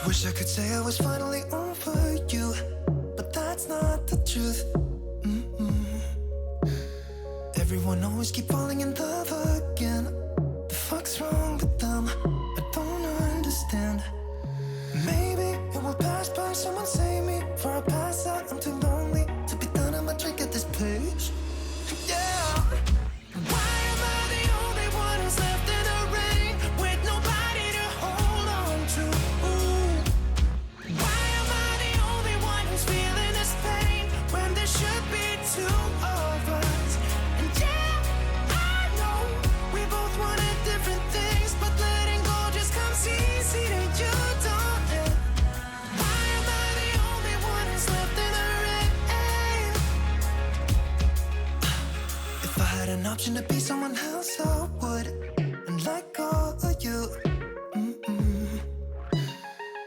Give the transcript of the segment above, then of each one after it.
Wish I could say I was finally over you, but that's not the truth. Everyone always keep falling in love again. The fuck's wrong with them? I don't understand. Maybe it will pass by, someone save me. Before I pass out, I'm too lonely to be done. I'ma drink at this place. Yeah. Why am I the only one who's left in the rain with nobody to hold on to? Why am I the only one who's feeling this pain when there should be two of us? And yeah, I know we both wanted different things, but letting go just comes easy to you, don't it? Why am I the only one who's left in the rain? If I had an option to be someone else, I would, and let go of you.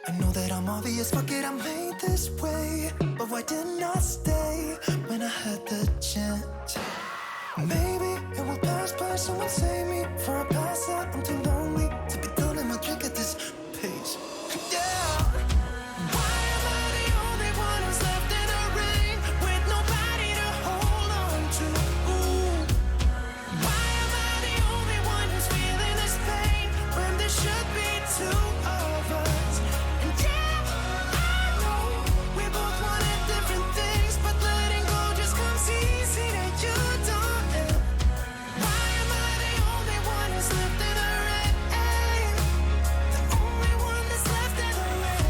I know that I'm obvious, fuck it, I'm made this way. But why didn't I stay when I had the chance? Maybe it will pass by, someone save me. Before I pass out, I'm too lonely to be done. I'ma drink at this pace. Yeah. Why am I the only one who's left in the rain with nobody to hold on to? Why am I the only one who's feeling this pain when there should be two of us? And yeah, I know we both wanted different things, but letting go just comes easy to you, don't it? Why am I the only one who's left in the rain? The only one that's left in the rain.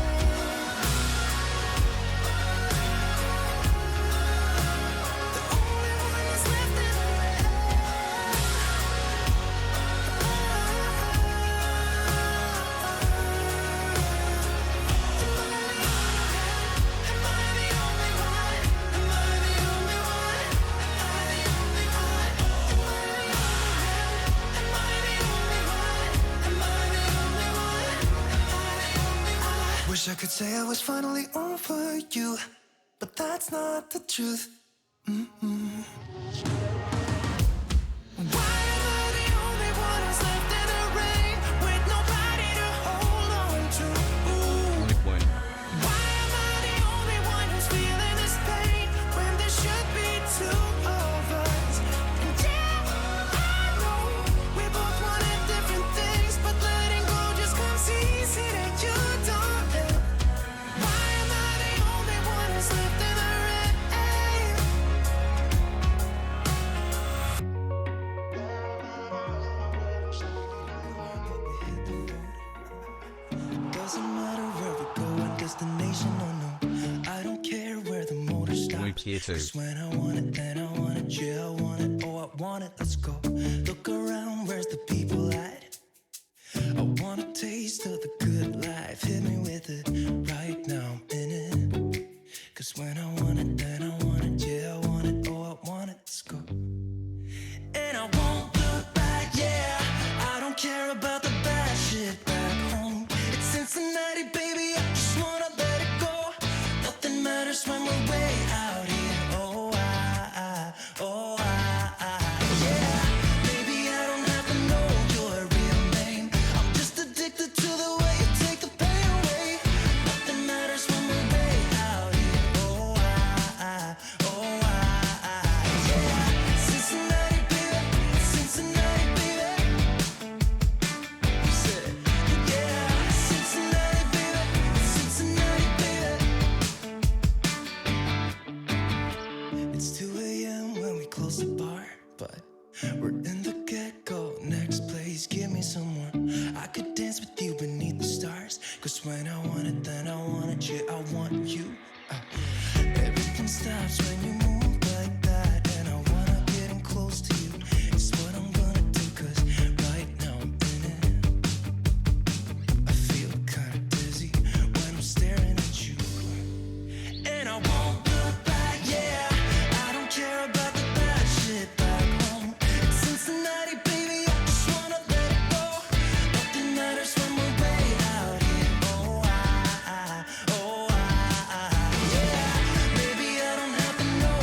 The only one that's left in the rain. Am I the only one? Am I the only one? Am I the only one? Am I the only one? Am I the only one? Am I the only one? Am I the only one? Wish I could say I was finally over you, but that's not the truth. Why am I the only one who's left in the rain with nobody to hold on to? Why am I the only one who's feeling this pain when there should be two of us? And yeah, I know we both wanted different things, but letting go just comes easy to you, don't it? Why am I the only one who's left in the rain? Doesn't matter where we go, our destination, oh no. I don't care where the motor stops. Weep here too. 'Cause when I want it, then I want it, yeah, I want it, oh, I want it, let's go. Look around, where's the people at? I want a taste of the good life, hit me with it, right now I'm in it. 'Cause when I want it, then I want it, yeah, I want it, oh, I want it, let's go. And I won't look back, yeah, I don't care about the bad shit back home. It's Cincinnati, baby, I just wanna let it go. Nothing matters when we're way out here, yeah. Maybe I don't have to know your real name. I'm just addicted to the way you take the pain away. Nothing matters when we're way out here, yeah. Cincinnati, baby, Cincinnati, baby. You said it, yeah. Cincinnati, baby, Cincinnati, baby. It's 2 a.m. when we close the bar, but we're in the get-go. Next place, give me some more. I could dance with you beneath the stars. 'Cause when I want it, then I want it, yeah, I want you. Everything stops when you move like that, and I wanna get in close to you. It's what I'm gonna do, 'cause right now I'm in it. I feel kinda dizzy when I'm staring at you. And I won't look back, yeah, I don't care about the bad shit back home. It's Cincinnati, baby, I just wanna let it go. Nothing matters when we're way out here, yeah. Maybe I don't have to know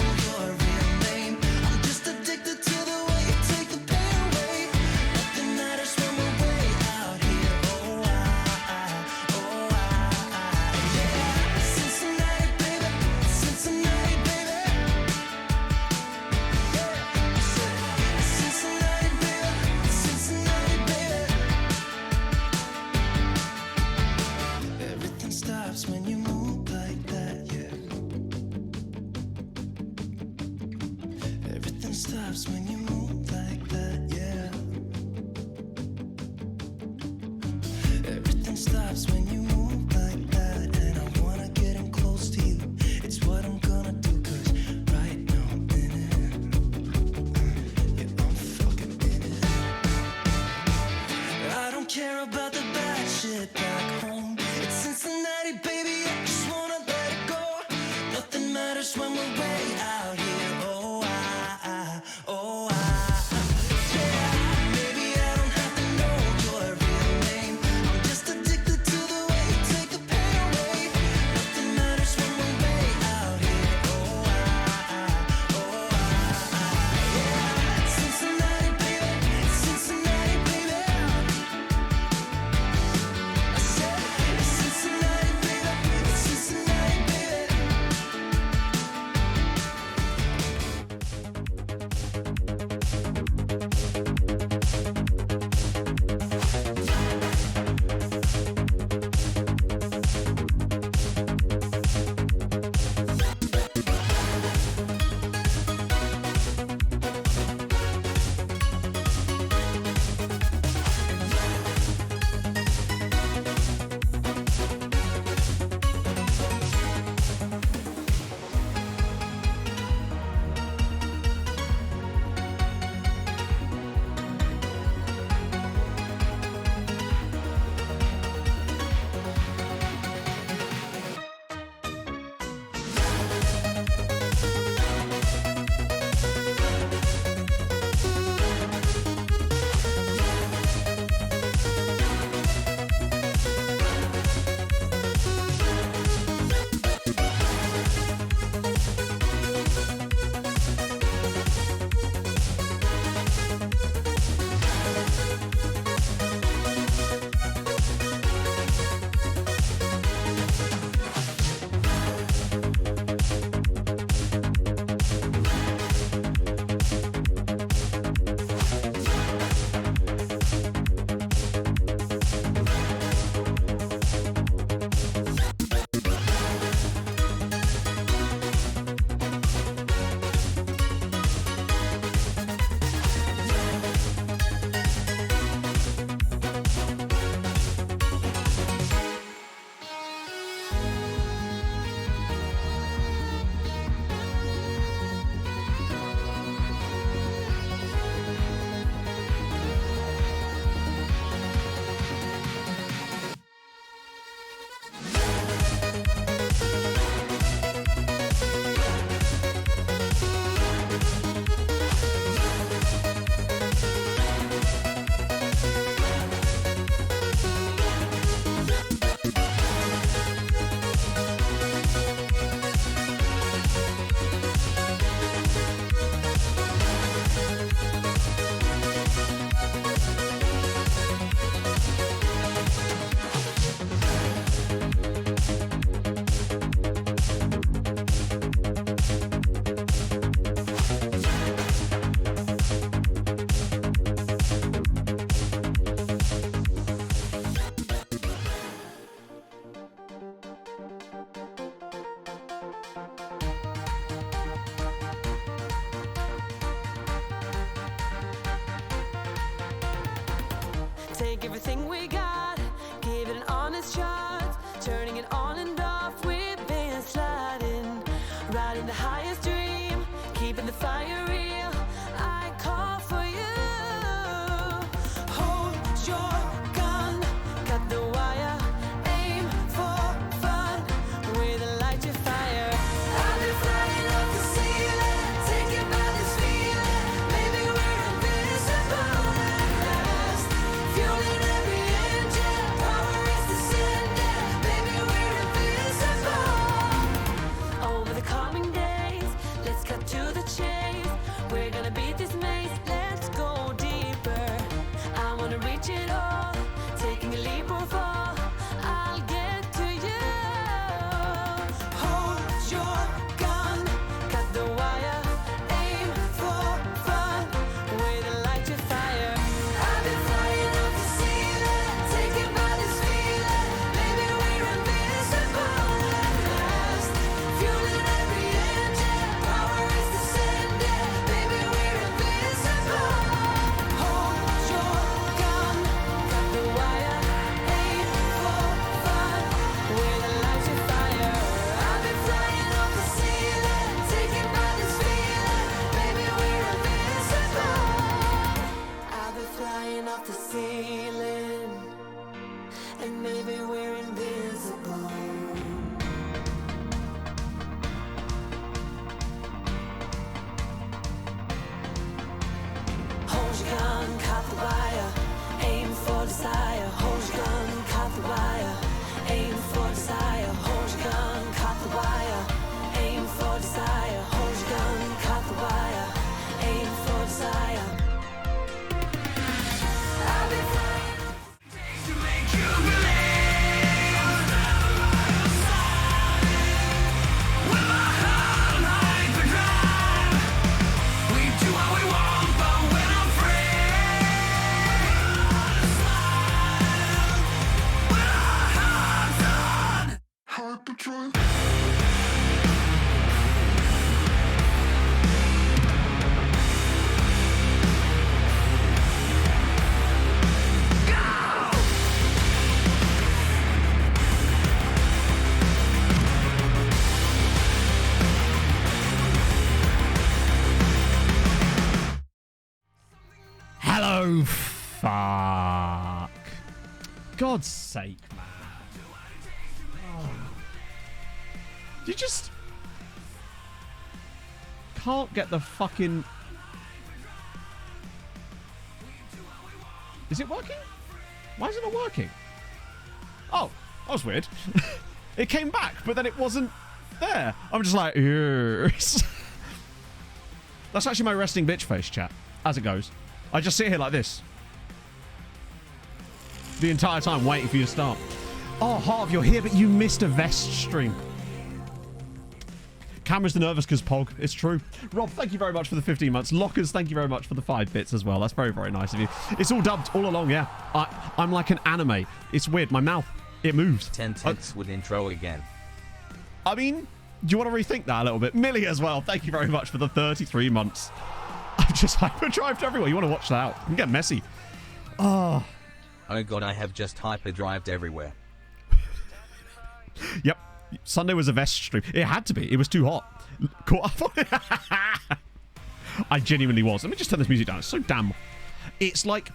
Take everything we got, give it an honest shot. Turning it on and off, we've been sliding. Riding the highest dream, keeping the fire real. I call for you. Hold your gun, cut the wire. Aim for fun, with a light to fire. I've been flying up the ceiling, taken by this feeling. Maybe we're invisible at last. Fueling every engine, power is descending. Maybe we're invisible. Over the coming days, let's cut to the chase. We're gonna beat this maze, let's go deeper. I wanna reach it all, taking a leap or fall. I'll get to you. Hold your gun, cut the wire. Aim for fun, with a light to fire. I've been flying up the ceiling, taken by this feeling. Maybe we're invisible at last. Fueling every engine, power is descending. Maybe we're invisible. Hold your gun, cut the wire. Aim for fun, with a light to fire. I've been flying up the ceiling, taken by this feeling. Maybe we're invisible. I've been flying off the ceiling, and maybe we're invisible. Hold your gun, cut the wire, aim for desire. Hold your gun, cut the wire, aim for desire. Hold your gun, cut the wire, aim for desire. Hold your gun, cut the wire, aim for desire. I've been flying to make you believe. With my heart like the ground, we do what we want, but we're not free. With our hearts on hyperdrive. Hello, fuck. God's sake, man. Oh. You just can't get the fucking... Is it working? Why is it not working? Oh, that was weird. It came back, but then it wasn't there. I'm just like, yes. That's actually my resting bitch face, chat, as it goes. I just sit here like this the entire time waiting for you to start. Oh, Harv, you're here, but you missed a vest stream. Camera's nervous because Pog. It's true. Rob, thank you very much for the 15 months. Lockers, thank you very much for the 5 bits as well. That's very, very nice of you. It's all dubbed all along, yeah. I'm like an anime. It's weird. My mouth, it moves. 10 ticks with intro again. I mean, do you want to rethink that a little bit? Millie as well. Thank you very much for the 33 months. I've just hyperdrived everywhere. You want to watch that out? You can get messy. Oh. Oh god, I have just hyperdrived everywhere. Yep. Sunday was a vest stream. It had to be. It was too hot. Caught up on it. I genuinely was. Let me just turn this music down. It's so damn... It's like...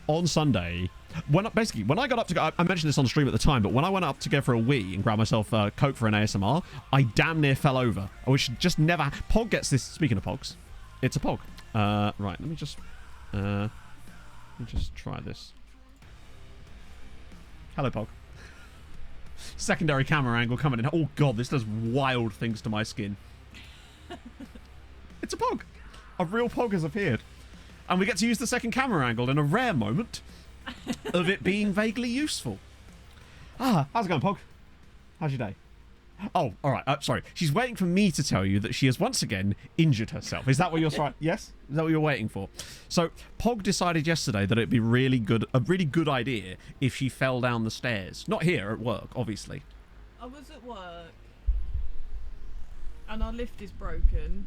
On Sunday... When I got up to go... I mentioned this on stream at the time, but when I went up to go for a wee and grab myself a Coke for an ASMR, I damn near fell over. I wish just never... Pog gets this... Speaking of Pogs... It's a Pog. Right, let me just try this. Hello, Pog. Secondary camera angle coming in. Oh, God, this does wild things to my skin. It's a Pog. A real Pog has appeared. And we get to use the second camera angle in a rare moment of it being vaguely useful. Ah, how's it going, Pog? How's your day? Oh, all right. Sorry. She's waiting for me to tell you that she has once again injured herself. Is that what you're trying? Yes? Is that what you're waiting for? So, Pog decided yesterday that it'd be a really good idea if she fell down the stairs. Not here, at work, obviously. I was at work, and our lift is broken,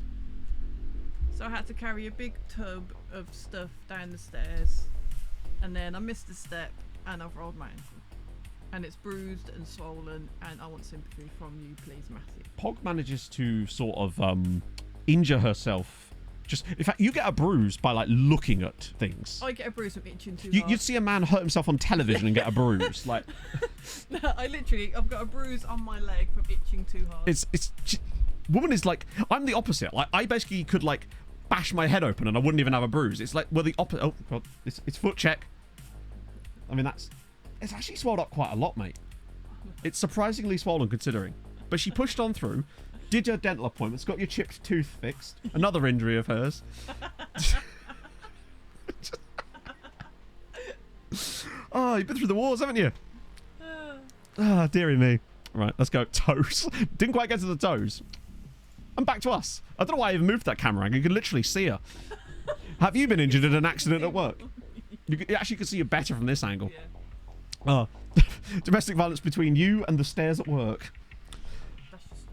so I had to carry a big tub of stuff down the stairs. and then I missed a step and I've rolled my ankle. And it's bruised and swollen, and I want sympathy from you, please, Matthew. Pog manages to sort of injure herself. In fact, you get a bruise by like looking at things. I get a bruise from itching too hard. You'd see a man hurt himself on television and get a bruise. Like, No, I've got a bruise on my leg from itching too hard. Woman is like, I'm the opposite. Like, I basically could like bash my head open and I wouldn't even have a bruise. It's like, well, the opposite. Oh, God, it's foot check. I mean, it's actually swelled up quite a lot, mate. It's surprisingly swollen considering. But she pushed on through, did your dental appointments, got your chipped tooth fixed. Another injury of hers. Oh, you've been through the wars, haven't you? Ah, dearie me. Right, let's go. Toes. Didn't quite get to the toes. And back to us. I don't know why I even moved that camera angle. You can literally see her. Have you been injured in an accident at work? You actually can see you better from this angle. Yeah. Oh. Domestic violence between you and the stairs at work. That's just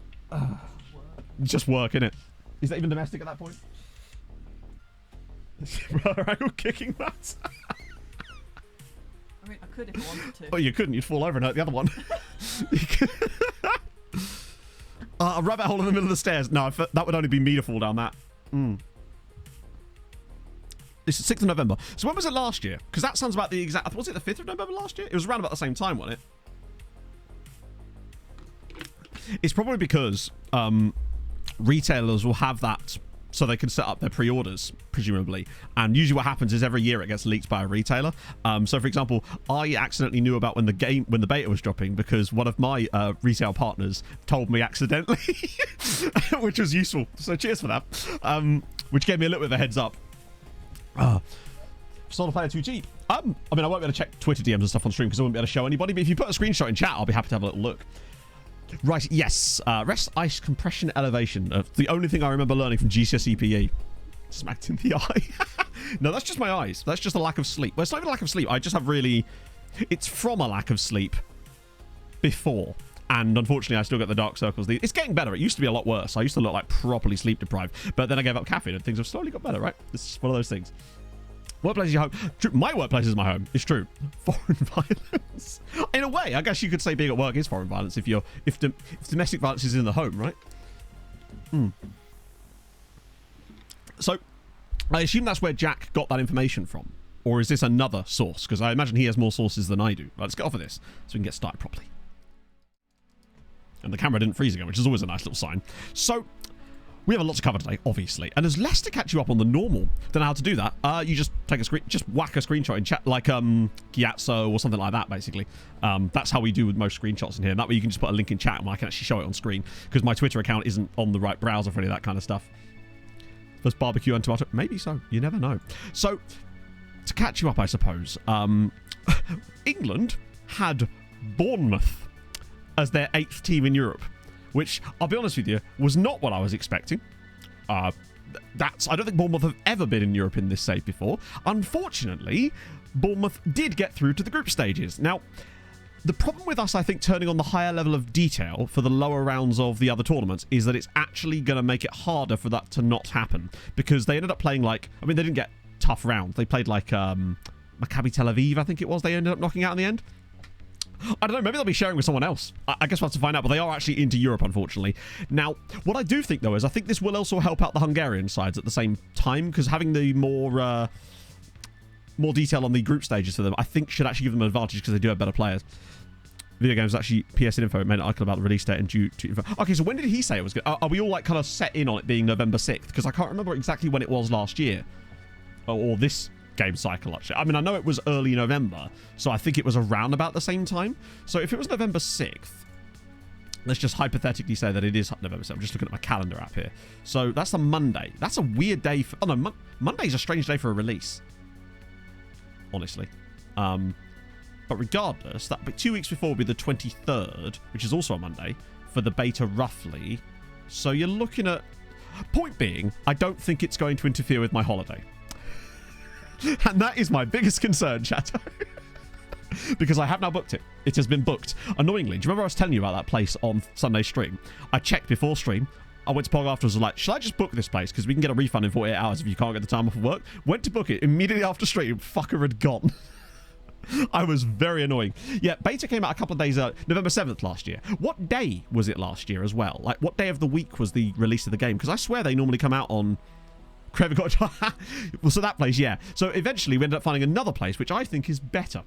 work. Just work, innit? Is that even domestic at that point? Angle kicking that. I mean, I could if I wanted to. Oh, you couldn't. You'd fall over and hurt the other one. A rabbit hole in the middle of the stairs. No, that would only be me to fall down that. This is 6th of November. So when was it last year? Because that sounds about the exact... Was it the 5th of November last year? It was around about the same time, wasn't it? It's probably because retailers will have that so they can set up their pre-orders, presumably. And usually what happens is every year it gets leaked by a retailer. So, for example, I accidentally knew about when the beta was dropping because one of my retail partners told me accidentally, which was useful. So cheers for that. Which gave me a little bit of a heads up. Solo Player 2G. I mean, I won't be able to check Twitter DMs and stuff on stream because I won't be able to show anybody. But if you put a screenshot in chat, I'll be happy to have a little look. Right, yes. Rest ice compression elevation. The only thing I remember learning from GCSE PE. Smacked in the eye. No, that's just my eyes. That's just a lack of sleep. Well, it's not even a lack of sleep. I just have really... It's from a lack of sleep before. And unfortunately, I still get the dark circles. It's getting better. It used to be a lot worse. I used to look like properly sleep deprived. But then I gave up caffeine and things have slowly got better, right? This is one of those things. Workplace is your home. True, my workplace is my home. It's true. Foreign violence. In a way, I guess you could say being at work is foreign violence if domestic violence is in the home, right? So, I assume that's where Jack got that information from. Or is this another source? Because I imagine he has more sources than I do. Right, let's get off of this so we can get started properly. And the camera didn't freeze again, which is always a nice little sign. So, we have a lot to cover today, obviously. And there's less to catch you up on the normal than how to do that. You just take a just whack a screenshot in chat, like Gyatso or something like that, basically. That's how we do with most screenshots in here. And that way you can just put a link in chat and I can actually show it on screen. Because my Twitter account isn't on the right browser for any of that kind of stuff. There's barbecue and tomato. Maybe so. You never know. So, to catch you up, I suppose. England had Bournemouth as their 8th team in Europe, which, I'll be honest with you, was not what I was expecting. I don't think Bournemouth have ever been in Europe in this state before. Unfortunately, Bournemouth did get through to the group stages. Now, the problem with us, I think, turning on the higher level of detail for the lower rounds of the other tournaments is that it's actually going to make it harder for that to not happen. Because they ended up playing they didn't get tough rounds. They played Maccabi Tel Aviv, I think it was, they ended up knocking out in the end. I don't know, maybe they'll be sharing with someone else. I guess we'll have to find out, but they are actually into Europe, unfortunately. Now, what I do think, though, is I think this will also help out the Hungarian sides at the same time, because having the more detail on the group stages for them, I think should actually give them an advantage, because they do have better players. Video games actually, PSN info made an article about the release date and due to info. Okay, so when did he say it was good? Are we all kind of set in on it being November 6th? Because I can't remember exactly when it was last year. Or this game cycle, actually. I mean, I know it was early November, so I think it was around about the same time. So if it was November 6th, let's just hypothetically say that it is November 6th. I'm just looking at my calendar app here. So that's a Monday. That's a weird day for... Oh, no, Monday's a strange day for a release. Honestly. But regardless, that 2 weeks before will be the 23rd, which is also a Monday, for the beta roughly. So you're looking at... Point being, I don't think it's going to interfere with my holiday. And that is my biggest concern, Chateau. Because I have now booked it. It has been booked. Annoyingly, do you remember I was telling you about that place on Sunday stream? I checked before stream. I went to Pog afterwards and was like, should I just book this place? Because we can get a refund in 48 hours if you can't get the time off of work. Went to book it. Immediately after stream, fucker had gone. I was very annoying. Yeah, beta came out a couple of days November 7th last year. What day was it last year as well? Like, what day of the week was the release of the game? Because I swear they normally come out on... Well, so that place, yeah. So eventually we ended up finding another place, which I think is better.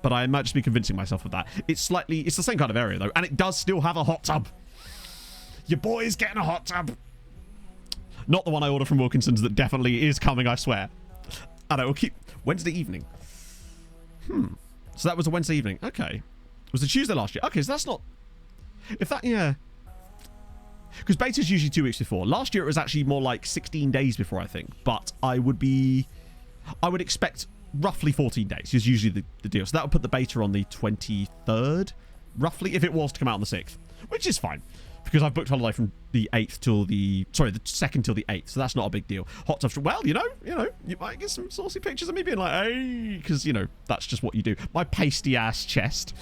But I might just be convincing myself of that. It's the same kind of area, though. And it does still have a hot tub. Your boy's getting a hot tub. Not the one I ordered from Wilkinson's that definitely is coming, I swear. I know, we'll keep... Wednesday evening. So that was a Wednesday evening. Okay. It was a Tuesday last year. Okay, so that's not... If that... Yeah. Because beta's usually 2 weeks before. Last year it was actually more like 16 days before, I think. But I would expect roughly 14 days is usually the deal. So that would put the beta on the 23rd, roughly, if it was to come out on the 6th. Which is fine. Because I've booked holiday from the 8th till the... Sorry, the 2nd till the 8th. So that's not a big deal. Hot tub... Well, you might get some saucy pictures of me being like, hey... Because, that's just what you do. My pasty-ass chest.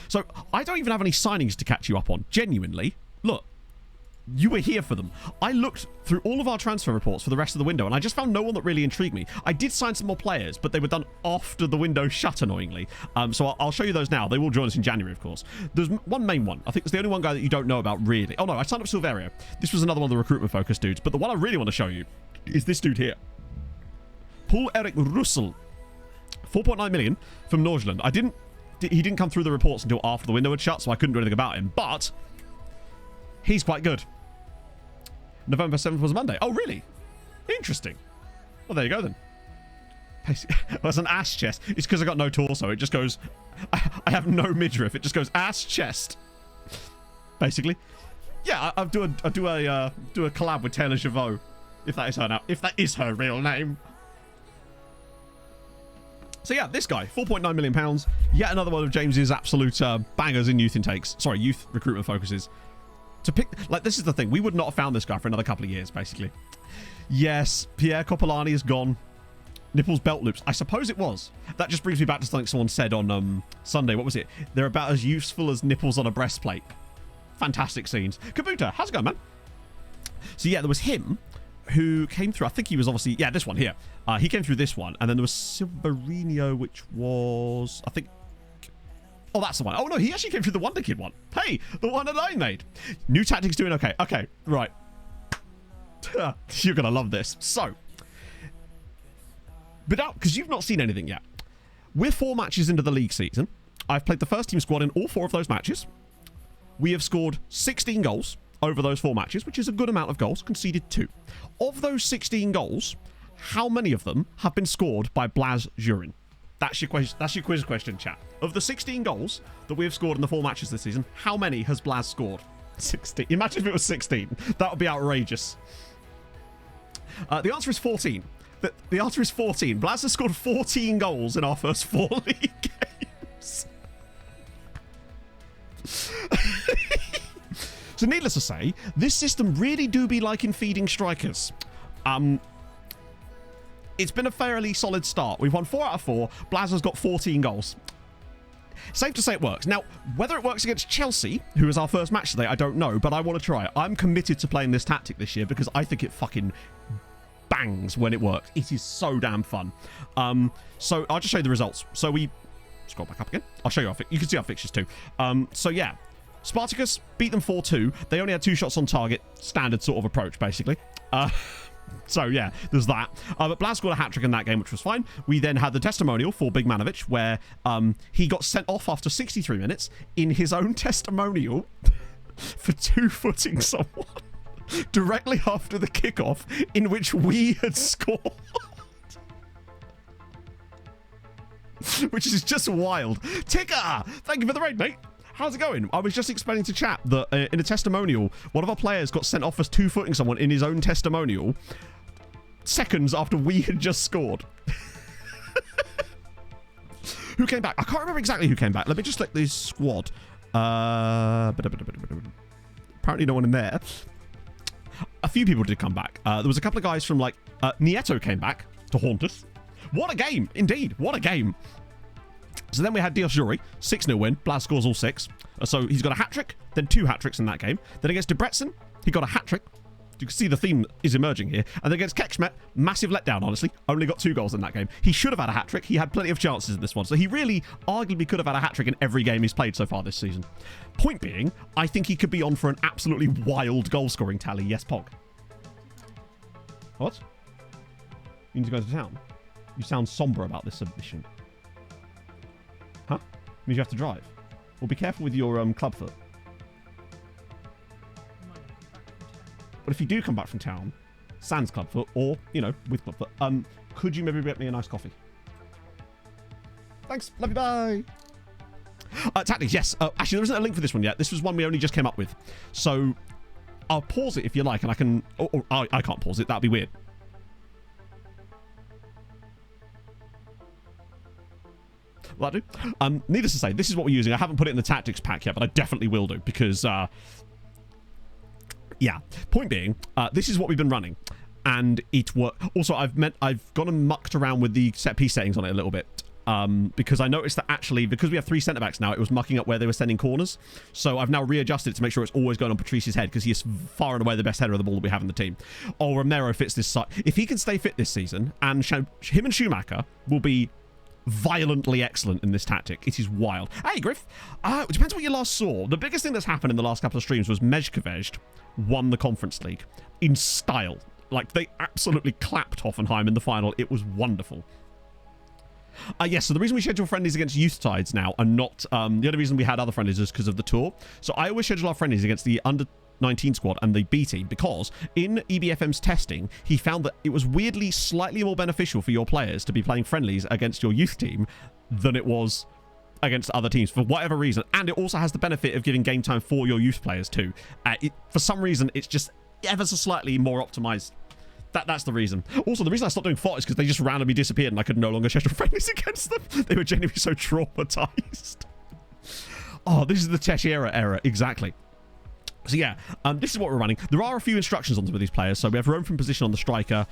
So, I don't even have any signings to catch you up on. Genuinely. Look. You were here for them. I looked through all of our transfer reports for the rest of the window, and I just found no one that really intrigued me. I did sign some more players, but they were done after the window shut, annoyingly. So I'll show you those now. They will join us in January, of course. There's one main one. I think it's the only one guy that you don't know about, really. Oh, no, I signed up Silverio. This was another one of the recruitment-focused dudes. But the one I really want to show you is this dude here. Paul Eric Russell. 4.9 million from Norgeland. He didn't come through the reports until after the window had shut, so I couldn't do anything about him. But he's quite good. November 7th was Monday. Oh, really? Interesting. Well, there you go, then. That's an ass chest. It's because I got no torso. It just goes... I have no midriff. It just goes ass chest. Basically. Yeah, I'll do a collab with Taylor Javot. If that is her now. If that is her real name. So yeah, this guy, £4.9 million. Yet another one of James's absolute bangers in youth intakes. Sorry, youth recruitment focuses. To pick, like, this is the thing. We would not have found this guy for another couple of years, basically. Yes, Pierre Copolani is gone. Nipples belt loops. I suppose it was. That just brings me back to something someone said on Sunday. What was it? They're about as useful as nipples on a breastplate. Fantastic scenes. Kabuta, how's it going, man? So yeah, there was him who came through. I think he was obviously... Yeah, this one here. He came through this one. And then there was Silverino, which was... I think... Oh, that's the one. Oh, no, he actually came through the Wonder Kid one. Hey, the one that I made. New tactics doing okay. Okay, right. You're going to love this. So... But because you've not seen anything yet. We're 4 matches into the league season. I've played the first team squad in all 4 of those matches. We have scored 16 goals over those 4 matches, which is a good amount of goals, conceded 2. Of those 16 goals, how many of them have been scored by Blaz Jurin? That's your quiz question, chat. Of the 16 goals that we have scored in the 4 matches this season, how many has Blaz scored? 16. Imagine if it was 16. That would be outrageous. The answer is 14. The answer is 14. Blaz has scored 14 goals in our first 4 league games. So needless to say, this system really do be like in feeding strikers. It's been a fairly solid start. We've won 4 out of 4. Blaz has got 14 goals. Safe to say it works. Now, whether it works against Chelsea, who is our first match today, I don't know, but I want to try it. I'm committed to playing this tactic this year because I think it fucking bangs when it works. It is so damn fun. So I'll just show you the results. So we scroll back up again. I'll show you you can see our fixtures too. So yeah, Spartacus beat them 4-2. They only had 2 shots on target. Standard sort of approach, basically. So yeah, there's that. But Blaz scored a hat-trick in that game, which was fine. We then had the testimonial for Big Manovic, where he got sent off after 63 minutes in his own testimonial for 2-footing someone directly after the kickoff in which we had scored. Which is just wild. Ticker! Thank you for the raid, mate. How's it going? I was just explaining to chat that in a testimonial, one of our players got sent off as 2-footing someone in his own testimonial seconds after we had just scored. Who came back? I can't remember exactly who came back. Let me just look this squad. Apparently no one in there. A few people did come back. There was a couple of guys from like... Nieto came back to haunt us. What a game! Indeed, what a game. So then we had Dios Juri, 6-0 win. Blaz scores all 6. So he's got a hat-trick, then 2 hat-tricks in that game. Then against Debrecen, he got a hat-trick, You can see the theme is emerging here. And then against Kekshmet, massive letdown, honestly. Only got 2 goals in that game. He should have had a hat-trick. He had plenty of chances in this one. So he really arguably could have had a hat-trick in every game he's played so far this season. Point being, I think he could be on for an absolutely wild goal-scoring tally. Yes, Pog. What? You need to go to town? You sound somber about this submission. Huh? Means you have to drive. Well, be careful with your clubfoot. But if you do come back from town, sans clubfoot, or, you know, with clubfoot, could you maybe get me a nice coffee? Thanks. Love you. Bye. Tactics, yes. Actually, there isn't a link for this one yet. This was one we only just came up with. So I'll pause it if you like, and I can... Or I can't pause it. That'd be weird. Will that do? Needless to say, this is what we're using. I haven't put it in the tactics pack yet, but I definitely will do, because... yeah. Point being, this is what we've been running, and it worked. Also, I've gone and mucked around with the set piece settings on it a little bit, because I noticed that actually, because we have 3 centre backs now, it was mucking up where they were sending corners. So I've now readjusted it to make sure it's always going on Patrice's head, because he is far and away the best header of the ball that we have in the team. Oh, Romero fits this side. If he can stay fit this season, and him and Schumacher will be violently excellent in this tactic. It is wild. Hey, Griff. It depends what you last saw. The biggest thing that's happened in the last couple of streams was Mezhkovej won the Conference League in style. Like, they absolutely clapped Hoffenheim in the final. It was wonderful. Yes, so the reason we schedule friendlies against youth sides now and not... the only reason we had other friendlies is because of the tour. So I always schedule our friendlies against the under-19 squad and the B team, because in EBFM's testing, he found that it was weirdly slightly more beneficial for your players to be playing friendlies against your youth team than it was against other teams for whatever reason. And it also has the benefit of giving game time for your youth players too. For some reason, it's just ever so slightly more optimized. That's the reason. Also, the reason I stopped doing FOT is because they just randomly disappeared and I could no longer schedule friendlies against them. They were genuinely so traumatized. Oh, this is the Teixeira era. Exactly. So yeah, this is what we're running. There are a few instructions on some of these players. So we have roam from position on the striker.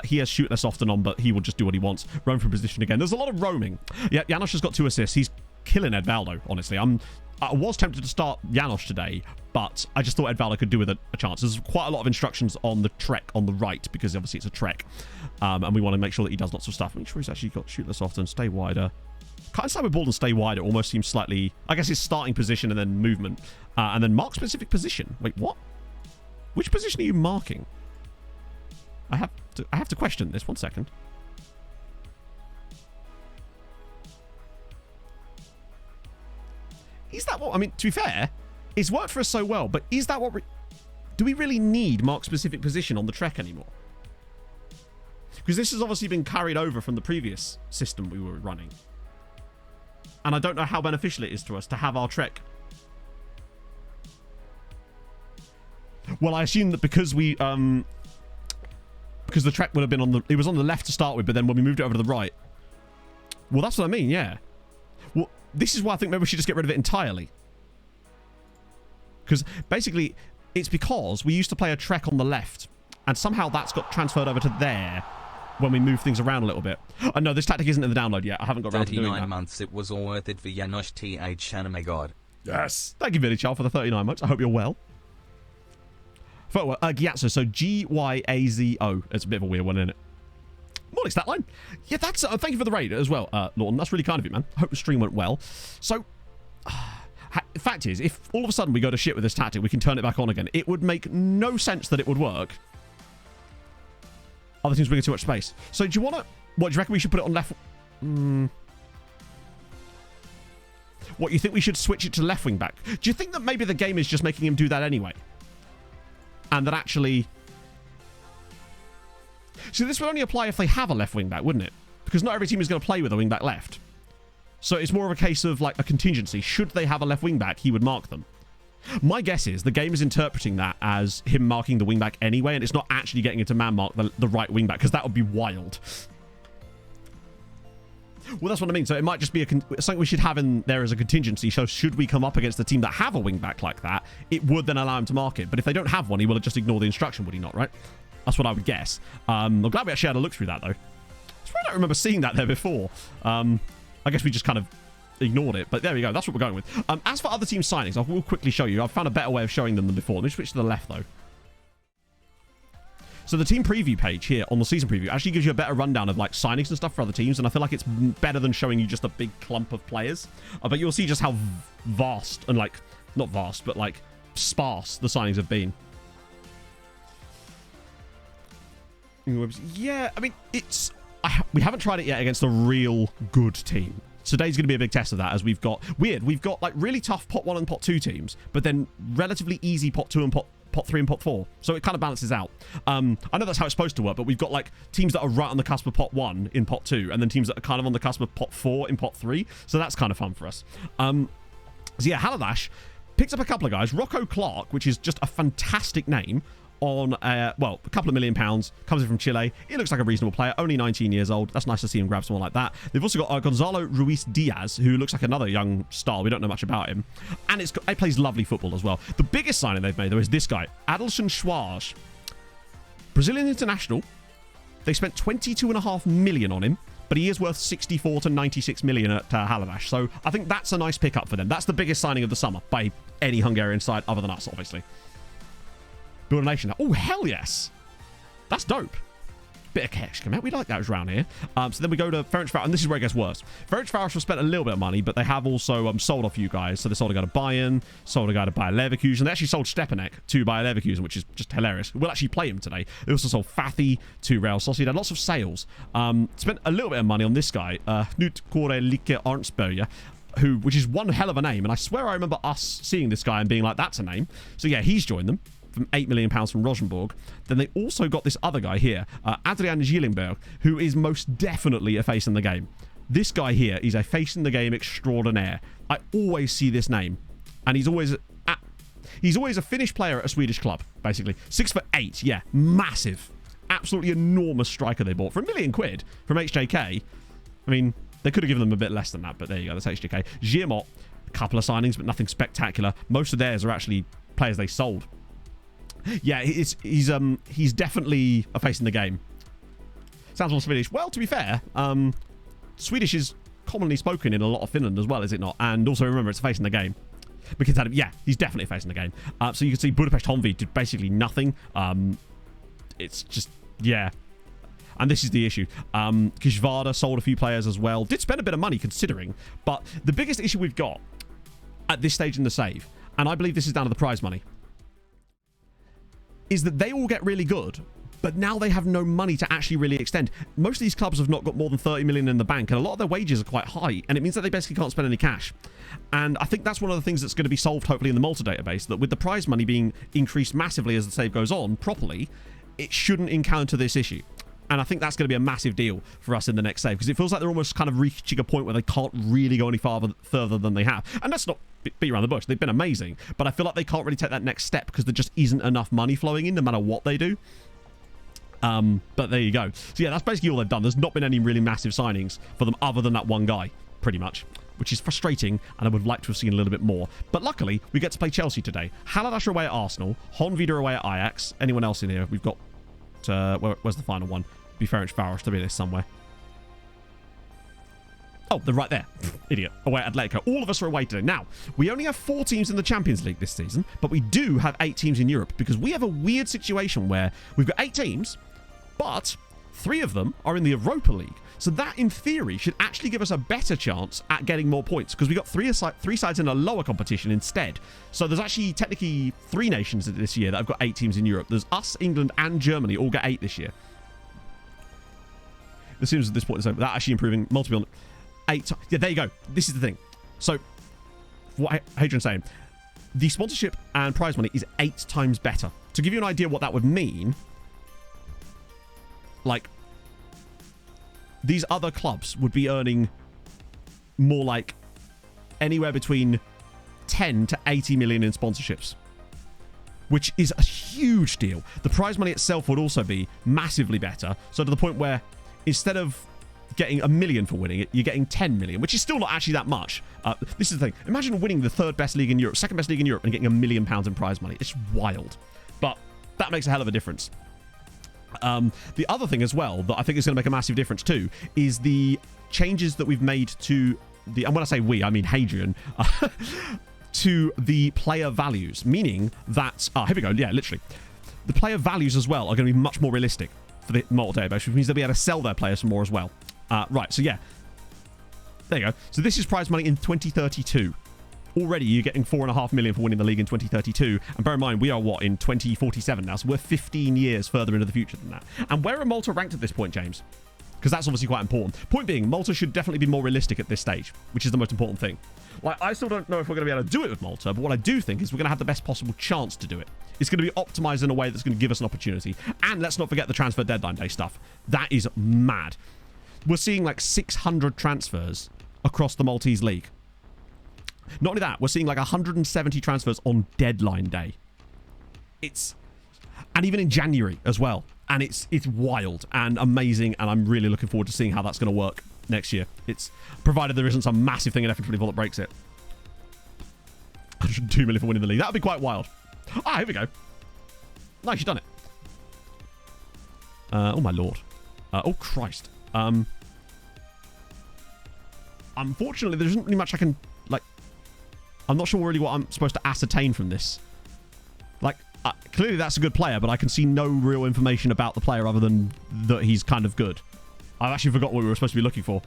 He has shoot less often on, but he will just do what he wants. Roam from position again. There's a lot of roaming. Yeah, Janosch has got 2 assists. He's killing Edvaldo, honestly. I was tempted to start Janosch today, but I just thought Edvaldo could do with a chance. There's quite a lot of instructions on the trek on the right, because obviously it's a trek. And we want to make sure that he does lots of stuff. Make sure he's actually got shoot less often, stay wider. Kind of side with ball and stay wider almost seems slightly... I guess his starting position and then movement. And then mark specific position. Wait, what? Which position are you marking? I have to question this. 1 second. Is that what... I mean, to be fair, it's worked for us so well, but is that what... do we really need mark-specific position on the trek anymore? Because this has obviously been carried over from the previous system we were running. And I don't know how beneficial it is to us to have our trek. Well, I assume that because we... because the trek would have been on the... It was on the left to start with, but then when we moved it over to the right... Well, that's what I mean, yeah. Well, this is why I think maybe we should just get rid of it entirely. Because basically, it's because we used to play a trek on the left, and somehow that's got transferred over to there when we move things around a little bit. No, this tactic isn't in the download yet. I haven't got around to doing that. 39 months, it was all worth it for Janosch TH Shannon, God. Yes. Thank you, Billy Child, for the 39 months. I hope you're well. Gyatso, so G-Y-A-Z-O. It's a bit of a weird one, isn't it? Morning, Statline. Yeah, that's... thank you for the raid as well, Lawton. That's really kind of you, man. Hope the stream went well. So... the fact is, if all of a sudden we go to shit with this tactic, we can turn it back on again. It would make no sense that it would work. Other teams bring too much space. So do you want to... What, do you reckon we should put it on left... What, you think we should switch it to left wing back? Do you think that maybe the game is just making him do that anyway? And that actually... So this would only apply if they have a left wing back, wouldn't it? Because not every team is going to play with a wing back left. So it's more of a case of like a contingency. Should they have a left wing back, he would mark them. My guess is the game is interpreting that as him marking the wing back anyway, and it's not actually getting it to man mark the right wing back, because that would be wild. Well, that's what I mean. So it might just be something we should have in there as a contingency. So should we come up against a team that have a wing back like that, it would then allow him to mark it. But if they don't have one, he will just ignore the instruction, would he not, right? That's what I would guess. I'm glad we actually had a look through that, though. I don't remember seeing that there before. I guess we just kind of ignored it. But there we go. That's what we're going with. As for other team signings, I will quickly show you. I've found a better way of showing them than before. Let me switch to the left, though. So the team preview page here on the season preview actually gives you a better rundown of like signings and stuff for other teams, and I feel like it's better than showing you just a big clump of players. But you'll see just how vast and like, not vast, but like sparse the signings have been. Yeah, I mean, we haven't tried it yet against a real good team. Today's going to be a big test of that, as we've got like really tough pot 1 and pot 2 teams, but then relatively easy pot 2 and pot 3 and pot 4. So it kind of balances out. I know that's how it's supposed to work, but we've got like teams that are right on the cusp of pot 1 in pot 2, and then teams that are kind of on the cusp of pot 4 in pot 3. So that's kind of fun for us. So yeah, Haladash picked up a couple of guys. Rocco Clark, which is just a fantastic name, on well, a couple of £1 million, comes in from Chile. He looks like a reasonable player, only 19 years old. That's nice to see him grab someone like that. They've also got Gonzalo Ruiz Diaz, who looks like another young star. We don't know much about him, and he plays lovely football as well. The biggest signing they've made though is this guy, Adelson Schwarz, Brazilian international. They spent 22.5 million on him, but he is worth 64 to 96 million at Haladash. So I think that's a nice pickup for them. That's the biggest signing of the summer by any Hungarian side other than us, obviously. Build a nation. Oh, hell yes. That's dope. Bit of cash come out. We like those around here. So then we go to Ferencváros, and this is where it gets worse. Ferencváros have spent a little bit of money, but they have also sold off you guys. So they sold a guy to Bayern, sold a guy to Bayer Leverkusen. They actually sold Stepanek to Bayer Leverkusen, which is just hilarious. We'll actually play him today. They also sold Fathy to Real Sociedad. Lots of sales. Spent a little bit of money on this guy, Knut Kåre Lykke Arnsberg, which is one hell of a name. And I swear I remember us seeing this guy and being like, that's a name. So yeah, he's joined them. From £8 million from Rosenborg. Then they also got this other guy here, Adrian Gielenberg, who is most definitely a face in the game. This guy here is a face in the game extraordinaire. I always see this name, and he's always a Finnish player at a Swedish club, basically. 6'8", yeah, massive, absolutely enormous striker they bought for £1 million from HJK. I mean, they could have given them a bit less than that, but there you go. That's HJK. Giamot, a couple of signings, but nothing spectacular. Most of theirs are actually players they sold. Yeah, he's definitely a face in the game. Sounds more Swedish. Well, to be fair, Swedish is commonly spoken in a lot of Finland as well, is it not? And also remember, it's a face in the game. Because yeah, he's definitely a face in the game. So you can see Budapest Honvéd did basically nothing. It's just, yeah. And this is the issue. Kishvarda sold a few players as well. Did spend a bit of money considering. But the biggest issue we've got at this stage in the save, and I believe this is down to the prize money, is that they all get really good, but now they have no money to actually really extend. Most of these clubs have not got more than 30 million in the bank, and a lot of their wages are quite high, and it means that they basically can't spend any cash. And I think that's one of the things that's going to be solved, hopefully, in the Malta database, that with the prize money being increased massively as the save goes on properly, it shouldn't encounter this issue. And I think that's going to be a massive deal for us in the next save, because it feels like they're almost kind of reaching a point where they can't really go any further than they have. And that's not beat around the bush. They've been amazing, but I feel like they can't really take that next step because there just isn't enough money flowing in no matter what they do. But there you go. So yeah, that's basically all they've done. There's not been any really massive signings for them other than that one guy, pretty much, which is frustrating, and I would like to have seen a little bit more. But luckily, we get to play Chelsea today. Haladash are away at Arsenal. Honvéd are away at Ajax. Anyone else in here? We've got... where's the final one? Be Ferencváros to be this somewhere. Oh, they're right there. Idiot. Away at Atletico. All of us are away today. Now, we only have 4 teams in the Champions League this season, but we do have 8 teams in Europe, because we have a weird situation where we've got 8 teams, but 3 of them are in the Europa League. So that, in theory, should actually give us a better chance at getting more points, because we got 3 sides in a lower competition instead. So there's actually technically 3 nations this year that have got 8 teams in Europe. There's us, England, and Germany all get 8 this year. The Sims at this point is over. That actually improving multiple 8. Yeah, there you go. This is the thing. So, what Hadrian's saying, the sponsorship and prize money is 8 times better. To give you an idea what that would mean, like, these other clubs would be earning more like anywhere between 10 to 80 million in sponsorships, which is a huge deal. The prize money itself would also be massively better. So to the point where instead of getting $1 million for winning it, you're getting 10 million, which is still not actually that much. This is the thing. Imagine winning the 3rd best league in Europe, 2nd best league in Europe, and getting £1 million in prize money. It's wild. But that makes a hell of a difference. The other thing as well that I think is going to make a massive difference too is the changes that we've made to the, and when I say we, I mean Hadrian, to the player values, meaning that, here we go, yeah, literally. the player values as well are going to be much more realistic for the Malta database, which means they'll be able to sell their players for more as well. Right, so yeah. There you go. So this is prize money in 2032. Already you're getting 4.5 million for winning the league in 2032. And bear in mind, we are what, in 2047 now? So we're 15 years further into the future than that. And where are Malta ranked at this point, James? Because that's obviously quite important. Point being, Malta should definitely be more realistic at this stage, which is the most important thing. Like, I still don't know if we're going to be able to do it with Malta, but what I do think is we're going to have the best possible chance to do it. It's going to be optimized in a way that's going to give us an opportunity. And let's not forget the transfer deadline day stuff. That is mad. We're seeing like 600 transfers across the Maltese league. Not only that, we're seeing like 170 transfers on deadline day. And even in January as well. And it's wild and amazing, and I'm really looking forward to seeing how that's going to work next year. It's provided there isn't some massive thing in F24 that breaks it. 102 million for winning the league. That would be quite wild. Ah, here we go. Nice, you've done it. Oh my lord. Oh Christ. Unfortunately, there isn't really much I can, like, I'm not sure really what I'm supposed to ascertain from this. Like, clearly that's a good player, but I can see no real information about the player other than that he's kind of good. I've actually forgotten what we were supposed to be looking for.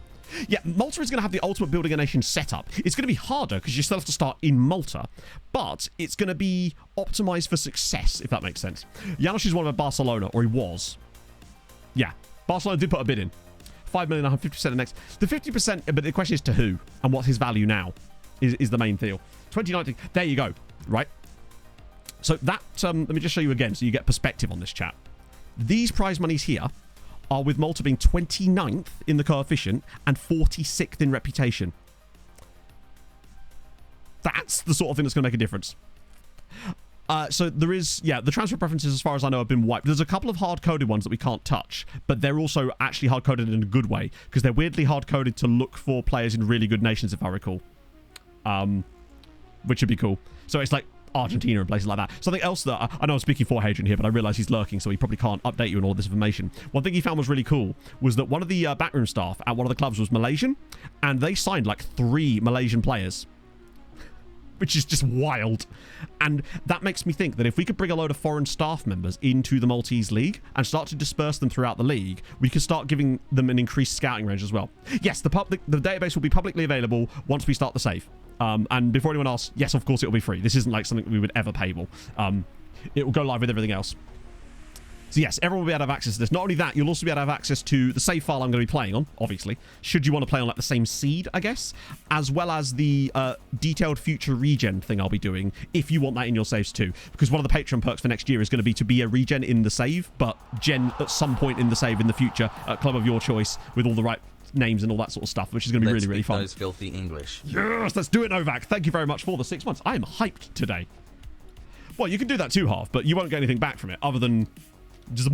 Yeah, Malta is going to have the ultimate building a nation setup. It's going to be harder because you still have to start in Malta, but it's going to be optimized for success, if that makes sense. Janos is one of Barcelona, or he was. Yeah, Barcelona did put a bid in. 5 million, 50% the next. The 50%, but the question is to who and what's his value now is the main deal. 2019, there you go, right? So that, let me just show you again so you get perspective on this chat. These prize monies here are with Malta being 29th in the coefficient and 46th in reputation. That's the sort of thing that's going to make a difference. So there is, yeah, the transfer preferences, as far as I know, have been wiped. There's a couple of hard-coded ones that we can't touch, but they're also actually hard-coded in a good way, because they're weirdly hard-coded to look for players in really good nations, if I recall. Which would be cool. So it's like Argentina and places like that. Something else that I know I'm speaking for Hadrian here, but I realise he's lurking, so he probably can't update you on all this information. One thing he found was really cool was that one of the backroom staff at one of the clubs was Malaysian, and they signed like 3 Malaysian players, which is just wild. And that makes me think that if we could bring a load of foreign staff members into the Maltese league and start to disperse them throughout the league, we could start giving them an increased scouting range as well. Yes, the database will be publicly available once we start the save. And before anyone asks, yes, of course it will be free. This isn't like something we would ever pay for. It will go live with everything else. So yes, everyone will be able to have access to this. Not only that, you'll also be able to have access to the save file I'm going to be playing on, obviously. Should you want to play on like the same seed, I guess. As well as the detailed future regen thing I'll be doing, if you want that in your saves too. Because one of the Patreon perks for next year is going to be a regen in the save, but gen at some point in the save in the future at club of your choice with all the right names and all that sort of stuff, which is going to be really, really fun. Those filthy English. Yes, let's do it, Novak. Thank you very much for the 6 months. I am hyped today. Well, you can do that too, Half, but you won't get anything back from it other than just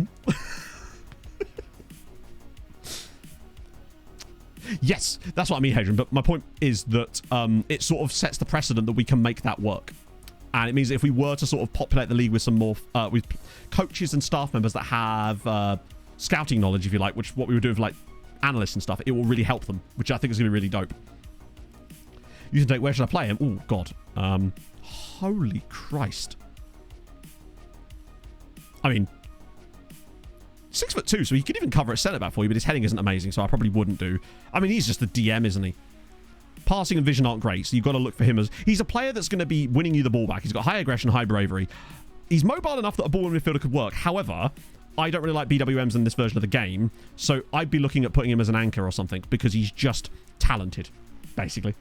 yes, that's what I mean, Hadrian. But my point is that it sort of sets the precedent that we can make that work. And it means that if we were to sort of populate the league with some more with coaches and staff members that have scouting knowledge, if you like, which what we would do with like analysts and stuff, it will really help them, which I think is going to be really dope. You can take, where should I play him? Oh, God. Holy Christ. I mean, 6'2", so he could even cover at centre back for you, but his heading isn't amazing, so I probably wouldn't do. I mean, he's just a DM, isn't he? Passing and vision aren't great, so you've got to look for him as... He's a player that's going to be winning you the ball back. He's got high aggression, high bravery. He's mobile enough that a ball in midfielder could work. However, I don't really like BWMs in this version of the game, so I'd be looking at putting him as an anchor or something, because he's just talented, basically.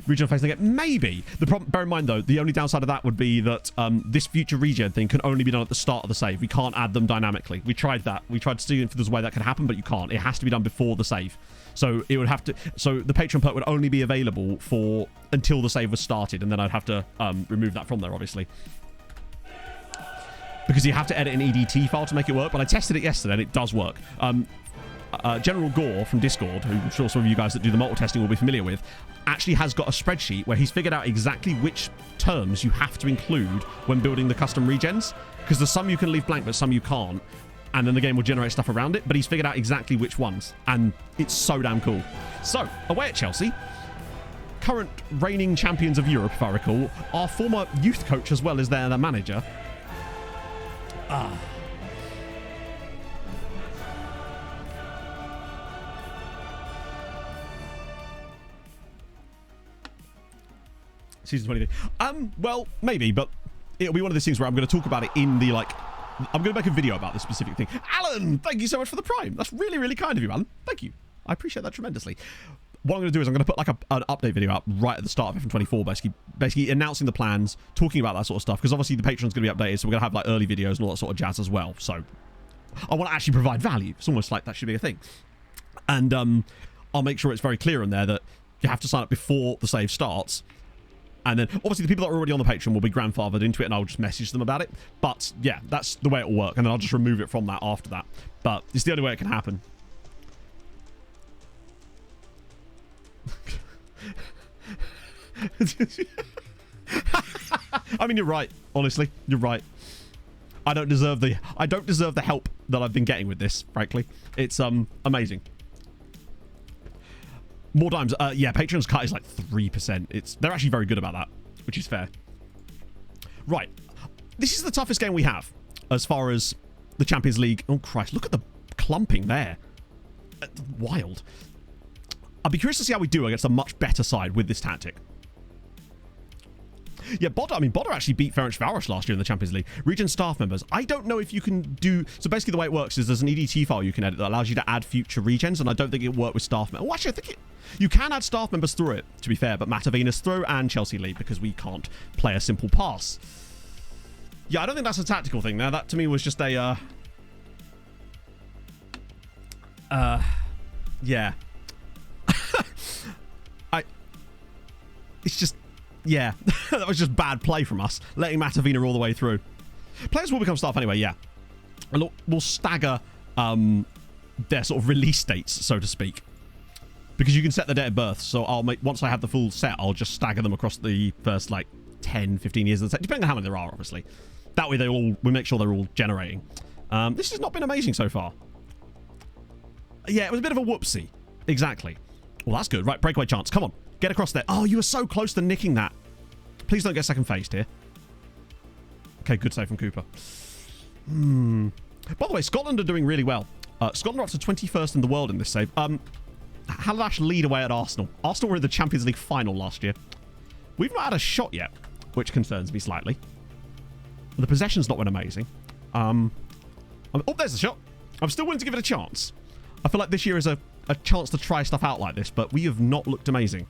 Regional facing it, maybe. The problem, bear in mind though, the only downside of that would be that this future regen thing can only be done at the start of the save. We can't add them dynamically. We tried that. We tried to see if there's a way that could happen, but you can't. It has to be done before the save. So it would have to. So the Patreon perk would only be available for until the save was started, and then I'd have to remove that from there, obviously. Because you have to edit an EDT file to make it work. But I tested it yesterday, and it does work. General Gore from Discord, who I'm sure some of you guys that do the multi testing will be familiar with, actually has got a spreadsheet where he's figured out exactly which terms you have to include when building the custom regens, because there's some you can leave blank but some you can't, and then the game will generate stuff around it, but he's figured out exactly which ones, and it's so damn cool. So, away at Chelsea, current reigning champions of Europe, if I recall, our former youth coach as well as their manager, Ah. Season 20. Well, maybe, but it'll be one of those things where I'm going to talk about it in the, like, I'm going to make a video about this specific thing. Alan, thank you so much for the Prime. That's really, really kind of you, Alan. Thank you. I appreciate that tremendously. What I'm going to do is I'm going to put like an update video out right at the start of FM24, basically announcing the plans, talking about that sort of stuff, because obviously the Patreon's going to be updated, so we're going to have like early videos and all that sort of jazz as well. So I want to actually provide value. It's almost like that should be a thing. And I'll make sure it's very clear in there that you have to sign up before the save starts. And then, obviously, the people that are already on the Patreon will be grandfathered into it, and I'll just message them about it. But, yeah, that's the way it'll work. And then I'll just remove it from that after that. But it's the only way it can happen. I mean, you're right. Honestly, you're right. I don't deserve the help that I've been getting with this, frankly. It's amazing. More times, yeah, Patreon's cut is like 3%. They're actually very good about that, which is fair. Right. This is the toughest game we have as far as the Champions League. Oh, Christ. Look at the clumping there. Wild. I'll be curious to see how we do against a much better side with this tactic. Yeah, Bodder actually beat Ferencváros last year in the Champions League. Region staff members. I don't know if you can do... So basically the way it works is there's an EDT file you can edit that allows you to add future regions, and I don't think it worked with staff members. Oh, actually, I think you can add staff members through it, to be fair, but Matavina's through and Chelsea lead because we can't play a simple pass. Yeah, I don't think that's a tactical thing. Now, that to me was just a... yeah. It's just... Yeah, that was just bad play from us, letting Matavina all the way through. Players will become staff anyway, yeah. And we'll stagger their sort of release dates, so to speak. Because you can set the date of birth, so once I have the full set, I'll just stagger them across the first, like, 10, 15 years of the set, depending on how many there are, obviously. That way we make sure they're all generating. This has not been amazing so far. Yeah, it was a bit of a whoopsie. Exactly. Well, that's good. Right, breakaway chance. Come on. Get across there. Oh, you were so close to nicking that. Please don't get second phased here. Okay, good save from Cooper. By the way, Scotland are doing really well. Scotland are up to 21st in the world in this save. Halash lead away at Arsenal. Arsenal were in the Champions League final last year. We've not had a shot yet, which concerns me slightly. The possession's not been amazing. Oh, there's the shot. I'm still willing to give it a chance. I feel like this year is a chance to try stuff out like this, but we have not looked amazing.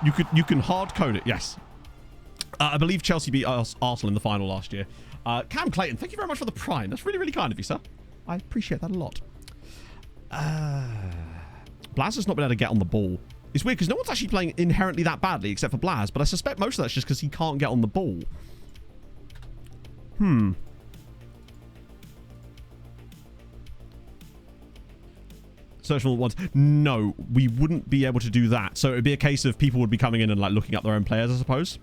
You can hard code it, yes. I believe Chelsea beat Arsenal in the final last year. Cam Clayton, thank you very much for the Prime. That's really, really kind of you, sir. I appreciate that a lot. Blaz has not been able to get on the ball. It's weird because no one's actually playing inherently that badly except for Blaz, but I suspect most of that's just because he can't get on the ball. Search for the ones. No, we wouldn't be able to do that. So it would be a case of people would be coming in and like looking up their own players, I suppose.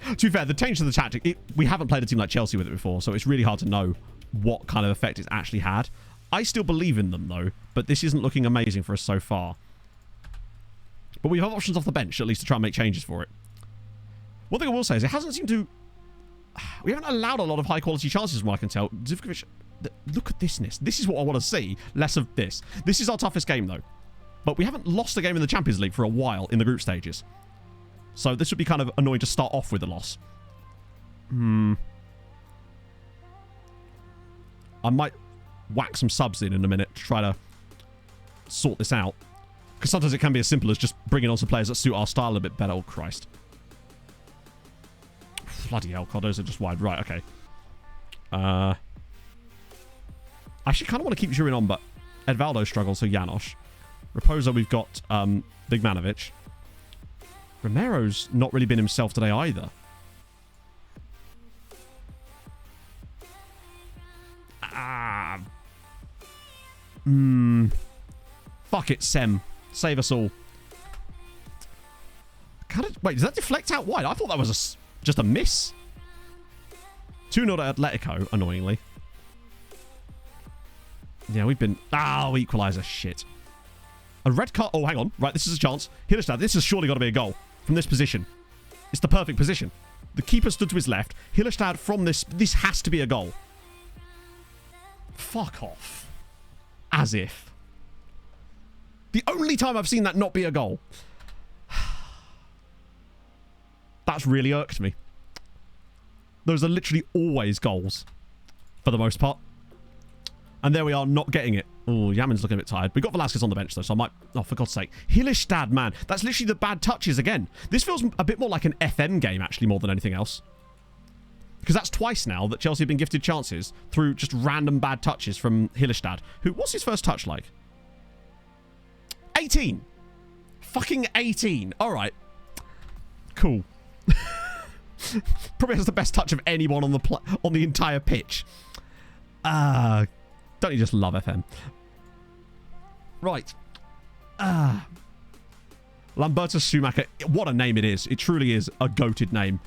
To be fair, the change to the tactic, we haven't played a team like Chelsea with it before, so it's really hard to know what kind of effect it's actually had. I still believe in them, though, but this isn't looking amazing for us so far. But we have options off the bench, at least, to try and make changes for it. One thing I will say is it hasn't seemed to... We haven't allowed a lot of high-quality chances, from what I can tell. Zivkovic... Look at thisness. This is what I want to see. Less of this. This is our toughest game, though. But we haven't lost a game in the Champions League for a while in the group stages. So this would be kind of annoying to start off with a loss. I might whack some subs in a minute to try to sort this out. Because sometimes it can be as simple as just bringing on some players that suit our style a bit better. Oh, Christ. Bloody hell, Cardozo are just wide. Right, okay. I actually kind of want to keep Jurin on, but Edvaldo struggles, so Janosch. Raposo, we've got Bigmanovic. Romero's not really been himself today either. Fuck it, Sem. Save us all. Wait, does that deflect out wide? I thought that was just a miss. 2-0 to Atletico, annoyingly. Yeah, we've been... equaliser. Shit. A red card... Oh, hang on. Right, this is a chance. Hillestad, this has surely got to be a goal from this position. It's the perfect position. The keeper stood to his left. Hillestad from this. This has to be a goal. Fuck off. As if. The only time I've seen that not be a goal. That's really irked me. Those are literally always goals. For the most part. And there we are, not getting it. Oh, Yamin's looking a bit tired. We got Velasquez on the bench, though, so I might... Oh, for God's sake. Hillestad, man. That's literally the bad touches again. This feels a bit more like an FM game, actually, more than anything else. Because that's twice now that Chelsea have been gifted chances through just random bad touches from Hillestad. Who... What's his first touch like? 18. Fucking 18. All right. Cool. Probably has the best touch of anyone on the entire pitch. Don't you just love FM? Right. Lambertus Schumacher. What a name it is. It truly is a goated name.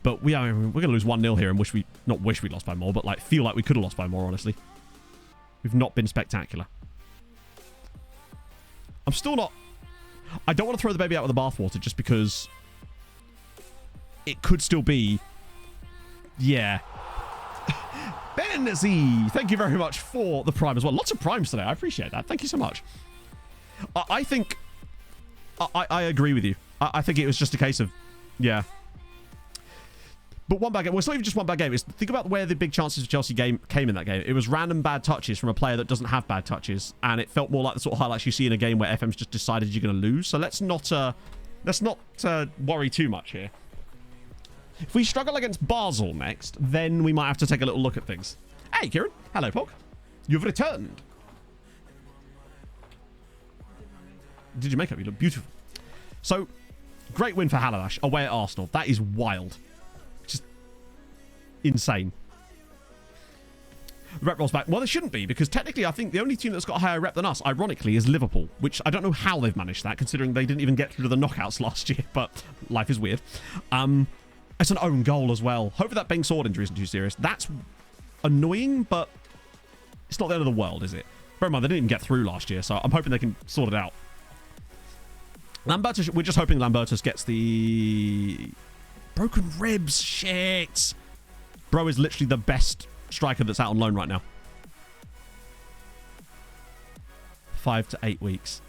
But we're going to lose 1-0 here and not wish we lost by more, but like feel like we could have lost by more, honestly. We've not been spectacular. I'm still not... I don't want to throw the baby out with the bathwater just because it could still be... Yeah. Ben Z, thank you very much for the prime as well. Lots of primes today. I appreciate that. Thank you so much. I think... I agree with you. I think it was just a case of... Yeah. But one bad game... Well, it's not even just one bad game. It's, think about where the big chances for Chelsea came in that game. It was random bad touches from a player that doesn't have bad touches. And it felt more like the sort of highlights you see in a game where FM's just decided you're going to lose. So let's not worry too much here. If we struggle against Basel next, then we might have to take a little look at things. Hey, Kieran. Hello, Pog. You've returned. Did you make up? You look beautiful. So, great win for Haladash away at Arsenal. That is wild. Just insane. The rep rolls back. Well, there shouldn't be, because technically I think the only team that's got a higher rep than us, ironically, is Liverpool, which I don't know how they've managed that, considering they didn't even get through to the knockouts last year, but life is weird. It's an own goal as well. Hopefully that Bang sword injury isn't too serious. That's annoying, but it's not the end of the world, is it? Bear in mind, they didn't even get through last year, so I'm hoping they can sort it out. Lambertus, we're just hoping Lambertus gets the... Broken ribs. Shit. Bro is literally the best striker that's out on loan right now. 5 to 8 weeks.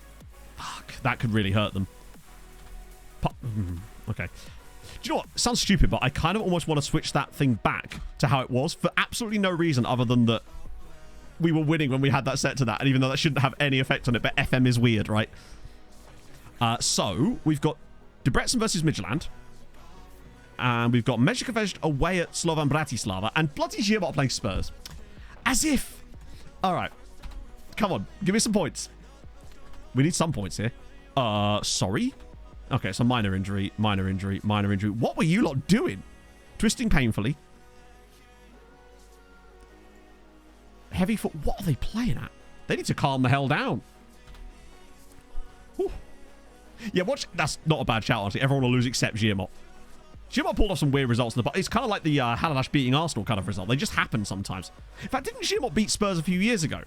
Fuck, that could really hurt them. Okay. Do you know what? It sounds stupid, but I kind of almost want to switch that thing back to how it was for absolutely no reason other than that we were winning when we had that set to that, and even though that shouldn't have any effect on it, but FM is weird, right? So, we've got Debrecen versus Midtjylland, and we've got Mezhkovej away at Slovan Bratislava, and bloody Giamot playing Spurs. As if... Alright. Come on, give me some points. We need some points here. Sorry? Okay, so minor injury, minor injury, minor injury. What were you lot doing? Twisting painfully. Heavy foot. What are they playing at? They need to calm the hell down. Whew. Yeah, watch. That's not a bad shout, honestly. Everyone will lose except Giamot. Giamot pulled off some weird results in the... It's kind of like the Haladash beating Arsenal kind of result. They just happen sometimes. In fact, didn't Giamot beat Spurs a few years ago?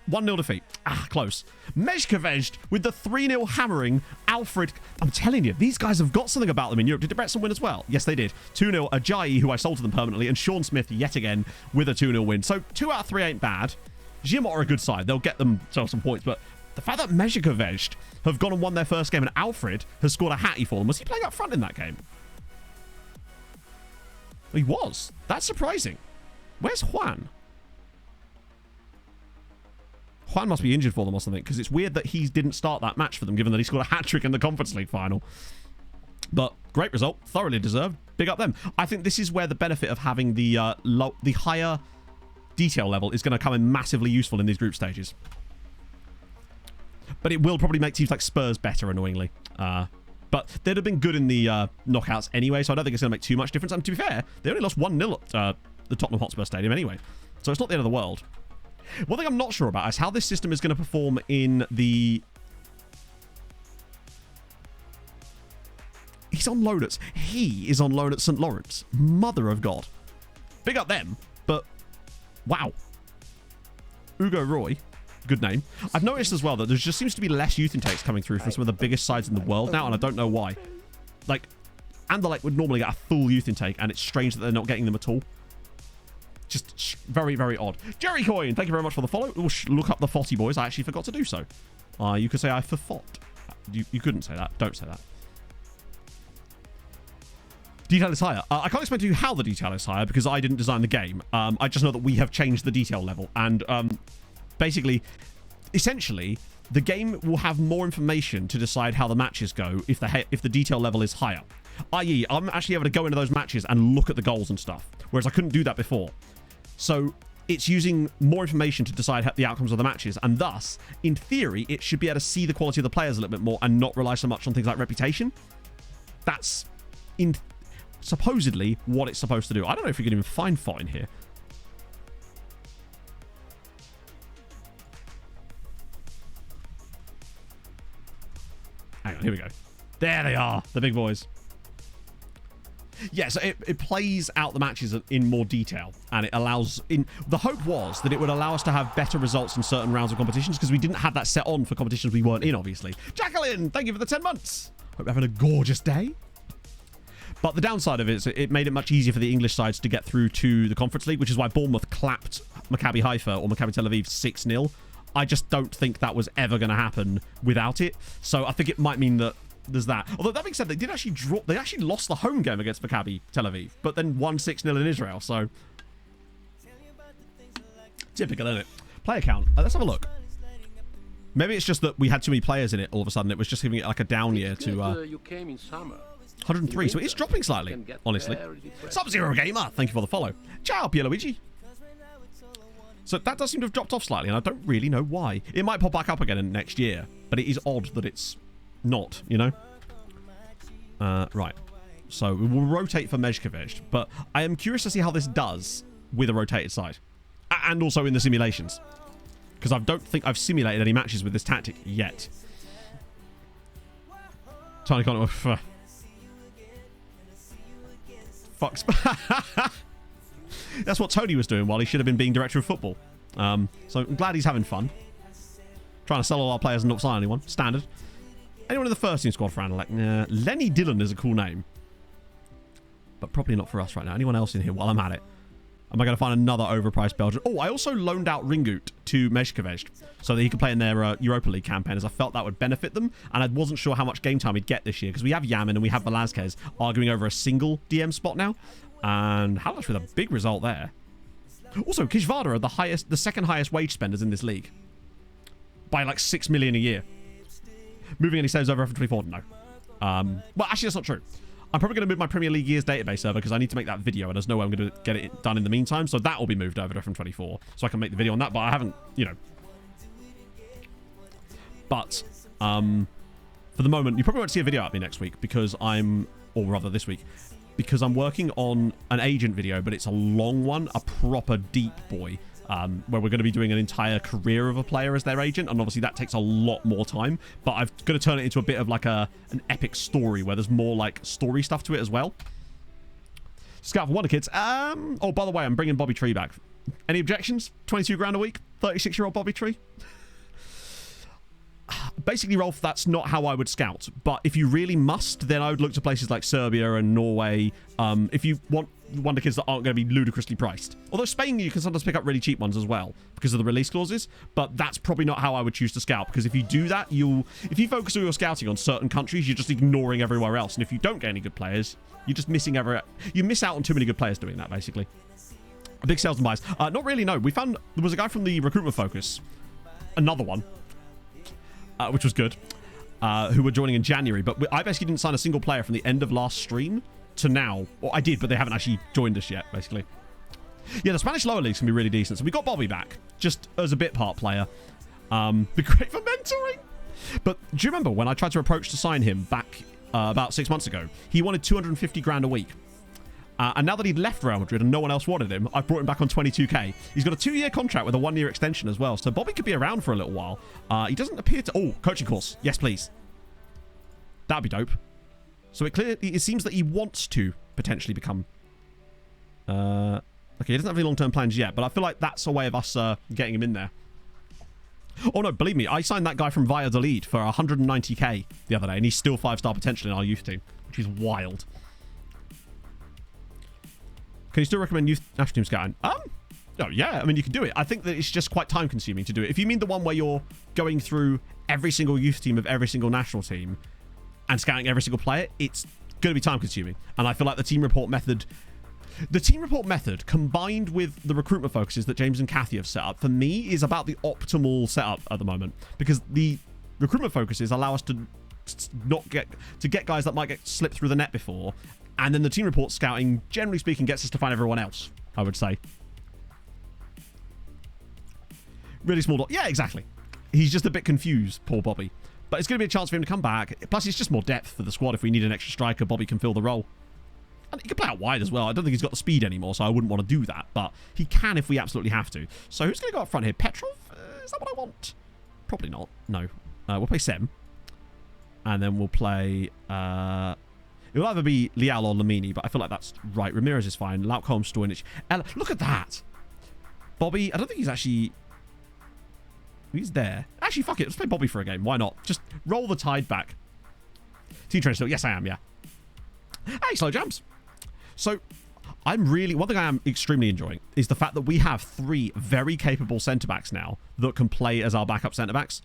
1-0 defeat. Close. Mezhkovej with the 3-0 hammering. Alfred. I'm telling you, these guys have got something about them in Europe. Did Debrecen win as well? Yes, they did. 2-0. Ajayi, who I sold to them permanently, and Sean Smith yet again with a 2-0 win. So 2 out of 3 ain't bad. Giamot are a good side. They'll get themselves some points, but the fact that Mezhkovej have gone and won their first game and Alfred has scored a hattie for them. Was he playing up front in that game? He was. That's surprising. Where's Juan? Juan must be injured for them or something, because it's weird that he didn't start that match for them, given that he scored a hat-trick in the Conference League final. But great result. Thoroughly deserved. Big up them. I think this is where the benefit of having the higher detail level is going to come in massively useful in these group stages. But it will probably make teams like Spurs better, annoyingly. But they'd have been good in the knockouts anyway, so I don't think it's going to make too much difference. And to be fair, they only lost 1-0 at the Tottenham Hotspur Stadium anyway. So it's not the end of the world. One thing I'm not sure about is how this system is going to perform in the... He is on loan at St. Lawrence. Mother of God. Big up them, but wow. Ugo Roy. Good name. I've noticed as well that there just seems to be less youth intakes coming through from some of the biggest sides in the world now, and I don't know why. Like, And Anderlecht would normally get a full youth intake, and it's strange that they're not getting them at all. Just very, very odd. Jerry Coin, thank you very much for the follow. We'll look up the Fotty boys. I actually forgot to do so. You could say I forfought. You couldn't say that. Don't say that. Detail is higher. I can't explain to you how the detail is higher because I didn't design the game. I just know that we have changed the detail level. And basically, essentially, the game will have more information to decide how the matches go if the detail level is higher. I.e., I'm actually able to go into those matches and look at the goals and stuff, whereas I couldn't do that before. So it's using more information to decide the outcomes of the matches, and thus, in theory, it should be able to see the quality of the players a little bit more and not rely so much on things like reputation. That's supposedly what it's supposed to do. I don't know if you can even find Fott in here. Hang on, here we go. There they are, the big boys. Yeah, so it plays out the matches in more detail, and it allows... The hope was that it would allow us to have better results in certain rounds of competitions, because we didn't have that set on for competitions we weren't in, obviously. Jacqueline, thank you for the 10 months. Hope you're having a gorgeous day. But the downside of it is it made it much easier for the English sides to get through to the Conference League, which is why Bournemouth clapped Maccabi Haifa or Maccabi Tel Aviv 6-0. I just don't think that was ever going to happen without it. So I think it might mean that there's that. Although that being said, they actually lost the home game against Maccabi Tel Aviv, but then won 6-0 in Israel. So typical, isn't it? Player count. Let's have a look. Maybe it's just that we had too many players in it all of a sudden. It was just giving it like a down year to you came in summer. 103. So it's dropping slightly, honestly. Sub-Zero Gamer, thank you for the follow. Ciao, Pierluigi. So that does seem to have dropped off slightly, and I don't really know why. It might pop back up again in next year, but it is odd that it's not, you know? Right. So we will rotate for Mezhkovich, but I am curious to see how this does with a rotated side. And also in the simulations. Because I don't think I've simulated any matches with this tactic yet. Tiny Connor. Fucks. That's what Tony was doing while he should have been being director of football. So I'm glad he's having fun. Trying to sell all our players and not sign anyone. Standard. Anyone in the first team squad for Anderlecht? Lenny Dillon is a cool name. But probably not for us right now. Anyone else in here while I'm at it? Am I going to find another overpriced Belgian? Oh, I also loaned out Ringut to Mezhkovich so that he could play in their Europa League campaign, as I felt that would benefit them. And I wasn't sure how much game time he'd get this year, because we have Yamin and we have Velazquez arguing over a single DM spot now. And Halas with a big result there. Also, Kishvada are the second highest wage spenders in this league. By like 6 million a year. Moving any saves over F24? No. Well, actually, that's not true. I'm probably going to move my Premier League years database server because I need to make that video and there's no way I'm going to get it done in the meantime. So that will be moved over to FM24 so I can make the video on that. But I haven't, you know. But for the moment, you probably won't see a video out of me next week because or rather this week, because I'm working on an agent video, but it's a long one, a proper deep boy. Where we're going to be doing an entire career of a player as their agent, and obviously that takes a lot more time, but I've got to turn it into a bit of like an epic story where there's more like story stuff to it as well. Scout for Wonder Kids. Oh, by the way, I'm bringing Bobby Tree back. Any objections? 22 grand a week? 36-year-old Bobby Tree? Basically, Rolf, that's not how I would scout, but if you really must, then I would look to places like Serbia and Norway. If you want Wonder Kids that aren't going to be ludicrously priced. Although Spain, you can sometimes pick up really cheap ones as well because of the release clauses, but that's probably not how I would choose to scout, because if you do that, if you focus all your scouting on certain countries, you're just ignoring everywhere else, and if you don't get any good players, you're just you miss out on too many good players doing that, basically. Big sales and buys. Not really, no. We found there was a guy from the recruitment focus, another one, which was good, who were joining in January, but I basically didn't sign a single player from the end of last stream to now. Well, I did, but they haven't actually joined us yet, basically. Yeah, the Spanish lower leagues can be really decent, so we got Bobby back, just as a bit part player. Be great for mentoring. But do you remember when I tried to approach to sign him back about 6 months ago? He wanted 250 grand a week. And now that he'd left Real Madrid and no one else wanted him, I brought him back on 22k. He's got a 2-year contract with a 1-year extension as well, so Bobby could be around for a little while. He doesn't appear to... Oh, coaching course. Yes, please. That'd be dope. So it seems that he wants to potentially become... Okay, he doesn't have any long-term plans yet, but I feel like that's a way of us getting him in there. Oh, no, believe me, I signed that guy from Valladolid for 190k the other day, and he's still 5-star potential in our youth team, which is wild. Can you still recommend youth national team scouting? Oh, yeah. I mean, you can do it. I think that it's just quite time consuming to do it. If you mean the one where you're going through every single youth team of every single national team and scouting every single player, it's going to be time consuming. And I feel like the team report method combined with the recruitment focuses that James and Kathy have set up, for me, is about the optimal setup at the moment, because the recruitment focuses allow us to get guys that might get slipped through the net before, and then the team report scouting, generally speaking, gets us to find everyone else, I would say. Really small dot. Yeah, exactly. He's just a bit confused, poor Bobby. But it's going to be a chance for him to come back. Plus, it's just more depth for the squad. If we need an extra striker, Bobby can fill the role. And he can play out wide as well. I don't think he's got the speed anymore, so I wouldn't want to do that. But he can if we absolutely have to. So who's going to go up front here? Petrov? Is that what I want? Probably not. No. We'll play Sem. And then we'll play... it'll either be Lial or Lamini, but I feel like that's right. Ramirez is fine. Laukholm, Stojnic. Look at that! Bobby, I don't think he's actually... He's there. Actually, fuck it. Let's play Bobby for a game. Why not? Just roll the tide back. Team trainer still. Yes, I am, yeah. Hey, Slow Jams. So, one thing I am extremely enjoying is the fact that we have 3 very capable centre-backs now that can play as our backup centre-backs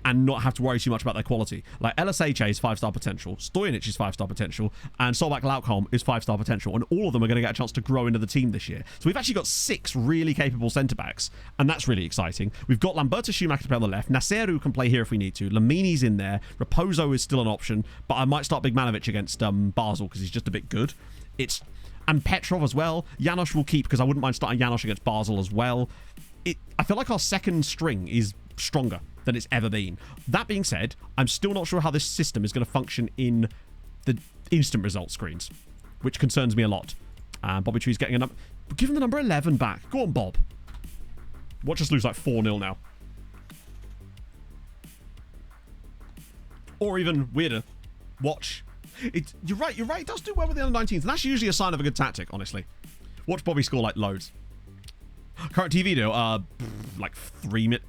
and not have to worry too much about their quality. Like, LSH is 5-star potential, Stojnic is 5-star potential, and Solbak Laukholm is 5-star potential, and all of them are going to get a chance to grow into the team this year. So we've actually got 6 really capable centre-backs, and that's really exciting. We've got Lamberto Schumacher to play on the left, Naseru can play here if we need to, Lamini's in there, Raposo is still an option, but I might start Bigmanovic against Basel because he's just a bit good. And Petrov as well. Janosch will keep because I wouldn't mind starting Janosch against Basel as well. I feel like our second string is stronger than it's ever been. That being said, I'm still not sure how this system is going to function in the instant result screens, which concerns me a lot. Bobby Tree's getting a number. Give him the number 11 back. Go on, Bob. Watch us lose like 4-0 now. Or even weirder, watch. You're right. It does do well with the under-19s, and that's usually a sign of a good tactic, honestly. Watch Bobby score like loads. Current TV deal, like 3 minutes.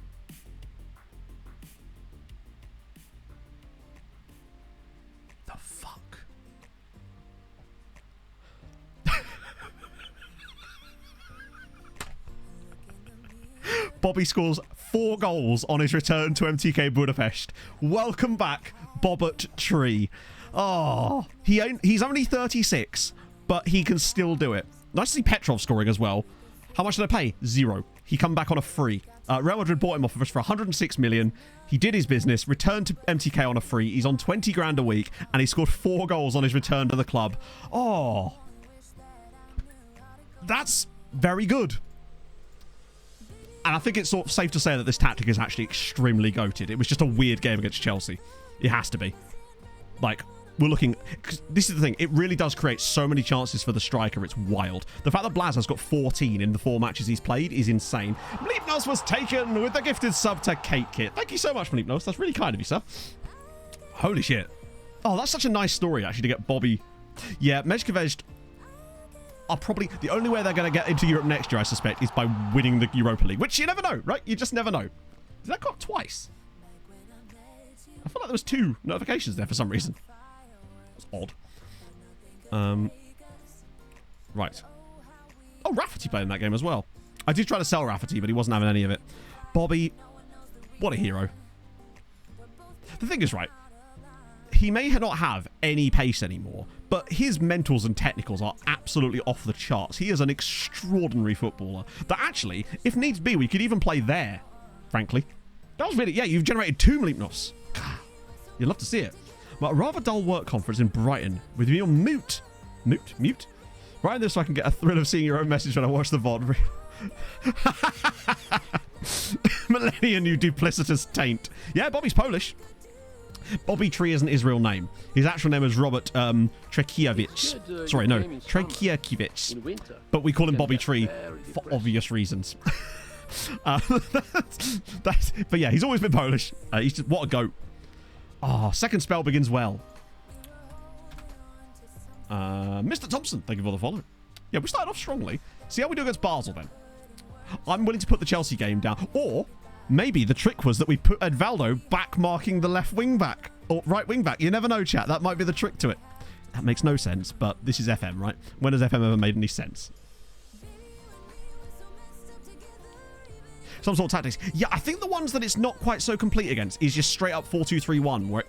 The fuck? Bobby scores 4 goals on his return to MTK Budapest. Welcome back, Bobbert Tree. Oh, he's only 36, but he can still do it. Nice to see Petrov scoring as well. How much did I pay? 0. He come back on a free. Real Madrid bought him off of us for 106 million. He did his business, returned to MTK on a free. He's on 20 grand a week, and he scored 4 goals on his return to the club. Oh, that's very good. And I think it's sort of safe to say that this tactic is actually extremely goated. It was just a weird game against Chelsea. It has to be. Like, we're looking... This is the thing. It really does create so many chances for the striker. It's wild. The fact that Blaz has got 14 in the 4 matches he's played is insane. Mleepnos was taken with the gifted sub to Kate Kit. Thank you so much, Mleepnos. That's really kind of you, sir. Holy shit. Oh, that's such a nice story, actually, to get Bobby... Yeah, Mezhkovej are probably... The only way they're going to get into Europe next year, I suspect, is by winning the Europa League. Which you never know, right? You just never know. Did that go up twice? I feel like there was 2 notifications there for some reason. That's odd. Right. Oh, Rafferty played in that game as well. I did try to sell Rafferty, but he wasn't having any of it. Bobby, what a hero. The thing is, right, he may not have any pace anymore, but his mentals and technicals are absolutely off the charts. He is an extraordinary footballer that actually, if needs be, we could even play there, frankly. That was really... Yeah, you've generated 2 Mleepnos. You'd love to see it. But a rather dull work conference in Brighton with me on mute. Mute? Write this so I can get a thrill of seeing your own message when I watch the VOD. Millennium, you duplicitous taint. Yeah, Bobby's Polish. Bobby Tree isn't his real name. His actual name is Robert Trekiewicz. Sorry, no, Trekiewicz. But we call him Bobby Tree for obvious reasons. But yeah, he's always been Polish. He's just, what a goat. Oh, second spell begins well. Mr. Thompson, thank you for the follow. Yeah, we started off strongly. See how we do against Basel then. I'm willing to put the Chelsea game down. Or maybe the trick was that we put Edvaldo back marking the left wing back. Or right wing back. You never know, chat. That might be the trick to it. That makes no sense, but this is FM, right? When has FM ever made any sense? Some sort of tactics. Yeah, I think the ones that it's not quite so complete against is just straight up 4-2-3-1, where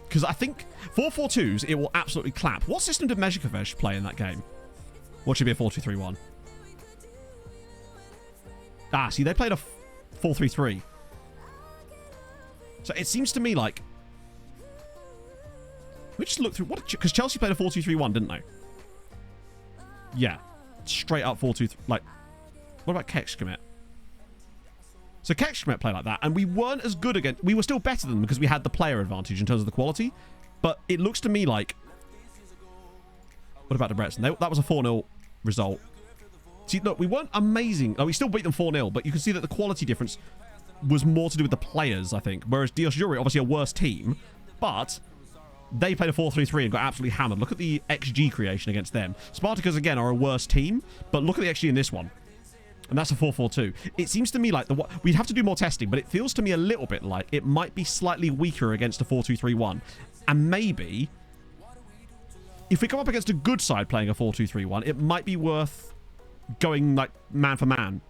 because I think 4-4-2s, it will absolutely clap. What system did Mezhikovesh play in that game? What should be a 4-2-3-1? Ah, see, they played a 4-3-3. So it seems to me like... Let me just look through... Because Chelsea played a 4-2-3-1, didn't they? Yeah. Straight up 4-2-3... Like, what about Kekshkemet? So Kekshkemet played like that, and we weren't as good against... We were still better than them because we had the player advantage in terms of the quality. But it looks to me like... What about Debrecen? That was a 4-0 result. See, look, we weren't amazing. Oh, we still beat them 4-0, but you can see that the quality difference was more to do with the players, I think. Whereas Diosjuri, obviously a worse team, but they played a 4-3-3 and got absolutely hammered. Look at the XG creation against them. Spartacus, again, are a worse team, but look at the XG in this one. And that's a 4-4-2. It seems to me like we'd have to do more testing, but it feels to me a little bit like it might be slightly weaker against a 4-2-3-1. And maybe, if we come up against a good side playing a 4-2-3-1, it might be worth going like man for man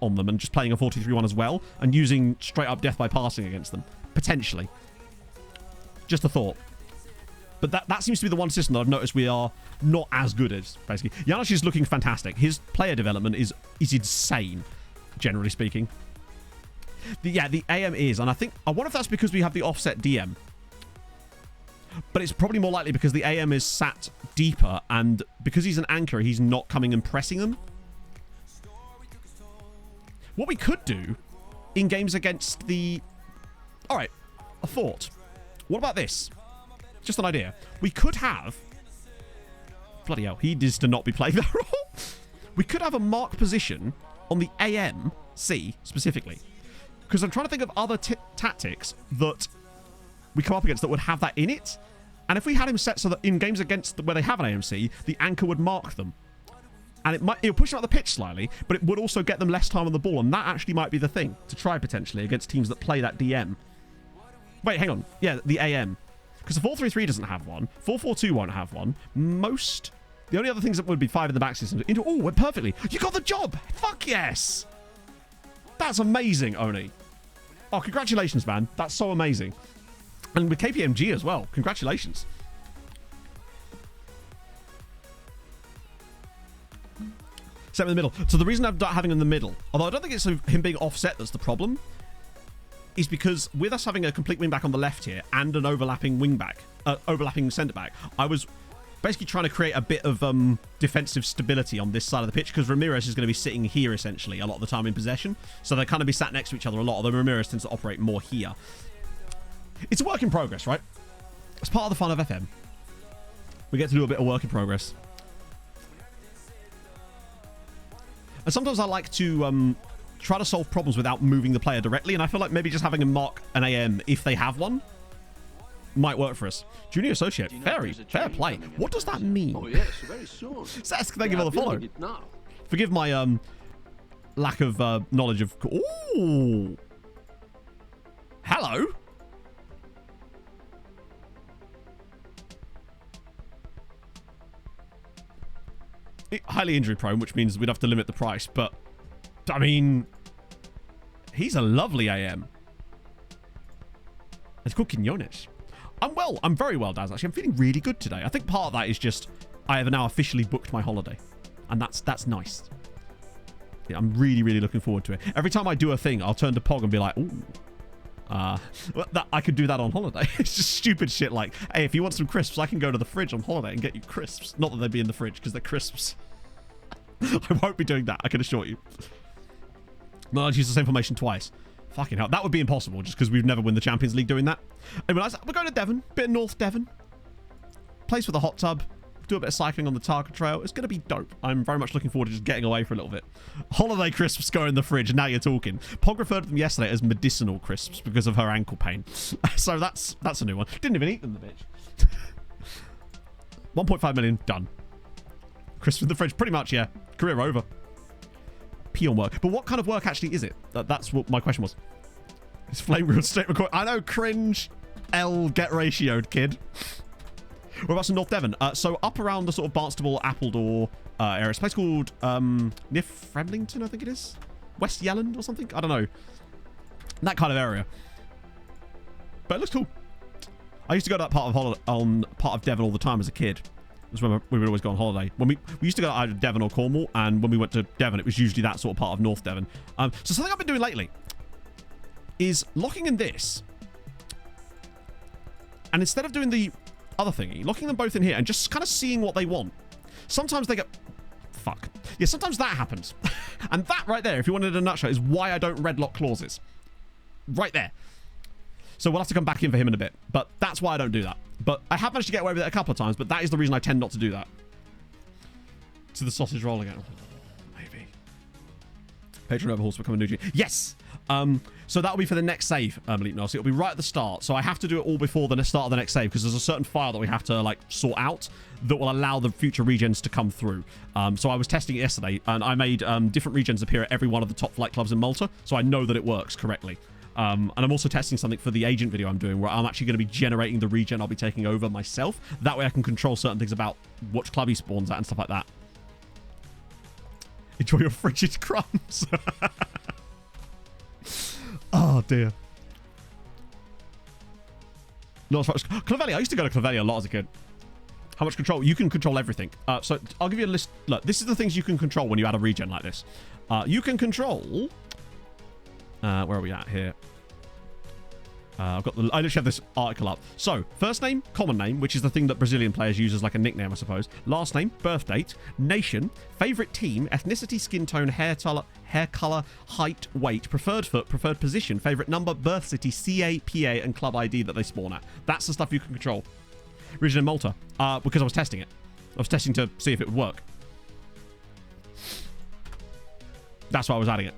on them and just playing a 4-2-3-1 as well and using straight up death by passing against them. Potentially. Just a thought. But that seems to be the one system that I've noticed we are not as good as, basically. Janosch is looking fantastic. His player development is insane, generally speaking. The AM is, and I wonder if that's because we have the offset DM. But it's probably more likely because the AM is sat deeper, and because he's an anchor, he's not coming and pressing them. What we could do in games against the... Alright, a thought. What about this? Just an idea. We could have... Bloody hell, he is to not be playing that role. We could have a mark position on the AMC specifically. Because I'm trying to think of other tactics that we come up against that would have that in it. And if we had him set so that in games against where they have an AMC, the anchor would mark them. And it'll push them out the pitch slightly, but it would also get them less time on the ball. And that actually might be the thing to try potentially against teams that play that DM. Wait, hang on. Yeah, the AM. Because the 4-3-3 doesn't have one. 4-4-2 won't have one. The only other things that would be 5 in the back system. Oh, went perfectly. You got the job. Fuck yes. That's amazing, Oni. Oh, congratulations, man. That's so amazing. And with KPMG as well. Congratulations. Set him in the middle. So the reason I'm not having him in the middle, although I don't think it's him being offset that's the problem, is because with us having a complete wing back on the left here and an overlapping wing back, overlapping centre back, I was basically trying to create a bit of defensive stability on this side of the pitch because Ramirez is going to be sitting here essentially a lot of the time in possession. So they kind of be sat next to each other a lot, although Ramirez tends to operate more here. It's a work in progress, right? It's part of the fun of FM. We get to do a bit of work in progress. And sometimes I like to try to solve problems without moving the player directly, and I feel like maybe just having him mark an AM if they have one might work for us. Junior associate, fair play. What does that mean? Oh yes, very soon. Sask, thank you for the follow. Forgive my lack of knowledge of... Ooh! Hello? Highly injury prone, which means we'd have to limit the price, but I mean, he's a lovely AM. It's called Quinones. I'm very well, Daz, actually. I'm feeling really good today. I think part of that is just I have now officially booked my holiday, and that's nice. Yeah, I'm really, really looking forward to it. Every time I do a thing, I'll turn to Pog and be like, ooh. I could do that on holiday. It's just stupid shit like, hey, if you want some crisps, I can go to the fridge on holiday and get you crisps. Not that they'd be in the fridge, because they're crisps. I won't be doing that, I can assure you. No, I'd use the same formation twice. Fucking hell. That would be impossible, just because we'd never win the Champions League doing that. Anyway, we're going to Devon. Bit of North Devon. Place with a hot tub. Do a bit of cycling on the Targa Trail. It's going to be dope. I'm very much looking forward to just getting away for a little bit. Holiday crisps go in the fridge, and now you're talking. Pog referred to them yesterday as medicinal crisps because of her ankle pain. So that's a new one. Didn't even eat them, the bitch. 1.5 million, done. Crisps in the fridge, pretty much, yeah. Career over. Peon work. But what kind of work actually is it? That's what my question was. It's flame grilled steak record. I know, cringe. L, get ratioed, kid. Whereabouts in North Devon? So up around the sort of Barnstable, Appledore area. It's a place called near Framlington, I think it is. West Yelland or something? I don't know. That kind of area. But it looks cool. I used to go to that part of Devon all the time as a kid. It was when we would always go on holiday. When we used to go to either Devon or Cornwall, and when we went to Devon, it was usually that sort of part of North Devon. So something I've been doing lately is locking in this, and instead of doing the other thingy, locking them both in here and just kind of seeing what they want. Sometimes they get... Fuck. Yeah, sometimes that happens. And that right there, if you wanted in a nutshell, is why I don't red lock clauses. Right there. So we'll have to come back in for him in a bit. But that's why I don't do that. But I have managed to get away with it a couple of times, but that is the reason I tend not to do that. To the sausage roll again. Maybe. Patron overhauls become a new G. Yes! So that'll be for the next save, Elite Nos. It'll be right at the start. So I have to do it all before the start of the next save, because there's a certain file that we have to like sort out that will allow the future regens to come through. So I was testing it yesterday, and I made different regens appear at every one of the top flight clubs in Malta, so I know that it works correctly. And I'm also testing something for the agent video I'm doing, where I'm actually going to be generating the regen I'll be taking over myself. That way I can control certain things about which club he spawns at and stuff like that. Enjoy your frigid crumbs. Oh, dear. Not as far as... Clavelli. I used to go to Clavelli a lot as a kid. How much control? You can control everything. So I'll give you a list. Look, this is the things you can control when you add a regen like this. You can control... where are we at here? I literally have this article up. So, first name, common name, which is the thing that Brazilian players use as like a nickname, I suppose. Last name, birth date, nation, favorite team, ethnicity, skin tone, hair color, height, weight, preferred foot, preferred position, favorite number, birth city, CA, PA, and club ID that they spawn at. That's the stuff you can control. Region in Malta, because I was testing it. I was testing to see if it would work. That's why I was adding it.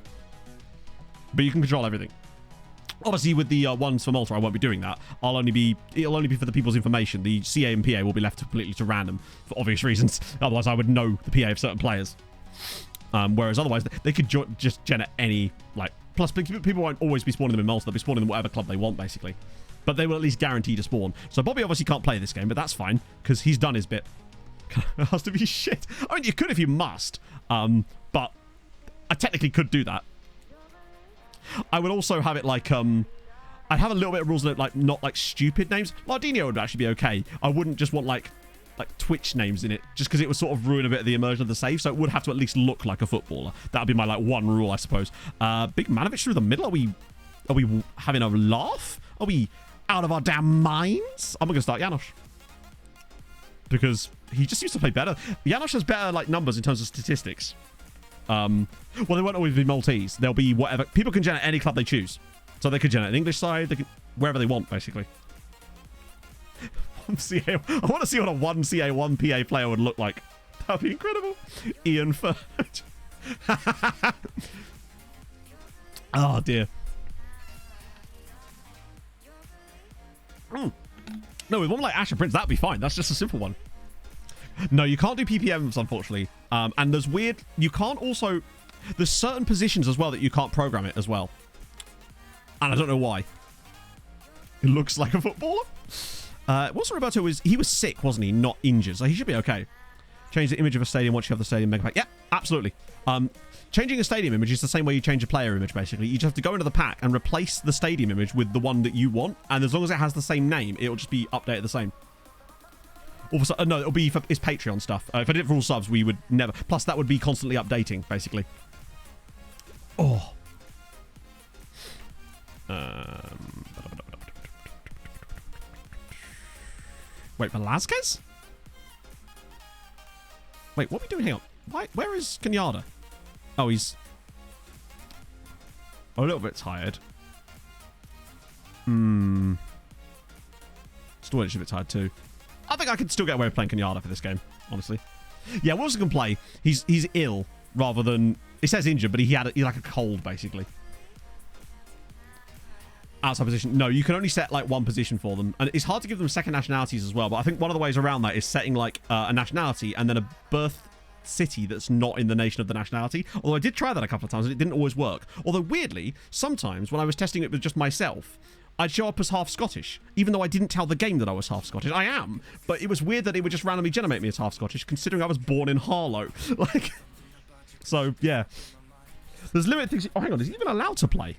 But you can control everything. Obviously, with the ones for Malta, I won't be doing that. It'll only be for the people's information. The CA and PA will be left completely to random for obvious reasons. Otherwise, I would know the PA of certain players. Whereas otherwise, they could just gen at any, like... Plus, people won't always be spawning them in Malta. They'll be spawning them whatever club they want, basically. But they will at least guarantee to spawn. So Bobby obviously can't play this game, but that's fine, because he's done his bit. It has to be shit. I mean, you could if you must. But I technically could do that. I would also have it like, I'd have a little bit of rules that like not like stupid names. Lardinho would actually be okay. I wouldn't just want like Twitch names in it, just because it would sort of ruin a bit of the immersion of the save. So it would have to at least look like a footballer. That would be my like one rule, I suppose. Big Manovic through the middle. Are we having a laugh? Are we out of our damn minds? I'm gonna start Janosch, because he just seems to play better. Janosch has better like numbers in terms of statistics. Well, they won't always be Maltese. They'll be whatever. People can generate any club they choose. So they could generate an English side. They can wherever they want, basically. I want to see what a 1 CA, 1 PA player would look like. That'd be incredible. Ian Furch. Oh, dear. No, with one like Asher Prince, that'd be fine. That's just a simple one. No, you can't do PPMs, unfortunately. And there's weird... You can't also... There's certain positions as well that you can't program it as well. And I don't know why. It looks like a footballer. What's Roberto was... He was sick, wasn't he? Not injured. So he should be okay. Change the image of a stadium once you have the stadium mega pack. Yeah, absolutely. Changing a stadium image is the same way you change a player image, basically. You just have to go into the pack and replace the stadium image with the one that you want. And as long as it has the same name, it'll just be updated the same. Also, no, it'll be for it's Patreon stuff. If I did it for all subs, we would never. Plus, that would be constantly updating, basically. Oh. Wait, Velasquez? Wait, what are we doing here? Where is Kenyatta? Oh, he's a little bit tired. Storage a bit tired too. I think I could still get away with playing Kenyatta for this game, honestly. Yeah, Wilson can play. He's ill rather than... It says injured, but he's like a cold, basically. Outside position. No, you can only set like one position for them. And it's hard to give them second nationalities as well. But I think one of the ways around that is setting like a nationality and then a birth city that's not in the nation of the nationality. Although I did try that a couple of times and it didn't always work. Although weirdly, sometimes when I was testing it with just myself, I'd show up as half Scottish, even though I didn't tell the game that I was half Scottish. I am, but it was weird that it would just randomly generate me as half Scottish, considering I was born in Harlow. Like, so, yeah. There's limited things... Oh, hang on, is he even allowed to play?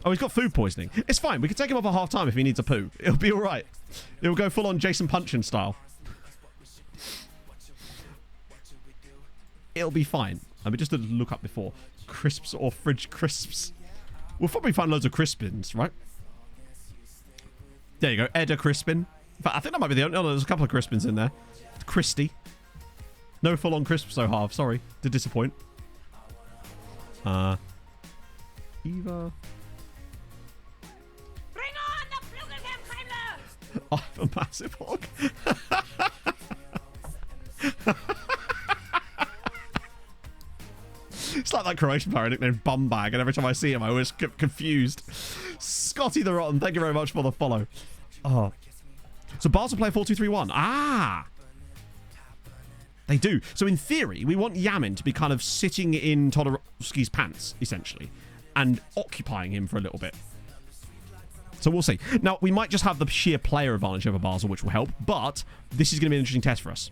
Oh, he's got food poisoning. It's fine, we can take him off at half-time if he needs a poo. It'll be alright. It'll go full-on Jason Punchin style. It'll be fine. I mean, just to look up before. Crisps or fridge crisps. We'll probably find loads of Crispins, right? There you go. Edda Crispin. In fact, I think that might be the only... No, there's a couple of Crispins in there. Christy. No full-on crisp so half. Sorry to disappoint. Eva. Bring on the Flugelkampfheimler! Oh, a massive hog. It's like that Croatian player nicknamed Bumbag, and every time I see him, I always get confused. Scotty the Rotten, thank you very much for the follow. Oh. So Basel play 4-2-3-1. Ah! They do. So in theory, we want Yamin to be kind of sitting in Todorovsky's pants, essentially, and occupying him for a little bit. So we'll see. Now, we might just have the sheer player advantage over Basel, which will help, but this is going to be an interesting test for us.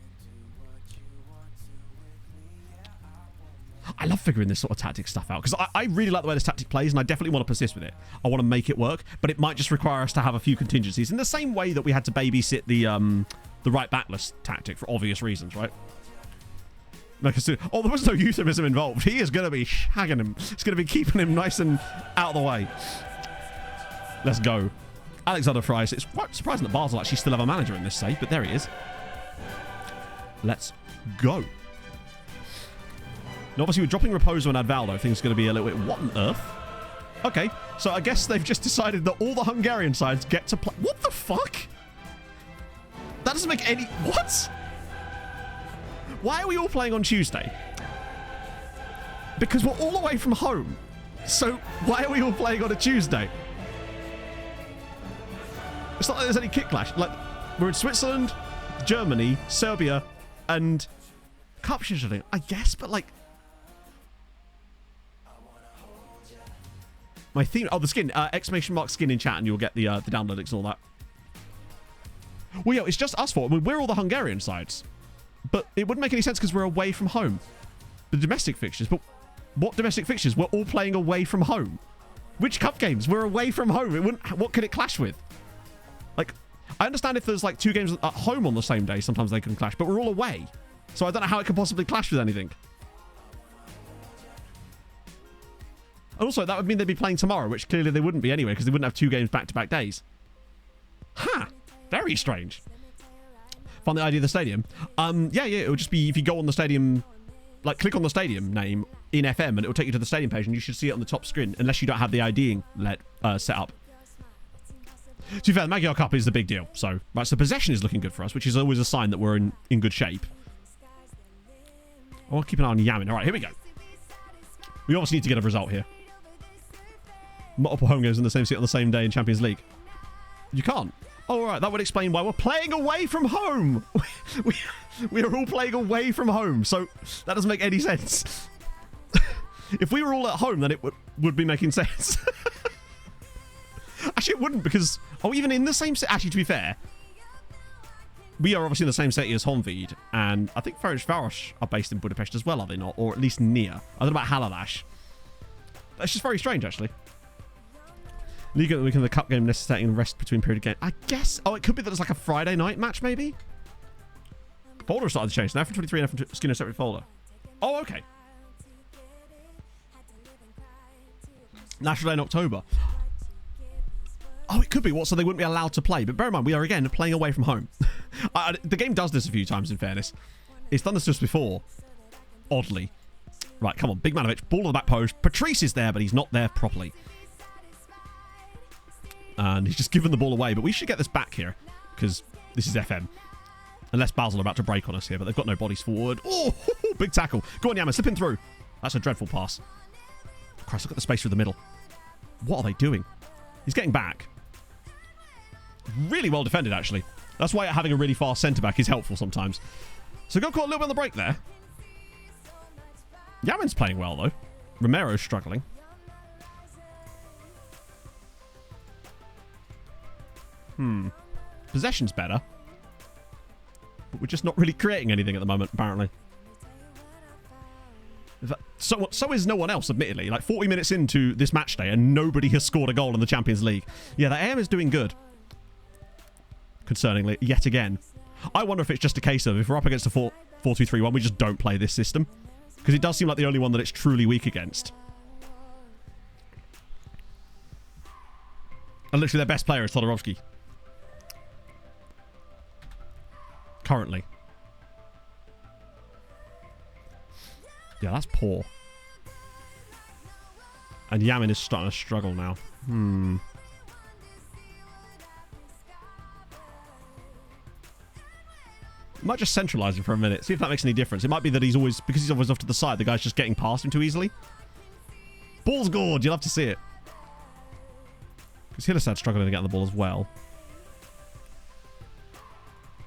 I love figuring this sort of tactic stuff out, because I really like the way this tactic plays, and I definitely want to persist with it. I want to make it work, but it might just require us to have a few contingencies, in the same way that we had to babysit the right backless tactic for obvious reasons, right? Like, oh, there was no euphemism involved. He is going to be shagging him. It's going to be keeping him nice and out of the way. Let's go. Alexander Fries. It's quite surprising that Basel actually still have a manager in this save, but there he is. Let's go. And obviously, with dropping Raposo and Advaldo, things are going to be a little bit... What on earth? Okay, so I guess they've just decided that all the Hungarian sides get to play... What the fuck? That doesn't make any... What? Why are we all playing on Tuesday? Because we're all away from home. So why are we all playing on a Tuesday? It's not like there's any kick clash. Like, we're in Switzerland, Germany, Serbia, and cup scheduling, I guess, but like... My theme... Oh, the skin. Exclamation mark skin in chat, and you'll get the download links and all that. Well, yeah, it's just us four. I mean, we're all the Hungarian sides. But it wouldn't make any sense because we're away from home. The domestic fixtures. But what domestic fixtures? We're all playing away from home. Which cup games? We're away from home. It wouldn't... What could it clash with? Like, I understand if there's like 2 games at home on the same day, sometimes they can clash, but we're all away. So I don't know how it could possibly clash with anything. And also, that would mean they'd be playing tomorrow, which clearly they wouldn't be anyway, because they wouldn't have 2 games back-to-back days. Ha! Very strange. Find the ID of the stadium. Yeah, it would just be if you go on the stadium, like click on the stadium name in FM, and it will take you to the stadium page, and you should see it on the top screen, unless you don't have the IDing set up. To be fair, the Magyar Cup is the big deal. So, right, so possession is looking good for us, which is always a sign that we're in good shape. I'll keep an eye on Yamin. All right, here we go. We obviously need to get a result here. Multiple home games in the same seat on the same day in Champions League. You can't. Oh, all right, that would explain why we're playing away from home. We are all playing away from home, so that doesn't make any sense. If we were all at home, then it would be making sense. Actually, it wouldn't, because... Oh, even in the same set... Actually, to be fair, we are obviously in the same city as Honvéd, and I think Ferencváros are based in Budapest as well, are they not? Or at least near. I don't know about Haladáš. That's just very strange, actually. League at the weekend, the cup game necessitating rest between period game. I guess... Oh, it could be that it's like a Friday night match, maybe? Folder started to change. Now F23 and F skin a separate folder. Oh, okay. National Day in October. Oh, it could be. What? So they wouldn't be allowed to play. But bear in mind, we are, again, playing away from home. The game does this a few times, in fairness. It's done this just before. Oddly. Right, come on. Bigmanovic. Ball to the back post. Patrice is there, but he's not there properly. And he's just given the ball away. But we should get this back here, because this is FM. Unless Basel are about to break on us here, but they've got no bodies forward. Oh, big tackle. Go on, Yamin. Slipping through. That's a dreadful pass. Christ, look at the space through the middle. What are they doing? He's getting back. Really well defended, actually. That's why having a really fast centre-back is helpful sometimes. So got caught a little bit on the break there. Yamin's playing well, though. Romero's struggling. Possession's better. But we're just not really creating anything at the moment, apparently. So is no one else, admittedly. Like, 40 minutes into this match day, and nobody has scored a goal in the Champions League. Yeah, the AM is doing good. Concerningly, yet again. I wonder if it's just a case of, if we're up against a 4-2-3-1, we just don't play this system. Because it does seem like the only one that it's truly weak against. And literally their best player is Todorovsky. Currently. Yeah, that's poor. And Yamin is starting to struggle now. Might just centralise him for a minute. See if that makes any difference. It might be that he's always... Because he's always off to the side, the guy's just getting past him too easily. Ball's good. You'll have to see it. Because Hillesad's struggling to get on the ball as well.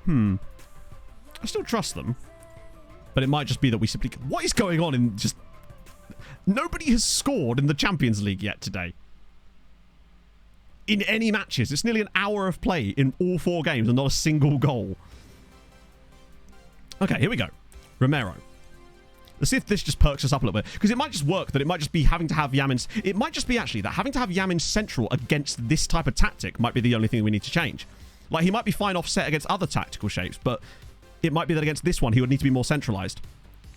I still trust them. But it might just be that we simply... What is going on in just... Nobody has scored in the Champions League yet today. In any matches. It's nearly an hour of play in all 4 games and not a single goal. Okay, here we go. Romero. Let's see if this just perks us up a little bit. Because it might just work that it might just be having to have Yamin's... It might just be actually that having to have Yamin central against this type of tactic might be the only thing we need to change. Like, he might be fine offset against other tactical shapes, but it might be that against this one, he would need to be more centralised.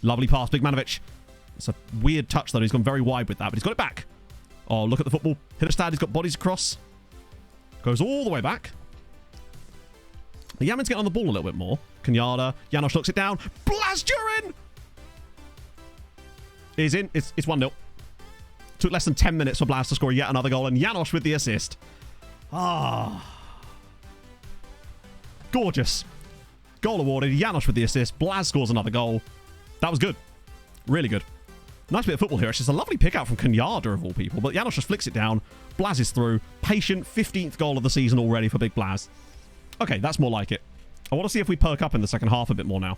Lovely pass, Bigmanovic. It's a weird touch, though. He's gone very wide with that, but he's got it back. Oh, look at the football. Hillestad, he's got bodies across. Goes all the way back. Yamin's getting on the ball a little bit more. Kenyatta. Janosch knocks it down. Blazjurin! Is in. It's 1-0. Took less than 10 minutes for Blaz to score yet another goal, and Janosch with the assist. Gorgeous. Goal awarded. Janosch with the assist. Blaz scores another goal. That was good. Really good. Nice bit of football here. It's just a lovely pick out from Kenyatta of all people, but Janosch just flicks it down. Blaz is through. Patient. 15th goal of the season already for Big Blaz. Okay, that's more like it. I want to see if we perk up in the second half a bit more now.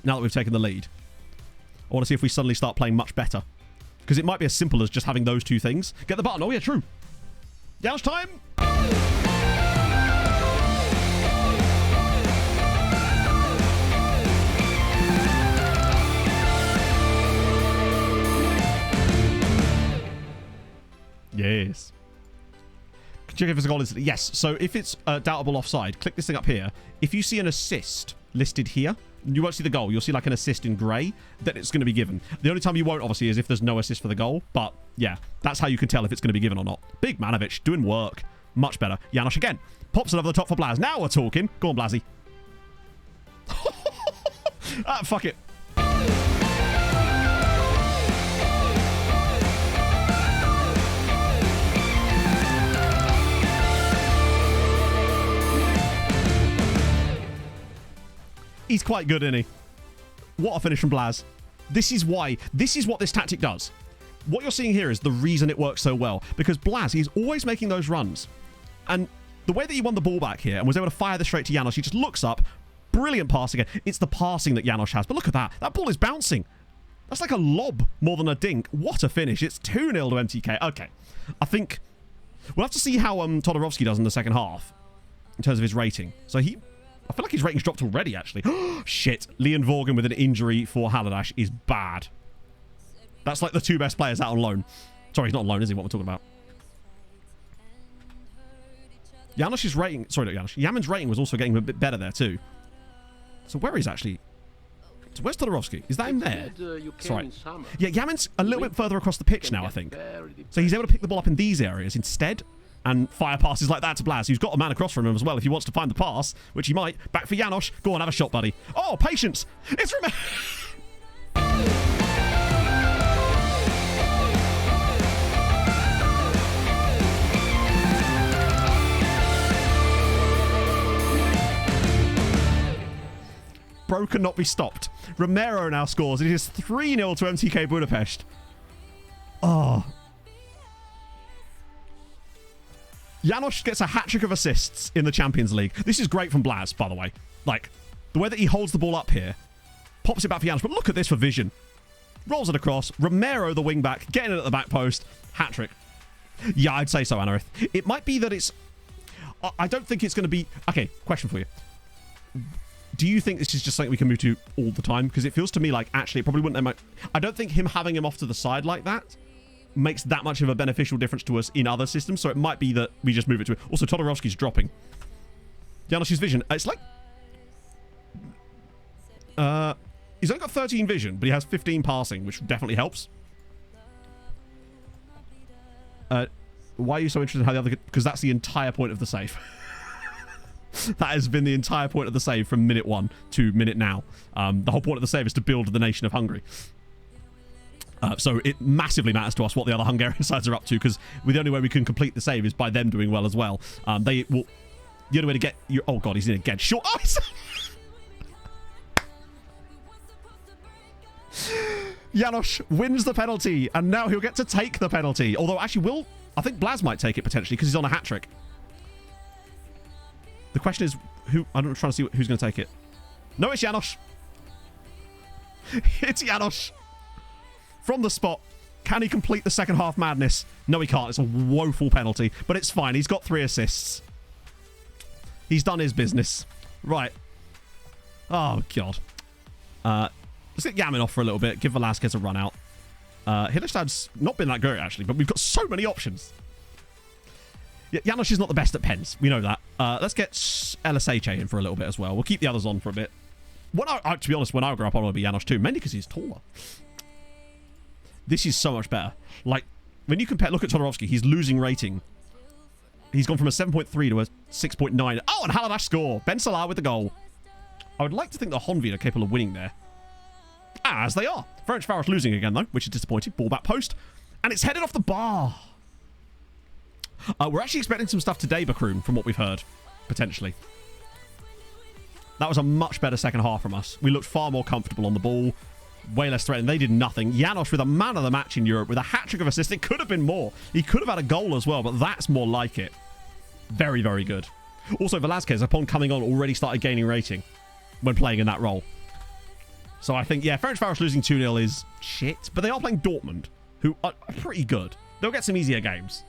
Now that we've taken the lead. I want to see if we suddenly start playing much better. Because it might be as simple as just having those two things. Get the button. Oh, yeah, true. Janosch time. Yes. Check if it's a goal incident. Yes. So if it's doubtable offside, click this thing up here. If you see an assist listed here, you won't see the goal. You'll see like an assist in grey, then it's going to be given. The only time you won't, obviously, is if there's no assist for the goal. But yeah, that's how you can tell if it's going to be given or not. Big Manovic doing work. Much better. Janosch again. Pops it over the top for Blaz. Now we're talking. Go on, Blazzy. Fuck it. He's quite good, isn't he? What a finish from Blaz. This is why. This is what this tactic does. What you're seeing here is the reason it works so well. Because Blaz, he's always making those runs. And the way that he won the ball back here and was able to fire this straight to Janosch, he just looks up. Brilliant pass again. It's the passing that Janosch has. But look at that. That ball is bouncing. That's like a lob more than a dink. What a finish. It's 2-0 to MTK. Okay. I think we'll have to see how Todorovsky does in the second half in terms of his rating. So I feel like his rating's dropped already, actually. Shit. Leon Vorgan with an injury for Haladash is bad. That's like the 2 best players out on loan. Sorry, he's not on loan, is he? What we're talking about. Janosch's rating... Sorry, not Janosch. Yamin's rating was also getting a bit better there, too. So where is actually... So where's Todorovsky? Is that him there? Sorry. Yeah, Yamin's a little bit further across the pitch now, I think. So he's able to pick the ball up in these areas instead... And fire passes like that to Blaz, who's got a man across from him as well if he wants to find the pass, which he might. Back for Janosch. Go on, have a shot, buddy. Oh, patience. It's Bro cannot be stopped. Romero now scores. It is 3-0 to MTK Budapest. Oh. Janosch gets a hat-trick of assists in the Champions League. This is great from Blaz, by the way. Like, the way that he holds the ball up here, pops it back for Janosch, but look at this for vision. Rolls it across. Romero, the wing-back, getting it at the back post. Hat-trick. Yeah, I'd say so, Anarith. It might be that it's... I don't think it's going to be... Okay, question for you. Do you think this is just something we can move to all the time? Because it feels to me like, actually, it probably wouldn't... I don't think having him off to the side like that makes that much of a beneficial difference to us in other systems. So it might be that we just move it to it. Also, Todorovsky's dropping. Janosch's vision. It's like... he's only got 13 vision, but he has 15 passing, which definitely helps. Why are you so interested in how the other... Because that's the entire point of the save. That has been the entire point of the save from minute 1 to minute now. The whole point of the save is to build the nation of Hungary. So it massively matters to us what the other Hungarian sides are up to, because the only way we can complete the save is by them doing well as well. They will... The only way to get... Oh, God, he's in again. Short ice! Janosch wins the penalty, and now he'll get to take the penalty. Although, actually, I think Blaz might take it, potentially, because he's on a hat-trick. The question is, who... I'm trying to see who's going to take it. No, it's Janosch. It's Janosch. From the spot. Can he complete the second half madness? No, he can't. It's a woeful penalty, but it's fine. He's got 3 assists. He's done his business. Right. Oh, God. Let's get Yamin off for a little bit. Give Velasquez a run out. Hillestad's not been that great, actually, but we've got so many options. Yeah, Janosch is not the best at pens. We know that. Let's get LSH in for a little bit as well. We'll keep the others on for a bit. To be honest, when I grow up, I want to be Janosch too, mainly because he's taller. This is so much better. Like, when you compare... Look at Todorovsky. He's losing rating. He's gone from a 7.3 to a 6.9. Oh, and Haladash score. Ben Salah with the goal. I would like to think that Honved are capable of winning there. As they are. Ferencváros losing again, though, which is disappointing. Ball back post. And it's headed off the bar. We're actually expecting some stuff today, Bakroom, from what we've heard. Potentially. That was a much better second half from us. We looked far more comfortable on the ball. Way less threatened. They did nothing. Janosch with a man of the match in Europe with a hat-trick of assists. It could have been more. He could have had a goal as well, but that's more like it. Very, very good. Also, Velasquez, upon coming on, already started gaining rating when playing in that role. So I think, yeah, Ferencváros losing 2-0 is shit, but they are playing Dortmund, who are pretty good. They'll get some easier games.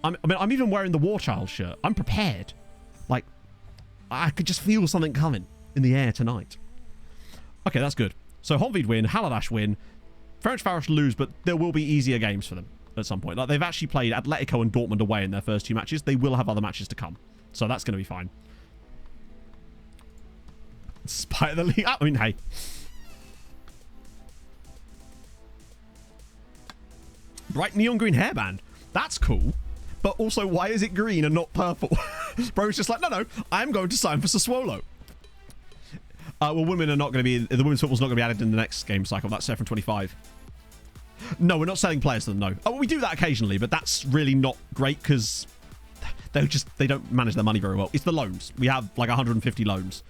I'm even wearing the War Child shirt. I'm prepared. Like, I could just feel something coming in the air tonight. Okay, that's good. So Honved win, Haladash win, Ferencváros lose, but there will be easier games for them at some point. Like, they've actually played Atletico and Dortmund away in their first 2 matches. They will have other matches to come. So that's going to be fine. Despite the league. I mean, hey. Bright neon green hairband. That's cool. But also, why is it green and not purple? Bro's just like, no, I'm going to sign for Sassuolo. Well, women are not going to be... The women's football's not going to be added in the next game cycle. That's from 25. No, we're not selling players to them, no. Oh, we do that occasionally, but that's really not great because they don't manage their money very well. It's the loans. We have like 150 loans.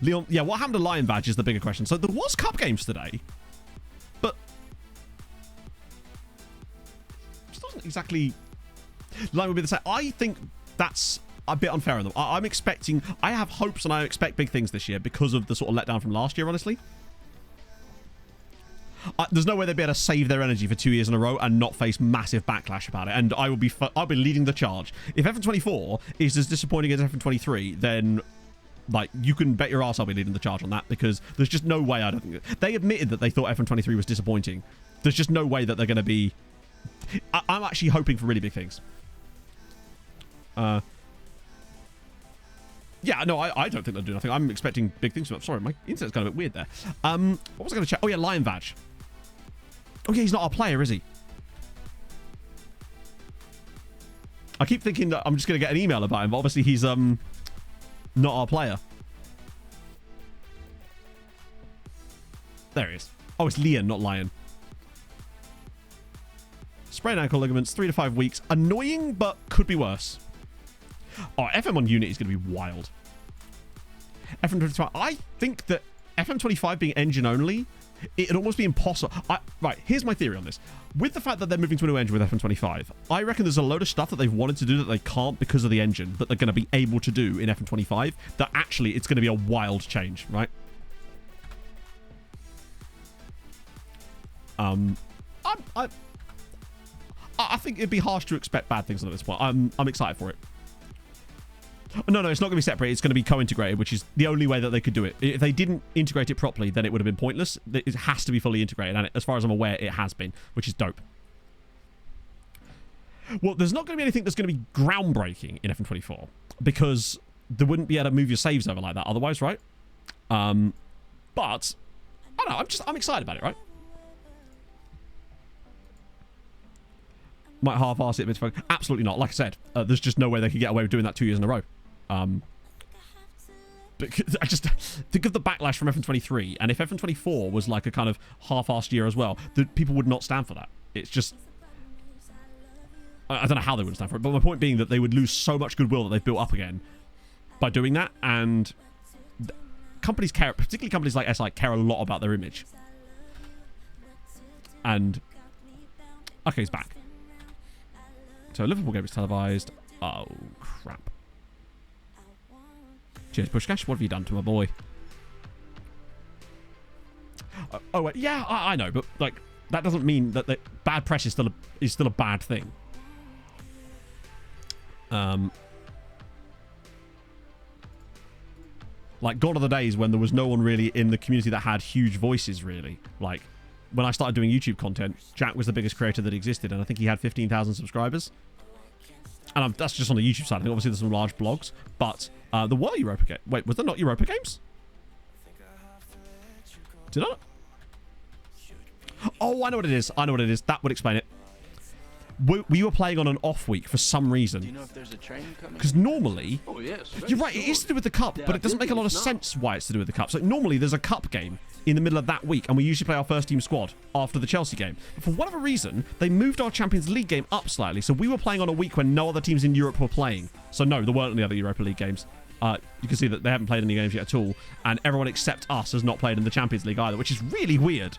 Leon, yeah, what happened to Lion Badge is the bigger question. So there was cup games today, but it wasn't exactly... Line would be the same. I think that's a bit unfair on them. I'm expecting... I have hopes and I expect big things this year because of the sort of letdown from last year, honestly. There's no way they'd be able to save their energy for 2 years in a row and not face massive backlash about it. And I'll be leading the charge. If FN24 is as disappointing as FN23, then... Like, you can bet your ass I'll be leading the charge on that because there's just no way I don't think... They admitted that they thought FN23 was disappointing. There's just no way that they're going to be... I'm actually hoping for really big things. Yeah, no, I don't think they'll do nothing. I'm expecting big things from them. Sorry, my internet's kind of a bit weird there. What was I going to check? Oh, yeah, Lion Badge. Oh, yeah, he's not our player, is he? I keep thinking that I'm just going to get an email about him, but obviously he's... not our player. There he is. Oh, it's Leon, not Lion. Sprained ankle ligaments, 3 to 5 weeks. Annoying, but could be worse. Oh, FM on Unity is going to be wild. FM25. I think that FM25 being engine only, it'd almost be impossible. Right, here's my theory on this. With the fact that they're moving to a new engine with FM25, I reckon there's a load of stuff that they've wanted to do that they can't because of the engine that they're going to be able to do in FM25 that actually it's going to be a wild change, right? I think it'd be harsh to expect bad things at this point. I'm excited for it. No, it's not going to be separate. It's going to be co-integrated, which is the only way that they could do it. If they didn't integrate it properly, then it would have been pointless. It has to be fully integrated, and as far as I'm aware, it has been, which is dope. Well, there's not going to be anything that's going to be groundbreaking in FM24 because they wouldn't be able to move your saves over like that otherwise, right? But I don't know. I'm excited about it, right? Might half-arse it a bit. Absolutely not. Like I said, there's just no way they could get away with doing that 2 years in a row. Because I just think of the backlash from FM23, and if FM24 was like a kind of half-assed year as well, the people would not stand for that. It's just, I don't know how they would stand for it, but my point being that they would lose so much goodwill that they've built up again by doing that, and companies care, particularly companies like SI, care a lot about their image. And okay, he's back. So Liverpool game is televised. Oh crap! Cheers, Pushkash. What have you done to my boy? Oh wait, yeah, I know, but like that doesn't mean that bad press is still a bad thing. Like gone are the days when there was no one really in the community that had huge voices. Really, like when I started doing YouTube content, Jack was the biggest creator that existed, and I think he had 15,000 subscribers. And that's just on the YouTube side. I think obviously there's some large blogs, but there were Europa Games. Wait, was there not Europa Games? Did I? Oh, I know what it is. That would explain it. We were playing on an off week for some reason. Do you know if there's a train coming? Because normally... Oh, yes. You're right, it is to do with the cup, but it doesn't make a lot of sense why it's to do with the cup. So normally there's a cup game in the middle of that week, and we usually play our first team squad after the Chelsea game. But for whatever reason, they moved our Champions League game up slightly, so we were playing on a week when no other teams in Europe were playing. So no, there weren't any other Europa League games. You can see that they haven't played any games yet at all, and everyone except us has not played in the Champions League either, which is really weird.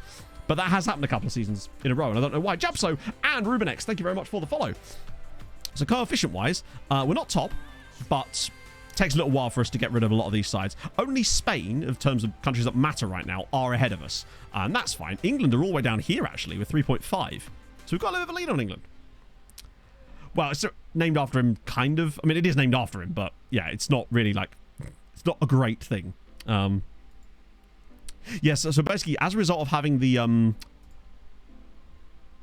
But that has happened a couple of seasons in a row, and I don't know why. Japso and Rubenex, thank you very much for the follow. So coefficient-wise, we're not top, but it takes a little while for us to get rid of a lot of these sides. Only Spain, in terms of countries that matter right now, are ahead of us. And that's fine. England are all the way down here, actually, with 3.5. So we've got a little bit of a lead on England. Well, it's named after him, kind of. I mean, it is named after him, but yeah, it's not really like... It's not a great thing. Yes, so basically, as a result of having the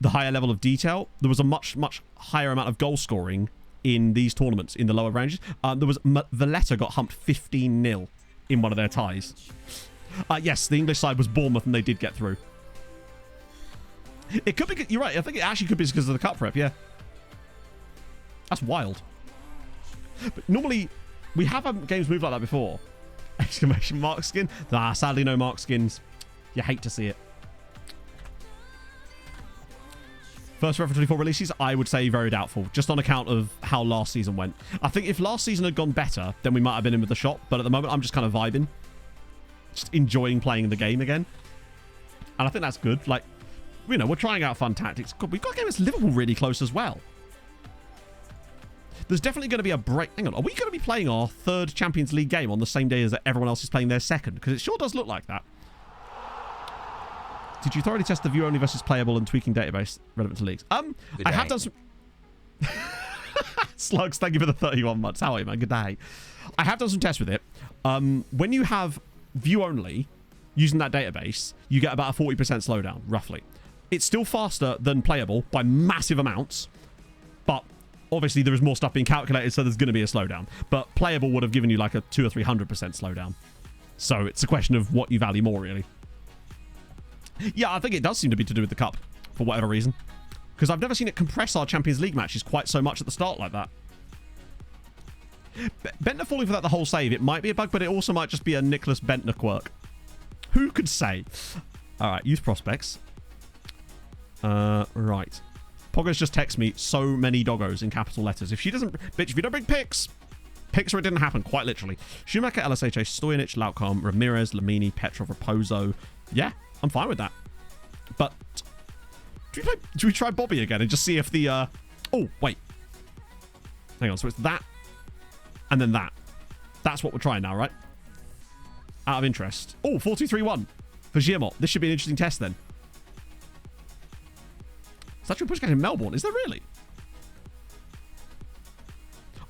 higher level of detail, there was a much higher amount of goal scoring in these tournaments in the lower ranges. There was Valletta got humped 15-0 in one of their ties. Yes, the English side was Bournemouth, and they did get through. It could be. You're right. I think it actually could be because of the cup prep. Yeah, that's wild. But normally, we have games move like that before. Exclamation mark skin. Nah, sadly no mark skins. You hate to see it. First Reference 24 releases, I would say very doubtful, just on account of how last season went. I think if last season had gone better, then we might have been in with the shot, but at the moment I'm just kind of vibing. Just enjoying playing the game again. And I think that's good. Like, you know, we're trying out fun tactics. God, we've got a game against Liverpool really close as well. There's definitely going to be a break. Hang on, are we going to be playing our third Champions League game on the same day as everyone else is playing their second? Because it sure does look like that. Did you thoroughly test the view-only versus playable and tweaking database relevant to leagues? I have done some... Slugs, thank you for the 31 months. How are you, man? Good day. I have done some tests with it. When you have view-only using that database, you get about a 40% slowdown, roughly. It's still faster than playable by massive amounts, but... Obviously, there is more stuff being calculated, so there's going to be a slowdown. But playable would have given you like a 200 or 300% slowdown. So it's a question of what you value more, really. Yeah, I think it does seem to be to do with the cup, for whatever reason. Because I've never seen it compress our Champions League matches quite so much at the start like that. Bentner falling for that the whole save, it might be a bug, but it also might just be a Nicholas Bentner quirk. Who could say? All right, youth prospects. Right. Poggo's just texted me so many doggos in capital letters. If she doesn't... Bitch, if you don't bring pics or it didn't happen, quite literally. Schumacher, LSHA, Stojanic, Lautcom, Ramirez, Lamini, Petrov, Raposo. Yeah, I'm fine with that. But... Should we try Bobby again and just see if the... Oh, wait. Hang on, so it's that. And then that. That's what we're trying now, right? Out of interest. Oh, 4-2-3-1 for Giamot. This should be an interesting test then. Statue of Pushkash in Melbourne. Is there really?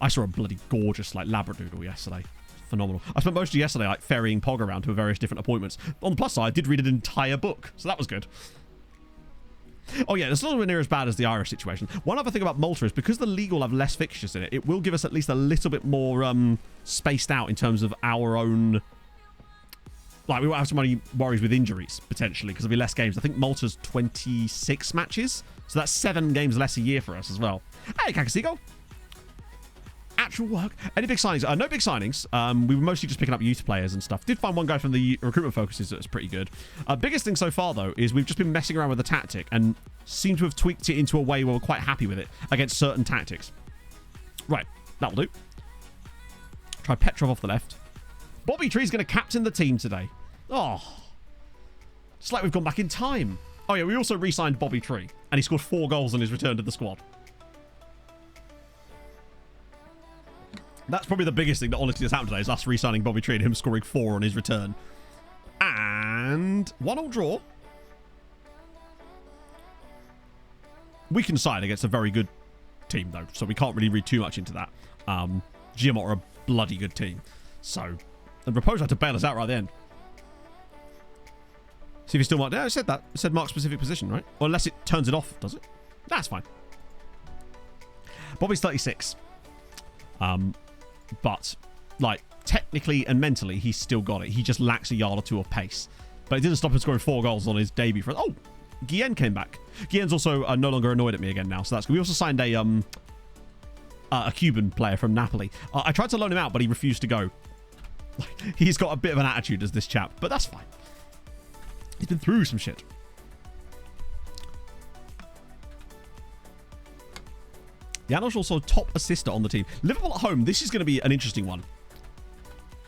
I saw a bloody gorgeous, like, Labradoodle yesterday. Phenomenal. I spent most of yesterday, like, ferrying Pog around to various different appointments. On the plus side, I did read an entire book, so that was good. Oh yeah, it's not nowhere near as bad as the Irish situation. One other thing about Malta is because the league will have less fixtures in it, it will give us at least a little bit more spaced out in terms of our own... Like, we won't have so many worries with injuries, potentially, because there'll be less games. I think Malta's 26 matches, so that's 7 games less a year for us as well. Hey, Kakasigo! Actual work. Any big signings? No big signings. We were mostly just picking up youth players and stuff. Did find one guy from the recruitment focuses that was pretty good. Biggest thing so far, though, is we've just been messing around with the tactic and seem to have tweaked it into a way where we're quite happy with it against certain tactics. Right, that'll do. Try Petrov off the left. Bobby Tree's going to captain the team today. Oh. It's like we've gone back in time. Oh, yeah, we also re-signed Bobby Tree, and he scored 4 goals on his return to the squad. That's probably the biggest thing that honestly has happened today, is us re-signing Bobby Tree and him scoring 4 on his return. And 1-1 draw. We can side against a very good team, though, so we can't really read too much into that. Giamot are a bloody good team. So, and Raposo had to bail us out right at the end. See if he's still marked. Yeah, I said that. It said mark specific position, right? Or unless it turns it off, does it? That's fine. Bobby's 36. But, like, technically and mentally, he's still got it. He just lacks a yard or 2 of pace. But it didn't stop him scoring 4 goals on his debut. Oh, Guillen came back. Guillen's also no longer annoyed at me again now, so that's good. We also signed a Cuban player from Napoli. I tried to loan him out, but he refused to go. He's got a bit of an attitude as this chap, but that's fine. He's been through some shit. Janosch also top assister on the team. Liverpool at home, this is going to be an interesting one.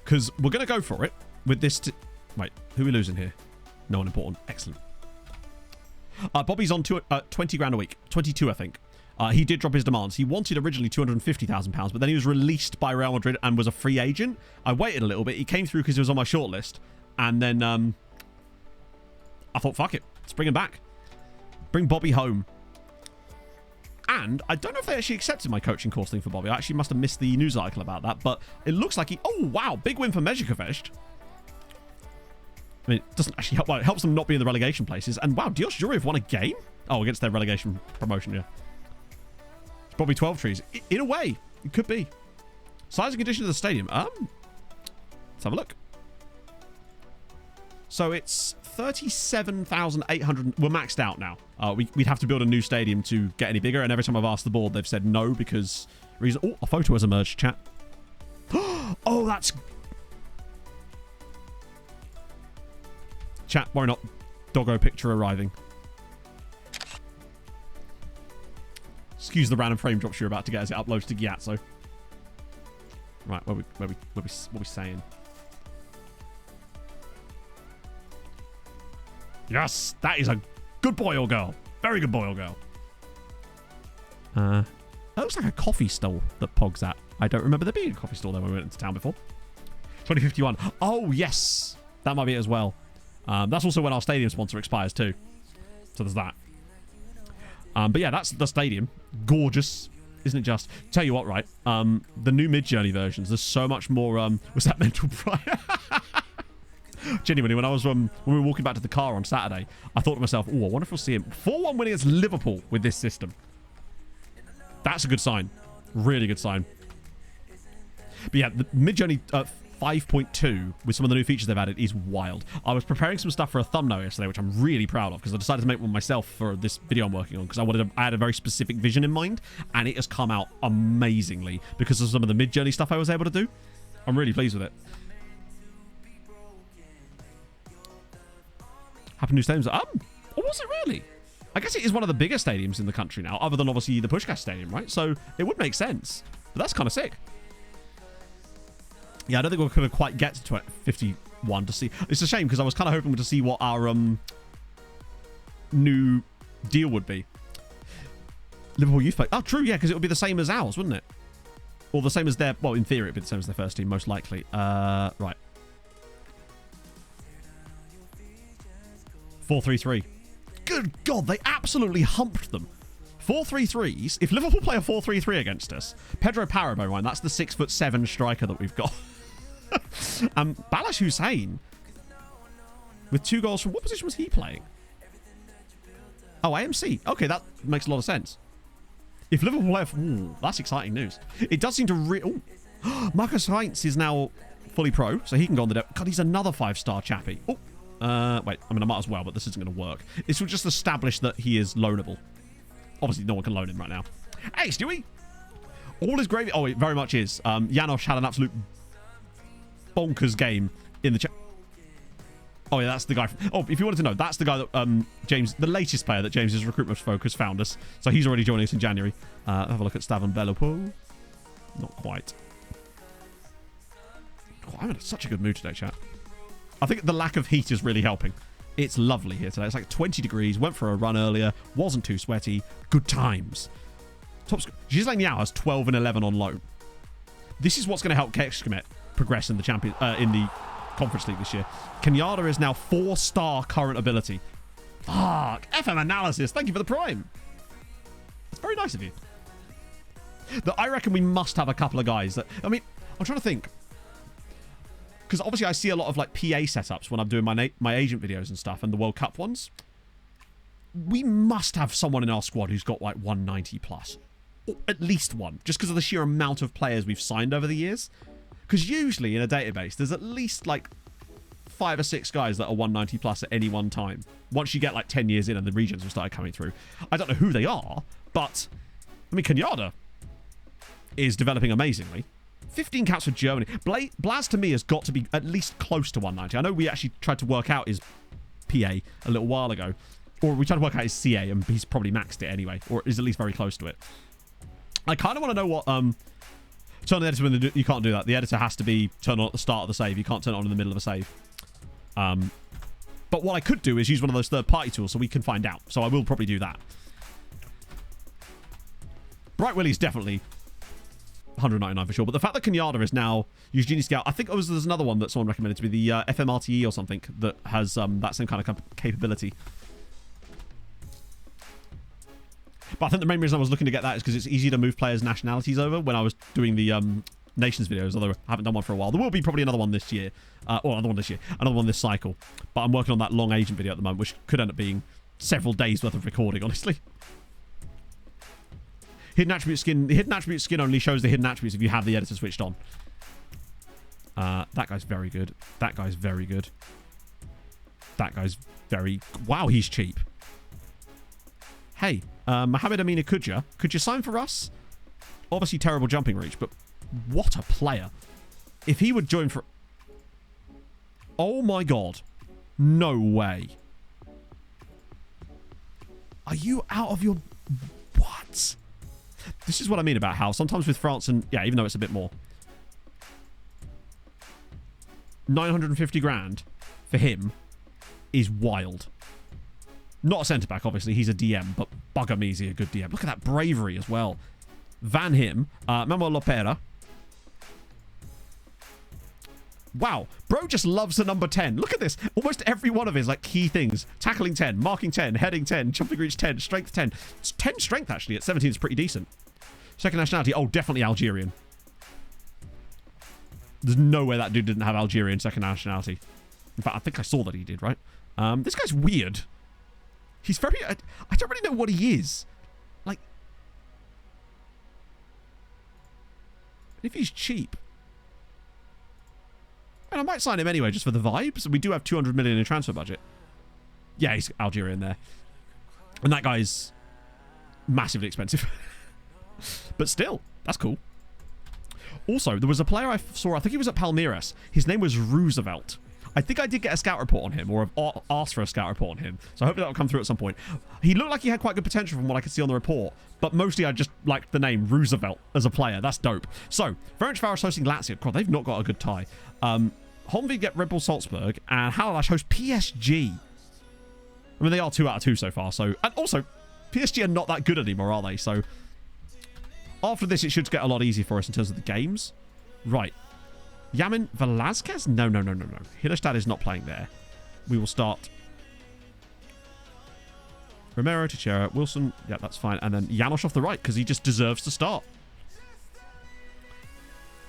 Because we're going to go for it with this... Wait, who are we losing here? No one important. Excellent. Bobby's on 20 grand a week. 22, I think. He did drop his demands. He wanted originally £250,000, but then he was released by Real Madrid and was a free agent. I waited a little bit. He came through because he was on my shortlist. And then I thought, fuck it. Let's bring him back. Bring Bobby home. And I don't know if they actually accepted my coaching course thing for Bobby. I actually must have missed the news article about that. But it looks like he... Oh, wow. Big win for Mezhikovic. I mean, it doesn't actually help. Well, it helps them not be in the relegation places. And wow, Dios Juriev won a game? Oh, against their relegation promotion, yeah. It's Bobby 12 trees. In a way, it could be. Size and condition of the stadium. Let's have a look. So it's 37,800. We're maxed out now. We'd have to build a new stadium to get any bigger. And every time I've asked the board, they've said no because reason. Oh, a photo has emerged, chat. Oh, that's... Chat, worry not. Doggo picture arriving. Excuse the random frame drops you're about to get as it uploads to Gyatso. Right, what we saying? Yes, that is a good boy or girl. Very good boy or girl. That looks like a coffee stall that Pog's at. I don't remember there being a coffee stall there when we went into town before. 2051. Oh, yes. That might be it as well. That's also when our stadium sponsor expires too. So there's that. But yeah, that's the stadium. Gorgeous. Isn't it just? Tell you what, right? The new Mid-Journey versions, there's so much more... was that mental prior? Genuinely, when I was when we were walking back to the car on Saturday, I thought to myself, oh, I wonder if we'll see him. 4-1 winning against Liverpool with this system. That's a good sign. Really good sign. But yeah, the Mid-Journey 5.2 with some of the new features they've added is wild. I was preparing some stuff for a thumbnail yesterday, which I'm really proud of because I decided to make one myself for this video I'm working on because I had a very specific vision in mind, and it has come out amazingly because of some of the Mid-Journey stuff I was able to do. I'm really pleased with it. Happy new stadiums. Or was it really? I guess it is one of the bigger stadiums in the country now, other than obviously the Puskás Stadium, right? So it would make sense. But that's kind of sick. Yeah, I don't think we're going to quite get to 51 to see. It's a shame because I was kind of hoping to see what our new deal would be. Liverpool Youth Play. Oh, true, yeah, because it would be the same as ours, wouldn't it? Or the same as their... Well, in theory, it would be the same as their first team, most likely. Right. 4-3-3. Good God, they absolutely humped them. 4-3-3s. If Liverpool play a 4-3-3 against us, Pedro Parra, by the way, that's the 6'7" striker that we've got. Balash Hussein with 2 goals from... What position was he playing? Oh, AMC. Okay, that makes a lot of sense. If Liverpool play... Ooh, that's exciting news. It does seem to... Marcus Heinz is now fully pro, so he can go on the depth. God, he's another 5-star chappy. Oh, wait. I mean, I might as well, but this isn't going to work. This will just establish that he is loanable. Obviously, no one can loan him right now. Hey, Stewie! All is gravy. Oh, it very much is. Janosch had an absolute bonkers game in the chat. Oh, yeah, that's the guy. Oh, if you wanted to know, that's the guy that James, the latest player that James's recruitment focus found us. So he's already joining us in January. Have a look at Stavan Belopo. Not quite. Oh, I'm in such a good mood today, chat. I think the lack of heat is really helping. It's lovely here today. It's like 20 degrees. Went for a run earlier. Wasn't too sweaty. Good times. Giselaine Yao has 12 and 11 on loan. This is what's going to help Kexcomet progress in the in the Conference League this year. Kenyatta is now 4-star current ability. Fuck. FM analysis. Thank you for the prime. It's very nice of you. I reckon we must have a couple of guys that... I mean, I'm trying to think. Because obviously I see a lot of like PA setups when I'm doing my agent videos and stuff and the World Cup ones. We must have someone in our squad who's got like 190 plus. Or at least one. Just because of the sheer amount of players we've signed over the years. Because usually in a database, there's at least like 5 or 6 guys that are 190 plus at any one time. Once you get like 10 years in and the regions have started coming through. I don't know who they are, but I mean, Kenyatta is developing amazingly. 15 caps for Germany. Blaz to me has got to be at least close to 190. I know we actually tried to work out his PA a little while ago. Or we tried to work out his CA and he's probably maxed it anyway. Or is at least very close to it. I kind of want to know what... Turn the editor when you can't do that. The editor has to be turned on at the start of the save. You can't turn it on in the middle of a save. But what I could do is use one of those third-party tools so we can find out. So I will probably do that. Bright Willie's definitely 199 for sure. But the fact that Kenyatta is now Eugenie Scout, I think there's another one that someone recommended to me, the FMRTE or something, that has that same kind of capability. But I think the main reason I was looking to get that is because it's easy to move players' nationalities over when I was doing the Nations videos, although I haven't done one for a while. There will be probably another one this year. Or another one this year. Another one this cycle. But I'm working on that long agent video at the moment, which could end up being several days worth of recording, honestly. Hidden attribute skin. The hidden attribute skin only shows the hidden attributes if you have the editor switched on. That guy's very good. That guy's very good. That guy's very... Wow, he's cheap. Hey, Mohamed Amina Kudja, could you sign for us? Obviously terrible jumping reach, but what a player. If he would join for... Oh my god. No way. Are you out of your... What? This is what I mean about how sometimes with France and... Yeah, even though it's a bit more. 950 grand for him is wild. Not a centre-back, obviously. He's a DM, but bugger me, is he a good DM. Look at that bravery as well. Van Him. Manuel Lopera. Wow. Bro just loves the number 10. Look at this. Almost every one of his like key things. Tackling 10, marking 10, heading 10, jumping reach 10, strength 10. It's 10 strength, actually. At 17 is pretty decent. Second nationality. Oh, definitely Algerian. There's no way that dude didn't have Algerian second nationality. In fact, I think I saw that he did, right? This guy's weird. He's very... I don't really know what he is. Like... If he's cheap... And I might sign him anyway, just for the vibes. We do have 200 million in transfer budget. Yeah, he's Algerian there. And that guy's... massively expensive. But still, that's cool. Also, there was a player I saw, I think he was at Palmeiras. His name was Roosevelt. I think I did get a scout report on him, or I've asked for a scout report on him. So I hope that'll come through at some point. He looked like he had quite good potential from what I could see on the report. But mostly I just liked the name Roosevelt as a player. That's dope. So, Ferencváros hosting Lazio. God, they've not got a good tie. Honved get Red Bull Salzburg, and Halalash host PSG. I mean, they are 2 out of 2 so far. So, and also, PSG are not that good anymore, are they? So, after this, it should get a lot easier for us in terms of the games. Right. Yamin Velázquez? No. Hillestad is not playing there. We will start. Romero, Teixeira, Wilson. Yeah, that's fine. And then Janosch off the right because he just deserves to start.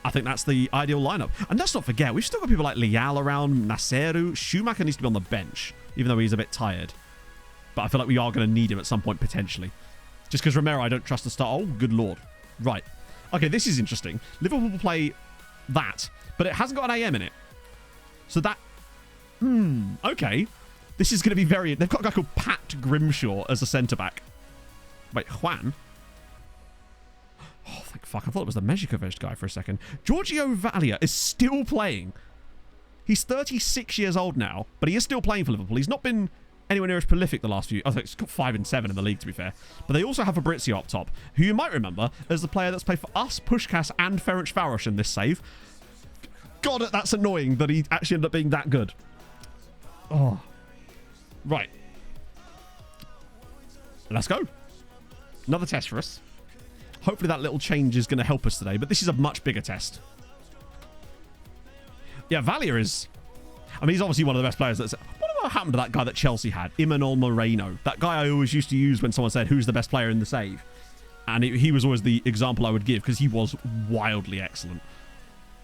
I think that's the ideal lineup. And let's not forget, we've still got people like Leal around, Naseru. Schumacher needs to be on the bench, even though he's a bit tired. But I feel like we are going to need him at some point, potentially. Just because Romero, I don't trust to start. Oh, good lord. Right. Okay, this is interesting. Liverpool will play that, but it hasn't got an AM in it. So that... okay. This is going to be very... They've got a guy called Pat Grimshaw as a centre-back. Wait, Juan? Oh, thank fuck. I thought it was the Mezhikovic guy for a second. Giorgio Valia is still playing. He's 36 years old now, but he is still playing for Liverpool. He's not been anywhere near as prolific the last few... I think it's got 5 and 7 in the league, to be fair. But they also have Fabrizio up top, who you might remember as the player that's played for us, Puskás, and Ferencváros in this save. God, that's annoying that he actually ended up being that good. Oh. Right. Let's go. Another test for us. Hopefully that little change is going to help us today, but this is a much bigger test. Yeah, Valia is... I mean, he's obviously one of the best players. What happened to that guy that Chelsea had? Imanol Moreno. That guy I always used to use when someone said, who's the best player in the save? And he was always the example I would give because he was wildly excellent.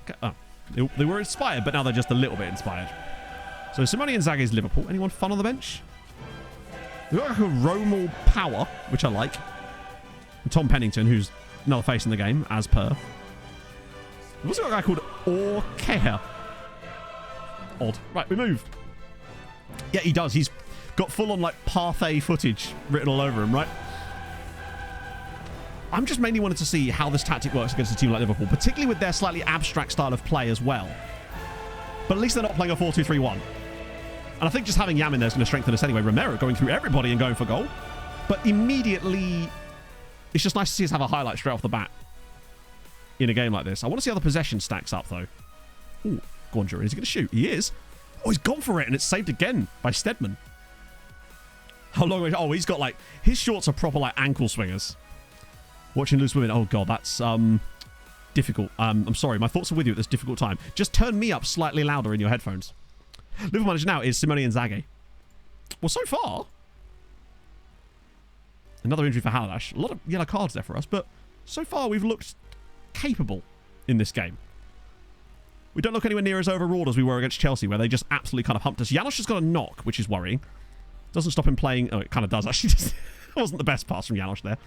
Okay, oh, they were inspired, but now they're just a little bit inspired. So Simone Inzaghi's Liverpool. Anyone fun on the bench? We've got like a Romal Power, which I like. And Tom Pennington, who's another face in the game, as per. We've also got a guy called Orkea. Odd. Right, we move. Yeah, he does. He's got full-on, like, Parthay footage written all over him, right? I'm just mainly wanting to see how this tactic works against a team like Liverpool, particularly with their slightly abstract style of play as well. But at least they're not playing a 4-2-3-1. And I think just having Yam in there is going to strengthen us anyway. Romero going through everybody and going for goal. But immediately, it's just nice to see us have a highlight straight off the bat in a game like this. I want to see how the possession stacks up, though. Ooh, go on, Jury. Is he going to shoot? He is. Oh, he's gone for it, and it's saved again by Stedman. How long? Oh, he's got, like... His shorts are proper, like, ankle swingers. Watching loose women. Oh, God, that's difficult. I'm sorry. My thoughts are with you at this difficult time. Just turn me up slightly louder in your headphones. Liverpool manager now is Simone Inzaghi. Well, so far... Another injury for Halash. A lot of yellow cards there for us, but so far we've looked capable in this game. We don't look anywhere near as overawed as we were against Chelsea, where they just absolutely kind of humped us. Janosch has got a knock, which is worrying. Doesn't stop him playing... Oh, it kind of does, actually. It wasn't the best pass from Janosch there.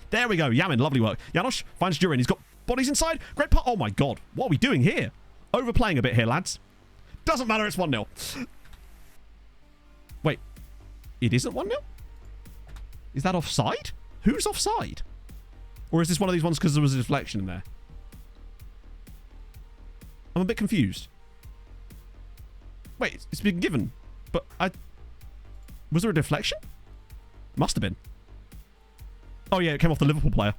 There we go. Yamin, lovely work. Janosch finds Durin. He's got bodies inside. Great part. Oh, my God. What are we doing here? Overplaying a bit here, lads. Doesn't matter. It's 1-0. Wait. It isn't 1-0? Is that offside? Who's offside? Or is this one of these ones because there was a deflection in there? I'm a bit confused. Wait, it's been given. But was there a deflection? Must have been. Oh, yeah, it came off the Liverpool player.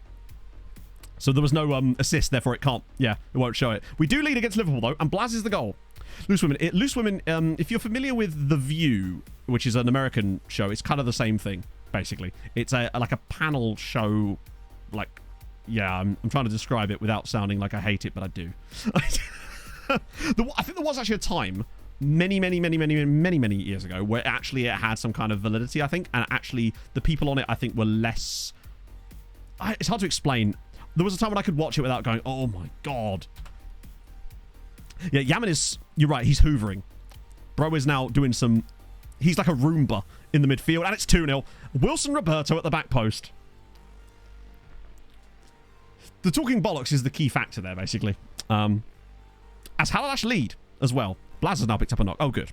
So there was no assist, therefore it can't. Yeah, it won't show it. We do lead against Liverpool, though, and Blaz is the goal. Loose Women. Loose Women, if you're familiar with The View, which is an American show, it's kind of the same thing, basically. It's like a panel show, like... Yeah, I'm trying to describe it without sounding like I hate it, but I do. I think there was actually a time, many years ago, where actually it had some kind of validity, I think, and actually the people on it, I think, were less... It's hard to explain. There was a time when I could watch it without going, oh my God. Yeah, Yamin is... You're right, he's hoovering. Bro is now doing some... He's like a Roomba in the midfield, and it's 2-0. Wilson Roberto at the back post. The talking bollocks is the key factor there, basically. As Halash lead as well. Blaz has now picked up a knock. Oh, good.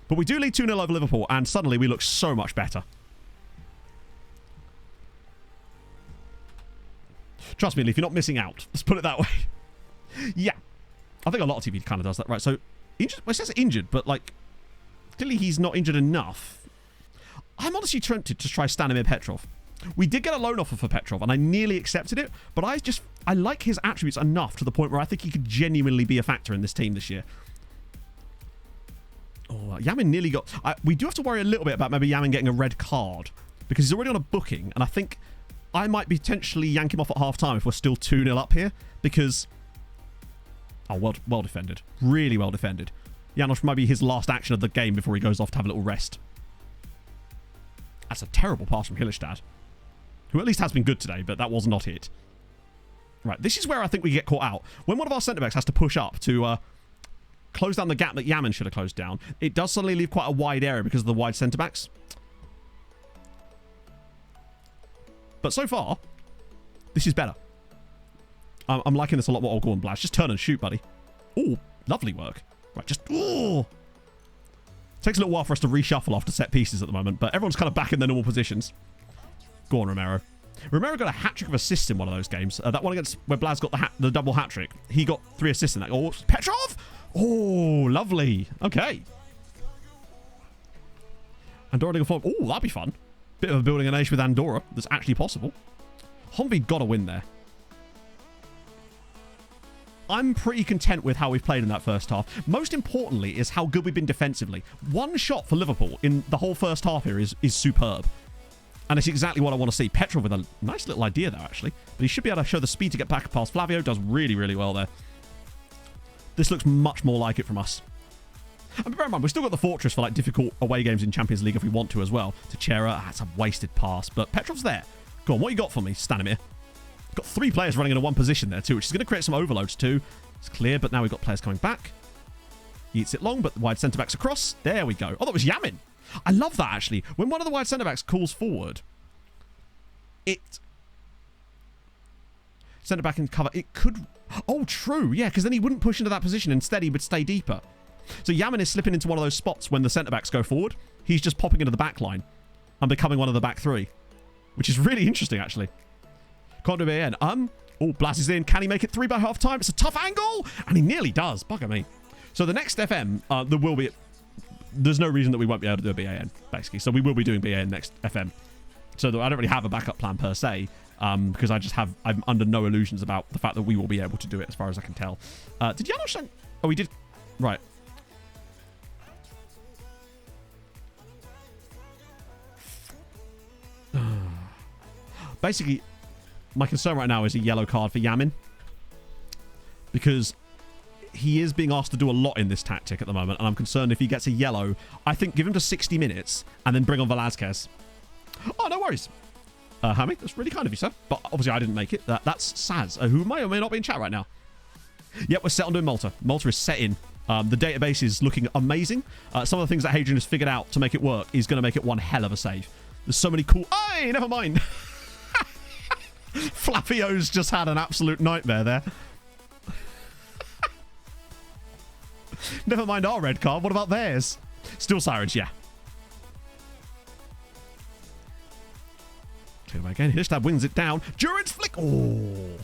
But we do lead 2-0 over Liverpool, and suddenly we look so much better. Trust me, Leaf, you're not missing out. Let's put it that way. Yeah. I think a lot of TV kind of does that. Right, so... Injured, well, it says injured, but, like... Clearly he's not injured enough. I'm honestly tempted to try Stanimir Petrov. We did get a loan offer for Petrov, and I nearly accepted it, but I like his attributes enough to the point where I think he could genuinely be a factor in this team this year. Oh, Yamin nearly got... we do have to worry a little bit about maybe Yamin getting a red card, because he's already on a booking, and I think I might potentially yank him off at half-time if we're still 2-0 up here, because... Oh, well defended. Really well defended. Janosch might be his last action of the game before he goes off to have a little rest. That's a terrible pass from Hillestad, who at least has been good today, but that was not it. Right, this is where I think we get caught out. When one of our centre-backs has to push up to close down the gap that Yaman should have closed down, it does suddenly leave quite a wide area because of the wide centre-backs. But so far, this is better. I'm liking this a lot more. Oh, go on, Blaz. Just turn and shoot, buddy. Oh, lovely work. Right, just... Oh! Takes a little while for us to reshuffle after set pieces at the moment, but everyone's kind of back in their normal positions. Go on, Romero. Romero got a hat-trick of assists in one of those games. That one against where Blaz got the double hat-trick. He got 3 assists in that. Oh, Petrov! Oh, lovely. Okay. Andorra to go forward. Oh, that'd be fun. Bit of a building an age with Andorra. That's actually possible. Honvi got a win there. I'm pretty content with how we've played in that first half. Most importantly is how good we've been defensively. One shot for Liverpool in the whole first half here is superb. And it's exactly what I want to see. Petrov with a nice little idea there, actually. But he should be able to show the speed to get back past Flavio. Does really, really well there. This looks much more like it from us. And bear in mind, we've still got the Fortress for like difficult away games in Champions League if we want to as well. Teixeira, that's a wasted pass. But Petrov's there. Go on, what you got for me, Stanimir? Got 3 players running in one position there too, which is going to create some overloads too. It's clear, but now we've got players coming back. He eats it long, but the wide centre-backs across. There we go. Oh, that was Yamin. I love that, actually. When one of the wide centre-backs calls forward, centre-back in cover, it could... Oh, true. Yeah, because then he wouldn't push into that position. Instead, he would stay deeper. So Yamin is slipping into one of those spots when the centre-backs go forward. He's just popping into the back line and becoming one of the back 3, which is really interesting, actually. Can't do BAN. Oh, Blaz is in. Can he make it 3 by half time? It's a tough angle. And he nearly does. Bugger me. So the next FM, there will be... There's no reason that we won't be able to do a BAN, basically. So we will be doing BAN next FM. So I don't really have a backup plan per se, because I'm under no illusions about the fact that we will be able to do it as far as I can tell. Did Janos... Oh, he did... Right. Basically... My concern right now is a yellow card for Yamin. Because he is being asked to do a lot in this tactic at the moment. And I'm concerned if he gets a yellow, I think give him to 60 minutes and then bring on Velázquez. Oh, no worries. Hammy, that's really kind of you, sir. But obviously I didn't make it. That's Saz, who may or may not be in chat right now. Yep, we're set on doing Malta. Malta is set in. The database is looking amazing. Some of the things that Hadrian has figured out to make it work is going to make it one hell of a save. There's so many cool... Hey, never mind. Flavio's just had an absolute nightmare there. Never mind our red card. What about theirs? Still sirens, yeah. Take it again. Hillestad wins it down. Duran's flick. Oh.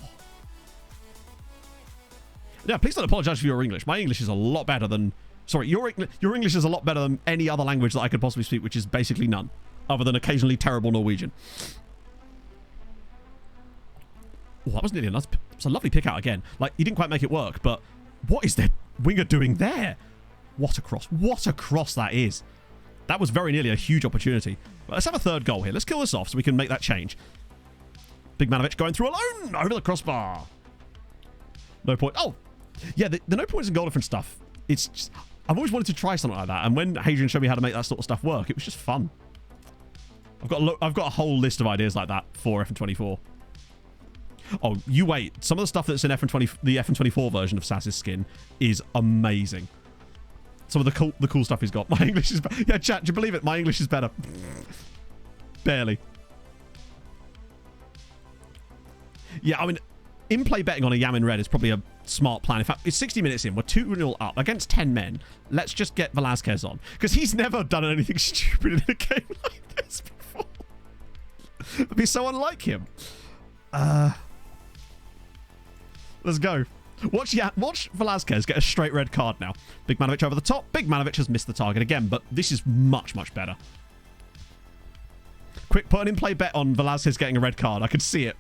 Yeah, please don't apologise for your English. My English is a lot better than... Sorry, your English is a lot better than any other language that I could possibly speak, which is basically none. Other than occasionally terrible Norwegian. Oh, that was nearly a nice... It's a lovely pick out again. Like, he didn't quite make it work, but what is their winger doing there? What a cross. What a cross that is. That was very nearly a huge opportunity. But let's have a third goal here. Let's kill this off so we can make that change. Big Manovic going through alone. Over the crossbar. No point. Oh, yeah, the no points and goal difference stuff. It's just... I've always wanted to try something like that. And when Hadrian showed me how to make that sort of stuff work, it was just fun. I've got a whole list of ideas like that for FN24. Oh, you wait. Some of the stuff that's in the FN24 version of Sass's skin is amazing. Some of the cool stuff he's got. My English is... Yeah, chat, do you believe it? My English is better. Barely. Yeah, I mean, in-play betting on a Yamin Red is probably a smart plan. In fact, it's 60 minutes in. We're 2-0 up against 10 men. Let's just get Velázquez on. Because he's never done anything stupid in a game like this before. It'd be so unlike him. Let's go. Watch Velázquez get a straight red card now. Big Manovic over the top. Big Manovic has missed the target again, but this is much, much better. Quick, put an in-play bet on Velázquez getting a red card. I could see it.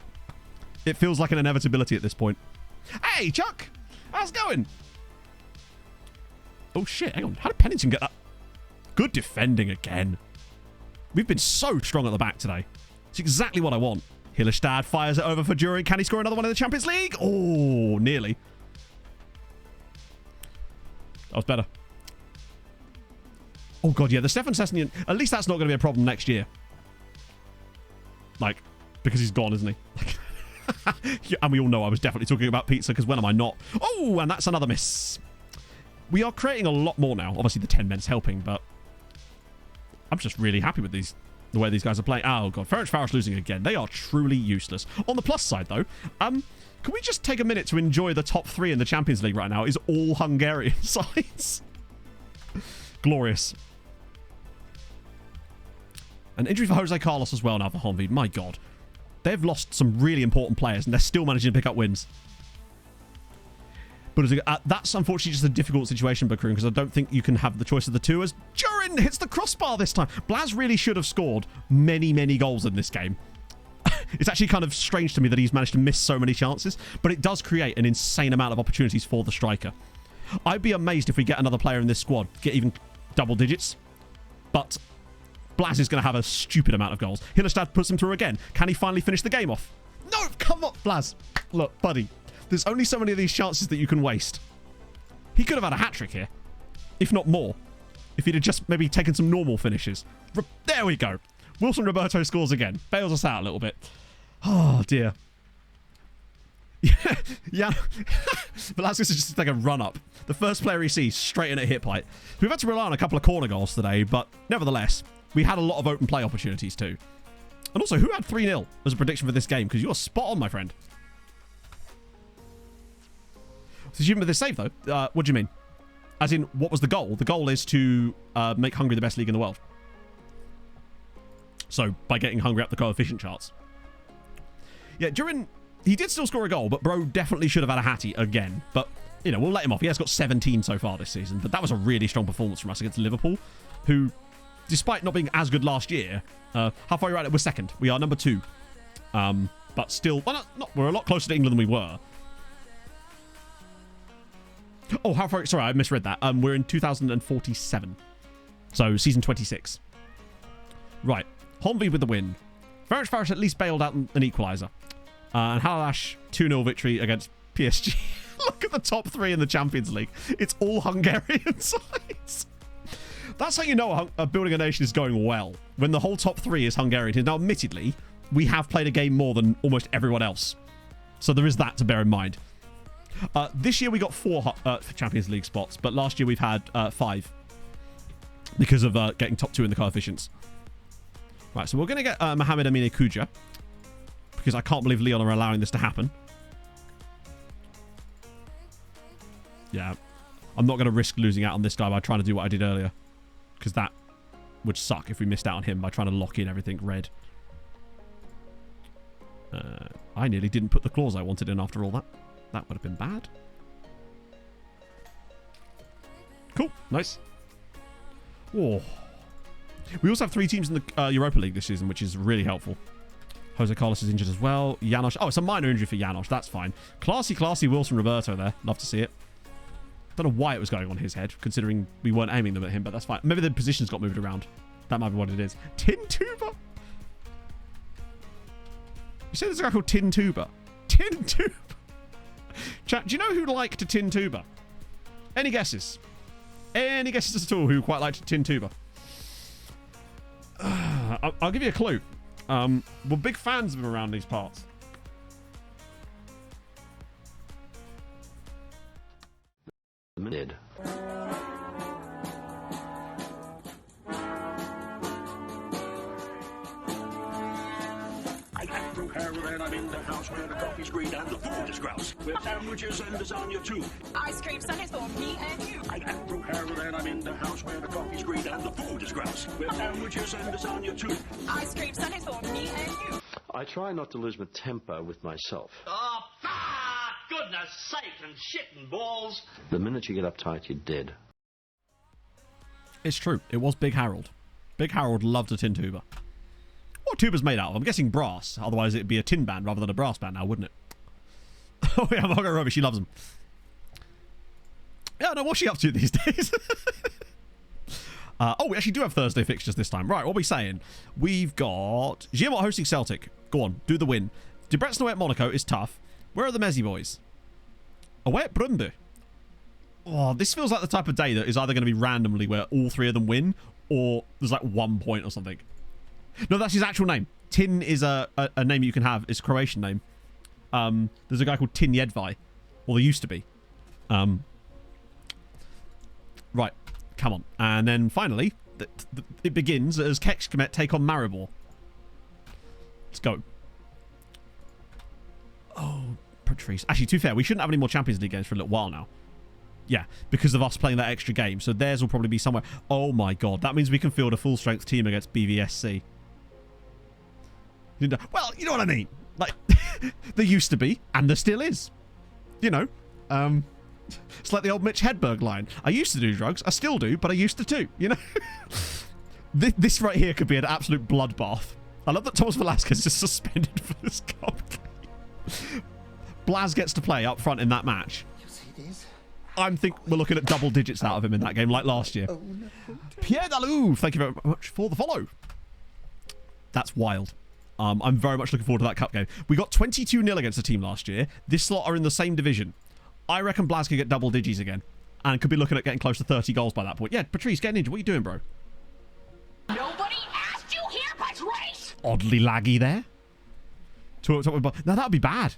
It feels like an inevitability at this point. Hey, Chuck! How's it going? Oh, shit. Hang on. How did Pennington get that? Good defending again. We've been so strong at the back today. It's exactly what I want. Hillestad fires it over for Duran. Can he score another one in the Champions League? Oh, nearly. That was better. Oh, God, yeah. The Stefan Sessegnon, at least that's not going to be a problem next year. Like, because he's gone, isn't he? Yeah, and we all know I was definitely talking about pizza, because when am I not? Oh, and that's another miss. We are creating a lot more now. Obviously, the 10 men's helping, but I'm just really happy with the way these guys are playing. Oh, God. Ferencváros losing again. They are truly useless. On the plus side, though, can we just take a minute to enjoy the top 3 in the Champions League right now? Is all Hungarian sides. Glorious. An injury for Jose Carlos as well now for Honvéd. My God. They've lost some really important players, and they're still managing to pick up wins. But that's unfortunately just a difficult situation, Bakroon, because I don't think you can have the choice of the two, as Jurin hits the crossbar this time. Blaz really should have scored many, many goals in this game. It's actually kind of strange to me that he's managed to miss so many chances, but it does create an insane amount of opportunities for the striker. I'd be amazed if we get another player in this squad, get even double digits, but Blaz is going to have a stupid amount of goals. Hillestad puts him through again. Can he finally finish the game off? No, come on, Blaz. Look, buddy. There's only so many of these chances that you can waste. He could have had a hat-trick here, if not more, if he'd have just maybe taken some normal finishes. There we go. Wilson Roberto scores again. Bails us out a little bit. Oh, dear. Yeah. Velasquez is just like a run-up. The first player he sees, straight in at hit height. We've had to rely on a couple of corner goals today, but nevertheless, we had a lot of open play opportunities too. And also, who had 3-0 as a prediction for this game? Because you're spot on, my friend. Did you remember this save, though? What do you mean? As in, what was the goal? The goal is to make Hungary the best league in the world. So, by getting Hungary up the coefficient charts. Yeah, Durin, he did still score a goal, but bro definitely should have had a hattie again. But, you know, we'll let him off. He has got 17 so far this season, but that was a really strong performance from us against Liverpool, who, despite not being as good last year, how far are you at? We're second. We are number 2. But still, well, we're a lot closer to England than we were. Oh, how far? Sorry, I misread that. We're in 2047. So, season 26. Right. Honvéd with the win. Ferencváros at least bailed out an equaliser. And Halash 2-0 victory against PSG. Look at the top 3 in the Champions League. It's all Hungarian sides. That's how you know building a nation is going well. When the whole top 3 is Hungarian. Now, admittedly, we have played a game more than almost everyone else. So there is that to bear in mind. This year we got 4 Champions League spots, but last year we've had 5 because of getting top 2 in the coefficients. Right, so we're going to get Mohamed Amine Kuja, because I can't believe Leon are allowing this to happen. Yeah, I'm not going to risk losing out on this guy by trying to do what I did earlier, because that would suck if we missed out on him by trying to lock in everything red. I nearly didn't put the clause I wanted in after all that. That would have been bad. Cool. Nice. Whoa. We also have 3 teams in the Europa League this season, which is really helpful. Jose Carlos is injured as well. Janosch. Oh, it's a minor injury for Janosch. That's fine. Classy Wilson Roberto there. Love to see it. Don't know why it was going on his head, considering we weren't aiming them at him, but that's fine. Maybe the positions got moved around. That might be what it is. Tin Tuber? You say there's a guy called Tin Tuber? Tin Tuber? Chat, do you know who liked a tin tuber? Any guesses? Any guesses at all who quite liked a tin tuber? I'll give you a clue. We're big fans of him around these parts. Did. And I'm in the house where the coffee's green and the food is grouse. With sandwiches and lasagna too. Ice cream sundaes for me and you. I'm Andrew Harrell and I'm in the house where the coffee's green and the food is grouse. With sandwiches and lasagna too. Ice cream sundaes for me and you. I try not to lose my temper with myself. Oh, goodness sake and shit and balls. The minute you get uptight, you're dead. It's true. It was Big Harold. Big Harold loved a tin tuber. What tuber's made out of? I'm guessing brass. Otherwise, it'd be a tin band rather than a brass band now, wouldn't it? Oh, yeah, Margot Robbie. She loves them. Yeah, no, what's she up to these days? Oh, we actually do have Thursday fixtures this time. Right, what are we saying? We've got Giamot hosting Celtic. Go on, do the win. Debrecen away at Monaco is tough. Where are the Messi boys? Away at Brøndby. Oh, this feels like the type of day that is either going to be randomly where all 3 of them win, or there's like 1 point or something. No, that's his actual name. Tin is a name you can have. It's a Croatian name. There's a guy called Tin Jedvaj. Well, there used to be. Right. Come on. And then finally, it begins as Kekshkemet take on Maribor. Let's go. Oh, Patrice. Actually, to be fair, we shouldn't have any more Champions League games for a little while now. Yeah, because of us playing that extra game. So theirs will probably be somewhere. Oh my god. That means we can field a full-strength team against BVSC. Well, you know what I mean. Like, there used to be, and there still is. You know. It's like the old Mitch Hedberg line. I used to do drugs. I still do, but I used to too. You know? This right here could be an absolute bloodbath. I love that Thomas Velasquez is suspended for this cup game. Blaz gets to play up front in that match. I think we're looking at double digits out of him in that game, like last year. Pierre Dalou, thank you very much for the follow. That's wild. I'm very much looking forward to that cup game. We got 22-0 against the team last year. This slot are in the same division. I reckon Blaz could get double digits again. And could be looking at getting close to 30 goals by that point. Yeah, Patrice, get ninja. What are you doing, bro? Nobody asked you here, Patrice! Oddly laggy there. Now, that would be bad.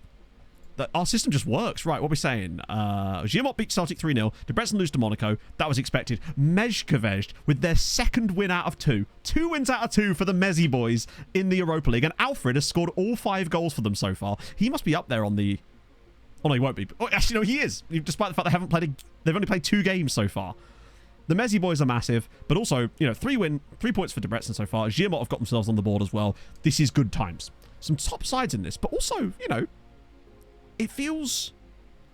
Our system just works. Right, what are we saying? Giamot beat Celtic 3-0. Debrecen lose to Monaco. That was expected. Mezhkevej with their second win out of 2. 2 wins out of 2 for the Mezzy boys in the Europa League. And Alfred has scored all 5 goals for them so far. He must be up there on the... Oh, no, he won't be. Oh, actually, no, he is. Despite the fact they've only played 2 games so far. The Mezzy boys are massive. But also, you know, 3 points for Debrecen so far. Giamot have got themselves on the board as well. This is good times. Some top sides in this. But also, you know... It feels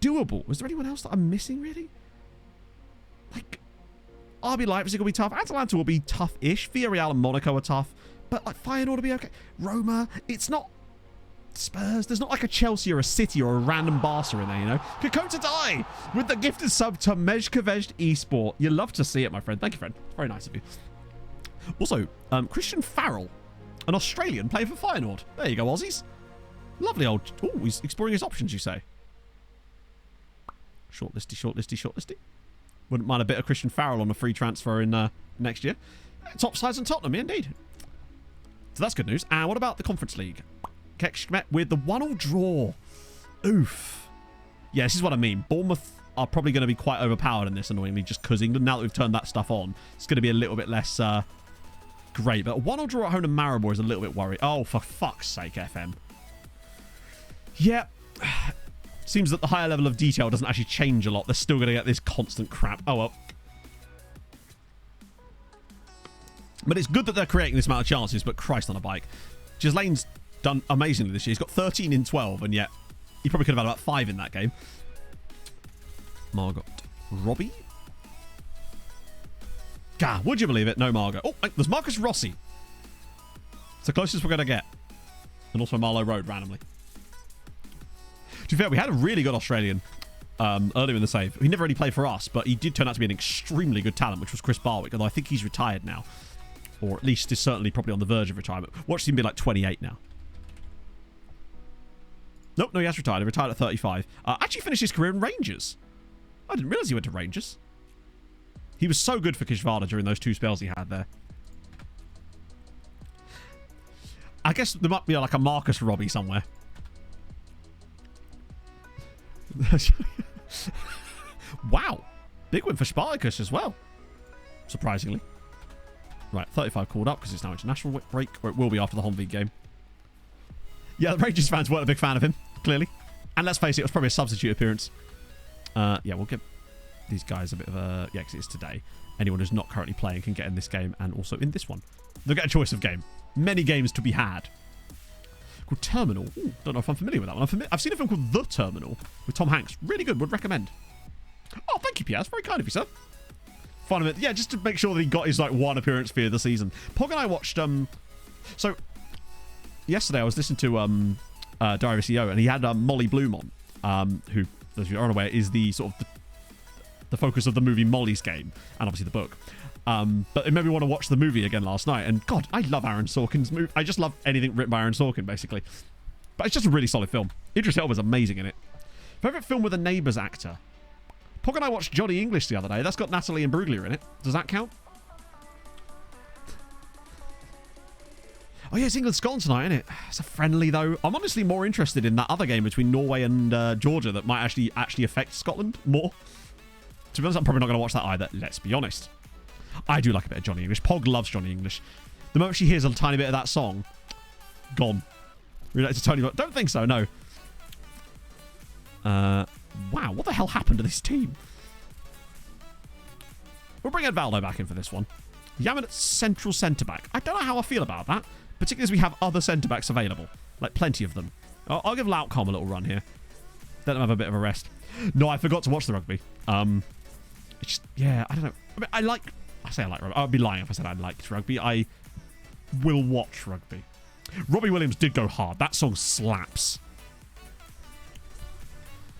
doable. Is there anyone else that I'm missing, really? Like, RB Leipzig will be tough. Atalanta will be tough-ish. Villarreal and Monaco are tough. But, like, Feyenoord will be okay. Roma, it's not Spurs. There's not, like, a Chelsea or a City or a random Barca in there, you know? Kokota Die with the gifted sub to Mezhkevej Esport. You love to see it, my friend. Thank you, friend. Very nice of you. Also, Christian Farrell, an Australian playing for Feyenoord. There you go, Aussies. Lovely old... Oh, he's exploring his options, you say? Shortlisty. Wouldn't mind a bit of Christian Farrell on a free transfer in next year. Top sides in Tottenham, indeed. So that's good news. And what about the Conference League? Kekshkemet with the 1-1 draw. Oof. Yeah, this is what I mean. Bournemouth are probably going to be quite overpowered in this, annoyingly, just because England, now that we've turned that stuff on, it's going to be a little bit less great. But a 1-1 draw at home to Maribor is a little bit worried. Oh, for fuck's sake, FM. Yeah, seems that the higher level of detail doesn't actually change a lot. They're still going to get this constant crap. Oh, well. But it's good that they're creating this amount of chances, but Christ on a bike. Gislane's done amazingly this year. He's got 13 in 12, and yet he probably could have had about 5 in that game. Margot Robbie? Gah, would you believe it? No Margot. Oh, there's Marcus Rossi. It's the closest we're going to get. And also Marlow Road, randomly. To be fair, we had a really good Australian earlier in the save. He never really played for us, but he did turn out to be an extremely good talent, which was Chris Barwick, although I think he's retired now. Or at least is certainly probably on the verge of retirement. Watched him be like 28 now. Nope, no, he has retired. He retired at 35. Actually finished his career in Rangers. I didn't realise he went to Rangers. He was so good for Kishvada during those 2 spells he had there. I guess there might be like a Marcus Robbie somewhere. Wow. Big win for Spartacus as well. Surprisingly. Right, 35 called up because it's now international break, or it will be after the Honvik game. Yeah, the Rangers fans weren't a big fan of him, clearly. And let's face it, it was probably a substitute appearance. Yeah, we'll give these guys a bit of a... Yeah, because it's today. Anyone who's not currently playing can get in this game and also in this one. They'll get a choice of game. Many games to be had. Called Terminal. Ooh, don't know if I'm familiar with that one. I've seen a film called The Terminal with Tom Hanks. Really good. Would recommend. Oh, thank you, Pierre. That's very kind of you, sir. Fun of it. Yeah, just to make sure that he got his like 1 appearance for the season. Pog and I watched... So, yesterday I was listening to Diary of a CEO, and he had Molly Bloom on, who, as you're unaware, is the sort of the focus of the movie Molly's Game, and obviously the book. But it made me want to watch the movie again last night. And God, I love Aaron Sorkin's movie. I just love anything written by Aaron Sorkin, basically. But it's just a really solid film. Idris Elba's amazing in it. Favorite film with a Neighbours actor? Pog and I watched Johnny English the other day. That's got Natalie Imbruglia in it. Does that count? Oh yeah, it's England-Scotland tonight, isn't it? It's a friendly though. I'm honestly more interested in that other game between Norway and Georgia that might actually affect Scotland more. To be honest, I'm probably not going to watch that either. Let's be honest. I do like a bit of Johnny English. Pog loves Johnny English. The moment she hears a tiny bit of that song, gone. Related to Tony, but don't think so. No. Wow, what the hell happened to this team? We'll bring Edvaldo back in for this one. Yaman at central centre-back. I don't know how I feel about that, particularly as we have other centre-backs available. Like, plenty of them. I'll give Lautcom a little run here. Let them have a bit of a rest. No, I forgot to watch the rugby. It's just, yeah, I don't know. I mean, I say I like rugby. I'd be lying if I said I liked rugby. I will watch rugby. Robbie Williams did go hard. That song slaps.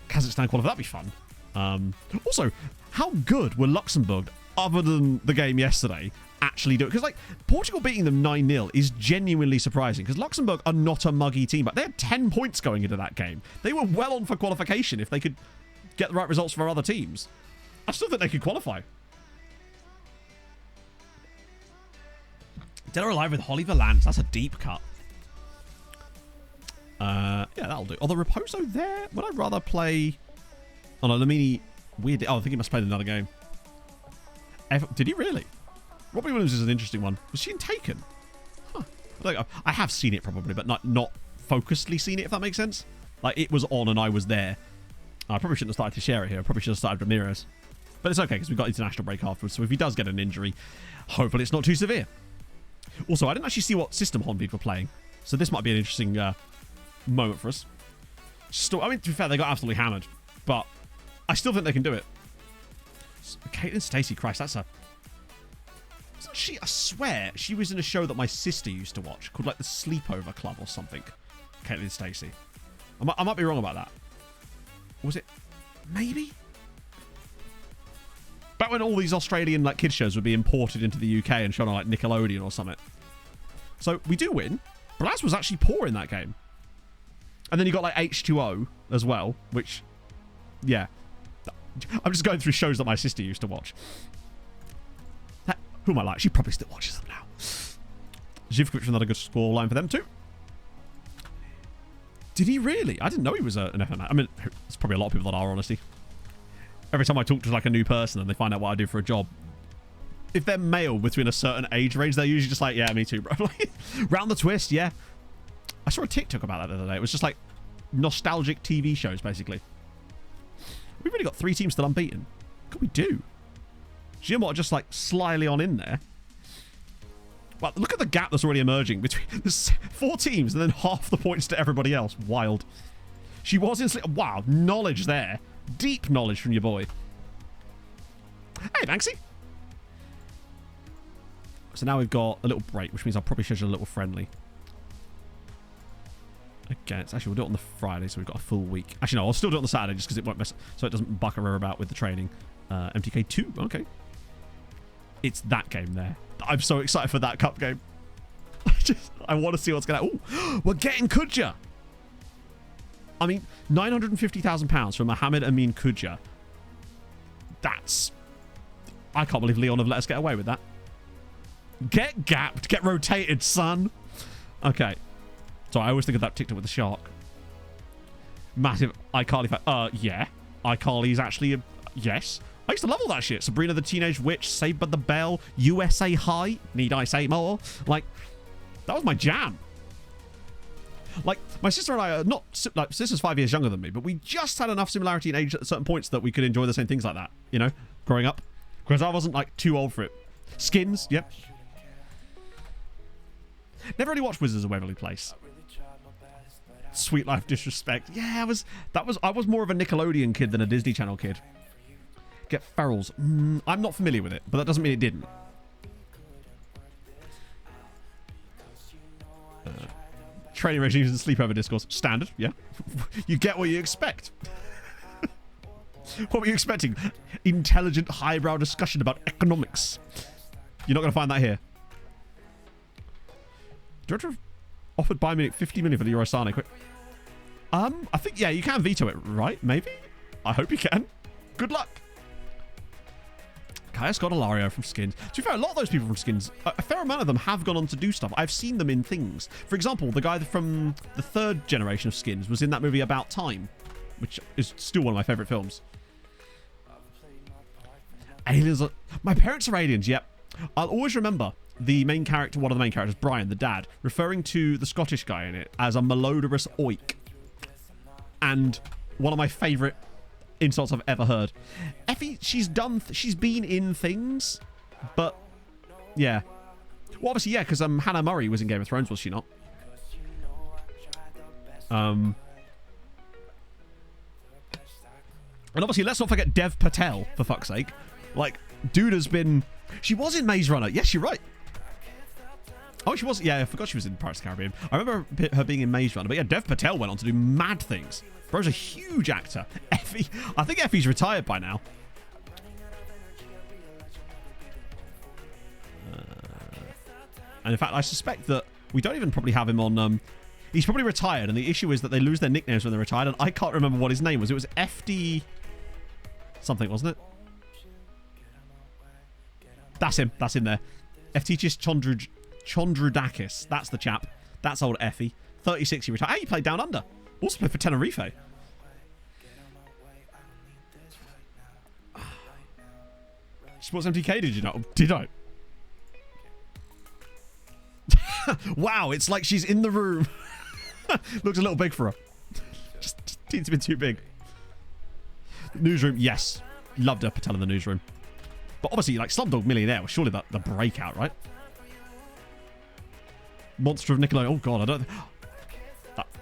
Kazakhstan qualify. That'd be fun. Also, how good were Luxembourg, other than the game yesterday, actually doing? Because, like, Portugal beating them 9-0 is genuinely surprising. Because Luxembourg are not a muggy team. But they had 10 points going into that game. They were well on for qualification if they could get the right results for other teams. I still think they could qualify. Dead or Alive with Holly Valance. That's a deep cut. Yeah, that'll do. Oh, the Raposo there? Would I rather play... Oh, no, Lamini... Weird... Oh, I think he must have played another game. Did he really? Robbie Williams is an interesting one. Was she in Taken? Huh. I have seen it probably, but not focusedly seen it, if that makes sense. Like, it was on and I was there. I probably shouldn't have started to share it here. I probably should have started Ramirez. But it's okay, because we've got international break afterwards, so if he does get an injury, hopefully it's not too severe. Also, I didn't actually see what system Honvid were playing, so this might be an interesting moment for us. I mean, to be fair, they got absolutely hammered, but I still think they can do it. Caitlin Stacey, Christ, that's a... Isn't she... I swear, she was in a show that my sister used to watch, called, like, The Sleepover Club or something. Caitlin Stacey. I might be wrong about that. Was it... Maybe? Back when all these Australian like kids shows would be imported into the UK and shown on like Nickelodeon or something. So we do win. Blaz was actually poor in that game. And then you got like H2O as well, which, yeah. I'm just going through shows that my sister used to watch. Who am I like? She probably still watches them now. Zivkovic, another good score line for them too. Did he really? I didn't know he was an FM. I mean, there's probably a lot of people that are, honestly. Every time I talk to like a new person and they find out what I do for a job, if they're male between a certain age range, they're usually just like, yeah, me too, bro. Round the twist, yeah. I saw a TikTok about that the other day. It was just like nostalgic TV shows, basically. We've really got 3 teams still unbeaten. What can we do? Gilmore just like slyly on in there. Well, look at the gap that's already emerging between there's 4 teams and then half the points to everybody else. Wild. She was in... Wow, knowledge there. Deep knowledge from your boy. Hey, Banksy. So now we've got a little break, which means I'll probably schedule a little friendly. Again, actually, we'll do it on the Friday, so we've got a full week. Actually, no, I'll still do it on the Saturday just because it won't mess... So it doesn't buck her about with the training. MTK 2, okay. It's that game there. I'm so excited for that cup game. I want to see what's going to... Oh, we're getting Kudja. I mean, £950,000 from Mohammed Amin Kudja. That's... I can't believe Leon have let us get away with that. Get gapped. Get rotated, son. Okay. So I always think of that TikTok with the shark. Massive iCarly fan. Yeah. iCarly's actually a... Yes. I used to love all that shit. Sabrina the Teenage Witch, Saved by the Bell, USA High. Need I say more? Like, that was my jam. Like, my sister and I are not... Like, sister's 5 years younger than me, but we just had enough similarity in age at certain points that we could enjoy the same things like that, you know, growing up. Because I wasn't, like, too old for it. Skins, yep. Never really watched Wizards of Waverly Place. Sweet Life Disrespect. Yeah, I was more of a Nickelodeon kid than a Disney Channel kid. Get Ferals. I'm not familiar with it, but that doesn't mean it didn't. Training regimes and sleepover discourse. Standard, yeah. You get what you expect. What were you expecting? Intelligent, highbrow discussion about economics. You're not going to find that here. Director of offered Bayern Munich 50 million for the Eurosane. Quick. I think, yeah, you can veto it, right? Maybe? I hope you can. Good luck. Kaya Scodelario from Skins. To be fair, a lot of those people from Skins, a fair amount of them have gone on to do stuff. I've seen them in things. For example, the guy from the third generation of Skins was in that movie About Time, which is still one of my favourite films. Aliens. My parents are aliens, yep. I'll always remember the main character, one of the main characters, Brian, the dad, referring to the Scottish guy in it as a malodorous oik. And one of my favourite insults I've ever heard. Effie, she's been in things, but yeah. Well, obviously, yeah, because Hannah Murray was in Game of Thrones, was she not? And obviously, let's not forget Dev Patel, for fuck's sake. Like, dude has been... She was in Maze Runner. Yes, you're right. Oh, she was... Yeah, I forgot she was in Pirates of the Caribbean. I remember her being in Maze Runner. But yeah, Dev Patel went on to do mad things. Bro's a huge actor. Effie... I think Effie's retired by now. And in fact, I suspect that we don't even probably have him on... He's probably retired, and the issue is that they lose their nicknames when they're retired, and I can't remember what his name was. It was FD... something, wasn't it? That's him. That's in there. Eftichis Chondrudakis. That's the chap. That's old Effie. 36, he retired. Hey, he played Down Under. Also played for Tenerife. Sports MTK, did you know? Did I? Wow, it's like she's in the room. Looks a little big for her. Just needs to be too big. Newsroom, yes. Loved her Patel in the Newsroom. But obviously, like, Slumdog Millionaire was surely the breakout, right? Monster of Nickelodeon. Oh, God, I don't...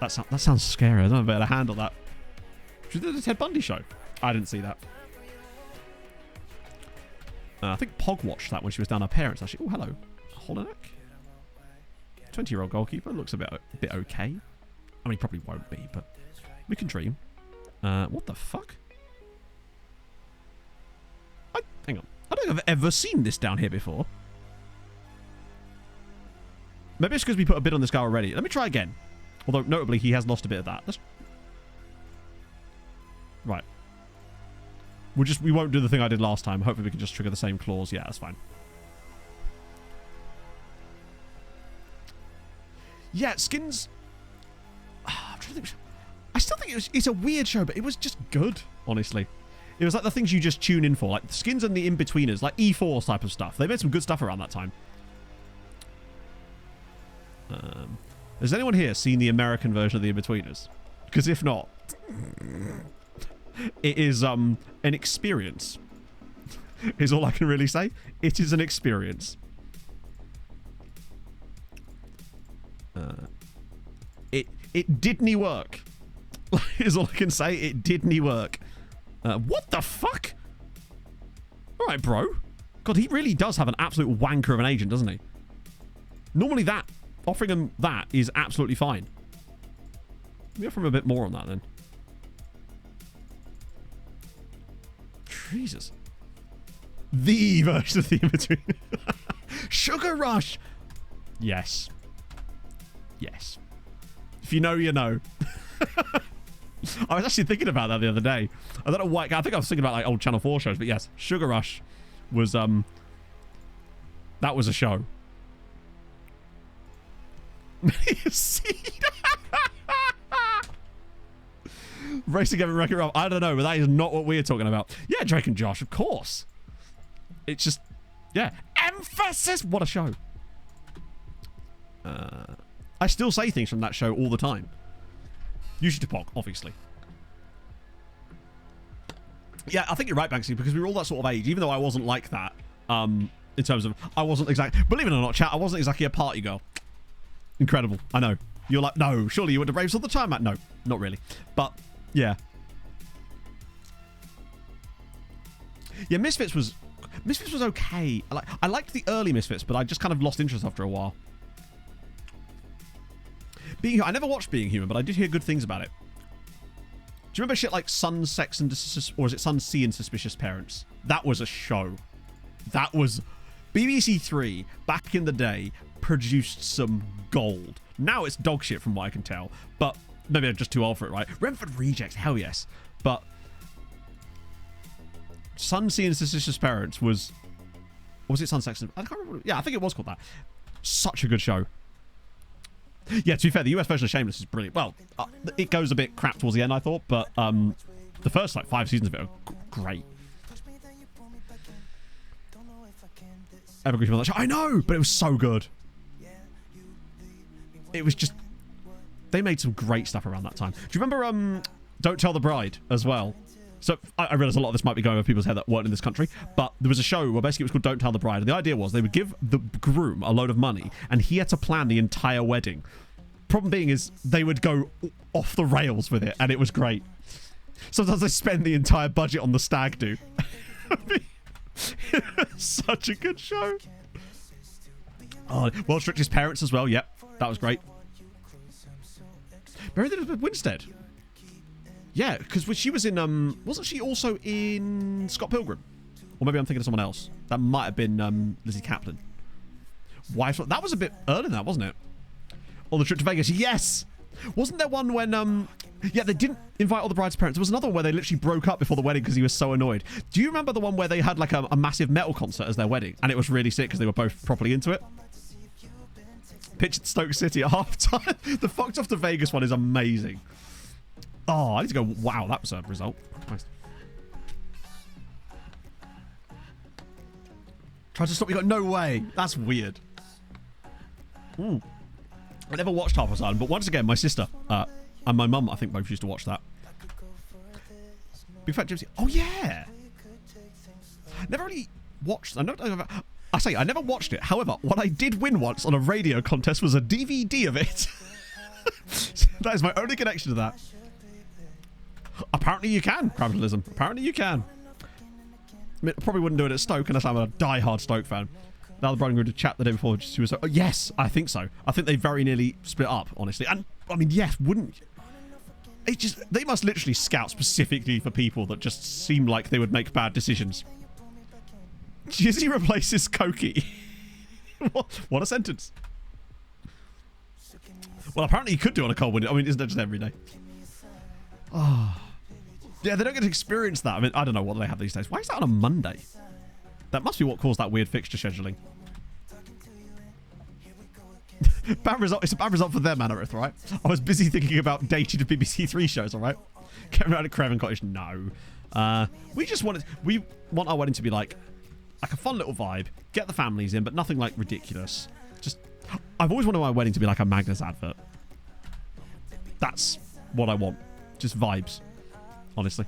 That sounds scary. I don't know if I'll be able to handle that. She did the Ted Bundy show. I didn't see that. I think Pog watched that when she was down her parents, actually. Oh, hello. Holonek? 20-year-old goalkeeper. Looks a bit okay. I mean, he probably won't be, but we can dream. What the fuck? Hang on. I don't think I've ever seen this down here before. Maybe it's because we put a bid on this guy already. Let me try again. Although, notably, he has lost a bit of that. Right. We won't do the thing I did last time. Hopefully we can just trigger the same clause. Yeah, that's fine. Yeah, Skins... I'm trying to think... I still think it's a weird show, but it was just good, honestly. It was like the things you just tune in for. Like the Skins and the In-Betweeners. Like E4 type of stuff. They made some good stuff around that time. Has anyone here seen the American version of the In-Betweeners? Because if not... It is an experience. Is all I can really say. It is an experience. It didn't work. Is all I can say. It didn't work. What the fuck? All right, bro. God, he really does have an absolute wanker of an agent, doesn't he? Normally offering him that is absolutely fine. Maybe offer him a bit more on that then. Jesus. The version of the In-Between. Sugar Rush. Yes. Yes. If you know, you know. I was actually thinking about that the other day. I don't know why. I think I was thinking about like old Channel 4 shows, but yes, Sugar Rush was that was a show. Racing Gavin Wreck-It Ralph. I don't know, but that is not what we're talking about. Yeah, Drake and Josh, of course. It's just, yeah. Emphasis! What a show. I still say things from that show all the time. Usually to Pog, obviously. Yeah, I think you're right, Banksy, because we were all that sort of age, even though I wasn't like that, in terms of, I wasn't exactly, believe it or not, chat, I wasn't exactly a party girl. Incredible, I know. You're like, no, surely you went to raves all the time, Matt. No, not really. But, yeah. Yeah, Misfits was okay. I liked the early Misfits, but I just kind of lost interest after a while. I never watched Being Human, but I did hear good things about it. Do you remember shit like Sun, Sex, and... Or is it Sun, Sea, and Suspicious Parents? That was a show. That was... BBC 3, back in the day, produced some gold. Now it's dog shit from what I can tell. But maybe I'm just too old for it, right? Renford Rejects, hell yes. But... Sun, Sea, and Suspicious Parents was Or was it Sunsex? I can't remember. Yeah, I think it was called that. Such a good show. Yeah, to be fair, the US version of Shameless is brilliant. Well, it goes a bit crap towards the end, I thought, but the first like 5 seasons of it are great. Ever agree with that show? I know, but it was so good. It was just, they made some great stuff around that time. Do you remember Don't Tell the Bride as well? So I realize a lot of this might be going over people's head that weren't in this country, but there was a show where basically it was called Don't Tell the Bride, and the idea was they would give the groom a load of money, and he had to plan the entire wedding. Problem being is they would go off the rails with it, and it was great. Sometimes they spend the entire budget on the stag do. Such a good show. Oh, World's Richest Parents as well. Yep, that was great. Mary Elizabeth Winstead. Yeah, because she was in, wasn't she also in Scott Pilgrim? Or maybe I'm thinking of someone else. That might have been Lizzie Kaplan. Wife, that was a bit early than that, wasn't it? On the trip to Vegas, yes! Wasn't there one when, yeah, they didn't invite all the bride's parents. There was another one where they literally broke up before the wedding because he was so annoyed. Do you remember the one where they had like a massive metal concert as their wedding? And it was really sick because they were both properly into it? Pictured Stoke City at half-time. The Fucked Off to Vegas one is amazing. Oh, I need to go. Wow, that was a result. Nice. Tried to stop you. Got no way. That's weird. Ooh. I never watched Half a Silent, but once again, my sister and my mum, I think, both used to watch that. Big Fat Gypsy. Oh yeah. Never really watched. I never watched it. However, what I did win once on a radio contest was a DVD of it. That is my only connection to that. Apparently you can, capitalism. Apparently you can. I mean, I probably wouldn't do it at Stoke unless I'm a die-hard Stoke fan. Now the bride and groom to chat the day before she was. Oh, yes, I think so. I think they very nearly split up, honestly. And I mean, yes, wouldn't. It just, they must literally scout specifically for people that just seem like they would make bad decisions. Jizzy replaces Koki. What a sentence. Well, apparently you could do it on a cold winter. I mean, isn't that just every day? Oh. Yeah, they don't get to experience that. I mean, I don't know what they have these days. Why is that on a Monday? That must be what caused that weird fixture scheduling. Bad result. It's a bad result for them, Anarith, right? I was busy thinking about dated BBC Three shows, all right? Getting around at Craven Cottage, no. We want our wedding to be like a fun little vibe. Get the families in, but nothing like ridiculous. Just, I've always wanted my wedding to be like a Magnus advert. That's what I want. Just vibes, honestly.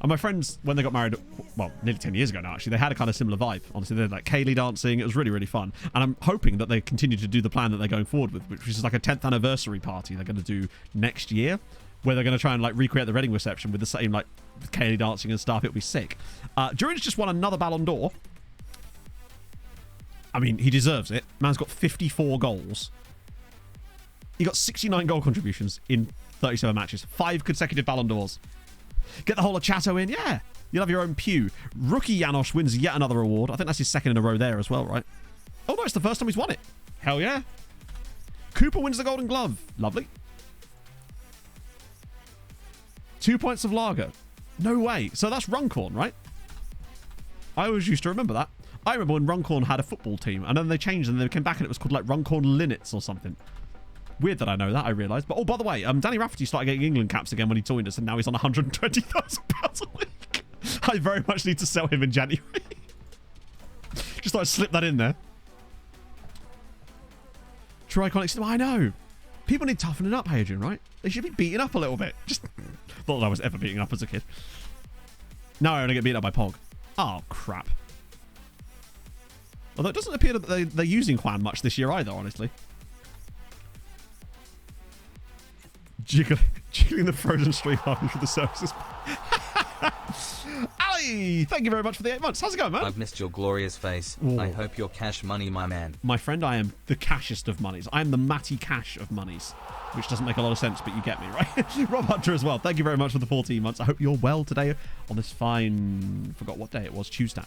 And my friends, when they got married, well, nearly 10 years ago now, actually, they had a kind of similar vibe. Honestly, they had like Kaylee dancing. It was really, really fun. And I'm hoping that they continue to do the plan that they're going forward with, which is like a 10th anniversary party they're going to do next year, where they're going to try and like recreate the wedding reception with the same like Kaylee dancing and stuff. It'll be sick. Durin's just won another Ballon d'Or. I mean, he deserves it. Man's got 54 goals. He got 69 goal contributions in 37 matches. 5 consecutive Ballon d'Ors. Get the whole of Chateau in, yeah. You'll have your own pew. Rookie Janosch wins yet another award. I think that's his second in a row there as well, right? Oh no, it's the first time he's won it. Hell yeah. Cooper wins the Golden Glove. Lovely. 2 points of lager. No way. So that's Runcorn, right? I always used to remember that. I remember when Runcorn had a football team, and then they changed and they came back and it was called like Runcorn Linnets or something. Weird that I know that, I realised. But, oh, by the way, Danny Rafferty started getting England caps again when he joined us, and now he's on £120,000 a week. I very much need to sell him in January. Just thought I'd slip that in there. True iconic system. I know. People need toughening up, Hadrian, right? They should be beaten up a little bit. Just thought that I was ever beating up as a kid. Now I only get beaten up by Pog. Oh, crap. Although it doesn't appear that they're using Juan much this year either, honestly. Jiggling the frozen street harden for the services. Ali, thank you very much for the 8 months. How's it going, man? I've missed your glorious face. Ooh. I hope you're cash money, my man. My friend, I am the cashest of monies. I am the Matty Cash of monies, which doesn't make a lot of sense, but you get me, right? Rob Hunter as well. Thank you very much for the 14 months. I hope you're well today on this fine, forgot what day it was, Tuesday.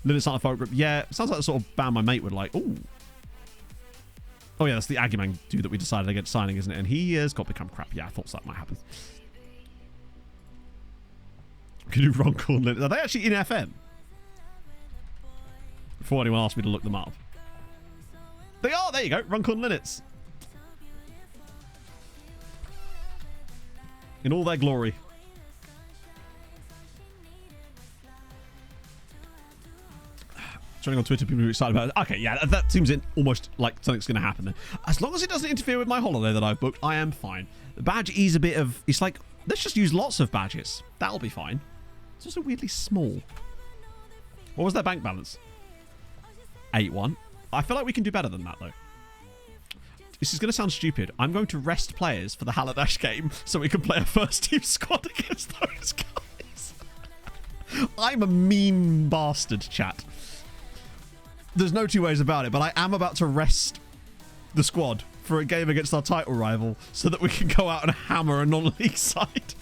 Linux Art Folk Group. Yeah, sounds like the sort of band my mate would like. Ooh. Oh yeah, that's the Agumang dude that we decided against signing, isn't it? And he has got become crap. Yeah, I thought that might happen. Can you Runcorn Linux? Are they actually in FM? before anyone asked me to look them up. They are. There you go. Runcorn Linnets. In all their glory. Trending on Twitter, people are excited about it. Okay, yeah, that seems almost like something's going to happen then. As long as it doesn't interfere with my holiday that I've booked, I am fine. The badge is a bit of... It's like, let's just use lots of badges. That'll be fine. It's also weirdly small. What was their bank balance? 8-1. I feel like we can do better than that, though. This is going to sound stupid. I'm going to rest players for the Haladash game so we can play a first-team squad against those guys. I'm a mean bastard, chat. There's no two ways about it, but I am about to rest the squad for a game against our title rival so that we can go out and hammer a non-league side.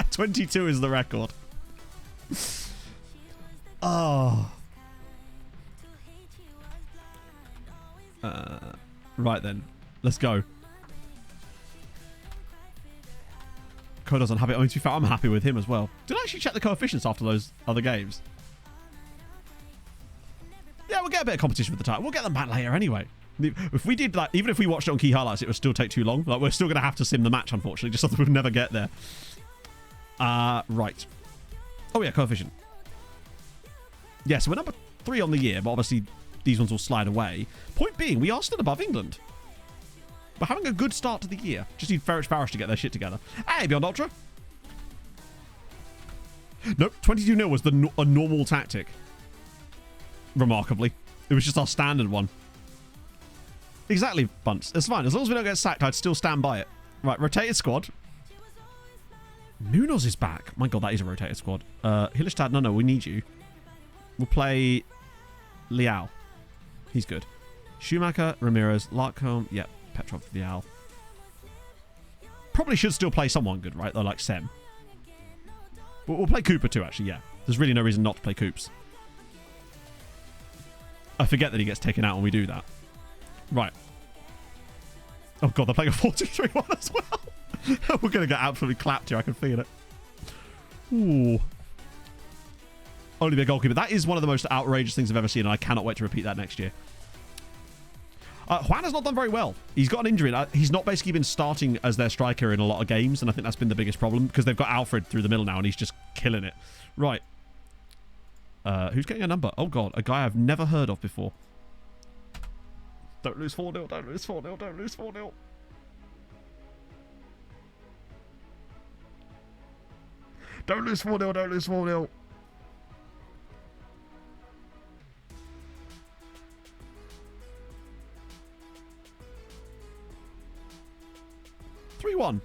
22 is the record. Oh. Right then. Let's go. Kodo's unhappy. I mean, to be fair, I'm happy with him as well. Did I actually check the coefficients after those other games? Yeah, we'll get a bit of competition with the title. We'll get them back later anyway. If we did that, even if we watched it on key highlights, it would still take too long. Like, we're still going to have to sim the match, unfortunately, just so that we'll never get there. Right. Oh, yeah, coefficient. Yeah, so we're number 3 on the year, but obviously these ones will slide away. Point being, we are still above England. We're having a good start to the year. Just need Farish to get their shit together. Hey, Beyond Ultra. Nope, 22-0 was a normal tactic. Remarkably. It was just our standard one. Exactly, Bunts. It's fine. As long as we don't get sacked, I'd still stand by it. Right, rotated squad. Munoz is back. My god, that is a rotated squad. Hillestad, no, we need you. We'll play Liao. He's good. Schumacher, Ramirez, Larkholm. Yep, Petrov, Liao. Probably should still play someone good, right? Though, like Sem. We'll play Cooper too, actually, yeah. There's really no reason not to play Coops. I forget that he gets taken out when we do that. Right. Oh god, they're playing a 4-2-3-1 as well. We're going to get absolutely clapped here. I can feel it. Ooh. Only be a goalkeeper. That is one of the most outrageous things I've ever seen, and I cannot wait to repeat that next year. Juan has not done very well. He's got an injury. He's not basically been starting as their striker in a lot of games, and I think that's been the biggest problem, because they've got Alfred through the middle now, and he's just killing it. Right. Who's getting a number? Oh god, a guy I've never heard of before. Don't lose 4-0, don't lose 4-0, don't lose 4-0. Don't lose 4-0, don't lose 4-0.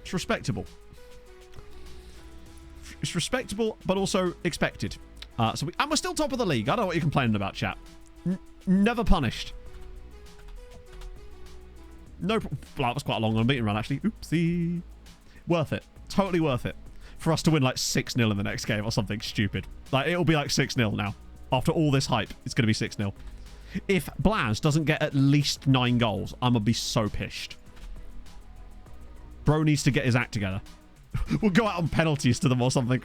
It's respectable. It's respectable, but also expected. And we're still top of the league. I don't know what you're complaining about, chat. Never punished. No, well, that was quite a long unbeaten run, actually. Oopsie. Worth it. Totally worth it. For us to win like 6-0 in the next game or something stupid. Like, it'll be like 6-0 now. After all this hype, it's going to be 6-0. If Blas doesn't get at least 9 goals, I'm going to be so pissed. Bro needs to get his act together. We'll go out on penalties to them or something.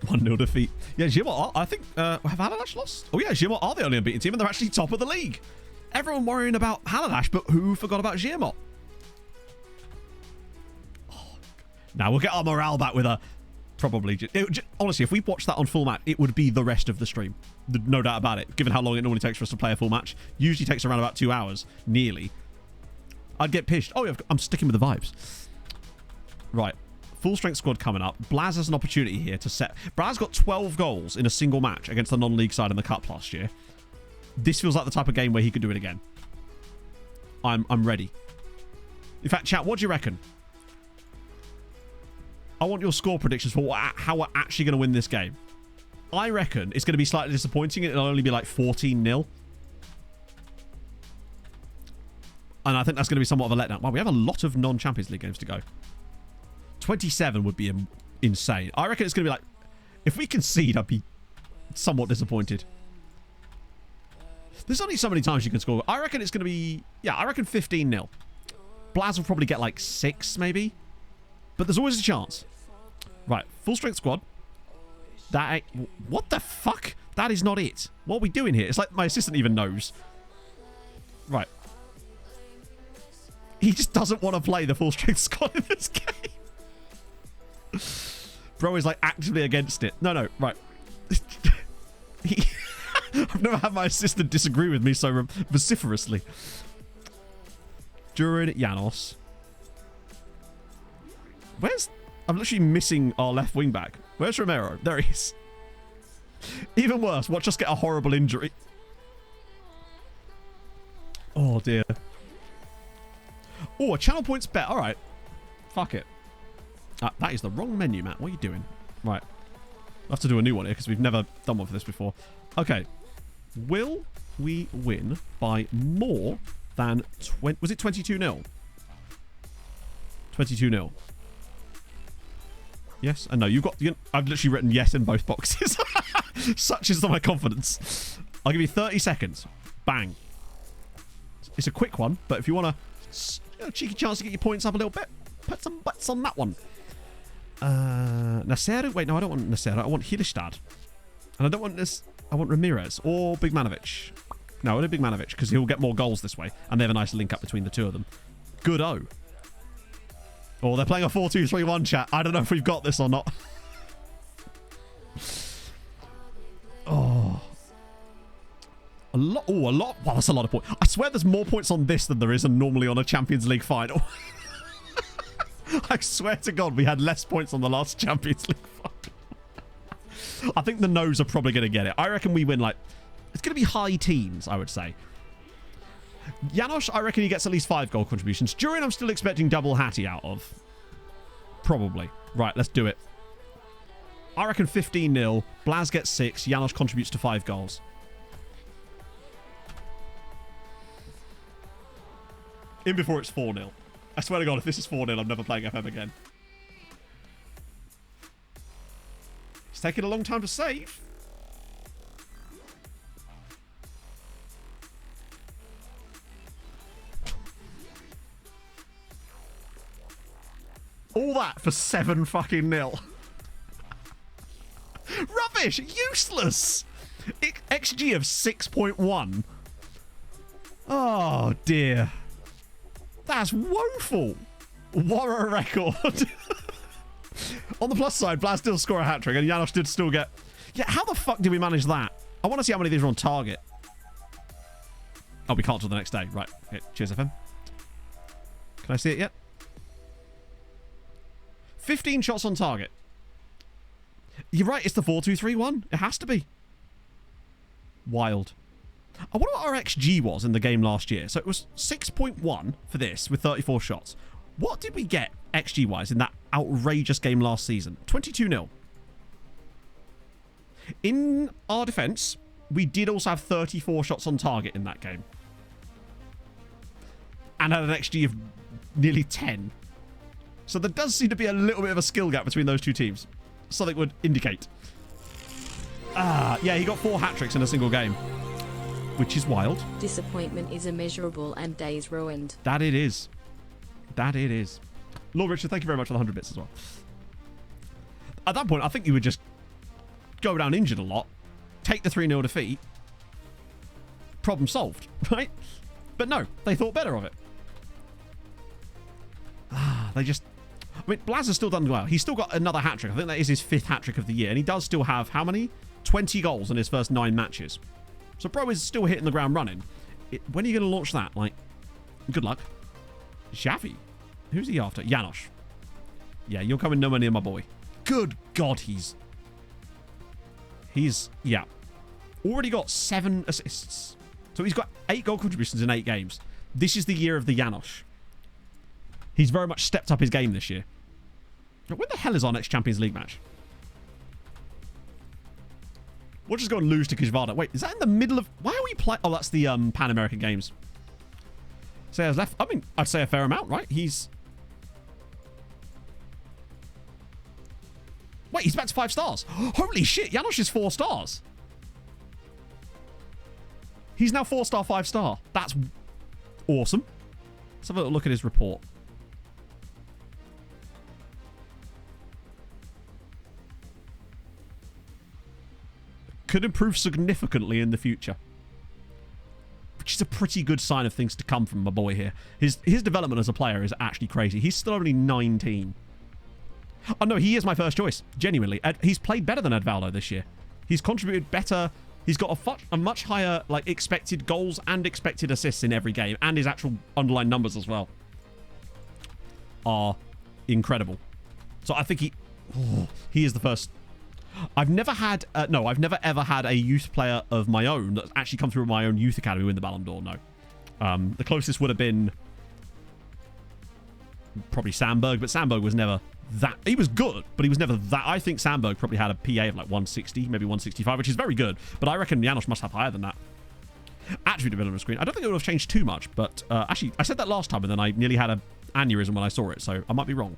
One-0 defeat. Yeah, Gimot, I think, have Haladash lost? Oh yeah, Gimot are the only unbeaten team, and they're actually top of the league. Everyone worrying about Haladash, but who forgot about Gimot? Oh, now we'll get our morale back with a... Probably. Honestly, if we watched that on full match, it would be the rest of the stream. No doubt about it, given how long it normally takes for us to play a full match. Usually takes around about 2 hours, nearly. I'd get pissed. Oh, yeah, I'm sticking with the vibes. Right. Full strength squad coming up. Blaz has an opportunity here to set... Blaz got 12 goals in a single match against the non-league side in the Cup last year. This feels like the type of game where he could do it again. I'm ready. In fact, chat, what do you reckon? I want your score predictions for how we're actually going to win this game. I reckon it's going to be slightly disappointing. It'll only be like 14-0. And I think that's going to be somewhat of a letdown. Wow, we have a lot of non-Champions League games to go. 27 would be insane. I reckon it's going to be like... If we concede, I'd be somewhat disappointed. There's only so many times you can score. I reckon it's going to be... Yeah, I reckon 15-0. Blaz will probably get like 6, maybe. But there's always a chance. Right, full strength squad. That ain't... What the fuck? That is not it. What are we doing here? It's like my assistant even knows. Right. He just doesn't want to play the full strength squad in this game. Bro is like actively against it. No, right. I've never had my assistant disagree with me so vociferously. Durin, Janos. Where's... I'm literally missing our left wing back. Where's Romero? There he is. Even worse, watch us get a horrible injury. Oh, dear. Oh, a channel points bet. All right. Fuck it. That is the wrong menu, Matt. What are you doing? Right. I'll have to do a new one here because we've never done one for this before. Okay. Will we win by more than... Was it 22-0? 22-0. Yes and no. You've got... I've literally written yes in both boxes. Such is my confidence. I'll give you 30 seconds. Bang. It's a quick one, but if you want a cheeky chance to get your points up a little bit, put some butts on that one. Nasero? Wait, no, I don't want Nasero. I want Hillestad. And I don't want this... I want Ramirez or Bigmanovic. No, I want Bigmanovic because he'll get more goals this way. And they have a nice link up between the two of them. Good-o. Oh, they're playing a 4-2-3-1, chat. I don't know if we've got this or not. Oh. A lot. Oh, a lot. Wow, that's a lot of points. I swear there's more points on this than there is normally on a Champions League final. I swear to God, we had less points on the last Champions League final. I think the no's are probably going to get it. I reckon we win, like... It's going to be high teens, I would say. Janos, I reckon he gets at least 5 goal contributions. Durin, I'm still expecting double Hattie out of. Probably. Right, let's do it. I reckon 15-0. Blaz gets 6. Janos contributes to 5 goals. In before it's 4-0. I swear to God, if this is 4-0, I'm never playing FM again. It's taking a long time to save. All that for 7 fucking 0. Rubbish! Useless! XG of 6.1. Oh, dear. That's woeful. What a record. On the plus side, Blaz did score a hat-trick and Janos did still get... Yeah, how the fuck did we manage that? I want to see how many of these are on target. Oh, we can't till the next day. Right. Okay. Cheers, FM. Can I see it yet? 15 shots on target. You're right, it's the 4-2-3-1. It has to be. Wild. I wonder what our XG was in the game last year. So it was 6.1 for this with 34 shots. What did we get XG-wise in that outrageous game last season? 22-0. In our defense, we did also have 34 shots on target in that game. And had an XG of nearly 10. So there does seem to be a little bit of a skill gap between those two teams. Something would indicate. Yeah, he got 4 hat-tricks in a single game. Which is wild. Disappointment is immeasurable and days ruined. That it is. That it is. Lord Richard, thank you very much for the 100 bits as well. At that point, I think you would just go down injured a lot, take the 3-0 defeat, problem solved, right? But no, they thought better of it. They just... I mean, Blaz has still done well. He's still got another hat-trick. I think that is his 5th hat-trick of the year. And he does still have, how many? 20 goals in his first 9 matches. So bro is still hitting the ground running. When are you going to launch that? Like, good luck. Xavi? Who's he after? Janos. Yeah, you're coming nowhere near my boy. Good God, he's... yeah. Already got 7 assists. So he's got 8 goal contributions in 8 games. This is the year of the Janos. He's very much stepped up his game this year. When the hell is our next Champions League match? We'll just go and lose to Kishvada. Wait, is that in the middle of... Why are we playing... Oh, that's the Pan American Games. Sayers left. I mean, I'd say a fair amount, right? He's... Wait, he's back to 5 stars. Holy shit, Janos is 4 stars. He's now 4-star, 5-star. That's awesome. Let's have a little look at his report. could improve significantly in the future. Which is a pretty good sign of things to come from my boy here. His development as a player is actually crazy. He's still only 19. Oh no, he is my first choice. Genuinely. He's played better than Edvaldo this year. He's contributed better. He's got a much higher like expected goals and expected assists in every game. And his actual underlying numbers as well are incredible. So I think he is the first. I've never ever had a youth player of my own that's actually come through my own youth academy win the Ballon d'Or. No. The closest would have been probably Sandberg, but Sandberg was never that. He was good, but he was never that. I think Sandberg probably had a PA of like 160, maybe 165, which is very good. But I reckon Janosch must have higher than that. Attribute development screen. I don't think it would have changed too much, but actually, I said that last time, and then I nearly had an aneurysm when I saw it, so I might be wrong.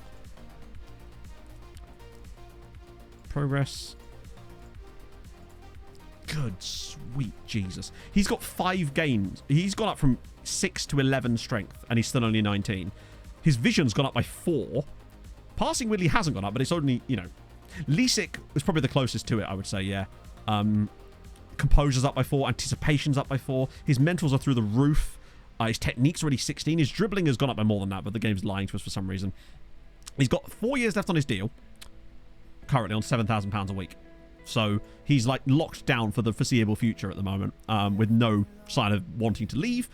Progress. Good sweet Jesus. He's got 5 games. He's gone up from 6 to 11 strength, and he's still only 19. His vision's gone up by 4. Passing weirdly hasn't gone up, but it's only, you know. Lisik was probably the closest to it, I would say, yeah. Composure's up by 4. Anticipation's up by 4. His mentals are through the roof. His technique's already 16. His dribbling has gone up by more than that, but the game's lying to us for some reason. He's got 4 years left on his deal. Currently on £7,000 a week. So he's like locked down for the foreseeable future at the moment, with no sign of wanting to leave.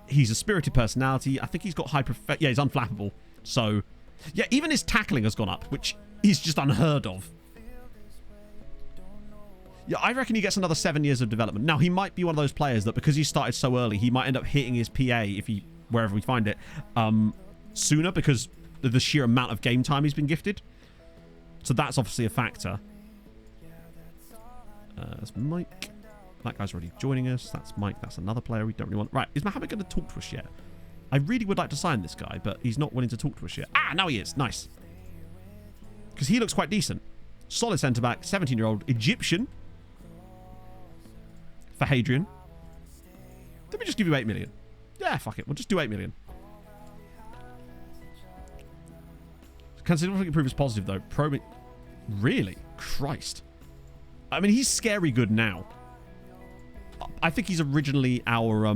He's a spirited personality. I think he's got yeah, he's unflappable. So yeah, even his tackling has gone up, which is just unheard of. Yeah, I reckon he gets another 7 years of development. Now, he might be one of those players that because he started so early, he might end up hitting his PA if he, wherever we find it, sooner because of the sheer amount of game time he's been gifted. So that's obviously a factor. That's Mike. That guy's already joining us. That's Mike. That's another player we don't really want. Right, is Mohammed going to talk to us yet? I really would like to sign this guy, but he's not willing to talk to us yet. Ah, now he is. Nice. Because he looks quite decent. Solid centre-back, 17-year-old Egyptian. For Hadrian. Did we just give you 8 million? Yeah, fuck it. We'll just do 8 million. Can significantly improve is positive, though. Probing. Really? Christ. I mean, he's scary good now. I think he's originally our...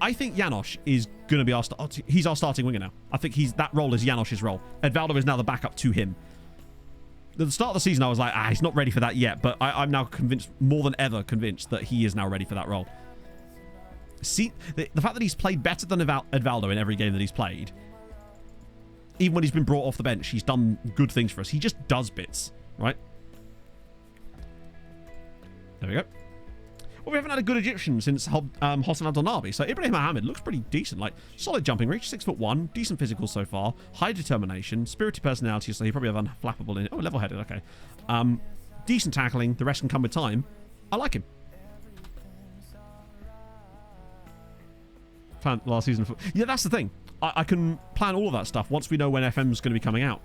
I think Janosch is going to be our... He's our starting winger now. I think that role is Janosch's role. Edvaldo is now the backup to him. At the start of the season, I was like, he's not ready for that yet. But I'm now convinced, more than ever convinced, that he is now ready for that role. See, the fact that he's played better than Edvaldo in every game that he's played... Even when he's been brought off the bench, he's done good things for us. He just does bits, right? There we go. Well, we haven't had a good Egyptian since Hossan Abdelnabi. So Ibrahim Mohammed looks pretty decent. Like, solid jumping reach, 6'1", decent physical so far, high determination, spirited personality, so he probably have unflappable in it. Oh, level-headed, okay. Decent tackling. The rest can come with time. I like him. Plan last season. Yeah, that's the thing. I can plan all of that stuff once we know when FM's going to be coming out.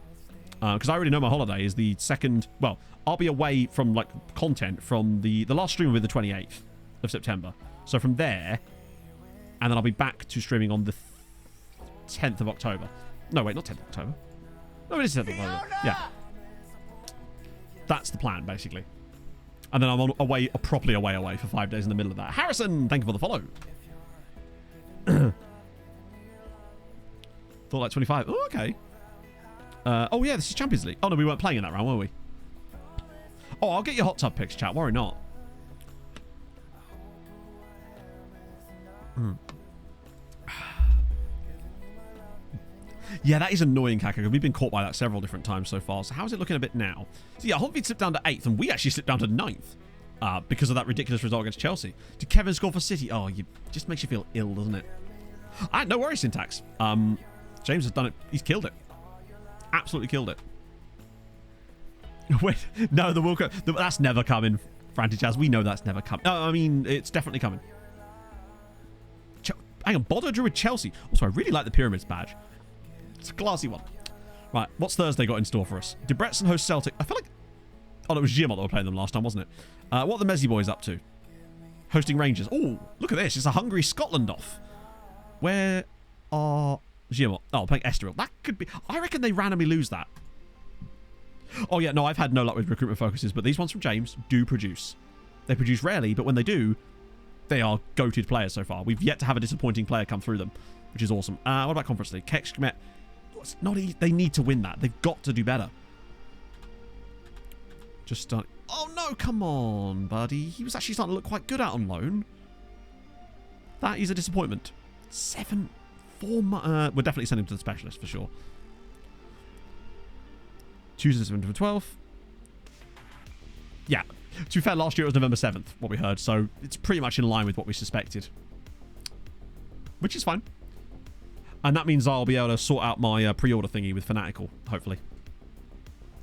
Because I already know my holiday is the 2nd... Well, I'll be away from, like, content from the last stream will be the 28th of September. So from there, and then I'll be back to streaming on the 10th of October. No, wait, not 10th of October. No, it is 10th of October. Yeah. That's the plan, basically. And then I'm away, properly away for 5 days in the middle of that. Harrison, thank you for the follow. Thought like 25. Oh, okay. Oh, yeah, this is Champions League. Oh, no, we weren't playing in that round, were we? Oh, I'll get your hot tub picks, chat. Worry not. Yeah, that is annoying, Kaka. We've been caught by that several different times so far. So how's it looking a bit now? So yeah, Honfleet slipped down to 8th, and we actually slipped down to 9th because of that ridiculous result against Chelsea. Did Kevin score for City? Oh, just makes you feel ill, doesn't it? No worries, Syntax. James has done it. He's killed it. Absolutely killed it. Wait, no, the World Cup. That's never coming, Frantic Jazz. We know that's never coming. No, I mean, it's definitely coming. Hang on, Bodo drew with Chelsea. Also, I really like the Pyramids badge. It's a classy one. Right, what's Thursday got in store for us? Debrecen host Celtic. I feel like... Oh, it was Giamot that were playing them last time, wasn't it? What are the Messi boys up to? Hosting Rangers. Oh, look at this. It's a Hungary-Scotland off. Where are... Giamot. Oh, playing Estoril. That could be... I reckon they randomly lose that. Oh, yeah. No, I've had no luck with recruitment focuses, but these ones from James do produce. They produce rarely, but when they do, they are goated players so far. We've yet to have a disappointing player come through them, which is awesome. What about Conference League? Kekshmet, it's not easy. They need to win that. They've got to do better. Just start. Oh no, come on, buddy. He was actually starting to look quite good out on loan. That is a disappointment. 7, 4 months. We'll definitely send him to the specialist for sure. Tuesday, 7th of 12th. Yeah. To be fair, last year it was November 7th, what we heard, so it's pretty much in line with what we suspected. Which is fine. And that means I'll be able to sort out my pre-order thingy with Fanatical, hopefully.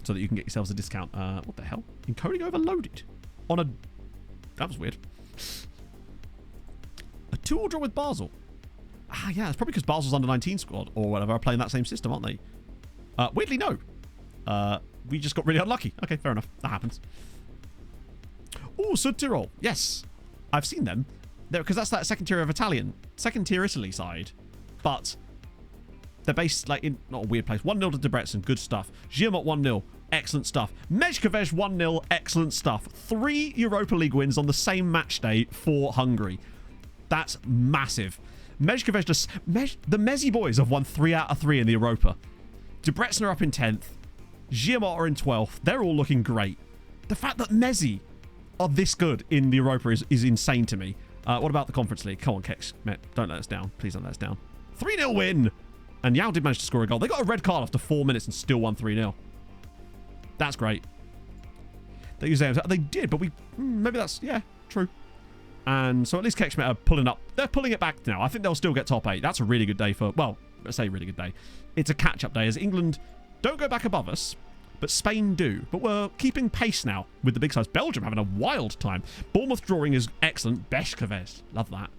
So that you can get yourselves a discount. What the hell? Encoding overloaded. On a... That was weird. A 2-all draw with Basel. Ah, yeah, it's probably because Basel's under 19 squad or whatever are playing that same system, aren't they? Weirdly, no. We just got really unlucky. Okay, fair enough. That happens. Oh, Südtirol. Yes. I've seen them. Because that's that second tier of Italian. Second tier Italy side. But they're based like in not a weird place. 1-0 to Debrecen. Good stuff. Zirmot 1-0. Excellent stuff. Mezhkovej 1-0. Excellent stuff. 3 Europa League wins on the same match day for Hungary. That's massive. Mezhkovej just... the Mezzi boys have won 3 out of 3 in the Europa. Debrecen are up in 10th. Zirmot are in 12th. They're all looking great. The fact that Mezzi are this good in the Europa is insane to me. What about the Conference League? Come on, Kex. Don't let us down. Please don't let us down. 3-0 win. And Yao did manage to score a goal. They got a red card after 4 minutes and still won 3-0. That's great. They did, but we... maybe that's... Yeah, true. And so at least Kekshmet are pulling up. They're pulling it back now. I think they'll still get top 8. That's a really good day for... Well, let's say really good day. It's a catch-up day as England don't go back above us, but Spain do. But we're keeping pace now with the big sides. Belgium having a wild time. Bournemouth drawing is excellent. Beshkovez. Love that.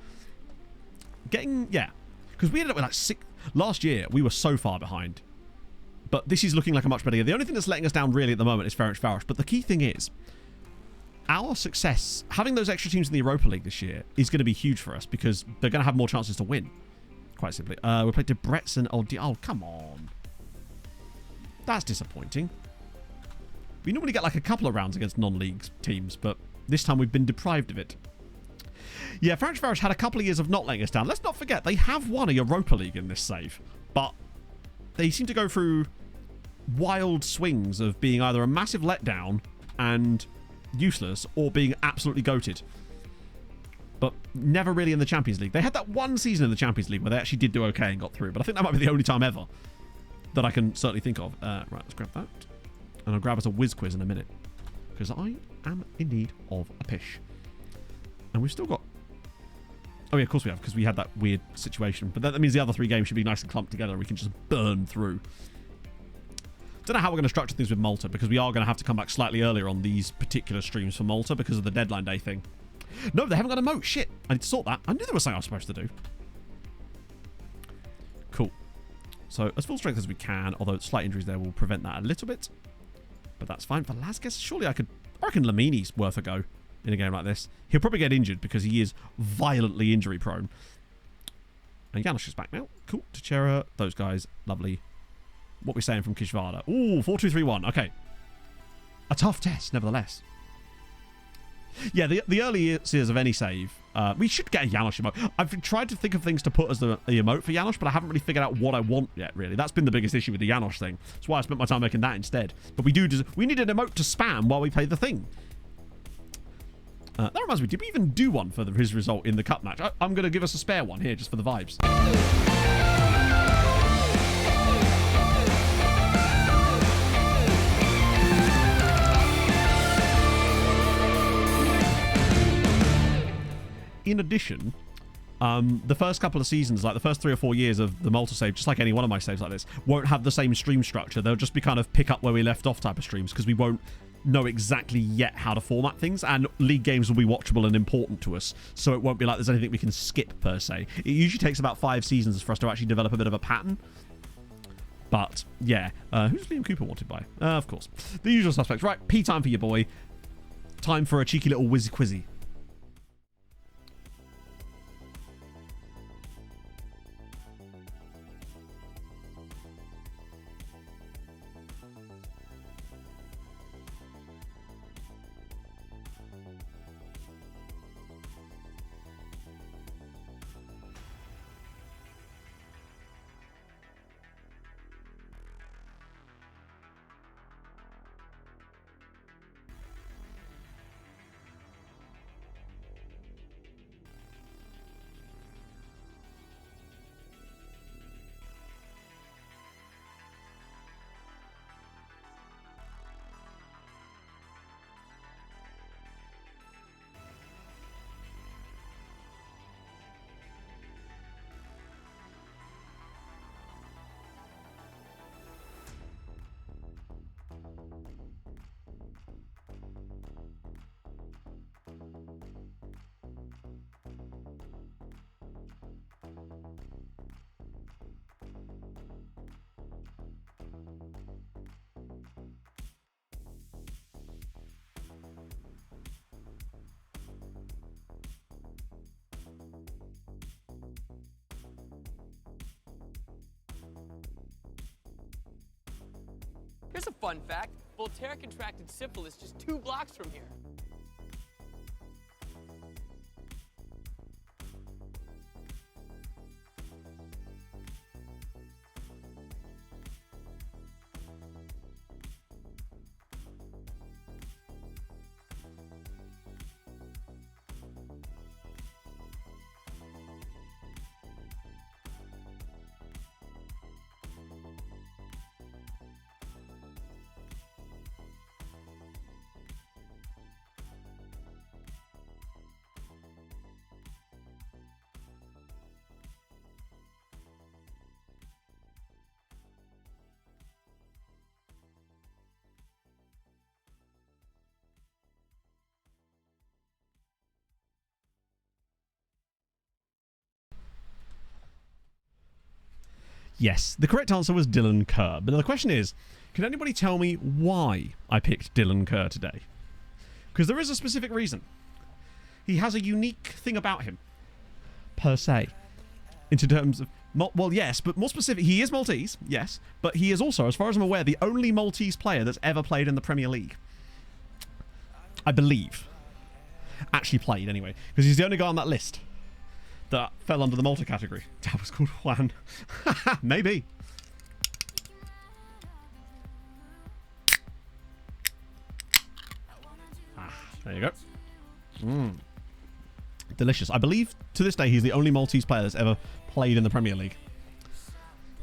Yeah. Because we ended up with like 6... Last year, we were so far behind. But this is looking like a much better year. The only thing that's letting us down really at the moment is Ferencváros. But the key thing is, our success, having those extra teams in the Europa League this year, is going to be huge for us because they're going to have more chances to win. Quite simply. We'll play Debrecen. Oh, come on. That's disappointing. We normally get like a couple of rounds against non-league teams, but this time we've been deprived of it. Yeah, Ferencváros had a couple of years of not letting us down. Let's not forget, they have won a Europa League in this save, but they seem to go through wild swings of being either a massive letdown and useless or being absolutely goated. But never really in the Champions League. They had that one season in the Champions League where they actually did do okay and got through, but I think that might be the only time ever that I can certainly think of. Right, let's grab that. And I'll grab us a whiz quiz in a minute. Because I am in need of a pish. And we've still got... Oh yeah, of course we have, because we had that weird situation. But that means the other 3 games should be nice and clumped together and we can just burn through. Don't know how we're going to structure things with Malta, because we are going to have to come back slightly earlier on these particular streams for Malta because of the deadline day thing. No, they haven't got a moat. Shit. I need to sort that. I knew there was something I was supposed to do. Cool. So, as full strength as we can, although slight injuries there will prevent that a little bit. But that's fine. Velasquez, surely I reckon Lamini's worth a go in a game like this. He'll probably get injured because he is violently injury prone. And Janos is back now. Cool. Teixeira, those guys. Lovely. What we're saying from Kishvada. Ooh, 4-2-3-1. Okay. A tough test, nevertheless. Yeah, the early years of any save, we should get a Janos emote. I've tried to think of things to put as the emote for Janos, but I haven't really figured out what I want yet, really. That's been the biggest issue with the Janos thing. That's why I spent my time making that instead. But we need an emote to spam while we play the thing. That reminds me, did we even do one for his result in the cup match? I'm going to give us a spare one here, just for the vibes. In addition, the first couple of seasons, like the first 3 or 4 years of the Malta save, just like any one of my saves like this, won't have the same stream structure. They'll just be kind of pick up where we left off type of streams because we won't know exactly yet how to format things, and league games will be watchable and important to us, so it won't be like there's anything we can skip per se. It usually takes about 5 seasons for us to actually develop a bit of a pattern. But yeah, who's Liam Cooper wanted by? Of course, the usual suspects. Right, P time for your boy. Time for a cheeky little whizzy quizzy. Here's a fun fact. Voltaire contracted syphilis just 2 blocks from here. Yes, the correct answer was Dylan Kerr. But now the question is, can anybody tell me why I picked Dylan Kerr today? Because there is a specific reason. He has a unique thing about him, per se. In terms of... Well, yes, but more specific, he is Maltese, yes, but he is also, as far as I'm aware, the only Maltese player that's ever played in the Premier League. I believe. Actually played, anyway. Because he's the only guy on that list that fell under the Malta category. That was called Juan. Maybe. There you go. Delicious. I believe to this day he's the only Maltese player that's ever played in the Premier League.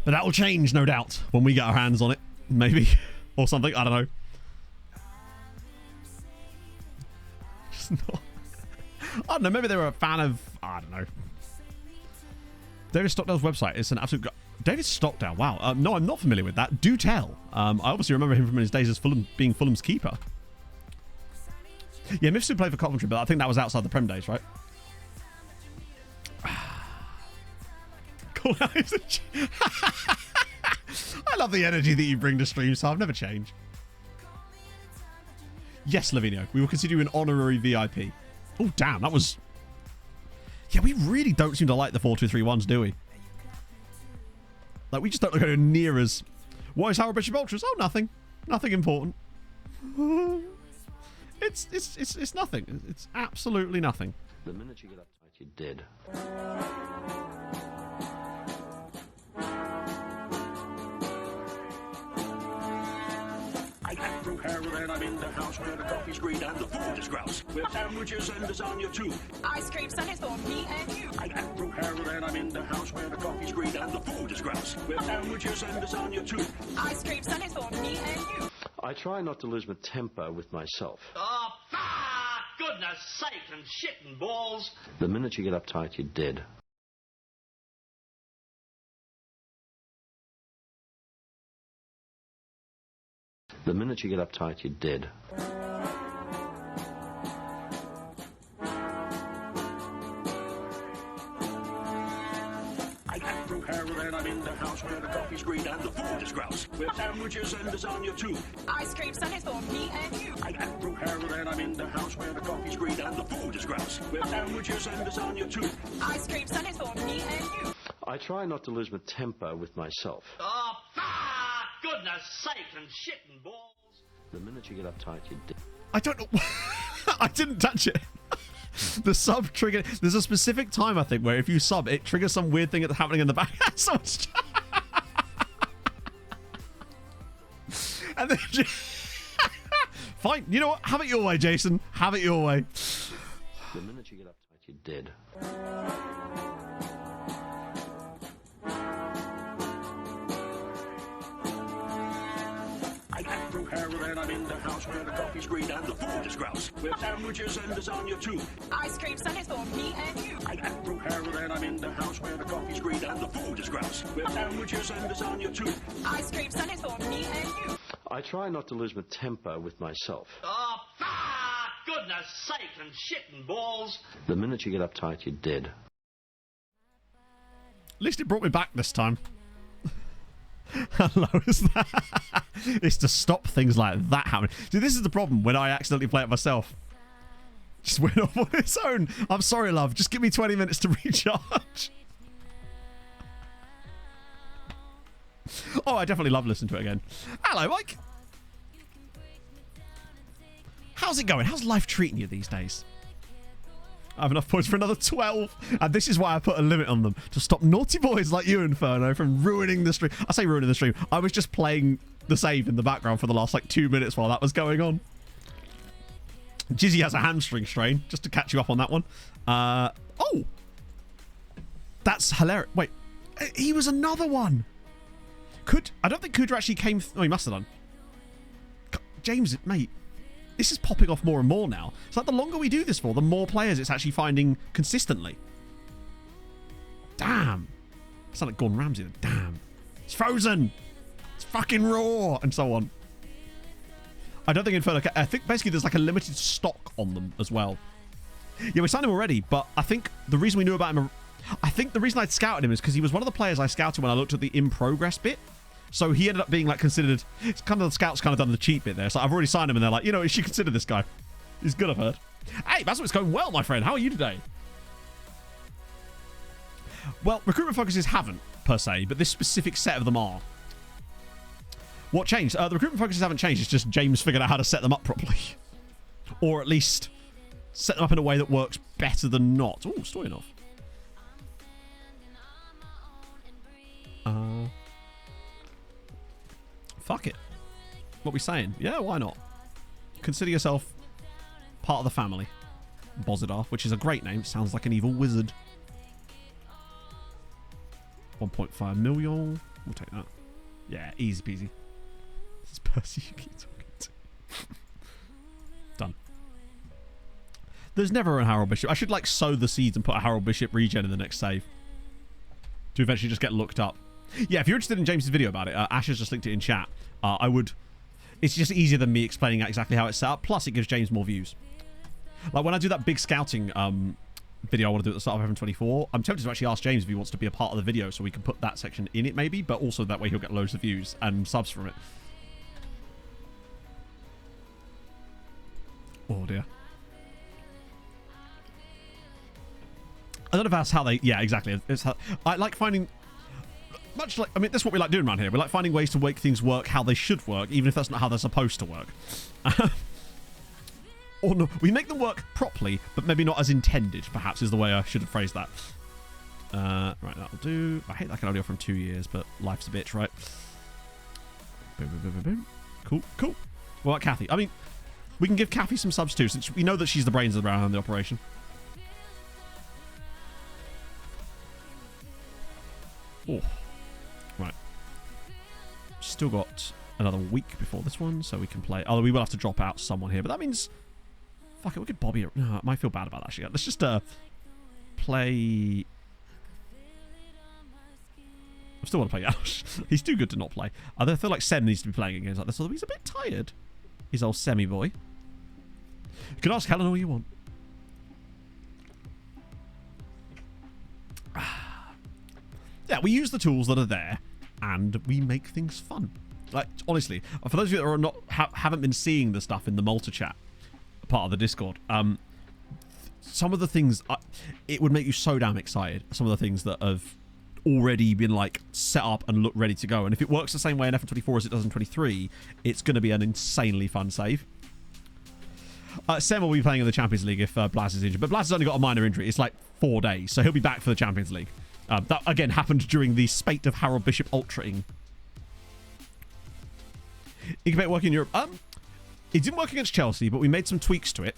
But that will change, no doubt, when we get our hands on it. Maybe. Or something. I don't know. Just not... I don't know. Maybe they were a fan of... I don't know. David Stockdale's website is an absolute... David Stockdale, wow. No, I'm not familiar with that. Do tell. I obviously remember him from his days as Fulham, being Fulham's keeper. Yeah, Mifsud played for Coventry, but I think that was outside the Prem days, right? Cool. I love the energy that you bring to stream, so I've never changed. Yes, Lavinio, we will consider you an honorary VIP. Oh, damn, that was... Yeah, we really don't seem to like the 4-2-3-1s, do we? Like, we just don't look anywhere near as... What is Howard Bishop Ultras? Oh, nothing. Nothing important. It's nothing. It's absolutely nothing. The minute you get uptight, you're dead. I get through heroin, I'm in the house where the coffee's green and the food is grouse. With sandwiches and lasagna too. Ice cream sundaes for me and you. I get through heroin, I'm in the house where the coffee's green and the food is grouse. With sandwiches and lasagna too. Ice cream sundaes for me and you. I try not to lose my temper with myself. Oh, goodness sake and shit and balls. The minute you get uptight, you're dead. The minute you get uptight, you're dead. I get through heroin, I'm in the house where the coffee's green and the food is grouse. With sandwiches and lasagna too. Ice cream sundaes for me and you. I get through heroin, I'm in the house where the coffee's green and the food is grouse. With sandwiches and lasagna too. Ice cream sundaes for me and you. I try not to lose my temper with myself. Oh, goodness sake and shit and balls. The minute you get uptight, you're dead. I don't know. I didn't touch it. The sub trigger. There's a specific time, I think, where if you sub, it triggers some weird thing that's happening in the back. So much. And then... Fine. You know what? Have it your way, Jason. Have it your way. The minute you get uptight, you're dead. I get through heroin, I'm in the house where the coffee's green and the food is grouse. With sandwiches and lasagna too. Ice cream sundaes for me and you. I get through heroin, I'm in the house where the coffee's green and the food is grouse. With sandwiches and lasagna too. Ice cream sundaes for me and you. I try not to lose my temper with myself. Oh, goodness sake and shit and balls. The minute you get uptight, you're dead. At least it brought me back this time. How low is that? It's to stop things like that happening. See, this is the problem when I accidentally play it myself. Just went off on its own. I'm sorry, love. Just give me 20 minutes to recharge. Oh, I definitely love listening to it again. Hello, Mike. How's it going? How's life treating you these days? I have enough points for another 12. And this is why I put a limit on them. To stop naughty boys like you, Inferno, from ruining the stream. I say ruining the stream. I was just playing the save in the background for the last, like, 2 minutes while that was going on. Jizzy has a hamstring strain, just to catch you up on that one. Oh! That's hilarious. Wait. He was another one. I don't think Kudra actually came... Oh, he must have done. James, mate. This is popping off more and more now. It's like the longer we do this for, the more players it's actually finding consistently. Damn. I sound like Gordon Ramsay. Damn. It's frozen. It's fucking raw. And so on. I don't think Inferno... I think basically there's like a limited stock on them as well. Yeah, we signed him already, but I think the reason we knew about him... I think the reason I'd scouted him is because he was one of the players I scouted when I looked at the in-progress bit. So he ended up being like considered... It's kind of the scouts kind of done the cheat bit there. So I've already signed him and they're like, you know, you should consider this guy. He's good, I've heard. Hey, that's what's going well, my friend. How are you today? Well, recruitment focuses haven't, per se, but this specific set of them are. What changed? The recruitment focuses haven't changed. It's just James figured out how to set them up properly. Or at least set them up in a way that works better than not. Oh, story enough. Fuck it. What are we saying? Yeah, why not? Consider yourself part of the family. Bozidar, which is a great name. Sounds like an evil wizard. 1.5 million. We'll take that. Yeah, easy peasy. This is Percy you keep talking to. Done. There's never a Harold Bishop. I should like sow the seeds and put a Harold Bishop regen in the next save. To eventually just get looked up. Yeah, if you're interested in James's video about it, Ash has just linked it in chat. I would... It's just easier than me explaining out exactly how it's set up. Plus, it gives James more views. Like, when I do that big scouting video I want to do at the start of Heaven 24, I'm tempted to actually ask James if he wants to be a part of the video so we can put that section in it, maybe. But also, that way he'll get loads of views and subs from it. Oh, dear. I don't know if that's how they... Yeah, exactly. It's how, I like finding... Much like... I mean, that's what we like doing around here. We like finding ways to make things work how they should work, even if that's not how they're supposed to work. Or no, we make them work properly, but maybe not as intended, perhaps, is the way I should have phrased that. Right, that'll do. I hate that can only offer him 2 years, but life's a bitch, right? Boom, boom, boom, boom, boom. Cool, cool. What about Kathy? I mean, we can give Kathy some subs too, since we know that she's the brains around the operation. Oh. Right. Still got another week before this one, so we can play. Although we will have to drop out someone here, but that means... Fuck it, we could Bobby... No, I might feel bad about that, actually. Let's just play... I still want to play Yash. He's too good to not play. I feel like Sem needs to be playing games like this, although he's a bit tired. He's old semi-boy. You can ask Helen all you want. Yeah, we use the tools that are there, and we make things fun. Like, honestly, for those of you that are not haven't been seeing the stuff in the Malta chat, part of the Discord, some of the things, it would make you so damn excited. Some of the things that have already been like set up and look ready to go. And if it works the same way in F24 as it does in 23, it's going to be an insanely fun save. Sem will be playing in the Champions League if Blaz is injured, but Blaz has only got a minor injury. It's like 4 days, so he'll be back for the Champions League. That, again, happened during the spate of Harold Bishop ultraing. Incubate working in Europe. It didn't work against Chelsea, but we made some tweaks to it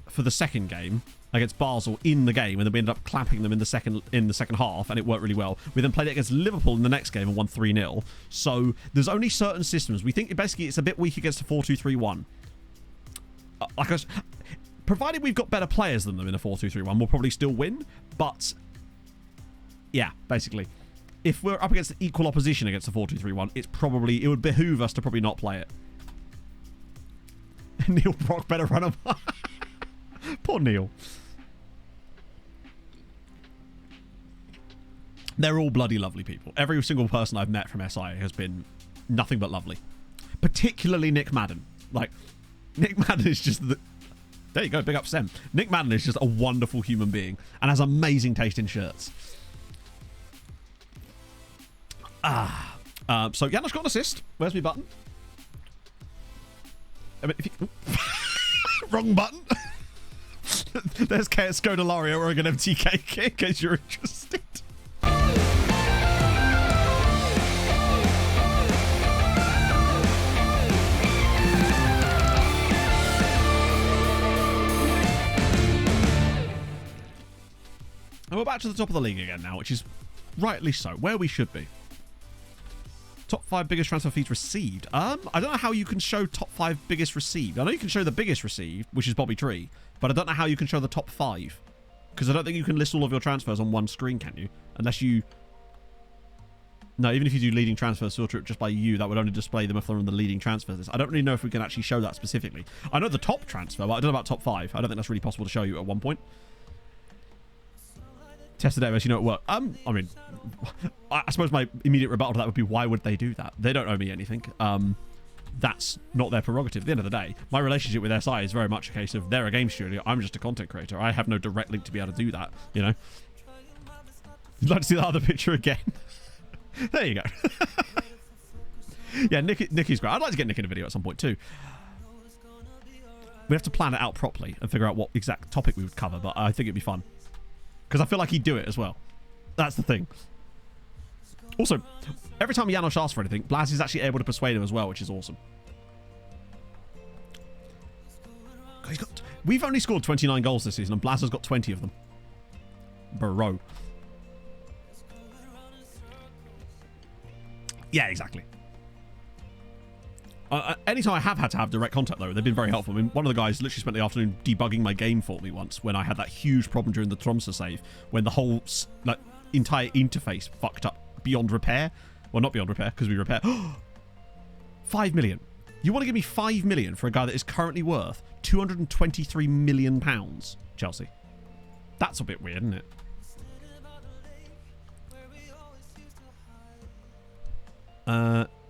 for the second game against Basel in the game, and then we ended up clamping them in the second half, and it worked really well. We then played it against Liverpool in the next game and won 3-0. So there's only certain systems. We think basically it's a bit weak against a 4-2-3-1. Provided we've got better players than them in a 4-2-3-1, we'll probably still win. But yeah, basically, if we're up against equal opposition against a 4-2-3-1, it would behoove us to probably not play it. Neil Brock better run him. Poor Neil. They're all bloody lovely people. Every single person I've met from SI has been nothing but lovely. Particularly Nick Madden. Like, Nick Madden is just the... There you go, big up Sem. Nick Madden is just a wonderful human being and has amazing taste in shirts. So Janosch got an assist. Where's my button? I mean, if you... Wrong button. There's Scodelario or an MTK in case you're interested. And we're back to the top of the league again now, which is rightly so, where we should be. Top 5 biggest transfer fees received. I don't know how you can show top 5 biggest received. I know you can show the biggest received, which is Bobby Tree, but I don't know how you can show the top 5. Because I don't think you can list all of your transfers on one screen, can you? Unless you... No, even if you do leading transfers filter it just by you, that would only display them if they're on the leading transfers list. I don't really know if we can actually show that specifically. I know the top transfer, but I don't know about top 5. I don't think that's really possible to show you at one point. Test the database, you know it worked. I mean, I suppose my immediate rebuttal to that would be, why would they do that? They don't owe me anything. That's not their prerogative. At the end of the day, my relationship with SI is very much a case of they're a game studio, I'm just a content creator. I have no direct link to be able to do that, you know? You'd like to see that other picture again? There you go. Yeah, Nikki's great. I'd like to get Nick in a video at some point too. We have to plan it out properly and figure out what exact topic we would cover, but I think it'd be fun. Because I feel like he'd do it as well. That's the thing. Also, every time Janosch asks for anything, Blaz is actually able to persuade him as well, which is awesome. We've only scored 29 goals this season, and Blaz has got 20 of them. Bro. Yeah, exactly. Anytime I have had to have direct contact, though, they've been very helpful. I mean, one of the guys literally spent the afternoon debugging my game for me once when I had that huge problem during the Tromsø save, when the whole entire interface fucked up beyond repair. Well, not beyond repair, because we repair. 5 million. You want to give me 5 million for a guy that is currently worth £223 million, Chelsea? That's a bit weird, isn't it?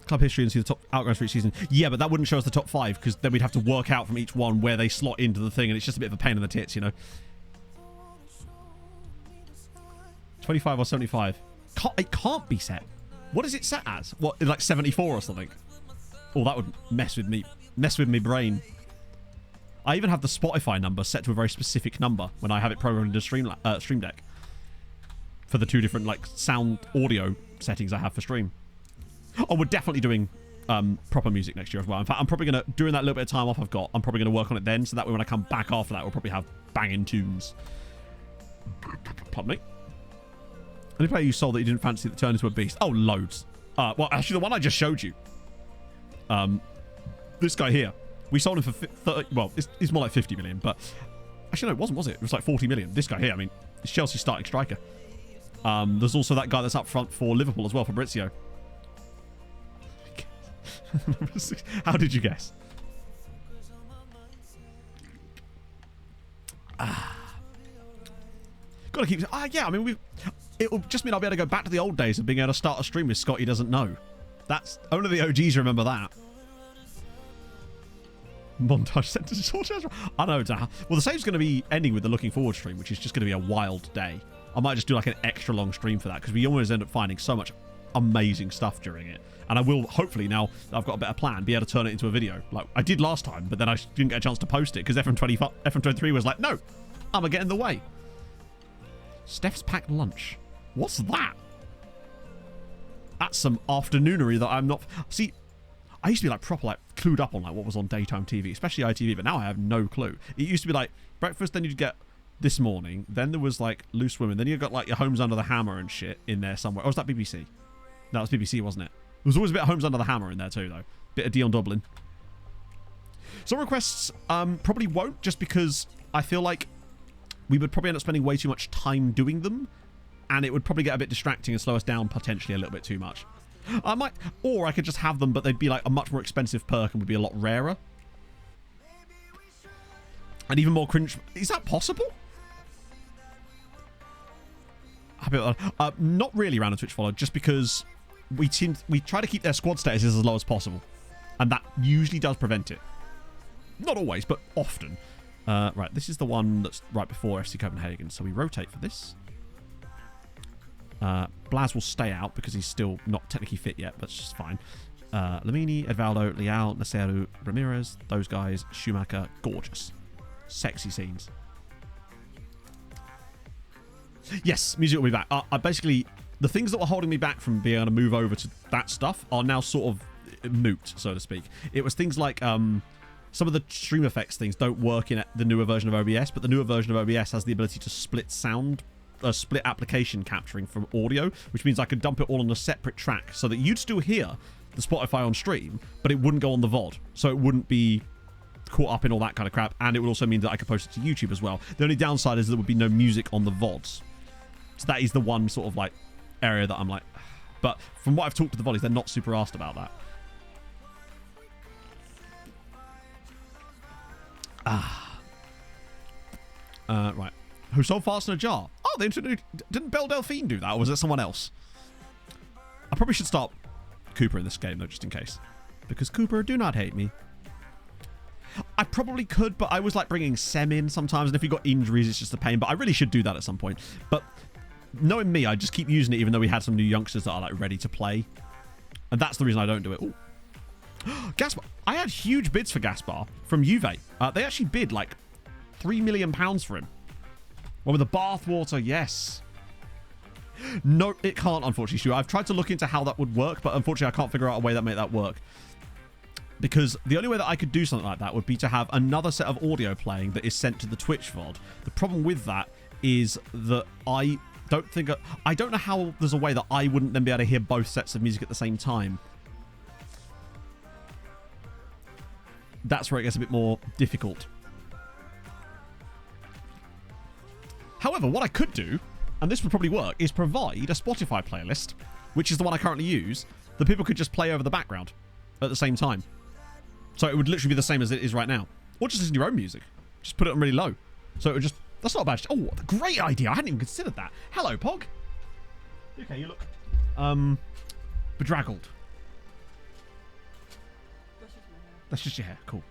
Club history and see the top outgoings for each season. Yeah, but that wouldn't show us the top 5 because then we'd have to work out from each one where they slot into the thing, and it's just a bit of a pain in the tits, you know. 25 or 75. It can't be set. What is it set as? What, like 74 or something? Oh, that would mess with me brain. I even have the Spotify number set to a very specific number when I have it programmed into Stream Deck for the 2 different like sound audio settings I have for stream. Oh, we're definitely doing proper music next year as well. In fact, I'm probably going to, during that little bit of time off I've got, I'm probably going to work on it then, so that way when I come back after that, we'll probably have banging tunes. Pardon me. Any player you sold that you didn't fancy that turned into a beast? Oh, loads. Well, actually, the one I just showed you. This guy here. We sold him for 30, well, it's more like 50 million, but actually, no, it wasn't, was it? It was like 40 million. This guy here, I mean, it's Chelsea's starting striker. There's also that guy that's up front for Liverpool as well, Fabrizio. How did you guess? Gotta keep... yeah, I mean, it'll just mean I'll be able to go back to the old days of being able to start a stream with Scotty doesn't know. That's... Only the OGs remember that. Montage sentence. I know. Well, the save's going to be ending with the looking forward stream, which is just going to be a wild day. I might just do like an extra long stream for that, because we always end up finding so much amazing stuff during it. And I will, hopefully, now that I've got a better plan, be able to turn it into a video. Like I did last time, but then I didn't get a chance to post it because FM23 was like, no, I'm going to get in the way. Steph's packed lunch. What's that? That's some afternoonery that I'm not... See, I used to be like proper like clued up on like what was on daytime TV, especially ITV, but now I have no clue. It used to be like breakfast, then you'd get This Morning, then there was like Loose Women, then you got like your Homes Under the Hammer and shit in there somewhere. Or was that BBC? No, it was BBC, wasn't it? There was always a bit of Homes Under the Hammer in there too, though. Bit of Dion Dublin. Some requests probably won't, just because I feel like we would probably end up spending way too much time doing them, and it would probably get a bit distracting and slow us down potentially a little bit too much. I might, or I could just have them, but they'd be like a much more expensive perk and would be a lot rarer. And even more cringe. Is that possible? Not really around a Twitch follow, just because we try to keep their squad statuses as low as possible, and that usually does prevent it. Not always, but often. Right, this is the one that's right before FC Copenhagen, so we rotate for this. Blaz will stay out because he's still not technically fit yet, but it's just fine. Lamini, Edvaldo, Leal, Naceru, Ramirez, those guys, Schumacher, gorgeous. sexy scenes. Yes, music will be back. Basically, the things that were holding me back from being able to move over to that stuff are now sort of moot, so to speak. It was things like some of the stream effects things don't work in the newer version of OBS, but the newer version of OBS has the ability to split split application capturing from audio, which means I could dump it all on a separate track so that you'd still hear the Spotify on stream, but it wouldn't go on the VOD, so it wouldn't be caught up in all that kind of crap, and it would also mean that I could post it to YouTube as well. The only downside is there would be no music on the VODs. So that is the one sort of like area that I'm like, but from what I've talked to the volleys, they're not super asked about that. Right. Who sold farts in a jar? Oh, they introduced. Didn't Belle Delphine do that, or was it someone else? I probably should start Cooper in this game though, just in case, because Cooper, do not hate me. I probably could, but I was like bringing Sem in sometimes, and if you got injuries, it's just a pain. But I really should do that at some point. But knowing me, I just keep using it, even though we had some new youngsters that are like ready to play, and that's the reason I don't do it. Ooh. Gaspar. I had huge bids for Gaspar from Juve. They actually bid like £3 million for him. Well, with the bathwater, yes. No, it can't, unfortunately, Stu. I've tried to look into how that would work, but unfortunately, I can't figure out a way that make that work. Because the only way that I could do something like that would be to have another set of audio playing that is sent to the Twitch VOD. The problem with that is that I don't know how there's a way that I wouldn't then be able to hear both sets of music at the same time. That's where it gets a bit more difficult. However, what I could do, and this would probably work, is provide a Spotify playlist, which is the one I currently use, that people could just play over the background at the same time. So it would literally be the same as it is right now. Or just listen to your own music. Just put it on really low. So it would just... That's not a bad... Oh, what a great idea. I hadn't even considered that. Hello, Pog. Okay, you look... bedraggled. That's just your hair. Cool.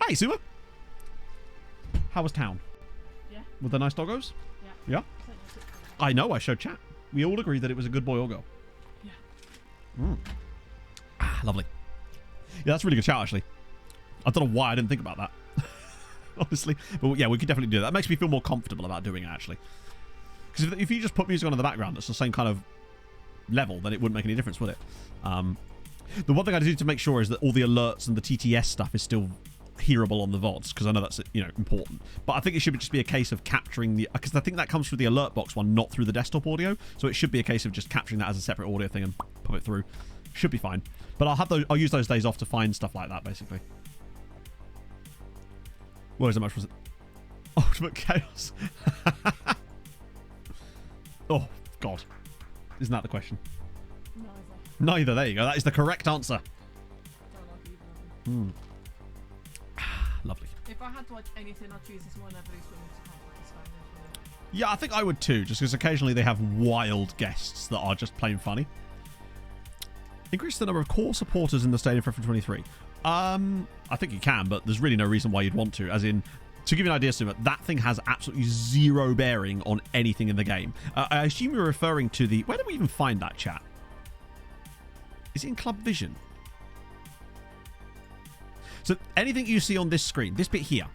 Hey, Suma. How was town? Yeah. Were there nice doggos? Yeah. Yeah? I know, I showed chat. We all agreed that it was a good boy or girl. Yeah. Lovely. Yeah, that's a really good shout, actually. I don't know why I didn't think about that. Honestly. But yeah, we could definitely do that. That makes me feel more comfortable about doing it, actually. Because if you just put music on in the background that's the same kind of level, then it wouldn't make any difference, would it? The one thing I do to make sure is that all the alerts and the TTS stuff is still hearable on the VODs, because I know that's, you know, important. But I think it should just be a case of capturing the... Because I think that comes through the alert box one, not through the desktop audio. So it should be a case of just capturing that as a separate audio thing and pop it through. Should be fine. But I'll use those days off to find stuff like that, basically. What is it much was it? Ultimate Chaos. Oh, God. Isn't that the question? Neither. There you go. That is the correct answer. Lovely. If I had to watch anything, I'd choose this one over these women to come with this family. Yeah, I think I would too, just because occasionally they have wild guests that are just plain funny. Increase the number of core supporters in the stadium for 23. I think you can, but there's really no reason why you'd want to. As in, to give you an idea, Suma, that thing has absolutely zero bearing on anything in the game. I assume you're referring to the... Where do we even find that chat? Is it in Club Vision? So anything you see on this screen, this bit here,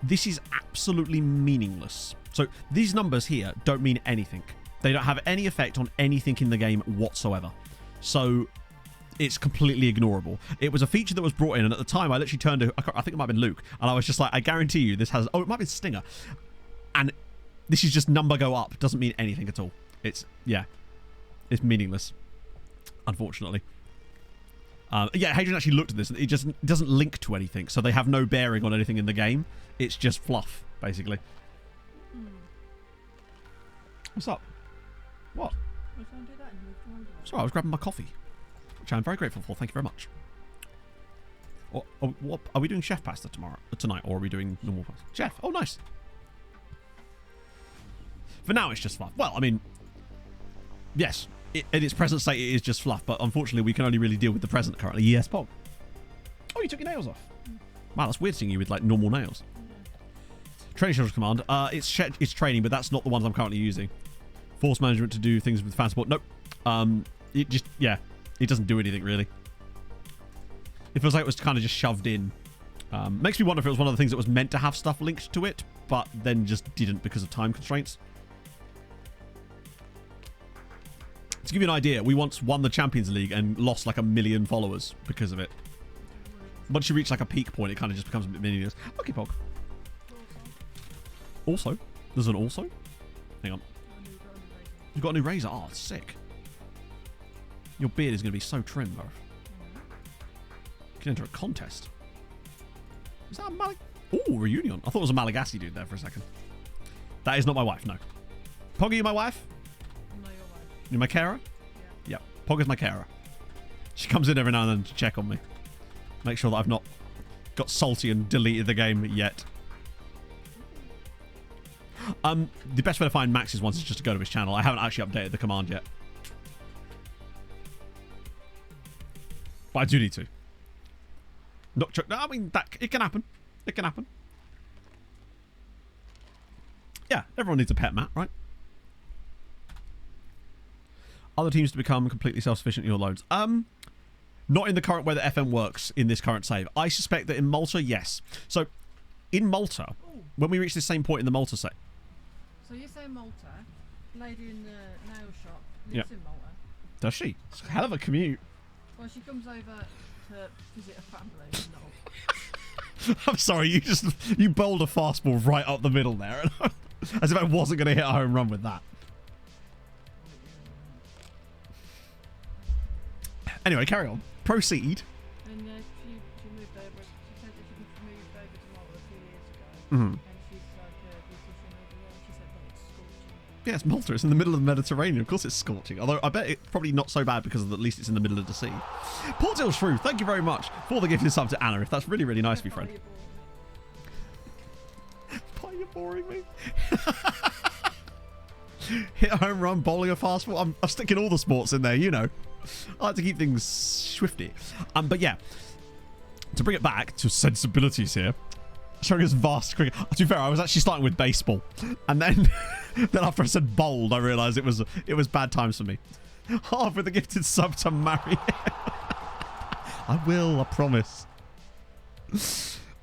this is absolutely meaningless. So these numbers here don't mean anything. They don't have any effect on anything in the game whatsoever. So it's completely ignorable. It was a feature that was brought in, and at the time I literally turned to, I think it might have been Luke, and I was just like, I guarantee you this has... Oh, it might be Stinger. And this is just number go up. It doesn't mean anything at all. It's, yeah, it's meaningless, unfortunately. Yeah, Hadrian actually looked at this. It just doesn't link to anything, so they have no bearing on anything in the game. It's just fluff, basically. What's up? What? Sorry, I was grabbing my coffee, which I'm very grateful for. Thank you very much. What are we doing? Chef pasta tonight, or are we doing normal pasta? Chef. Oh, nice. For now, it's just fluff. Well, I mean, yes. In its present state, it is just fluff, but unfortunately, we can only really deal with the present currently. Yes, Pog. Oh, you took your nails off. Wow, that's weird seeing you with, like, normal nails. Training Schedules Command. It's training, but that's not the ones I'm currently using. Force management to do things with fan support. Nope. It just, yeah, it doesn't do anything, really. It feels like it was kind of just shoved in Makes me wonder if it was one of the things that was meant to have stuff linked to it, but then just didn't because of time constraints. To give you an idea, we once won the Champions League and lost like 1 million followers because of it. Once you reach like a peak point, it kind of just becomes a bit meaningless. Okay, Pog. Also? There's an also? Hang on. You've got a new razor. Oh, sick. Your beard is going to be so trim, bro. You can enter a contest. Is that a Ooh, reunion. I thought it was a Malagasy dude there for a second. That is not my wife, no. Pog, are you my wife? No, your wife. You're my carer? Yeah. Pog is my carer. She comes in every now and then to check on me. Make sure that I've not got salty and deleted the game yet. The best way to find Max's ones is just to go to his channel. I haven't actually updated the command yet. But I do need to. No, I mean, it can happen. It can happen. Yeah, everyone needs a pet, Matt, right? Other teams to become completely self-sufficient in your loads. Not in the current way that FM works in this current save. I suspect that in Malta, yes. So, in Malta, when we reach this same point in the Malta save. So you say Malta, lady in the nail shop lives in Malta. Does she? It's a hell of a commute. Well, she comes over to visit a family. I'm sorry, you bowled a fastball right up the middle there. As if I wasn't going to hit a home run with that. Anyway, carry on. Proceed. And she moved over. She said that she moved over to Malta a few years ago. Mm-hmm. And she's like a beautician over there. She said, well, it's scorching. Yeah, it's Malta. It's in the middle of the Mediterranean. Of course it's scorching. Although I bet it's probably not so bad because at least it's in the middle of the sea. Portil Shrew, thank you very much for the gifted sub to Anna. If that's really, really nice of you, friend. Why are you boring me? Hit a home run, bowling a fastball. I'm sticking all the sports in there, you know. I like to keep things swifty. But yeah, to bring it back to sensibilities here, showing us vast cricket. To be fair, I was actually starting with baseball, and then after I said bowled, I realised it was bad times for me. Half with the gifted sub to marry. I will, I promise.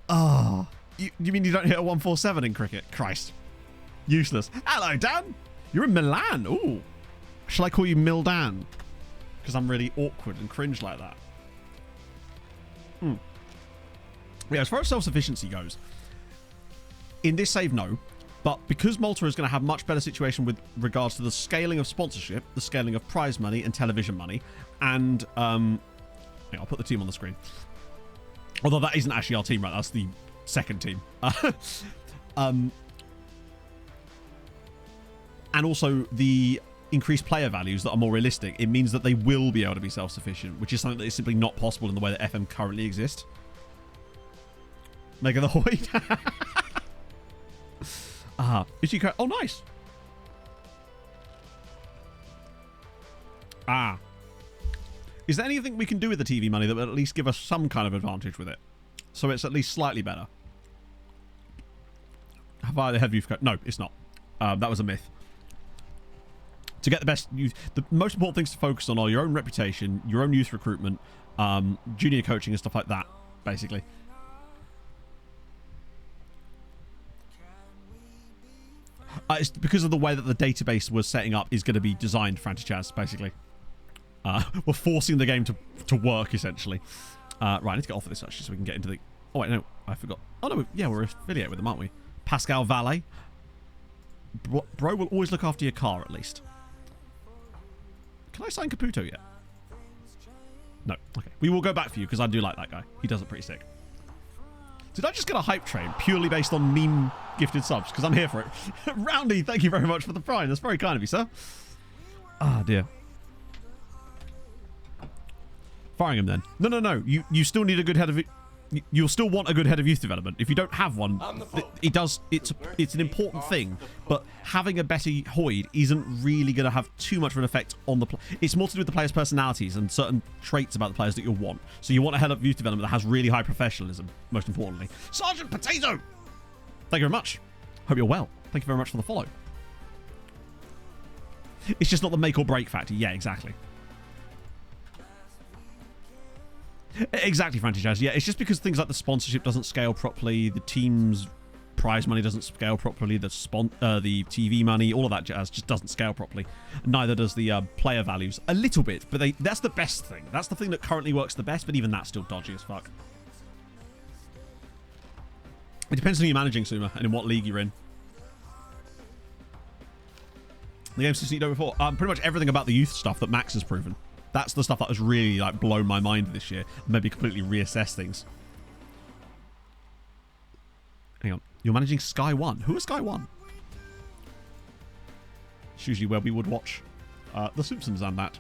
Ah, you mean you don't hit a 147 in cricket? Christ, useless. Hello, Dan. You're in Milan. Ooh, shall I call you Mildan? Because I'm really awkward and cringe like that. Yeah, as far as self-sufficiency goes, in this save, no. But because Malta is going to have much better situation with regards to the scaling of sponsorship, the scaling of prize money and television money, and I'll put the team on the screen. Although that isn't actually our team, right? That's the second team. And also the increased player values that are more realistic, it means that they will be able to be self-sufficient, which is something that is simply not possible in the way that FM currently exists. Mega the Hoyd. Is she oh, nice. Is there anything we can do with the TV money that would at least give us some kind of advantage with it? So it's at least slightly better. Have I the head youth code? No, it's not. That was a myth. To get the best youth, the most important things to focus on are your own reputation, your own youth recruitment, junior coaching and stuff like that, basically. It's because of the way that the database was setting up is going to be designed for anti-Chaz, basically. We're forcing the game to work, essentially. Right, I need to get off of this, actually, so we can get into the... Oh, wait, no, I forgot. Oh, no, yeah, we're affiliated with them, aren't we? Pascal Valet. Bro will always look after your car, at least. Can I sign Caputo yet? No. Okay. We will go back for you, because I do like that guy. He does it pretty sick. Did I just get a hype train purely based on meme gifted subs? Because I'm here for it. Roundy, thank you very much for the prime. That's very kind of you, sir. Ah, dear. Firing him then. No. You still need a good head of... You'll still want a good head of youth development. If you don't have one, it's an important thing. But having a better Hoyd isn't really going to have too much of an effect on the... It's more to do with the players' personalities and certain traits about the players that you'll want. So you want a head of youth development that has really high professionalism, most importantly. Sergeant Potato! Thank you very much. Hope you're well. Thank you very much for the follow. It's just not the make or break factor. Yeah, exactly. Exactly, Franti Jazz. Yeah, it's just because things like the sponsorship doesn't scale properly, the team's prize money doesn't scale properly, the TV money, all of that jazz just doesn't scale properly. Neither does the player values. A little bit, but that's the best thing. That's the thing that currently works the best, but even that's still dodgy as fuck. It depends on who you're managing, Suma, and in what league you're in. The game's just before. Pretty much everything about the youth stuff that Max has proven. That's the stuff that has really like blown my mind this year. Maybe completely reassess things. Hang on. You're managing Sky One. Who is Sky One? It's usually where we would watch The Simpsons and that.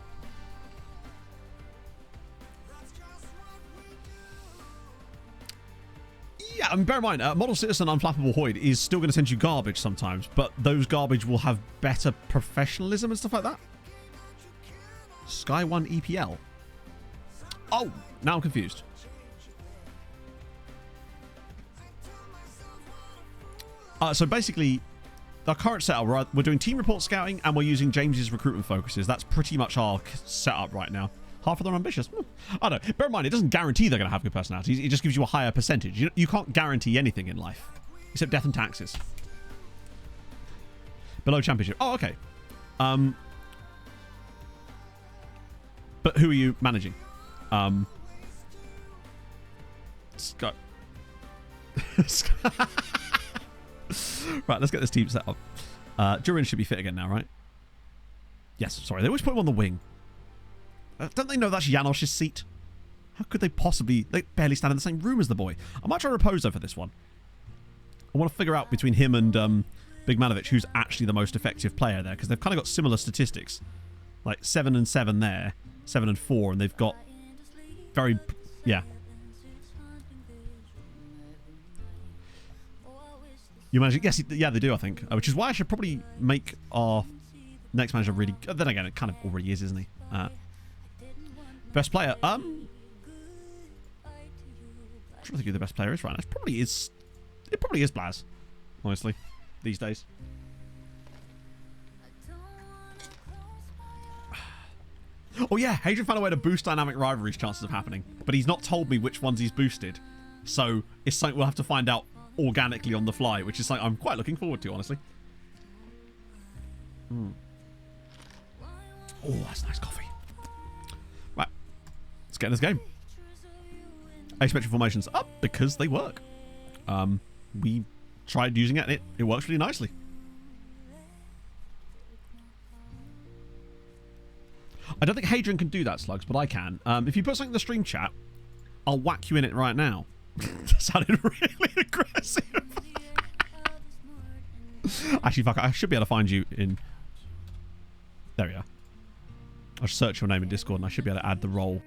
Yeah, I mean, bear in mind, Model Citizen Unflappable Hoyd is still going to send you garbage sometimes, but those garbage will have better professionalism and stuff like that. Sky One EPL. Oh, now I'm confused. So basically, our current setup, we're doing team report scouting and we're using James's recruitment focuses. That's pretty much our setup right now. Half of them are ambitious. I don't know. Bear in mind, it doesn't guarantee they're going to have good personalities. It just gives you a higher percentage. You can't guarantee anything in life, except death and taxes. Below championship. Oh, okay. But who are you managing? Scott. Right, let's get this team set up. Durin should be fit again now, right? Yes, sorry. They always put him on the wing. Don't they know that's Janosch's seat? How could they possibly... They barely stand in the same room as the boy. I might try Raposo for this one. I want to figure out between him and Big Manovic who's actually the most effective player there, because they've kind of got similar statistics. Like 7 and 7 there, 7 and 4, and they've got very... Yeah. You manage... Yes, yeah, they do, I think. Which is why I should probably make our next manager really... Then again, it kind of already is, isn't he? Best player. I'm trying to think who the best player is right now. It probably is Blaz, honestly, these days. Oh yeah, Hadrian found a way to boost dynamic rivalry's chances of happening, but he's not told me which ones he's boosted. So it's something we'll have to find out organically on the fly, which is something I'm quite looking forward to, honestly. Oh, that's nice coffee. Right, let's get in this game. Asymmetric formations up because they work. We tried using it and it works really nicely. I don't think Hadrian can do that, Slugs, but I can. If you put something in the stream chat, I'll whack you in it right now. That sounded really aggressive. Actually, fuck, I should be able to find you in... There we are. I'll search your name in Discord and I should be able to add the role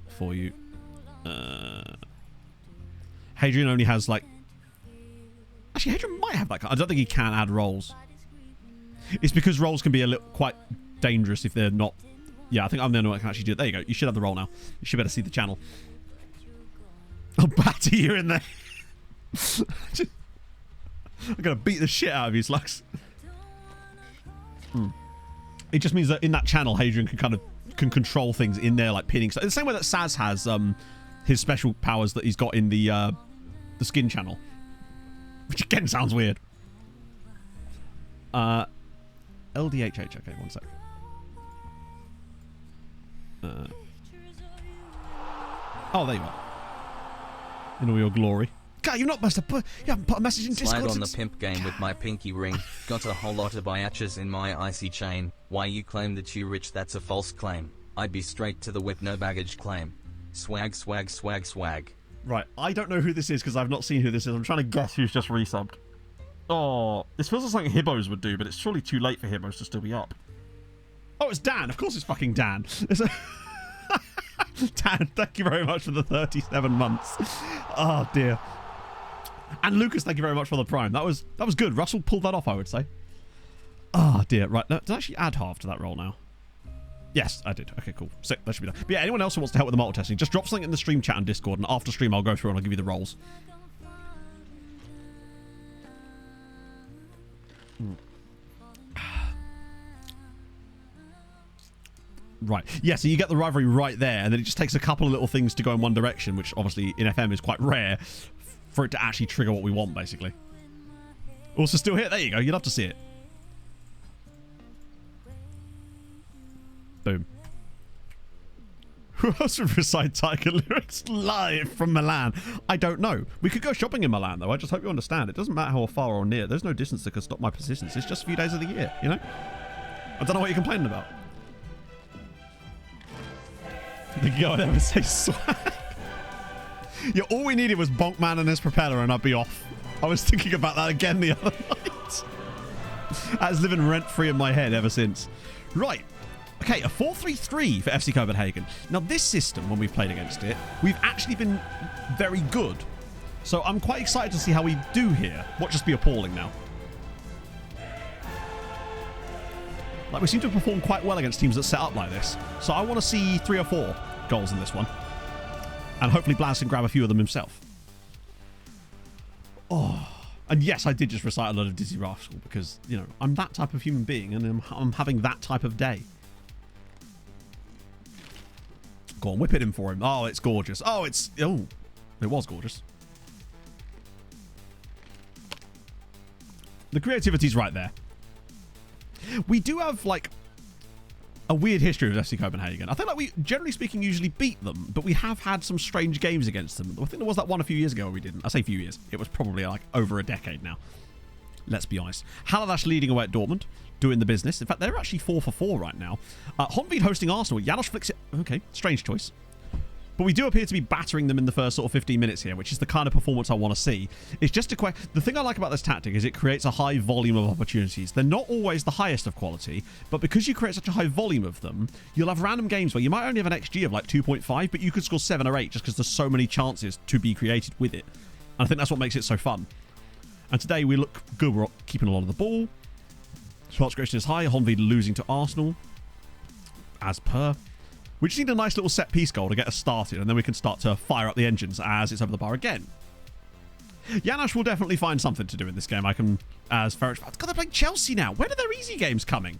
for you. Hadrian only has like... Actually, Hadrian might have that. I don't think he can add roles. It's because roles can be a little quite dangerous if they're not... Yeah, I think I'm the only one that can actually do it. There you go. You should have the role now. You should be able to see the channel. I'll batter you in there. I'm going to beat the shit out of you, Slugs. It just means that in that channel, Hadrian can control things in there, like pinning stuff. The same way that Saz has his special powers that he's got in the skin channel, which again sounds weird. LDHH. Okay, one sec. Oh, there you are. In all your glory. God, you haven't put a message in Discord. Slide on the pimp game with my pinky ring. Got a whole lot of biatches in my icy chain. Why you claim that you rich? That's a false claim. I'd be straight to the with no baggage claim. Swag, swag, swag, swag. Right, I don't know who this is because I've not seen who this is. I'm trying to guess who's just resubbed. Oh, this feels like something Hibbos would do, but it's surely too late for Hibbos to still be up. Oh, it's Dan. Of course it's fucking Dan. Dan, thank you very much for the 37 months. Oh, dear. And Lucas, thank you very much for the Prime. That was good. Russell pulled that off, I would say. Oh, dear. Right, did I actually add half to that roll now? Yes, I did. Okay, cool. Sick. That should be done. But yeah, anyone else who wants to help with the multi testing, just drop something in the stream chat and Discord, and after stream I'll go through and I'll give you the rolls. Right. Yeah, so you get the rivalry right there, and then it just takes a couple of little things to go in one direction, which obviously in FM is quite rare, for it to actually trigger what we want, basically. Also still here. There you go. You'd love to see it. Boom. Who else would recite Tiger lyrics live from Milan? I don't know. We could go shopping in Milan, though. I just hope you understand. It doesn't matter how far or near. There's no distance that can stop my persistence. It's just a few days of the year, you know? I don't know what you're complaining about. The guy would ever say swag. Yeah, all we needed was Bonkman and his propeller and I'd be off. I was thinking about that again the other night. That's living rent-free in my head ever since. Right. Okay, a 4-3-3 for FC Copenhagen. Now, this system, when we've played against it, we've actually been very good. So I'm quite excited to see how we do here. Won't just be appalling now. Like, we seem to perform quite well against teams that set up like this. So I want to see 3 or 4 goals in this one. And hopefully Blaz can grab a few of them himself. Oh. And yes, I did just recite a lot of Dizzy Rascal because, you know, I'm that type of human being and I'm having that type of day. Go on, whip it in for him. Oh, it's gorgeous. Oh, it was gorgeous. The creativity's right there. We do have, like, a weird history with FC Copenhagen. I think, like, we, generally speaking, usually beat them, but we have had some strange games against them. I think there was that one a few years ago where we didn't. I say a few years. It was probably, like, over a decade now. Let's be honest. Haladash leading away at Dortmund, doing the business. In fact, they're actually 4-for-4 right now. Honved hosting Arsenal. Janos flicks it. Okay, strange choice. But we do appear to be battering them in the first sort of 15 minutes here, which is the kind of performance I want to see. It's just the thing I like about this tactic is it creates a high volume of opportunities. They're not always the highest of quality, but because you create such a high volume of them, you'll have random games where you might only have an XG of like 2.5, but you could score 7 or 8 just because there's so many chances to be created with it. And I think that's what makes it so fun. And today we look good. We're keeping a lot of the ball. Shots creation is high. Honved losing to Arsenal. As per. We just need a nice little set-piece goal to get us started, and then we can start to fire up the engines as it's over the bar again. Janosch will definitely find something to do in this game. I can, as Ferrich... God, they're playing Chelsea now. When are their easy games coming?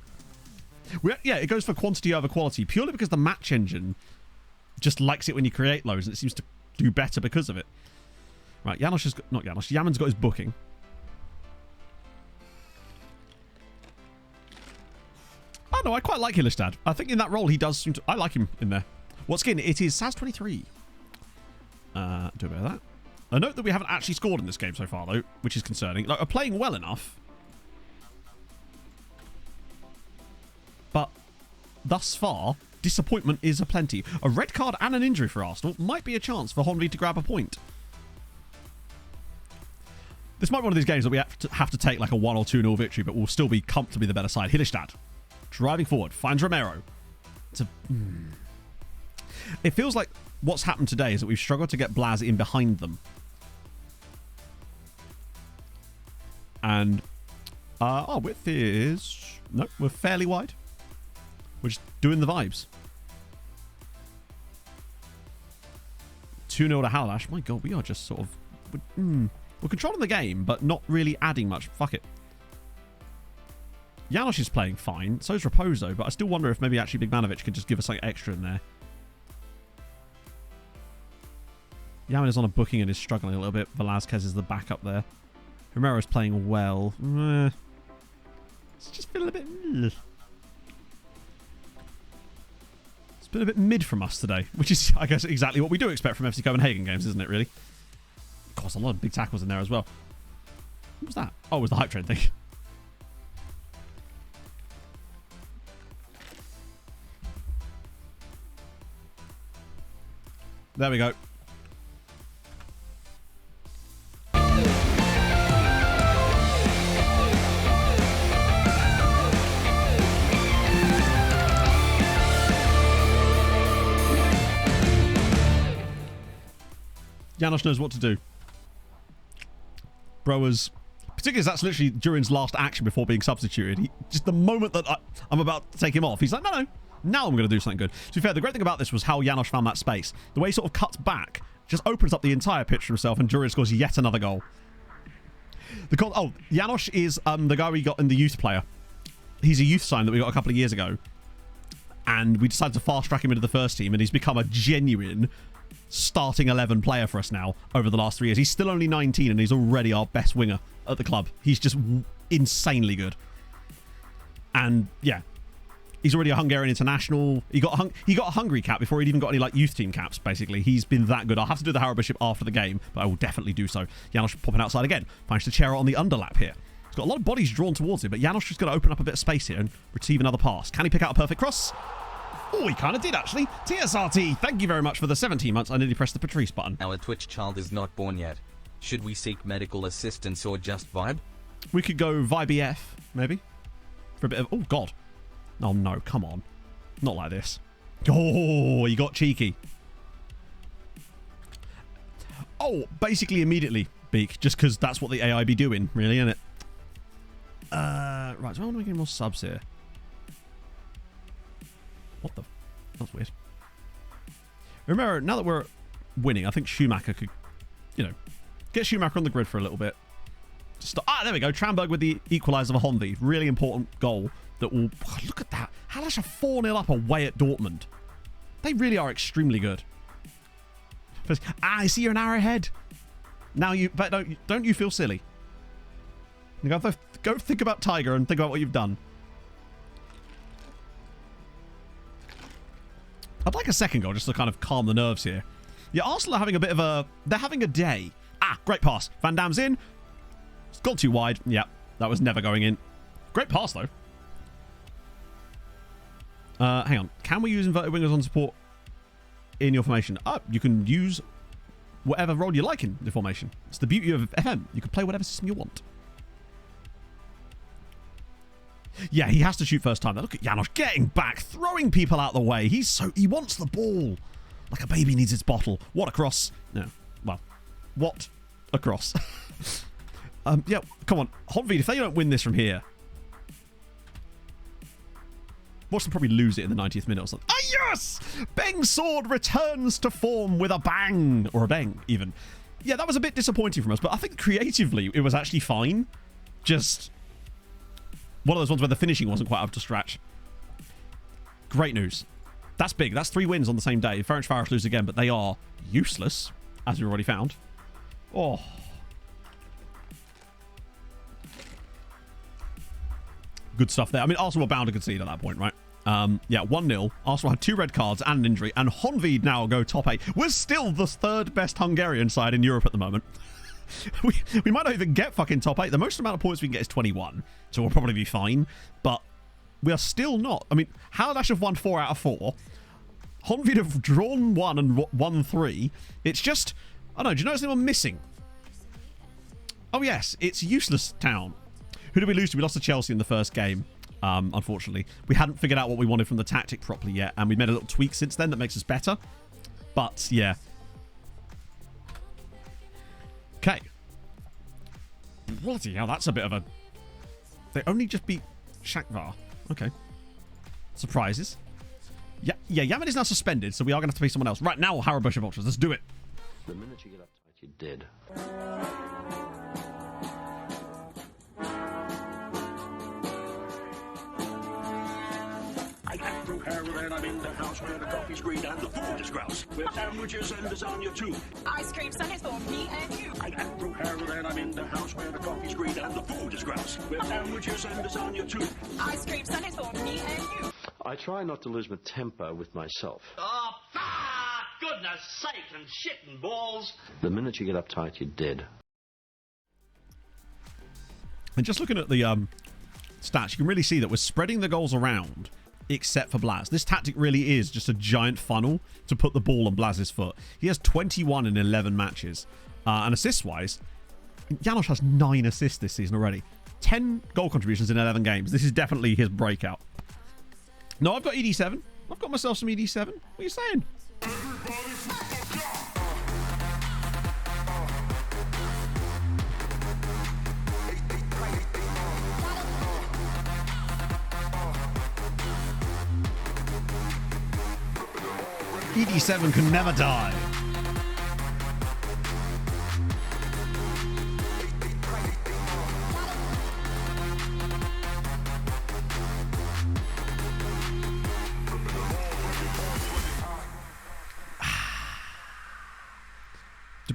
Yeah, it goes for quantity over quality, purely because the match engine just likes it when you create loads, and it seems to do better because of it. Right, Janosch has got... Not Janosch. Yaman's got his booking. Oh, no, I quite like Hillestad. I think in that role, he does seem to... I like him in there. What skin? It is Saz23. Do a bit of that. A note that we haven't actually scored in this game so far, though, which is concerning. Like, we're playing well enough. But thus far, disappointment is aplenty. A red card and an injury for Arsenal might be a chance for Honved to grab a point. This might be one of these games that we have to take like a 1 or 2-0 victory, but we'll still be comfortably the better side. Hillestad. Driving forward, finds Romero. It feels like what's happened today is that we've struggled to get Blaz in behind them. And our width is... No, we're fairly wide. We're just doing the vibes. 2-0 to Halash. My God, we are just sort of... We're controlling the game, but not really adding much. Fuck it. Janosch is playing fine. So is Raposo, but I still wonder if maybe actually Bigmanovic could just give us something extra in there. Yaman is on a booking and is struggling a little bit. Velázquez is the backup there. Romero is playing well. It's just feeling a bit... It's been a bit mid from us today, which is, I guess, exactly what we do expect from FC Copenhagen games, isn't it, really? Of course, a lot of big tackles in there as well. What was that? Oh, it was the hype train thing. There we go. Janosch knows what to do. Broers, particularly as that's literally Durin's last action before being substituted. Just the moment that I'm about to take him off, he's like, no. Now I'm going to do something good. To be fair, the great thing about this was how Janosch found that space. The way he sort of cuts back, just opens up the entire pitch for himself, and Durin scores yet another goal. Janosch is the guy we got in the youth player. He's a youth sign that we got a couple of years ago. and we decided to fast track him into the first team, and he's become a genuine starting 11 player for us now over the last 3 years. He's still only 19, and he's already our best winger at the club. He's just insanely good. And yeah, he's already a Hungarian international. He got a Hungary cap before he'd even got any like youth team caps, basically. He's been that good. I'll have to do the Harrow Bishop after the game, but I will definitely do so. Janos popping outside again. Managed to chair it on the underlap here. He's got a lot of bodies drawn towards him, but Janos just going to open up a bit of space here and receive another pass. Can he pick out a perfect cross? Oh, he kind of did, actually. TSRT, thank you very much for the 17 months. I nearly pressed the Patrice button. Our Twitch child is not born yet. Should we seek medical assistance or just vibe? We could go VibEF, maybe. For a bit of... Oh, God. Oh, no, come on. Not like this. Oh, he got cheeky. Oh, basically immediately, Beak, just because that's what the AI be doing, really, isn't it? Right, do I want to make any more subs here? What the... That's weird. Remember, now that we're winning, I think Schumacher could, you know, get Schumacher on the grid for a little bit. There we go. Tramberg with the equaliser of Honvi. Really important goal that will... Look at that. Halash are 4-0 up away at Dortmund. They really are extremely good. I see you're an hour ahead. Now you... But don't you feel silly. You go think about Tiger and think about what you've done. I'd like a second goal just to kind of calm the nerves here. Yeah, Arsenal are having a bit of a... They're having a day. Great pass. Van Dam's in. It's gone too wide. Yeah, that was never going in. Great pass, though. Hang on. Can we use inverted wingers on support in your formation? You can use whatever role you like in the formation. It's the beauty of FM. You can play whatever system you want. Yeah, he has to shoot first time. Look at Janos getting back, throwing people out the way. He wants the ball. Like a baby needs its bottle. What a cross. No. Well, what a cross. Yeah, come on. Honvi, if they don't win this from here, watch them probably lose it in the 90th minute or something. Yes! Beng's sword returns to form with a bang. Or a bang, even. Yeah, that was a bit disappointing from us, but I think creatively it was actually fine. Just one of those ones where the finishing wasn't quite up to scratch. Great news. That's big. That's 3 wins on the same day. Ferencváros lose again, but they are useless, as we've already found. Oh. Good stuff there. I mean, Arsenal were bound to concede at that point, right? Yeah, 1-0. Arsenal had 2 red cards and an injury, and Honvi now go top 8. We're still the 3rd best Hungarian side in Europe at the moment. we might not even get fucking top 8. The most amount of points we can get is 21, so we'll probably be fine. But we are still not. I mean, Halash have won 4 out of 4. Honvi have drawn 1 and won 3. It's just... I don't know, do you notice anyone missing? Oh, yes, it's Useless Town. Who did we lose to? We lost to Chelsea in the first game, unfortunately. We hadn't figured out what we wanted from the tactic properly yet, and we made a little tweak since then that makes us better. But, yeah. Okay. Bloody hell, that's a bit of a... They only just beat Shakhtar. Okay. Surprises. Yeah, Yaman is now suspended, so we are going to have to pay someone else. Right, now, Harrow Bishop Ultras. Let's do it. The minute you get uptight, you're dead. I get through Harrow and I'm in the house where the coffee's green and the food is grouse. With sandwiches and lasagna too. Ice cream sundaes for me and you. I get through Harrow and I'm in the house where the coffee's green and the food is grouse. With sandwiches and lasagna too. Ice cream sundaes for me and you. I try not to lose my temper with myself. Oh, goodness sake and shit and balls. The minute you get uptight, you're dead. And just looking at the stats, you can really see that we're spreading the goals around, except for Blaz. This tactic really is just a giant funnel to put the ball on Blaz's foot. He has 21 in 11 matches. And assists-wise, Janos has 9 assists this season already. 10 goal contributions in 11 games. This is definitely his breakout. No, I've got ED7. I've got myself some ED7. What are you saying? ED7 can never die.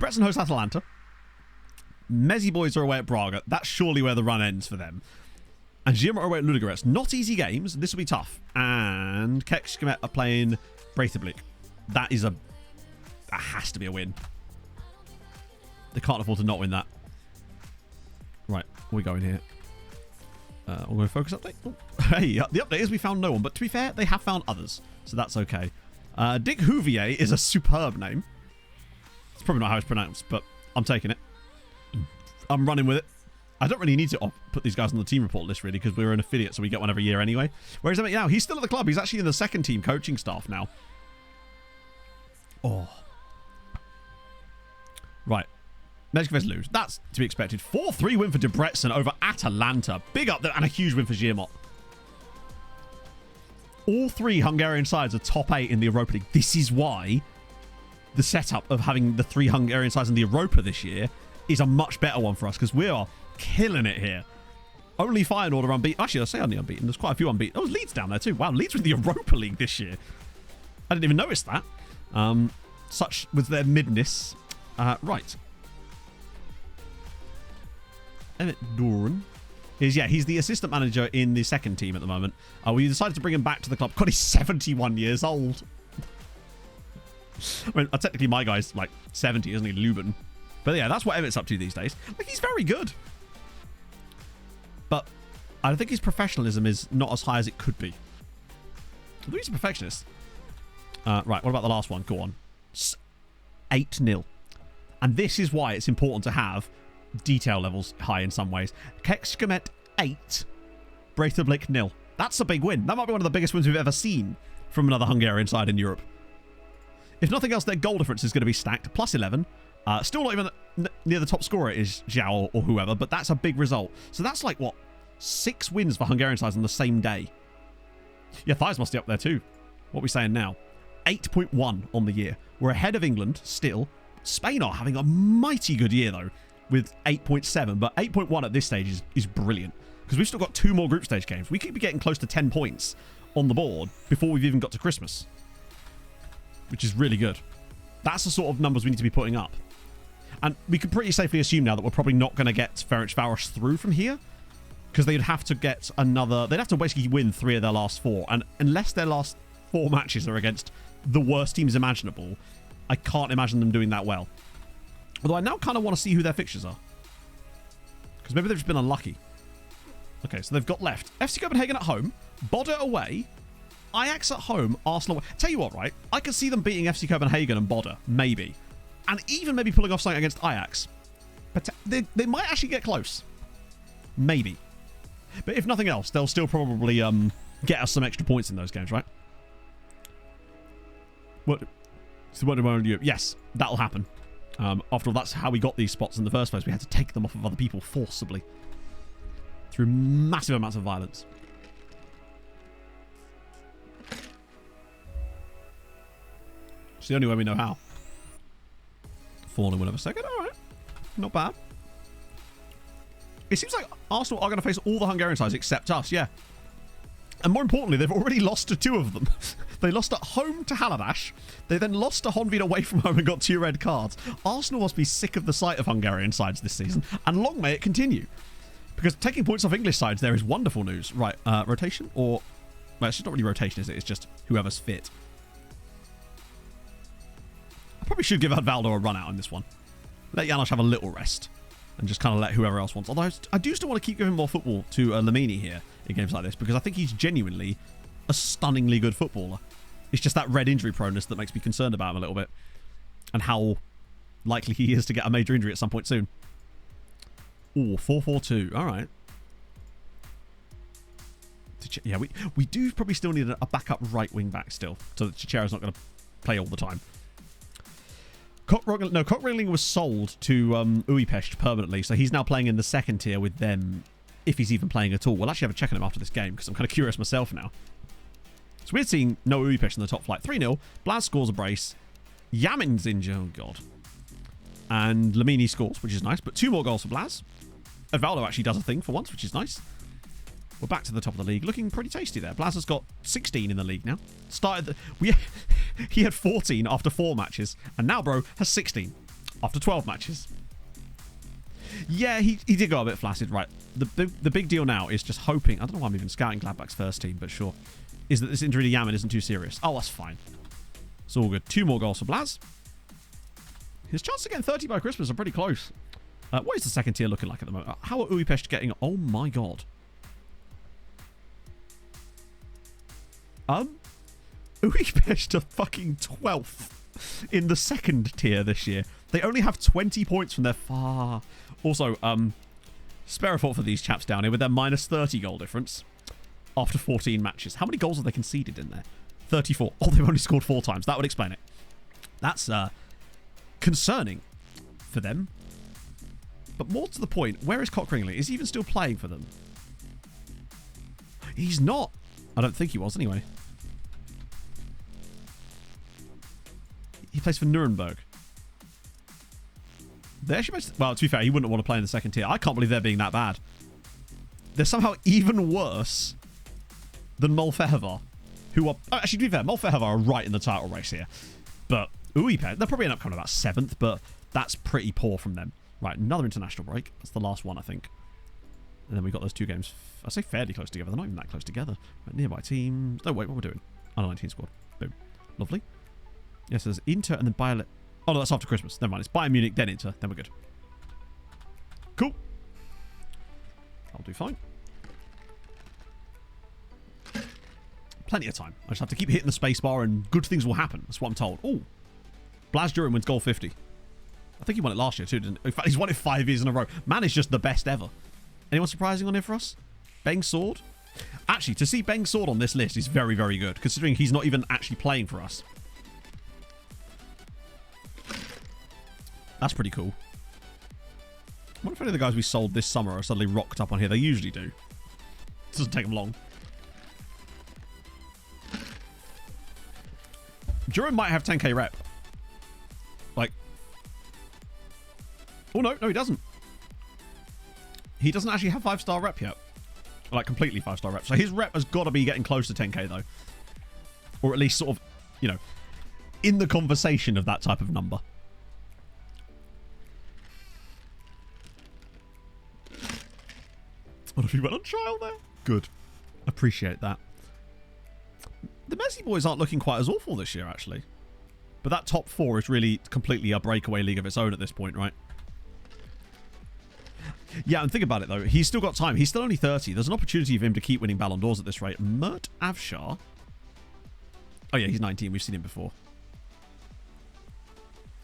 Debrecen host Atalanta. Mezzi boys are away at Braga. That's surely where the run ends for them. And Girona are away at Ludogorets. Not easy games. This will be tough. And Kekskomet are playing Breidablik. That has to be a win. They can't afford to not win that. Right, we're going here. We're going to focus update. Oh, hey, the update is we found no one, but to be fair, they have found others, so that's okay. Dick Houvier is a superb name. It's probably not how it's pronounced, but I'm taking it. I'm running with it. I don't really need to put these guys on the team report list, really, because we're an affiliate, so we get one every year anyway. Whereas now, he's still at the club. He's actually in the second team coaching staff now. Oh. Right. Mezgevez lose. That's to be expected. 4-3 win for Debrecen over Atalanta. Big up there, and a huge win for Girona. All three Hungarian sides are top 8 in the Europa League. This is why the setup of having the 3 Hungarian sides in the Europa this year is a much better one for us, because we are killing it here. Only Feyenoord are unbeaten. Actually, I say only unbeaten. There's quite a few unbeaten. Oh, Leeds down there too. Wow, Leeds with the Europa League this year. I didn't even notice that. Such was their midness. Right. Emmett Doran he's the assistant manager in the second team at the moment. We decided to bring him back to the club. God, he's 71 years old. I mean, technically my guy's like 70, isn't he, Lubin? But yeah, that's what Emmett's up to these days. Like, he's very good. But I think his professionalism is not as high as it could be. Although he's a perfectionist. Right, what about the last one? Go on. 8-0. And this is why it's important to have detail levels high in some ways. Kekskomet 8, Breidablik 0. That's a big win. That might be one of the biggest wins we've ever seen from another Hungarian side in Europe. If nothing else, their goal difference is going to be stacked. Plus 11. Still not even near the top scorer is Zhao or whoever, but that's a big result. So that's like, what, 6 wins for Hungarian sides on the same day. Yeah, Thighs must be up there too. What are we saying now? 8.1 on the year. We're ahead of England still. Spain are having a mighty good year though, with 8.7, but 8.1 at this stage is brilliant, because we've still got 2 more group stage games. We could be getting close to 10 points on the board before we've even got to Christmas, which is really good. That's the sort of numbers we need to be putting up. And we can pretty safely assume now that we're probably not going to get Ferencváros through from here, because they'd have to get another... They'd have to basically win 3 of their last 4, and unless their last 4 matches are against the worst teams imaginable, I can't imagine them doing that well. Although I now kind of want to see who their fixtures are, because maybe they've just been unlucky. Okay, so they've got left FC Copenhagen at home, Bodø away, Ajax at home, Arsenal away. Tell you what, right? I can see them beating FC Copenhagen and Bodø, maybe. And even maybe pulling off something against Ajax. But they might actually get close. Maybe. But if nothing else, they'll still probably get us some extra points in those games, right? What do I want to do? Yes, that'll happen. After all, that's how we got these spots in the first place. We had to take them off of other people forcibly. Through massive amounts of violence. It's the only way we know how. 4-0 win over second. Alright. Not bad. It seems like Arsenal are going to face all the Hungarian sides except us, yeah. And more importantly, they've already lost to 2 of them. They lost at home to Halabash. They then lost to Honved away from home and got 2 red cards. Arsenal must be sick of the sight of Hungarian sides this season, and long may it continue. Because taking points off English sides there is wonderful news. Right, rotation? Or... Well, it's just not really rotation, is it? It's just whoever's fit. I probably should give Advaldo a run out in this one. Let Janosch have a little rest. And just kind of let whoever else wants. Although I do still want to keep giving more football to Lamini here in games like this, because I think he's genuinely a stunningly good footballer. It's just that red injury proneness that makes me concerned about him a little bit. And how likely he is to get a major injury at some point soon. Ooh, 4-4-2. Alright. Yeah, we do probably still need a backup right wing back still, so that Chichero's not going to play all the time. Cockringling was sold to Uipest permanently, so he's now playing in the second tier with them, if he's even playing at all. We'll actually have a check on him after this game, because I'm kind of curious myself now. So we're seeing no Uipest in the top flight. 3-0. Blaz scores a brace. Yamin's injured. Oh, God. And Lamini scores, which is nice. But 2 more goals for Blaz. Advaldo actually does a thing for once, which is nice. We're back to the top of the league. Looking pretty tasty there. Blaz has got 16 in the league now. He had 14 after 4 matches. And now, bro, has 16. after 12 matches. Yeah, he did go a bit flaccid, right. The big deal now is just hoping, I don't know why I'm even scouting Gladbach's first team, but sure, is that this injury to Yaman isn't too serious. Oh, that's fine. It's all good. 2 more goals for Blaz. His chance to get 30 by Christmas are pretty close. What is the second tier looking like at the moment? How are Budapest getting? Oh my god. Budapest are fucking 12th in the second tier this year. They only have 20 points from their far. Also, spare a thought for these chaps down here with their minus 30 goal difference after 14 matches. How many goals have they conceded in there? 34. Oh, they've only scored 4 times. That would explain it. That's concerning for them. But more to the point, where is Cockringley? Is he even still playing for them? He's not. I don't think he was anyway. He plays for Nuremberg. They actually makes, well, to be fair, he wouldn't want to play in the second tier. I can't believe they're being that bad. They're somehow even worse than Molfehevar, who are... Actually, to be fair, Molfehevar are right in the title race here. But Uipet, they'll probably end up coming about 7th, but that's pretty poor from them. Right, another international break. That's the last one, I think. And then we got those 2 games, I say fairly close together. They're not even that close together. Right, nearby teams. Oh, wait, what we're doing? Under 19 squad. Boom. Lovely. Yes, there's Inter and then Bayern. Oh, no, that's after Christmas. Never mind. It's Bayern Munich, then Inter. Then we're good. Cool. I'll do fine. Plenty of time. I just have to keep hitting the spacebar and good things will happen. That's what I'm told. Oh, Blaz Durin wins goal 50. I think he won it last year too, didn't he? In fact, he's won it 5 years in a row. Man is just the best ever. Anyone surprising on here for us? Beng Sword? Actually, to see Beng Sword on this list is very, very good, considering he's not even actually playing for us. That's pretty cool. I wonder if any of the guys we sold this summer are suddenly rocked up on here. They usually do. It doesn't take them long. Durin might have 10k rep. Like... Oh, no, he doesn't. He doesn't actually have 5-star rep yet. Like, completely 5-star rep. So his rep has got to be getting close to 10k, though. Or at least sort of, you know, in the conversation of that type of number. What if he went on trial there? Good. Appreciate that. The Messi boys aren't looking quite as awful this year, actually. But that top 4 is really completely a breakaway league of its own at this point, right? Yeah, and think about it, though. He's still got time. He's still only 30. There's an opportunity for him to keep winning Ballon d'Ors at this rate. Mert Avshar. Oh, yeah, he's 19. We've seen him before.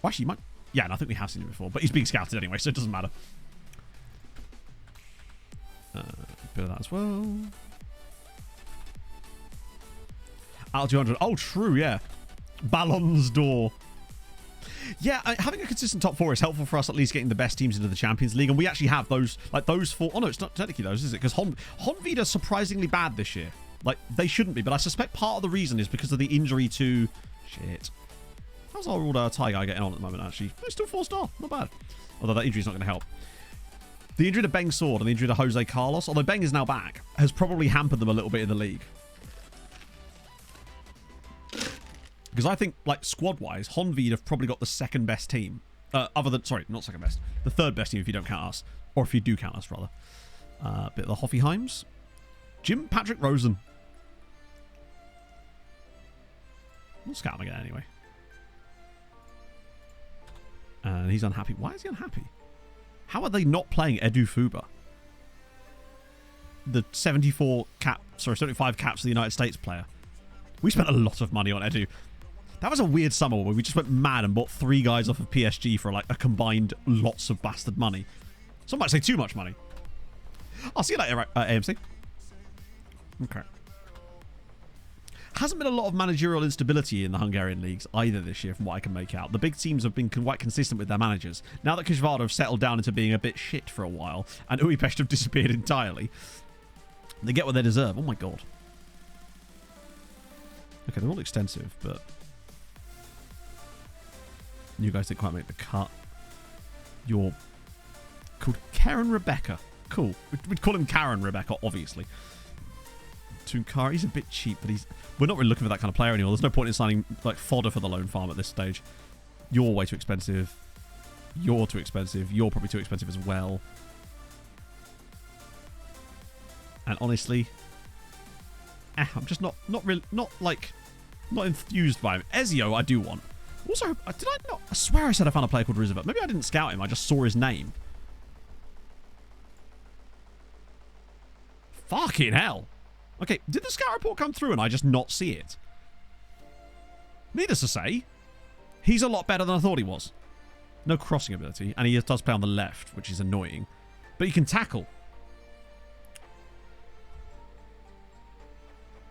Well, actually, he might... Yeah, and I think we have seen him before. But he's being scouted anyway, so it doesn't matter. Bit of that as well. Al 200. Oh, true, yeah. Ballons d'Or. Yeah, having a consistent top 4 is helpful for us at least getting the best teams into the Champions League. And we actually have those, like those 4. Oh, no, it's not technically those, is it? Because Honved are surprisingly bad this year. Like, they shouldn't be. But I suspect part of the reason is because of the injury to... Shit. How's our old Thai guy getting on at the moment, actually? He's still 4-star. Not bad. Although that injury's not going to help. The injury to Beng Sword and the injury to Jose Carlos, although Beng is now back, has probably hampered them a little bit in the league. Because I think, like, squad-wise, Honved have probably got the second best team. Other than, sorry, not second best. The third best team if you don't count us. Or if you do count us, rather. Bit of the Hoffenheims. Jim Patrick Rosen. We'll scout him again anyway. And he's unhappy. Why is he unhappy? How are they not playing Edu Fuba? The 75 caps of the United States player. We spent a lot of money on Edu. That was a weird summer where we just went mad and bought 3 guys off of PSG for like a combined lots of bastard money. Some might say too much money. I'll see you later, AMC. Okay. Hasn't been a lot of managerial instability in the Hungarian leagues either this year from what I can make out. The big teams have been quite consistent with their managers. Now that Kishvarda have settled down into being a bit shit for a while and Budapest have disappeared entirely, they get what they deserve. Oh my god. Okay, they're all extensive, but you guys didn't quite make the cut. You're called Karen Rebecca. Cool. We'd call him Karen Rebecca, obviously. Tunkara, he's a bit cheap, but we're not really looking for that kind of player anymore. There's no point in signing like fodder for the loan farm at this stage. You're way too expensive. You're too expensive. You're probably too expensive as well. And honestly, I'm just not enthused by him. Ezio, I do want. Also, did I not? I swear I said I found a player called Roosevelt. Maybe I didn't scout him. I just saw his name. Fucking hell. Okay, did the scout report come through and I just not see it? Needless to say, he's a lot better than I thought he was. No crossing ability, and he does play on the left, which is annoying. But he can tackle.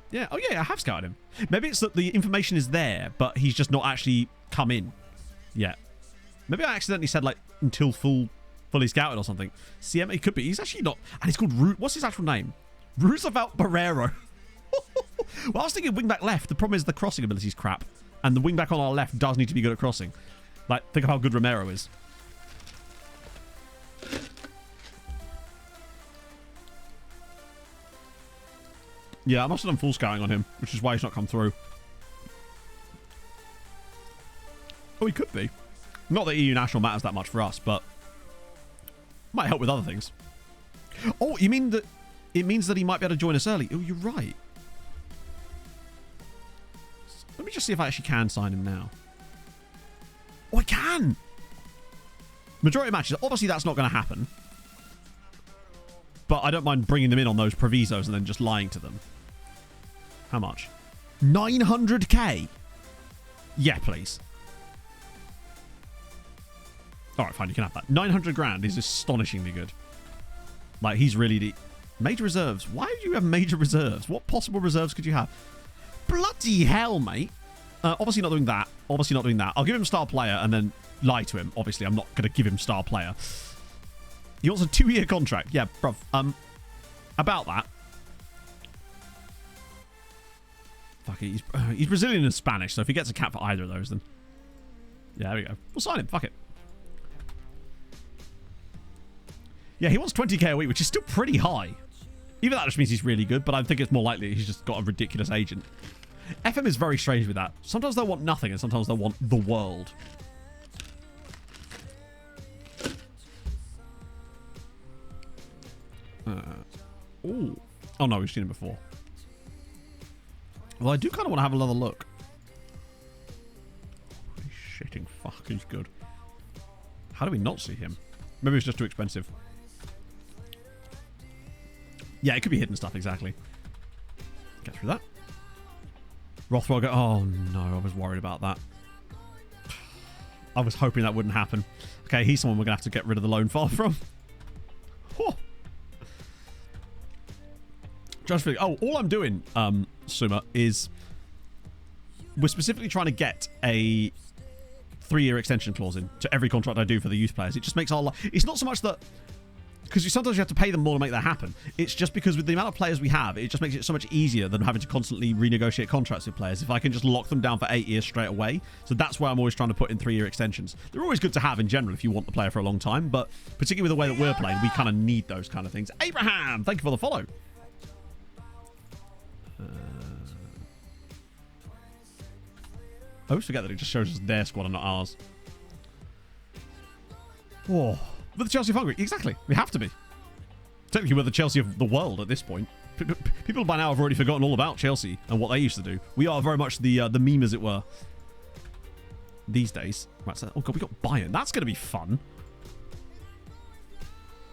Yeah, oh yeah, I have scouted him. Maybe it's that the information is there, but he's just not actually come in yet. Maybe I accidentally said, like, until fully scouted or something. CM, he could be. He's actually not. And he's called what's his actual name? Roosevelt Barrero. Well, I was thinking wingback left. The problem is the crossing ability is crap. And the wingback on our left does need to be good at crossing. Like, think of how good Romero is. Yeah, I must have done full scouting on him, which is why he's not come through. Oh, he could be. Not that EU National matters that much for us, but might help with other things. Oh, you mean that it means that he might be able to join us early? Oh, you're right. Let me just see if I actually can sign him now. Oh, I can! Majority of matches. Obviously, that's not going to happen. But I don't mind bringing them in on those provisos and then just lying to them. How much? 900k? Yeah, please. Alright, fine, you can have that. 900 grand is astonishingly good. Like, he's really the... Major reserves. Why do you have major reserves? What possible reserves could you have? Bloody hell, mate. Obviously not doing that. Obviously not doing that. I'll give him star player and then lie to him. Obviously, I'm not going to give him star player. He wants a 2-year contract. Yeah, bruv. About that. Fuck it. He's Brazilian and Spanish, so if he gets a cap for either of those, then... Yeah, there we go. We'll sign him. Fuck it. Yeah, he wants 20k a week, which is still pretty high. Even that just means he's really good, but I think it's more likely he's just got a ridiculous agent. FM is very strange with that. Sometimes they'll want nothing, and sometimes they'll want the world. Ooh. Oh no, we've seen him before. Well, I do kind of want to have another look. Holy shitting fuck, he's good. How do we not see him? Maybe it's just too expensive. Yeah, it could be hidden stuff, exactly. Get through that. Rothwell go... Oh, no, I was worried about that. I was hoping that wouldn't happen. Okay, he's someone we're going to have to get rid of the loan file from. Oh. Just for... Oh, all I'm doing, Suma, is... We're specifically trying to get a 3-year extension clause in to every contract I do for the youth players. It just makes our life... It's not so much that... Because sometimes you have to pay them more to make that happen. It's just because with the amount of players we have, it just makes it so much easier than having to constantly renegotiate contracts with players if I can just lock them down for 8 years straight away. So that's why I'm always trying to put in 3-year extensions. They're always good to have in general if you want the player for a long time, but particularly with the way that we're playing, we kind of need those kind of things. Abraham, thank you for the follow. I always forget that it just shows us their squad and not ours. Whoa. We're the Chelsea of Hungary. Exactly. We have to be. Technically, we're the Chelsea of the world at this point. People by now have already forgotten all about Chelsea and what they used to do. We are very much the meme, as it were, these days. Right, so, oh, God, we got Bayern. That's going to be fun.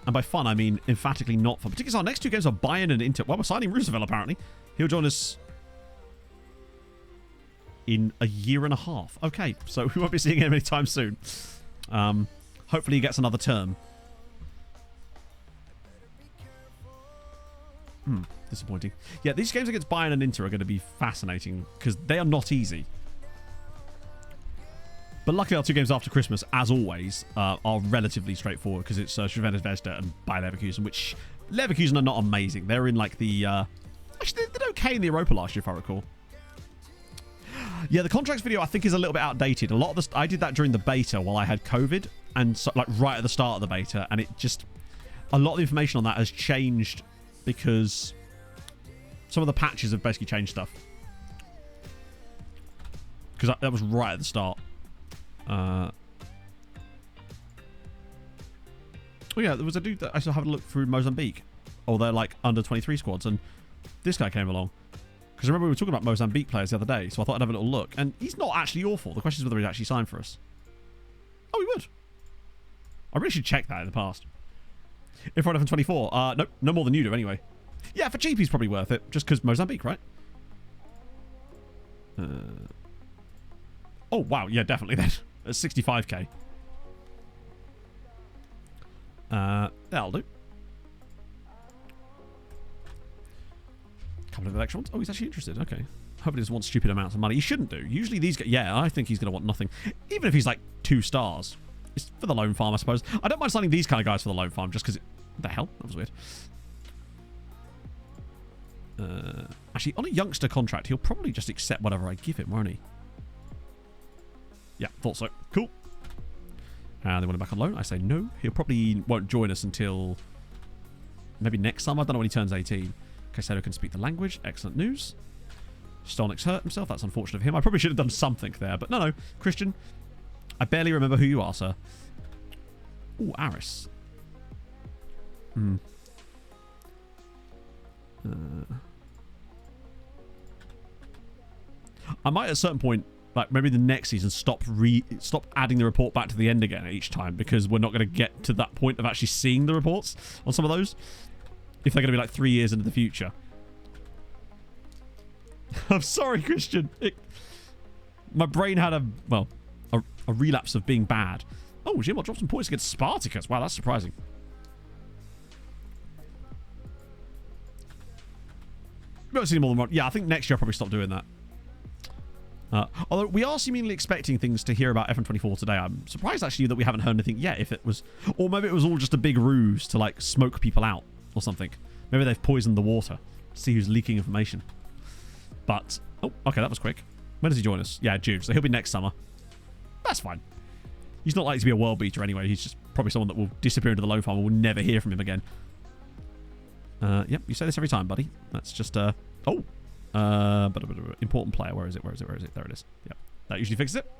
And by fun, I mean emphatically not fun. Particularly, our next 2 games are Bayern and Inter. Well, we're signing Roosevelt, apparently. He'll join us in a year and a half. Okay, so we won't be seeing him anytime soon. Hopefully he gets another term. Disappointing. Yeah, these games against Bayern and Inter are going to be fascinating because they are not easy. But luckily our 2 games after Christmas, as always, are relatively straightforward because it's Juventus Vesta and Bayer Leverkusen, which Leverkusen are not amazing. They're in like the... Actually, they did okay in the Europa last year, if I recall. Yeah, the contracts video I think is a little bit outdated. A lot of I did that during the beta while I had COVID, and so, like right at the start of the beta, and it just a lot of the information on that has changed because some of the patches have basically changed stuff. Because that was right at the start. Oh yeah, there was a dude that I still haven't looked through Mozambique. Or their like under 23 squads, and this guy came along. Because remember we were talking about Mozambique players the other day, so I thought I'd have a little look. And he's not actually awful. The question is whether he'd actually signed for us. Oh, he would. I really should check that in the past. If we're on FM24, nope, no more than you do anyway. Yeah, for cheap he's probably worth it, just because Mozambique, right? Oh, wow, yeah, definitely then. At 65k. That'll do. Couple of extra ones. Oh, he's actually interested. Okay. Hope he doesn't want stupid amounts of money. He shouldn't do. Usually these guys... Yeah, I think he's going to want nothing. Even if he's like 2 stars. It's for the loan farm, I suppose. I don't mind signing these kind of guys for the loan farm just because... What the hell? That was weird. Actually, on a youngster contract, he'll probably just accept whatever I give him, won't he? Yeah, thought so. Cool. And they want him back on loan. I say no. He'll probably won't join us until... Maybe next summer. I don't know when he turns 18. Caicedo can speak the language. Excellent news. Stolnik's hurt himself. That's unfortunate of him. I probably should have done something there. But no. Christian, I barely remember who you are, sir. Ooh, Aris. I might at a certain point, like maybe the next season, stop adding the report back to the end again each time, because we're not going to get to that point of actually seeing the reports on some of those. If they're going to be like 3 years into the future. I'm sorry, Christian. My brain had a relapse of being bad. Oh, Jim, dropped some points against Spartacus. Wow, that's surprising. We haven't seen more than one. Yeah, I think next year I'll probably stop doing that. Although we are seemingly expecting things to hear about FM24 today. I'm surprised actually that we haven't heard anything yet. If it was, or maybe it was all just a big ruse to like smoke people out or something. Maybe they've poisoned the water to see who's leaking information. But oh, okay, that was quick. When does he join us? Yeah, June. So he'll be next summer. That's fine. He's not likely to be a world beater anyway. He's just probably someone that will disappear into the low farm and we'll never hear from him again. Yep, you say this every time, buddy. That's just important player. Where is it? There it is. Yep, that usually fixes it.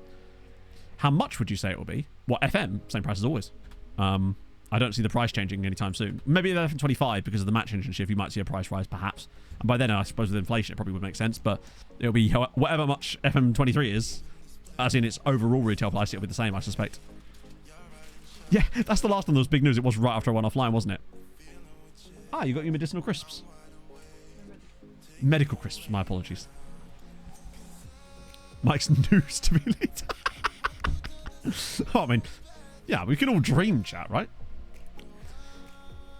How much would you say it will be? What, FM? Same price as always. I don't see the price changing anytime soon. Maybe at FM25 because of the match engine shift, you might see a price rise perhaps. And by then, I suppose with inflation, it probably would make sense. But it'll be whatever much FM23 is, as in its overall retail price, it'll be the same, I suspect. Yeah, that's the last one that was big news. It was right after I went offline, wasn't it? Ah, you got your medicinal crisps. Medical crisps, my apologies. Mike's news to be later. Oh, I mean, yeah, we can all dream, chat, right?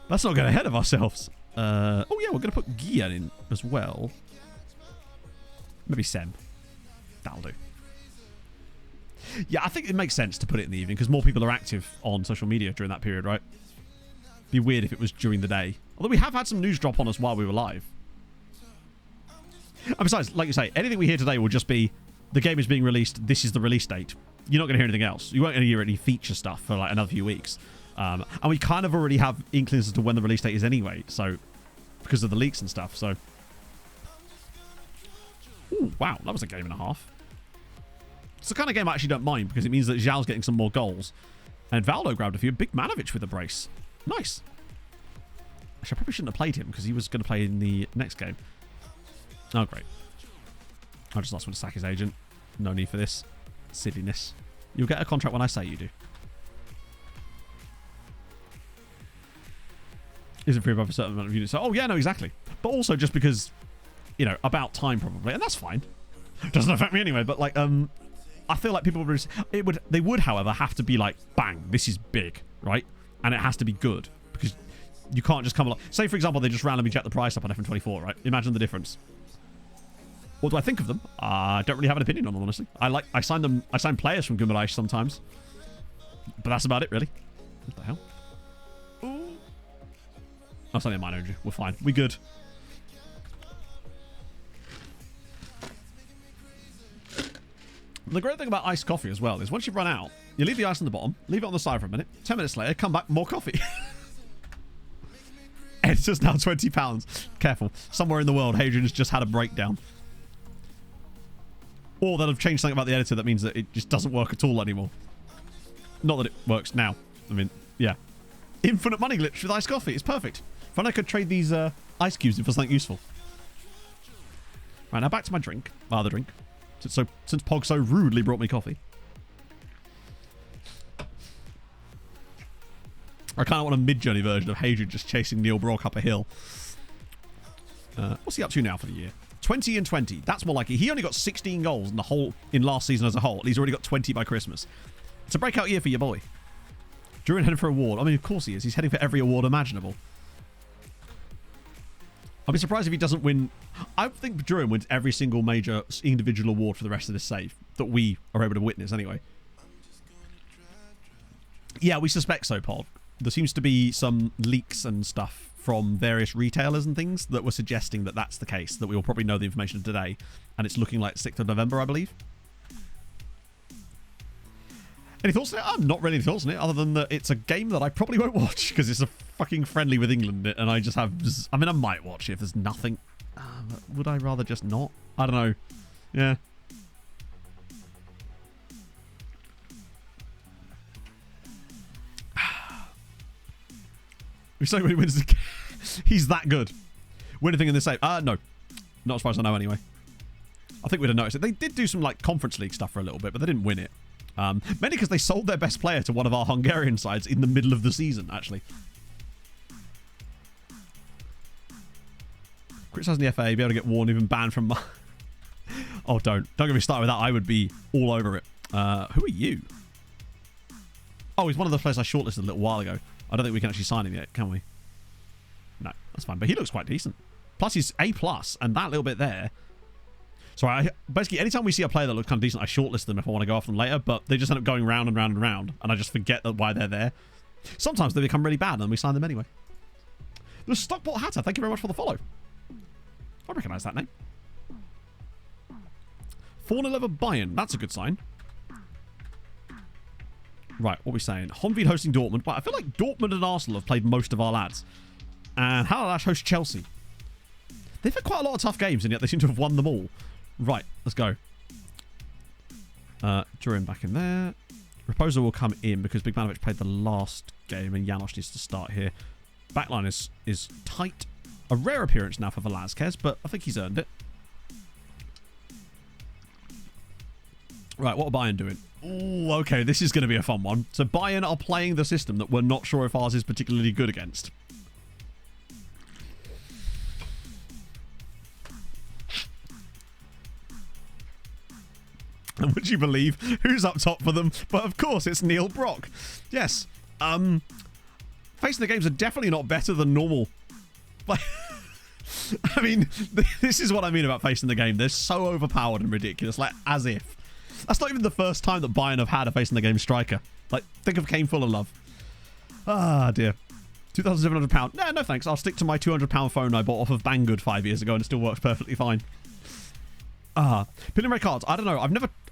Let's not get ahead of ourselves. Oh, yeah, we're going to put Gian in as well. Maybe Sem. That'll do. Yeah, I think it makes sense to put it in the evening because more people are active on social media during that period, right? Be weird if it was during the day. Although we have had some news drop on us while we were live. And besides, like you say, anything we hear today will just be the game is being released, this is the release date. You're not going to hear anything else. You won't going to hear any feature stuff for like another few weeks. And we kind of already have inklings as to when the release date is anyway, so because of the leaks and stuff, so... Ooh, wow, that was a game and a half. It's the kind of game I actually don't mind, because it means that Zhao's getting some more goals. And Valdo grabbed a few. Big Manovic with a brace. Nice. Actually, I probably shouldn't have played him, because he was going to play in the next game. Oh, great. I just lost one to sack his agent. No need for this. Silliness. You'll get a contract when I say you do. Isn't free above a certain amount of units. So, oh, yeah, no, exactly. But also just because, you know, about time probably. And that's fine. Doesn't affect me anyway. But, like, I feel like people would... They would, however, have to be like, bang, this is big, right? And it has to be good. Because you can't just come along... Say, for example, they just randomly jack the price up on FM24, right? Imagine the difference. What do I think of them? I don't really have an opinion on them, honestly. I sign players from Gumarães sometimes. But that's about it, really. What the hell? Ooh. Oh, it's only a minor injury. We're fine. We good. The great thing about iced coffee as well is once you've run out, you leave the ice on the bottom, leave it on the side for a minute, 10 minutes later, come back, more coffee. It's just now £20. Careful. Somewhere in the world, Hadrian's just had a breakdown. Or they'll have changed something about the editor that means that it just doesn't work at all anymore. Not that it works now. I mean, yeah. Infinite money glitch with iced coffee. It's perfect. If only I could trade these ice cubes in for something useful. Right, now back to my drink. The drink. Since Pog so rudely brought me coffee. I kind of want a mid-journey version of Hadrian just chasing Neil Brock up a hill. What's he up to now for the year? 20 and 20. That's more like it. He only got 16 goals in last season as a whole. He's already got 20 by Christmas. It's a breakout year for your boy. Druin heading for award. I mean, of course he is. He's heading for every award imaginable. I'd be surprised if he doesn't win. I think Druin wins every single major individual award for the rest of this save that we are able to witness anyway. Yeah, we suspect so, Pod. There seems to be some leaks and stuff from various retailers and things that were suggesting that that's the case, that we will probably know the information today, and it's looking like 6th of November, I believe. Any thoughts on it? Not really any thoughts on it, other than that it's a game that I probably won't watch because it's a fucking friendly with England, and I just have... I mean, I might watch it if there's nothing. Would I rather just not? I don't know. Yeah. We say when he wins the game. He's that good. Win anything in this save? No. Not as far as I know anyway. I think we'd have noticed it. They did do some like Conference League stuff for a little bit, but they didn't win it. Mainly because they sold their best player to one of our Hungarian sides in the middle of the season, actually. Criticising the FA, be able to get warned, even banned from... Oh, don't get me started with that. I would be all over it. Who are you? Oh, he's one of the players I shortlisted a little while ago. I don't think we can actually sign him yet, can we? No, that's fine. But he looks quite decent. Plus, he's A+, and that little bit there... So basically, anytime we see a player that looks kind of decent, I shortlist them if I want to go after them later, but they just end up going round and round and round, and I just forget why they're there. Sometimes they become really bad, and we sign them anyway. The Stockport Hatter, thank you very much for the follow. I recognise that name. 4-11 Bayern, that's a good sign. Right, what are we saying? Honved hosting Dortmund. Well, I feel like Dortmund and Arsenal have played most of our lads. And Halalash hosts Chelsea. They've had quite a lot of tough games, and yet they seem to have won them all. Right, let's go. Durin back in there. Raposo will come in because Bigmanovic played the last game, and Janosch needs to start here. Backline is tight. A rare appearance now for Velasquez, but I think he's earned it. Right, what are Bayern doing? Ooh, okay, this is going to be a fun one. So Bayern are playing the system that we're not sure if ours is particularly good against. And would you believe who's up top for them? But of course, it's Neil Brock. Yes. Facing the games are definitely not better than normal. Like, I mean, this is what I mean about facing the game. They're so overpowered and ridiculous. Like, as if. That's not even the first time that Bayern have had a facing the game striker. Like, think of Kane Full of Love. Ah, dear. £2,700. No thanks. I'll stick to my £200 phone I bought off of Banggood 5 years ago, and it still works perfectly fine. Pin and red cards. I don't know.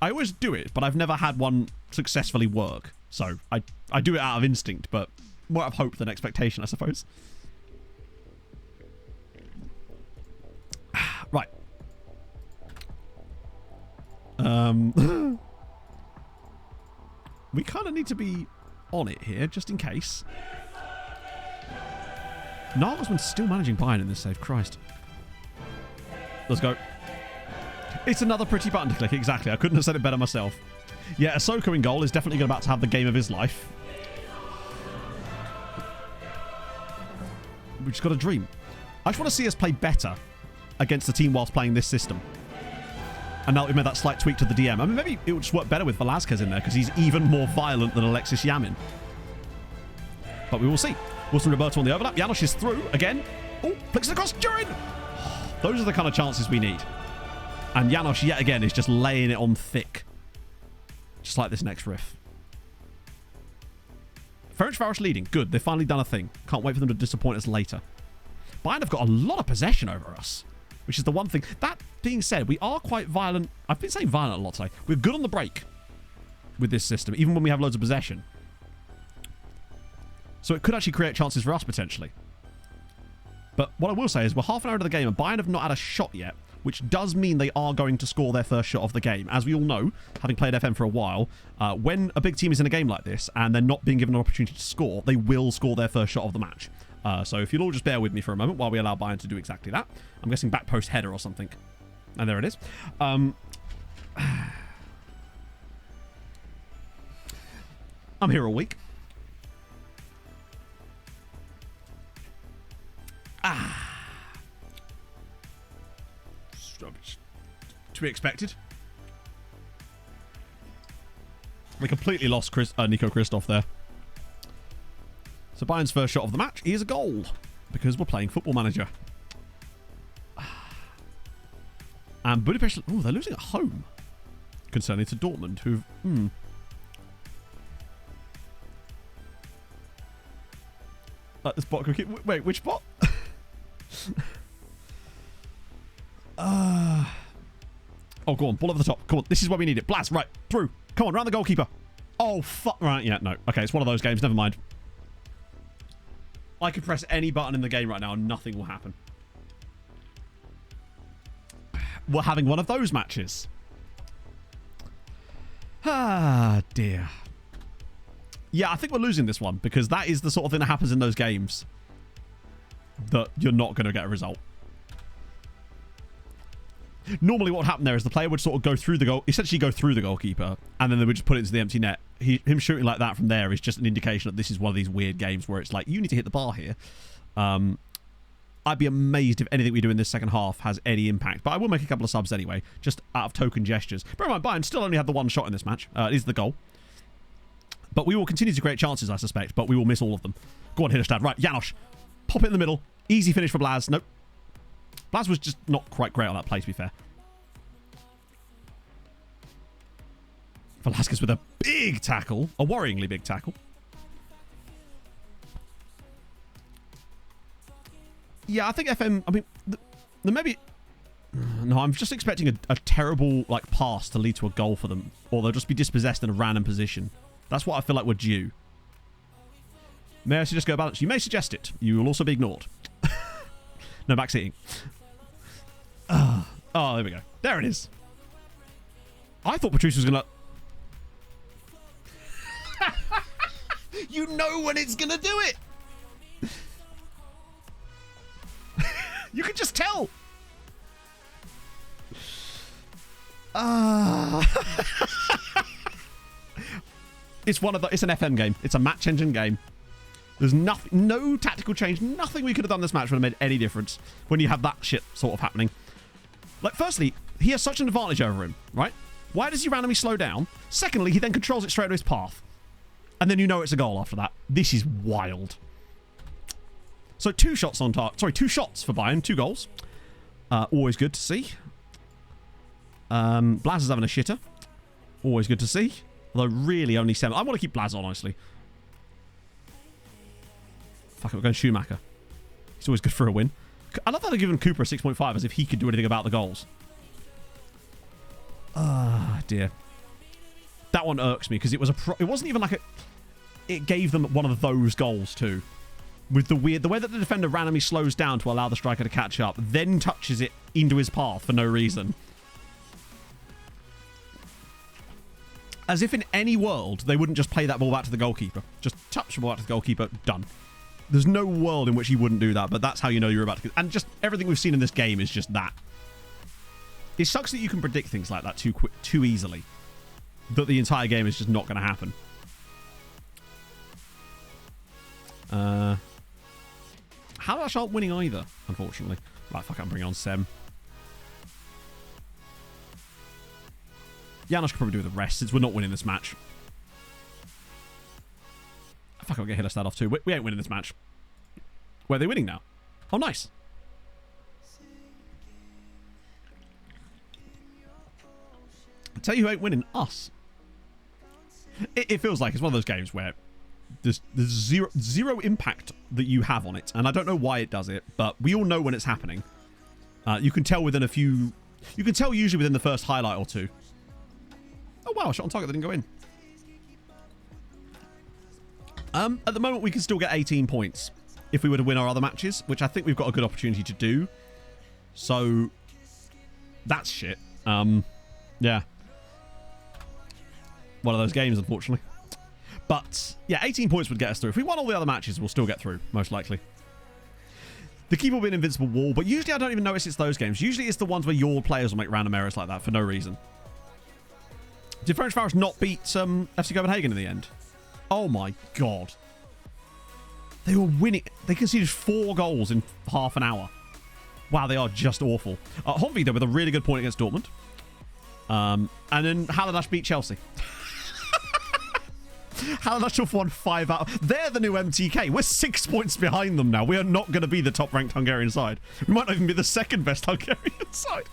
I always do it, but I've never had one successfully work. So I do it out of instinct, but more out of hope than expectation, I suppose. Right. We kind of need to be on it here, just in case. Nagelsmann's still managing Bayern in this save. Christ. Let's go. It's another pretty button to click, exactly. I couldn't have said it better myself. Yeah, Ahsoka in goal is definitely about to have the game of his life. We've just got a dream. I just want to see us play better against the team whilst playing this system. And now that we've made that slight tweak to the DM, I mean, maybe it would just work better with Velasquez in there because he's even more violent than Alexis Yamin. But we will see. Wilson Roberto on the overlap. Janosch is through again. Oh, flicks it across. Durin! Those are the kind of chances we need. And Janosch, yet again, is just laying it on thick. Just like this next riff. Ferencváros leading. Good. They've finally done a thing. Can't wait for them to disappoint us later. Bayern have got a lot of possession over us, which is the one thing. That being said, we are quite violent. I've been saying violent a lot today. We're good on the break with this system, even when we have loads of possession. So it could actually create chances for us, potentially. But what I will say is we're half an hour into the game, and Bayern have not had a shot yet. which does mean they are going to score their first shot of the game. As we all know, having played FM for a while, when a big team is in a game like this and they're not being given an opportunity to score, they will score their first shot of the match. So if you'll all just bear with me for a moment while we allow Bayern to do exactly that. I'm guessing back post header or something. And there it is. I'm here all week. To be expected. We completely lost Nico Christoph there. So Bayern's first shot of the match is a goal because we're playing Football Manager. And Budapest, oh, they're losing at home. Concerning to Dortmund, who've this bot could keep. Wait, which bot? Oh, go on. Ball over the top. Come on. This is where we need it. Blast. Right. Through. Come on. Round the goalkeeper. Oh, fuck. Right. Yeah, no. Okay, it's one of those games. Never mind. I could press any button in the game right now and nothing will happen. We're having one of those matches. Ah, dear. Yeah, I think we're losing this one because that is the sort of thing that happens in those games that you're not going to get a result. Normally what would happen there is the player would sort of go through the goal, essentially go through the goalkeeper, and then they would just put it into the empty net. Him shooting like that from there is just an indication that this is one of these weird games where it's like, you need to hit the bar here. I'd be amazed if anything we do in this second half has any impact, but I will make a couple of subs anyway, just out of token gestures. Bear in mind, Bayern still only had the one shot in this match. It is the goal. But we will continue to create chances, I suspect, but we will miss all of them. Go on, Hidderstad. Right, Janosch. Pop it in the middle. Easy finish for Blaz. Nope. Blaz was just not quite great on that play, to be fair. Velasquez with a big tackle. A worryingly big tackle. Yeah, I think FM... I mean, maybe... No, I'm just expecting a terrible like pass to lead to a goal for them. Or they'll just be dispossessed in a random position. That's what I feel like we're due. May I suggest go balance? You may suggest it. You will also be ignored. No backseating. Oh, there we go. There it is. I thought Patrice was going to... You know when it's going to do it. You can just tell. It's it's an FM game. It's a match engine game. There's nothing, no tactical change, nothing we could have done this match would have made any difference when you have that shit sort of happening. Like, firstly, he has such an advantage over him, right? Why does he randomly slow down? Secondly, he then controls it straight to his path. And then you know it's a goal after that. This is wild. So 2 shots on target. Sorry, 2 shots for Bayern, 2 goals. Always good to see. Blaz is having a shitter. Always good to see. Although really only 7. I want to keep Blaz on, honestly. Fuck it, we're going Schumacher. He's always good for a win. I love that they're giving Cooper a 6.5 as if he could do anything about the goals. Ah, dear. That one irks me because it was it wasn't even like a... It gave them one of those goals too. With the way that the defender randomly slows down to allow the striker to catch up, then touches it into his path for no reason. As if in any world they wouldn't just play that ball back to the goalkeeper. Just touch the ball back to the goalkeeper, done. There's no world in which he wouldn't do that, but that's how you know you're about to... And just everything we've seen in this game is just that. It sucks that you can predict things like that too easily. That the entire game is just not going to happen. Halash aren't winning either, unfortunately. Right, fuck, I'm bringing on Sem. Janosch could probably do the rest since we're not winning this match. Fuck, I'll get Hidderstad off too. We ain't winning this match. Where are they winning now? Oh, nice. I'll tell you who ain't winning, us. It feels like it's one of those games where there's zero impact that you have on it. And I don't know why it does it, but we all know when it's happening. You can tell within a few... You can tell usually within the first highlight or two. Oh, wow, shot on target that didn't go in. At the moment, we can still get 18 points if we were to win our other matches, which I think we've got a good opportunity to do. So, That's shit. Yeah. One of those games, unfortunately. But, yeah, 18 points would get us through. If we won all the other matches, we'll still get through, most likely. The key will be an invincible wall, but usually I don't even notice it's those games. Usually it's the ones where your players will make random errors like that for no reason. Did French Forest not beat FC Copenhagen in the end? Oh my god. They were winning. They conceded 4 goals in half an hour. Wow, they are just awful. Honvida with a really good point against Dortmund. And then Haladash beat Chelsea. Haladash have won 5 out. They're the new MTK. We're 6 points behind them now. We are not going to be the top-ranked Hungarian side. We might not even be the second best Hungarian side.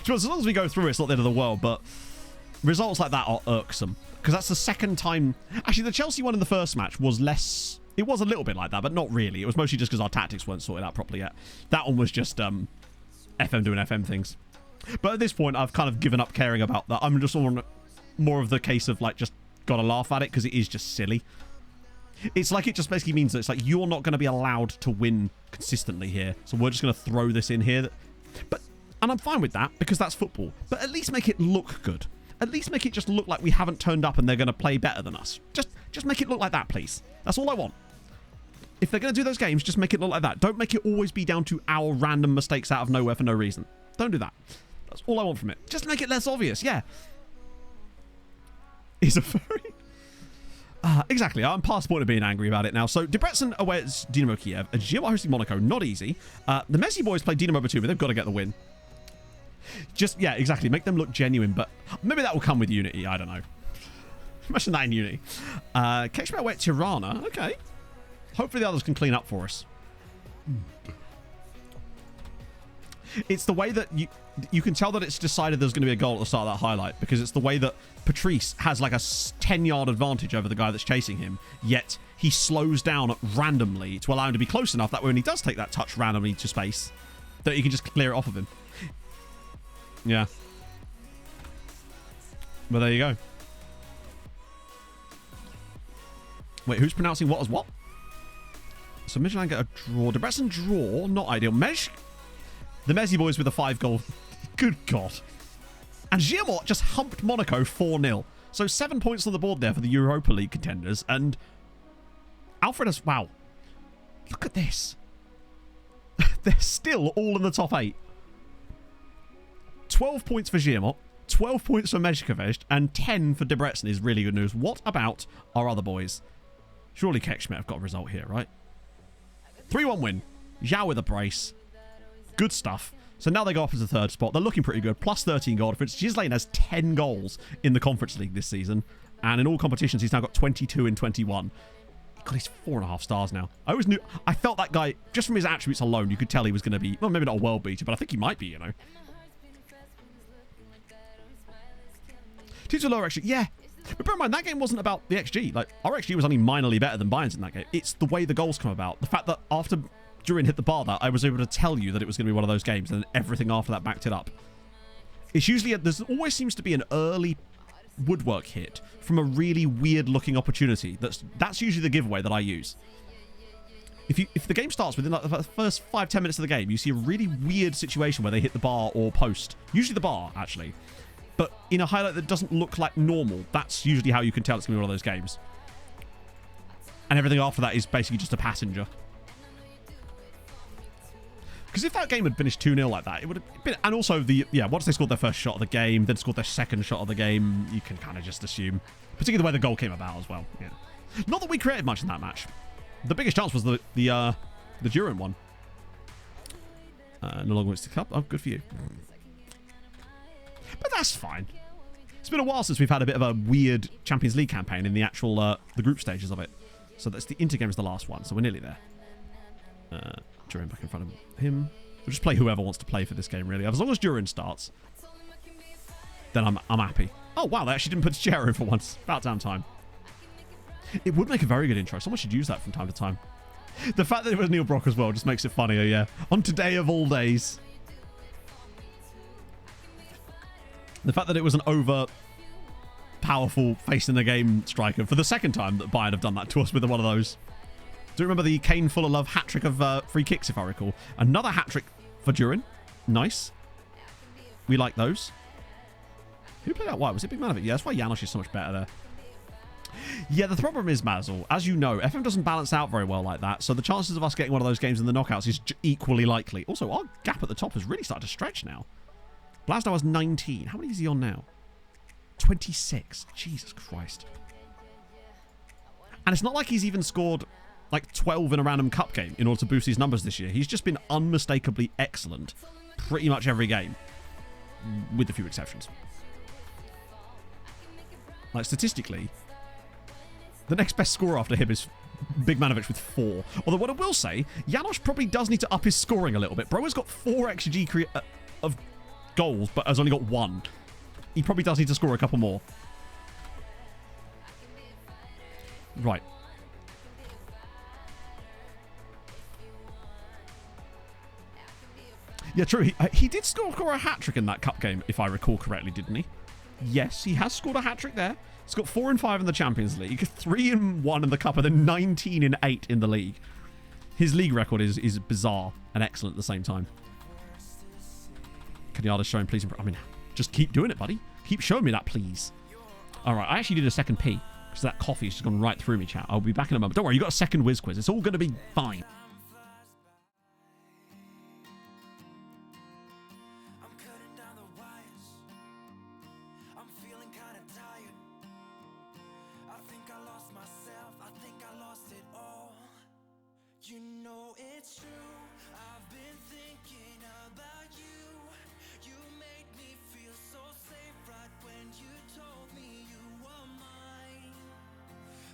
So as long as we go through, it's not the end of the world, but results like that are irksome. Because that's the second time... Actually, the Chelsea one in the first match was less... It was a little bit like that, but not really. It was mostly just because our tactics weren't sorted out properly yet. That one was just FM doing FM things. But at this point, I've kind of given up caring about that. I'm just on more of the case of, like, just gotta laugh at it because it is just silly. It's like it just basically means that it's like you're not going to be allowed to win consistently here. So we're just going to throw this in here. And I'm fine with that because that's football. But at least make it look good. At least make it just look like we haven't turned up and they're going to play better than us. Just make it look like that, please. That's all I want. If they're going to do those games, just make it look like that. Don't make it always be down to our random mistakes out of nowhere for no reason. Don't do that. That's all I want from it. Just make it less obvious, yeah. Is a very... exactly, I'm past the point of being angry about it now. So, Debrecen away at Dynamo Kiev. Giro hosting Monaco, not easy. The Messi boys play Dynamo Batum, but they've got to get the win. Just, yeah, exactly. Make them look genuine, but maybe that will come with Unity. I don't know. Imagine that in Unity. Kekshmer away at Tirana. Okay. Hopefully the others can clean up for us. It's the way that you can tell that it's decided there's going to be a goal at the start of that highlight because it's the way that Patrice has like a 10-yard advantage over the guy that's chasing him, yet he slows down randomly to allow him to be close enough that when he does take that touch randomly to space, that he can just clear it off of him. Yeah. Well, there you go. Wait, who's pronouncing what as what? So Midtjylland get a draw. Debrecen draw, not ideal. The Messi boys with a 5-goal. Good God. And Girmont just humped Monaco 4-0. So 7 points on the board there for the Europa League contenders. And Alfred has... Wow. Look at this. They're still all in the top 8. 12 points for Girmont. 12 points for Mezhkovest. And 10 for Debrecen is really good news. What about our other boys? Surely Kekshmet have got a result here, right? 3-1 win. Zhao with a brace. Good stuff. So now they go up as the 3rd spot. They're looking pretty good. Plus 13 goal difference. Gislaine has 10 goals in the Conference League this season. And in all competitions, he's now got 22 in 21. God, he's 4.5 stars now. I always knew... I felt that guy, just from his attributes alone, you could tell he was going to be... Well, maybe not a world beater, but I think he might be, you know. Teams were lower XG. Yeah. But bear in mind, that game wasn't about the XG. Like, our XG was only minorly better than Bayern's in that game. It's the way the goals come about. The fact that after... During hit the bar that I was able to tell you that it was going to be one of those games and everything after that backed it up. It's usually there's always seems to be an early woodwork hit from a really weird looking opportunity. That's usually the giveaway that I use. If the game starts within like the first 5-10 minutes of the game, you see a really weird situation where they hit the bar or post. Usually the bar actually. But in a highlight that doesn't look like normal, that's usually how you can tell it's going to be one of those games. And everything after that is basically just a passenger. Because if that game had finished 2-0 like that, it would have been... And also, once they scored their first shot of the game, then scored their second shot of the game, you can kind of just assume. Particularly the way the goal came about as well. Yeah. Not that we created much in that match. The biggest chance was the Duran one. No longer wins the cup. Oh, good for you. But that's fine. It's been a while since we've had a bit of a weird Champions League campaign in the actual the group stages of it. So that's the Inter game is the last one, so we're nearly there. Duran back in front of him. We'll just play whoever wants to play for this game, really. As long as Duran starts, then I'm happy. Oh, wow, they actually didn't put Teixeira in for once. About damn time. It would make a very good intro. Someone should use that from time to time. The fact that it was Neil Brock as well just makes it funnier, yeah. On today of all days. The fact that it was an over powerful face in the game striker for the second time that Bayern have done that to us with one of those. Do you remember the Kane full of love hat-trick of free kicks, if I recall? Another hat-trick for Duran. Nice. We like those. Who played out wide? Was it Big Manovic? Yeah, that's why Janos is so much better there. Yeah, the problem is, Mazel, as you know, FM doesn't balance out very well like that, so the chances of us getting one of those games in the knockouts is equally likely. Also, our gap at the top has really started to stretch now. Blasno has 19. How many is he on now? 26. Jesus Christ. And it's not like he's even scored like 12 in a random cup game in order to boost his numbers this year. He's just been unmistakably excellent pretty much every game, with a few exceptions. Like, statistically, the next best scorer after him is Big Manovic with 4. Although what I will say, Janos probably does need to up his scoring a little bit. Bro has got 4 XG of goals, but has only got 1. He probably does need to score a couple more. Right. Yeah, true. He did score a hat-trick in that cup game, if I recall correctly, didn't he? Yes, he has scored a hat-trick there. He's got 4 and 5 in the Champions League, 3 and 1 in the Cup, and then 19 and 8 in the league. His league record is bizarre and excellent at the same time. Kenyatta's showing, please. I mean, just keep doing it, buddy. Keep showing me that, please. All right, I actually did a second pee because that coffee's just gone right through me, chat. I'll be back in a moment. Don't worry, you got a second whiz quiz. It's all going to be fine. You know it's true, I've been thinking about you. You made me feel so safe right when you told me you were mine.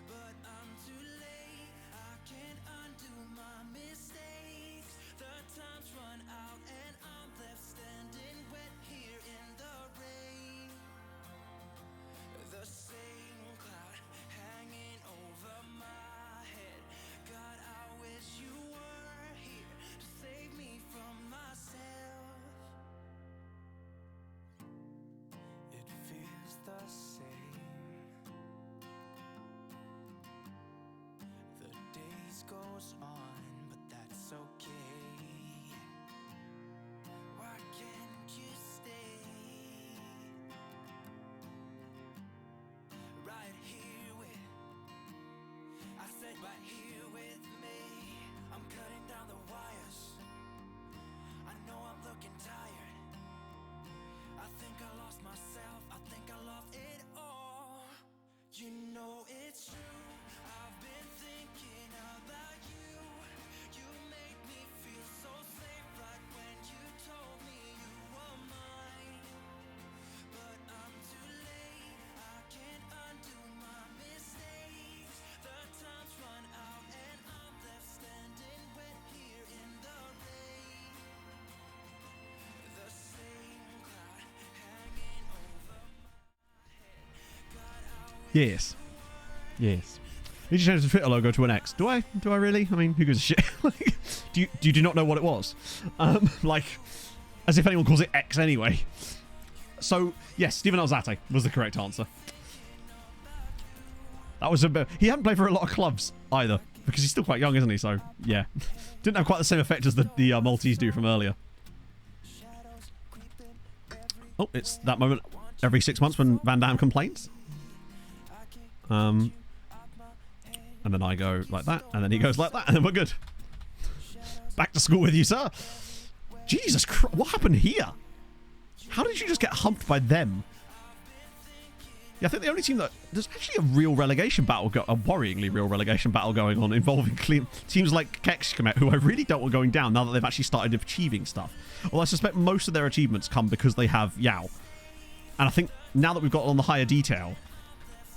But I'm too late, I can't undo my mistakes. The time's run out and I'm left standing wet here in the rain. The same cloud hanging over my head. God, I wish you were here to save me from myself. It feels the same. The days goes on, but that's okay. Why can't you stay right here with, I said right here with me. I'm cutting down the wires. I know I'm looking tired. I think I lost myself. I think I lost it all. You know it's true. I've been thinking about you. You made me feel so safe right when you told me you were mine. But I'm too late. I can't undo my mistakes. The time's run out and I'm left standing wet here in the rain. The same cloud hanging over my head. God, I wish. Yes. Yes. Need to change the Twitter logo to an X. Do I? Do I really? I mean, who gives a shit? Like, do you not know what it was? Like, as if anyone calls it X anyway. So, yes, Steven Alzate was the correct answer. That was he hadn't played for a lot of clubs either, because he's still quite young, isn't he? So, yeah. Didn't have quite the same effect as the Maltese do from earlier. Oh, it's that moment every 6 months when Van Damme complains. And then I go like that, and then he goes like that, and then we're good. Back to school with you, sir. Jesus Christ, what happened here? How did you just get humped by them? Yeah, I think the only team that... There's actually a real relegation battle, a worryingly real relegation battle going on involving teams like Kekskomet, who I really don't want going down now that they've actually started achieving stuff. Although I suspect most of their achievements come because they have Yao. And I think now that we've got on the higher detail,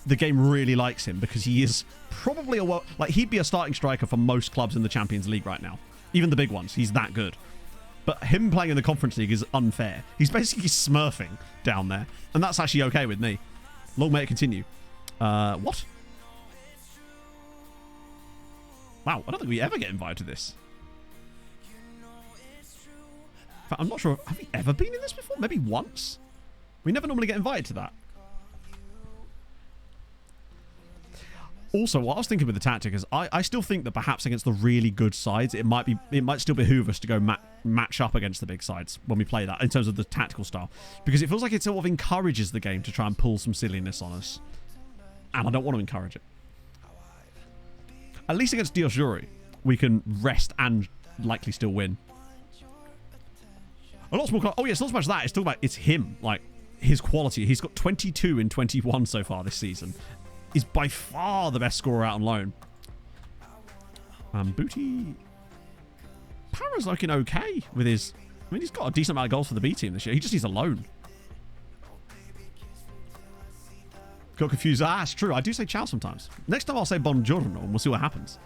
the game really likes him because he is probably he'd be a starting striker for most clubs in the Champions League right now. Even the big ones. He's that good. But him playing in the Conference League is unfair. He's basically smurfing down there. And that's actually okay with me. Long may it continue. What? Wow, I don't think we ever get invited to this. In fact, I'm not sure. Have we ever been in this before? Maybe once? We never normally get invited to that. Also, what I was thinking with the tactic is I still think that perhaps against the really good sides, it might still behoove us to go match up against the big sides when we play that in terms of the tactical style, because it feels like it sort of encourages the game to try and pull some silliness on us, and I don't want to encourage it. At least against Diosjuri, we can rest and likely still win. A lot more. Oh yeah, it's not so much that. It's talking about it's him, like his quality. He's got 22 in 21 so far this season. Is by far the best scorer out on loan. Booty. Para's looking okay with his... I mean, he's got a decent amount of goals for the B team this year. He just needs a loan. Got confused. Ah, it's true. I do say ciao sometimes. Next time I'll say buongiorno and we'll see what happens.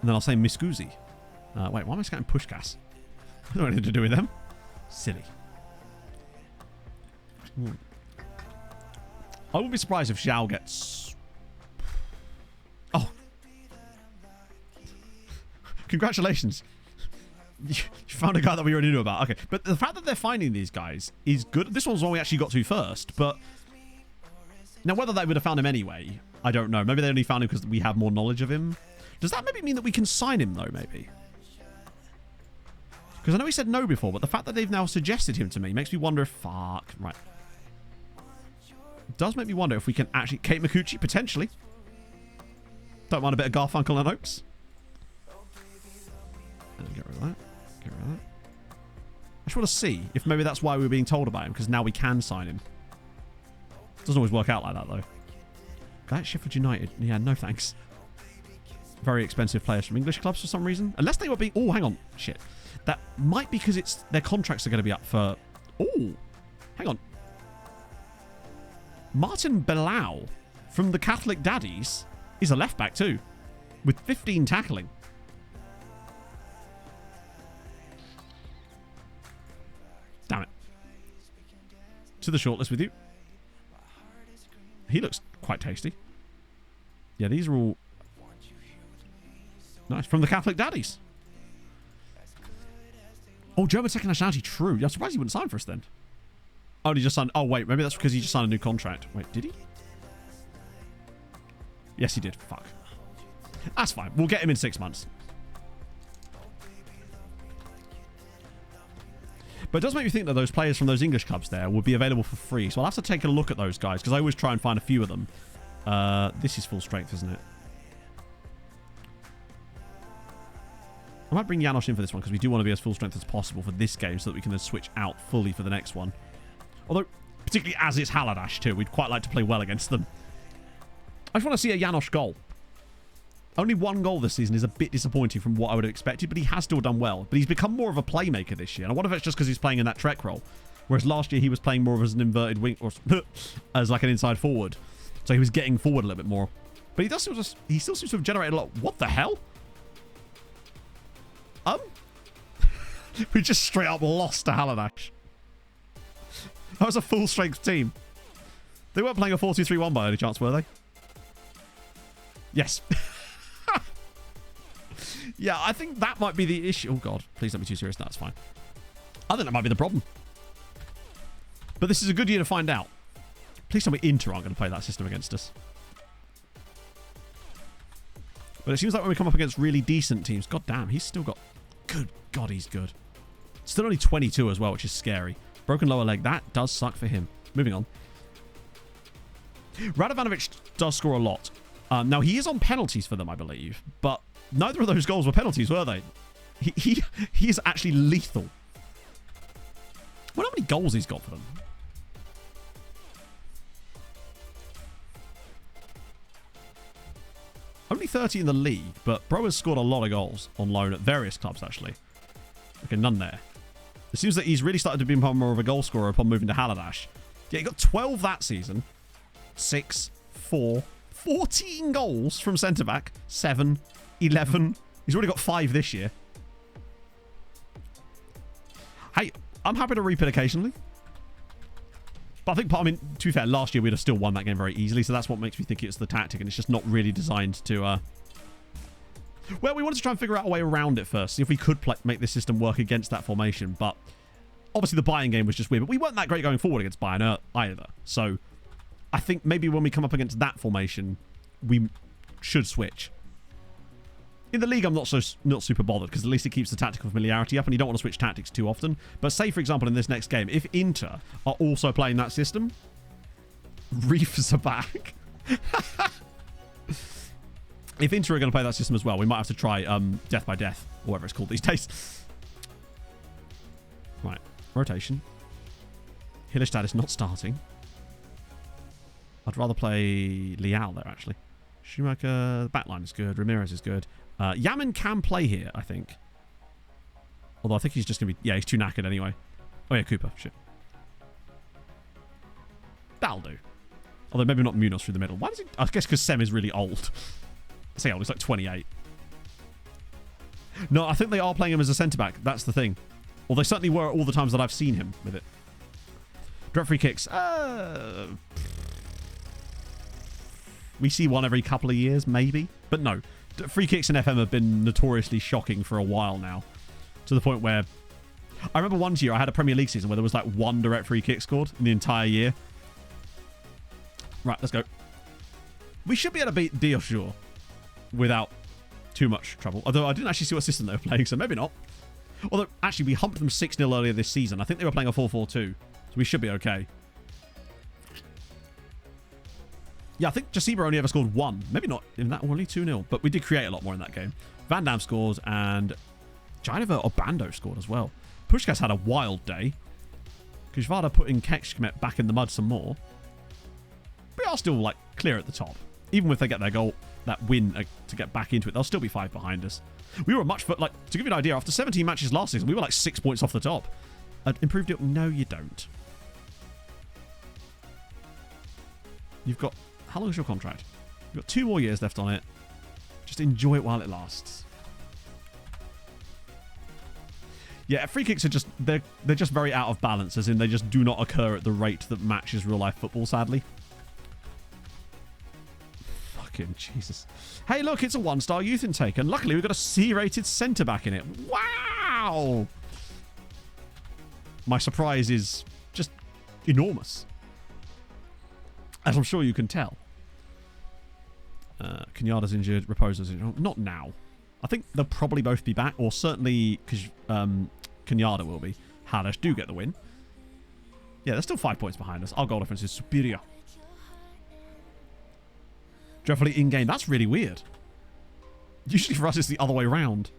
And then I'll say mi scusi. Wait, why am I scouting Pushkas? I don't have anything to do with them. Silly. I wouldn't be surprised if Zhao gets... Oh. Congratulations. You found a guy that we already knew about. Okay, but the fact that they're finding these guys is good. This one's one we actually got to first, but... Now, whether they would have found him anyway, I don't know. Maybe they only found him because we have more knowledge of him. Does that maybe mean that we can sign him, though, maybe? Because I know he said no before, but the fact that they've now suggested him to me makes me wonder if... Fuck. Right. It does make me wonder if we can actually... Kate Mikuchi, potentially. Don't mind a bit of Garfunkel and Oates. Get rid of that. Get rid of that. I just want to see if maybe that's why we were being told about him, because now we can sign him. Doesn't always work out like that, though. That Sheffield United. Yeah, no thanks. Very expensive players from English clubs for some reason. Unless they were being... Oh, hang on. Shit. That might be because it's their contracts are going to be up for... Oh, hang on. Martin Belau from the Catholic Daddies is a left back too, with 15 tackling. Damn it. To the shortlist with you. He looks quite tasty. Yeah, these are all nice from the Catholic Daddies. Oh, German second nationality, true. I'm surprised he wouldn't sign for us then. Oh, he just signed... Oh, wait. Maybe that's because he just signed a new contract. Wait, did he? Yes, he did. Fuck. That's fine. We'll get him in 6 months. But it does make me think that those players from those English clubs there would be available for free. So I'll have to take a look at those guys, because I always try and find a few of them. This is full strength, isn't it? I might bring Janosch in for this one, because we do want to be as full strength as possible for this game, so that we can then switch out fully for the next one. Although, particularly as it's Haladash too, we'd quite like to play well against them. I just want to see a Janosch goal. Only one goal this season is a bit disappointing from what I would have expected, but he has still done well. But he's become more of a playmaker this year. And I wonder if it's just because he's playing in that Trek role. Whereas last year he was playing more as an inverted wing, or as like an inside forward. So he was getting forward a little bit more. But he still seems to have generated a lot. What the hell? We just straight up lost to Haladash. That was a full strength team. They weren't playing a 4-2-3-1 by any chance, were they? Yes. Yeah, I think that might be the issue. Oh, God. Please don't be too serious. No, that's fine. I think that might be the problem. But this is a good year to find out. Please tell me Inter aren't going to play that system against us. But it seems like when we come up against really decent teams... God damn, he's still got... Good God, he's good. Still only 22 as well, which is scary. Broken lower leg. That does suck for him. Moving on. Radovanovic does score a lot. Now, he is on penalties for them, I believe. But neither of those goals were penalties, were they? He is actually lethal. I wonder how many goals he's got for them. Only 30 in the league, but Bro has scored a lot of goals on loan at various clubs, actually. Okay, none there. It seems that he's really started to become more of a goal scorer upon moving to Haladash. Yeah, he got 12 that season. 6, 4, 14 goals from centre-back. 7, 11. He's already got 5 this year. Hey, I'm happy to reap it occasionally. But I think, I mean, to be fair, last year we'd have still won that game very easily, so that's what makes me think it's the tactic, and it's just not really designed to... Well, we wanted to try and figure out a way around it first, see if we could make this system work against that formation, but obviously the Bayern game was just weird, but we weren't that great going forward against Bayern either, so I think maybe when we come up against that formation, we should switch. In the league, I'm not super bothered because at least it keeps the tactical familiarity up and you don't want to switch tactics too often. But say, for example, in this next game, if Inter are also playing that system, Reefs are back. If Inter are going to play that system as well, we might have to try Death by Death, or whatever it's called these days. Right, rotation. Hillestad is not starting. I'd rather play Leal there, actually. Schumacher, the backline is good. Ramirez is good. Yaman can play here, I think. Although I think he's just going to be... Yeah, he's too knackered anyway. Oh, yeah, Cooper. Shit. That'll do. Although maybe not Munoz through the middle. Why does he... I guess because Sem is really old. I say old, he's like 28. No, I think they are playing him as a centre-back. That's the thing. Well, they certainly were all the times that I've seen him with it. Direct free kicks. We see one every couple of years, maybe. But no. Free kicks in FM have been notoriously shocking for a while now. To the point where... I remember one year I had a Premier League season where there was like one direct free kick scored in the entire year. Right, let's go. We should be able to beat Diosjour without too much trouble. Although I didn't actually see what system they were playing, so maybe not. Although, actually, we humped them 6-0 earlier this season. I think they were playing a 4-4-2. So we should be okay. Yeah, I think Jasiba only ever scored one. Maybe not in that, only 2-0. But we did create a lot more in that game. Van Dam scored and Janova Obando scored as well. Puskás had a wild day. Kujvada putting Kekshkemet back in the mud some more. We are still, like, clear at the top. Even if they get their goal, that win to get back into it, they'll still be 5 behind us. We were much... Like, to give you an idea, after 17 matches last season, we were like 6 points off the top. Improved it? No, you don't. You've got... How long is your contract? You've got 2 more years left on it. Just enjoy it while it lasts. Yeah, free kicks are just... They're just very out of balance, as in they just do not occur at the rate that matches real-life football, sadly. Fucking Jesus. Hey, look, it's a 1-star youth intake, and luckily we've got a C-rated centre-back in it. Wow! My surprise is just enormous. As I'm sure you can tell. Kenyatta's injured, Raposa's injured. Not now. I think they'll probably both be back, or certainly because Kenyatta will be. Hadash do get the win. Yeah, they're still 5 points behind us. Our goal difference is superior. Dreadfully in-game. That's really weird. Usually for us it's the other way around.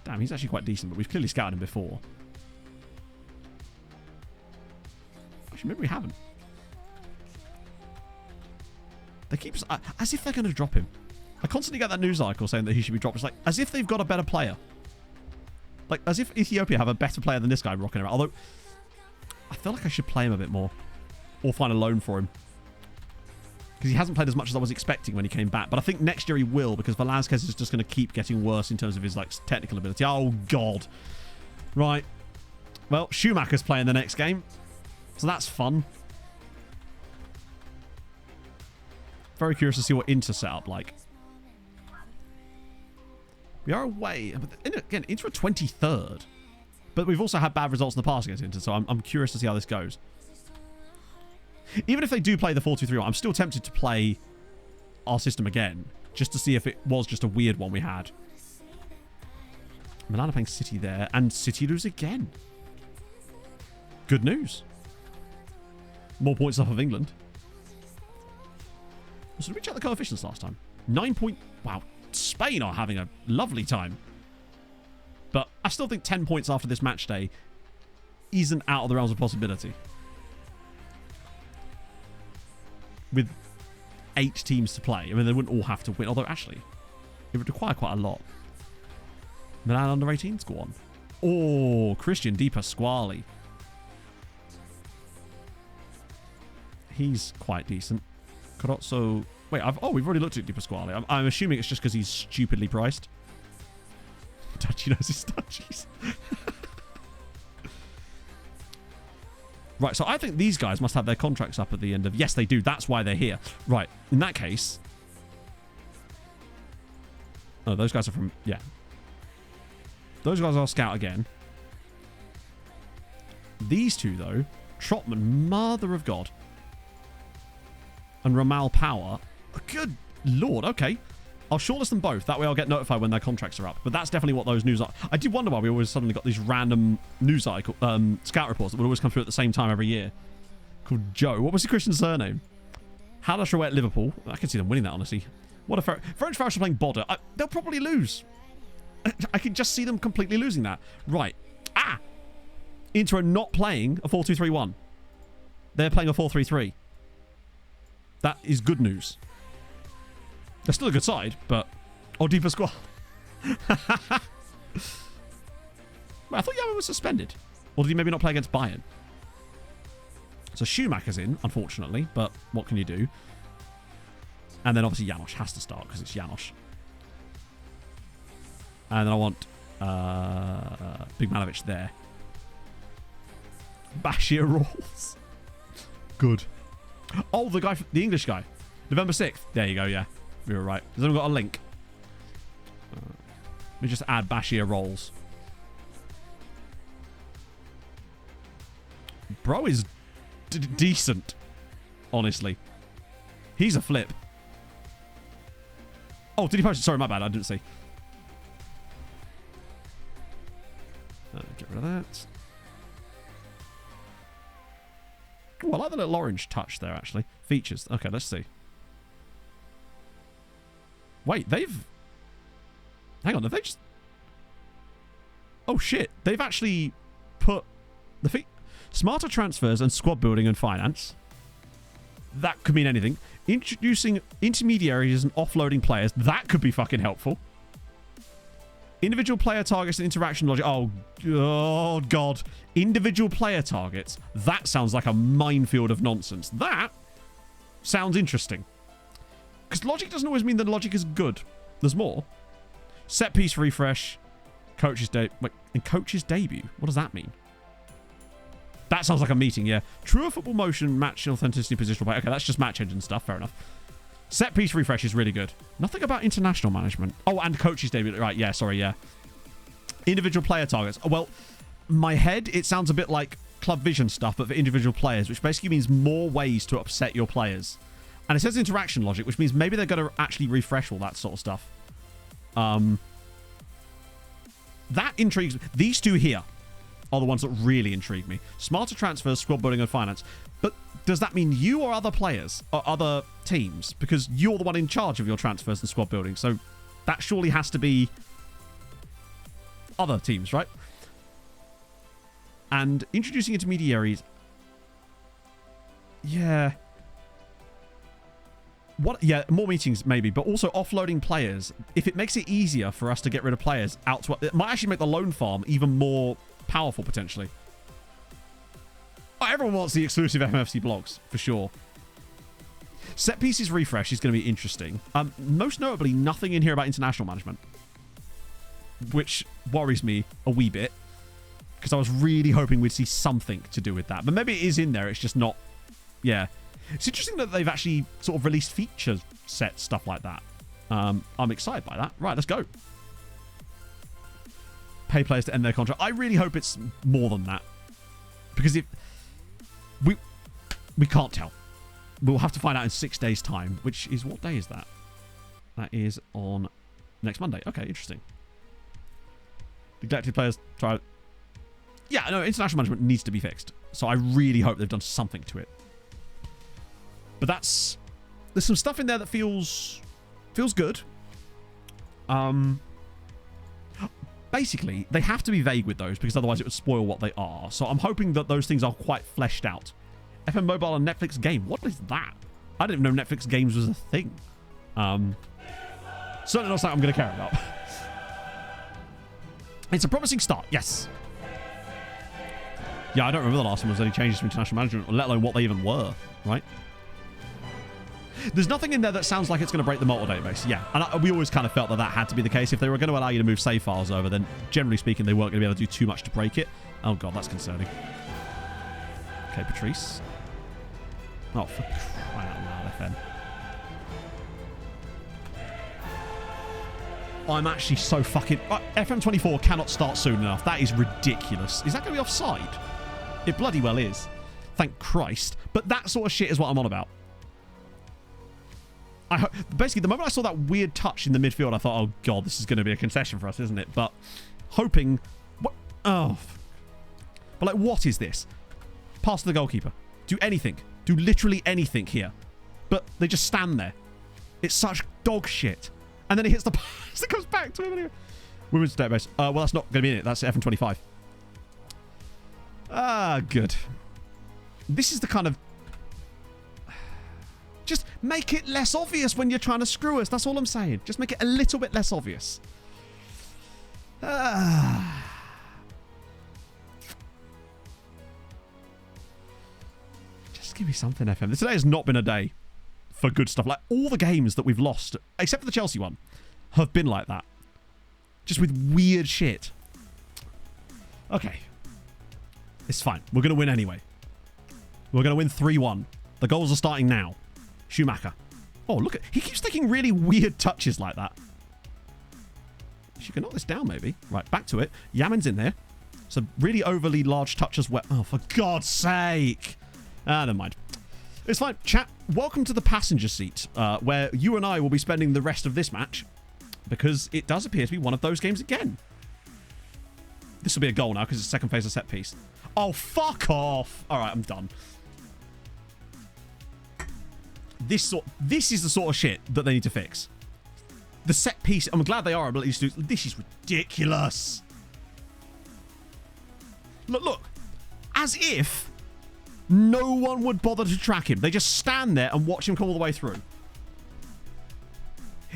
Damn, he's actually quite decent, but we've clearly scouted him before. Actually, maybe we haven't. They keep... as if they're going to drop him. I constantly get that news article saying that he should be dropped. It's like, as if they've got a better player. Like, as if Ethiopia have a better player than this guy rocking around. Although, I feel like I should play him a bit more. Or find a loan for him. Because he hasn't played as much as I was expecting when he came back. But I think next year he will, because Velasquez is just going to keep getting worse in terms of his, like, technical ability. Oh, God. Right. Well, Schumacher's playing the next game. So that's fun. Very curious to see what Inter set up like. We are away. Again, Inter are 23rd. But we've also had bad results in the past against Inter, so I'm curious to see how this goes. Even if they do play the 4-2-3-1, I'm still tempted to play our system again, just to see if it was just a weird one we had. Milan are playing City there, and City lose again. Good news. More points off of England. So did we check the coefficients last time? 9 point... Wow. Spain are having a lovely time. But I still think 10 points after this match day isn't out of the realms of possibility. With 8 teams to play. I mean, they wouldn't all have to win. Although, actually, it would require quite a lot. Milan under 18s, go on. Oh, Christian Di Pasquale. He's quite decent. Carozzo... Wait, we've already looked at Di Pasquale. I'm assuming it's just because he's stupidly priced. Dutchy knows his Dutchies. Right, so I think these guys must have their contracts up at the end of... Yes, they do. That's why they're here. Right, in that case... Oh, those guys are from... Yeah. Those guys are scout again. These two, though... Trotman, mother of God. And Ramal Power... Good Lord, okay. I'll shortlist them both. That way I'll get notified when their contracts are up. But that's definitely what those news are. I did wonder why we always suddenly got these random news article, scout reports that would always come through at the same time every year. Called Joe. What was the Christian surname? Hadash away at Liverpool. I can see them winning that, honestly. What if French Farish are playing Bodder? They'll probably lose. I can just see them completely losing that. Right. Ah! Inter are not playing a 4-2-3-1. They're playing a 4-3-3. That is good news. They're still a good side, but... Oh, deeper squad. Wait, I thought Yama was suspended. Or did he maybe not play against Bayern? So Schumacher's in, unfortunately, but what can you do? And then obviously Janosch has to start because it's Janosch. And then I want Big Manovic there. Bashir rolls. Good. Oh, the English guy. November 6th. There you go, yeah. We were right. Has anyone got a link? Let me just add Bashir rolls. Bro is decent, honestly. He's a flip. Oh, did he post it? Sorry, my bad. I didn't see. Get rid of that. Oh, I like the little orange touch there, actually. Features. Okay, let's see. Wait, they've... Hang on, have they just... Oh, shit. They've actually put the smarter transfers and squad building and finance. That could mean anything. Introducing intermediaries and offloading players. That could be fucking helpful. Individual player targets and interaction logic. Oh, God. Individual player targets. That sounds like a minefield of nonsense. That sounds interesting. Because logic doesn't always mean that logic is good. There's more. Set piece refresh. Coach's debut. What does that mean? That sounds like a meeting, yeah. Truer football motion, match authenticity, positional play. Okay, that's just match engine stuff. Fair enough. Set piece refresh is really good. Nothing about international management. Oh, and coach's debut. Right, yeah, sorry, yeah. Individual player targets. Well, my head, it sounds a bit like Club Vision stuff, but for individual players, which basically means more ways to upset your players. And it says interaction logic, which means maybe they're going to actually refresh all that sort of stuff. That intrigues me. These two here are the ones that really intrigue me. Smarter transfers, squad building, and finance. But does that mean you or other players or other teams? Because you're the one in charge of your transfers and squad building. So that surely has to be other teams, right? And introducing intermediaries. Yeah. What? Yeah, more meetings maybe, but also offloading players. If it makes it easier for us to get rid of players out to... It might actually make the loan farm even more powerful, potentially. Oh, everyone wants the exclusive MFC blogs, for sure. Set pieces refresh is going to be interesting. Most notably, nothing in here about international management, which worries me a wee bit, because I was really hoping we'd see something to do with that. But maybe it is in there, it's just not... Yeah. It's interesting that they've actually sort of released feature set stuff like that. I'm excited by that. Right, let's go. Pay players to end their contract. I really hope it's more than that. Because if... We can't tell. We'll have to find out in 6 days' time, which is... What day is that? That is on next Monday. Okay, interesting. Neglected players try... Yeah, no, international management needs to be fixed. So I really hope they've done something to it. But that's... There's some stuff in there that feels good. Basically, they have to be vague with those because otherwise it would spoil what they are. So I'm hoping that those things are quite fleshed out. FM Mobile and Netflix game. What is that? I didn't even know Netflix games was a thing. Certainly not something I'm going to care about. It's a promising start. Yes. Yeah, I don't remember the last one was any changes to international management, let alone what they even were, right? There's nothing in there that sounds like it's going to break the multi database. Yeah, and we always kind of felt that had to be the case. If they were going to allow you to move save files over, then generally speaking, they weren't going to be able to do too much to break it. Oh, God, that's concerning. Okay, Patrice. Oh, for crying out loud, FM. I'm actually so fucking... FM24 cannot start soon enough. That is ridiculous. Is that going to be offside? It bloody well is. Thank Christ. But that sort of shit is what I'm on about. Basically, the moment I saw that weird touch in the midfield, I thought, oh god, this is going to be a concession for us, isn't it? But hoping, what? Oh, but like, what is this? Pass to the goalkeeper. Do anything. Do literally anything here. But they just stand there. It's such dog shit. And then he hits the pass. It goes back to him anyway. Women's database. Well, that's not going to be in it. That's FN25. Ah, good. This is the kind of... Just make it less obvious when you're trying to screw us. That's all I'm saying. Just make it a little bit less obvious. Just give me something, FM. Today has not been a day for good stuff. Like, all the games that we've lost, except for the Chelsea one, have been like that. Just with weird shit. Okay. It's fine. We're going to win anyway. We're going to win 3-1. The goals are starting now. Schumacher. Oh, look at... He keeps taking really weird touches like that. You can knock this down, maybe. Right, back to it. Yamin's in there. Some really overly large touch as well. Oh, for God's sake. Never mind. It's fine. Chat, welcome to the passenger seat, where you and I will be spending the rest of this match, because it does appear to be one of those games again. This will be a goal now, because it's second phase of set piece. Oh, fuck off. All right, I'm done. This is the sort of shit that they need to fix. The set piece, I'm glad they are able to do. This is ridiculous. Look. As if no one would bother to track him. They just stand there and watch him come all the way through.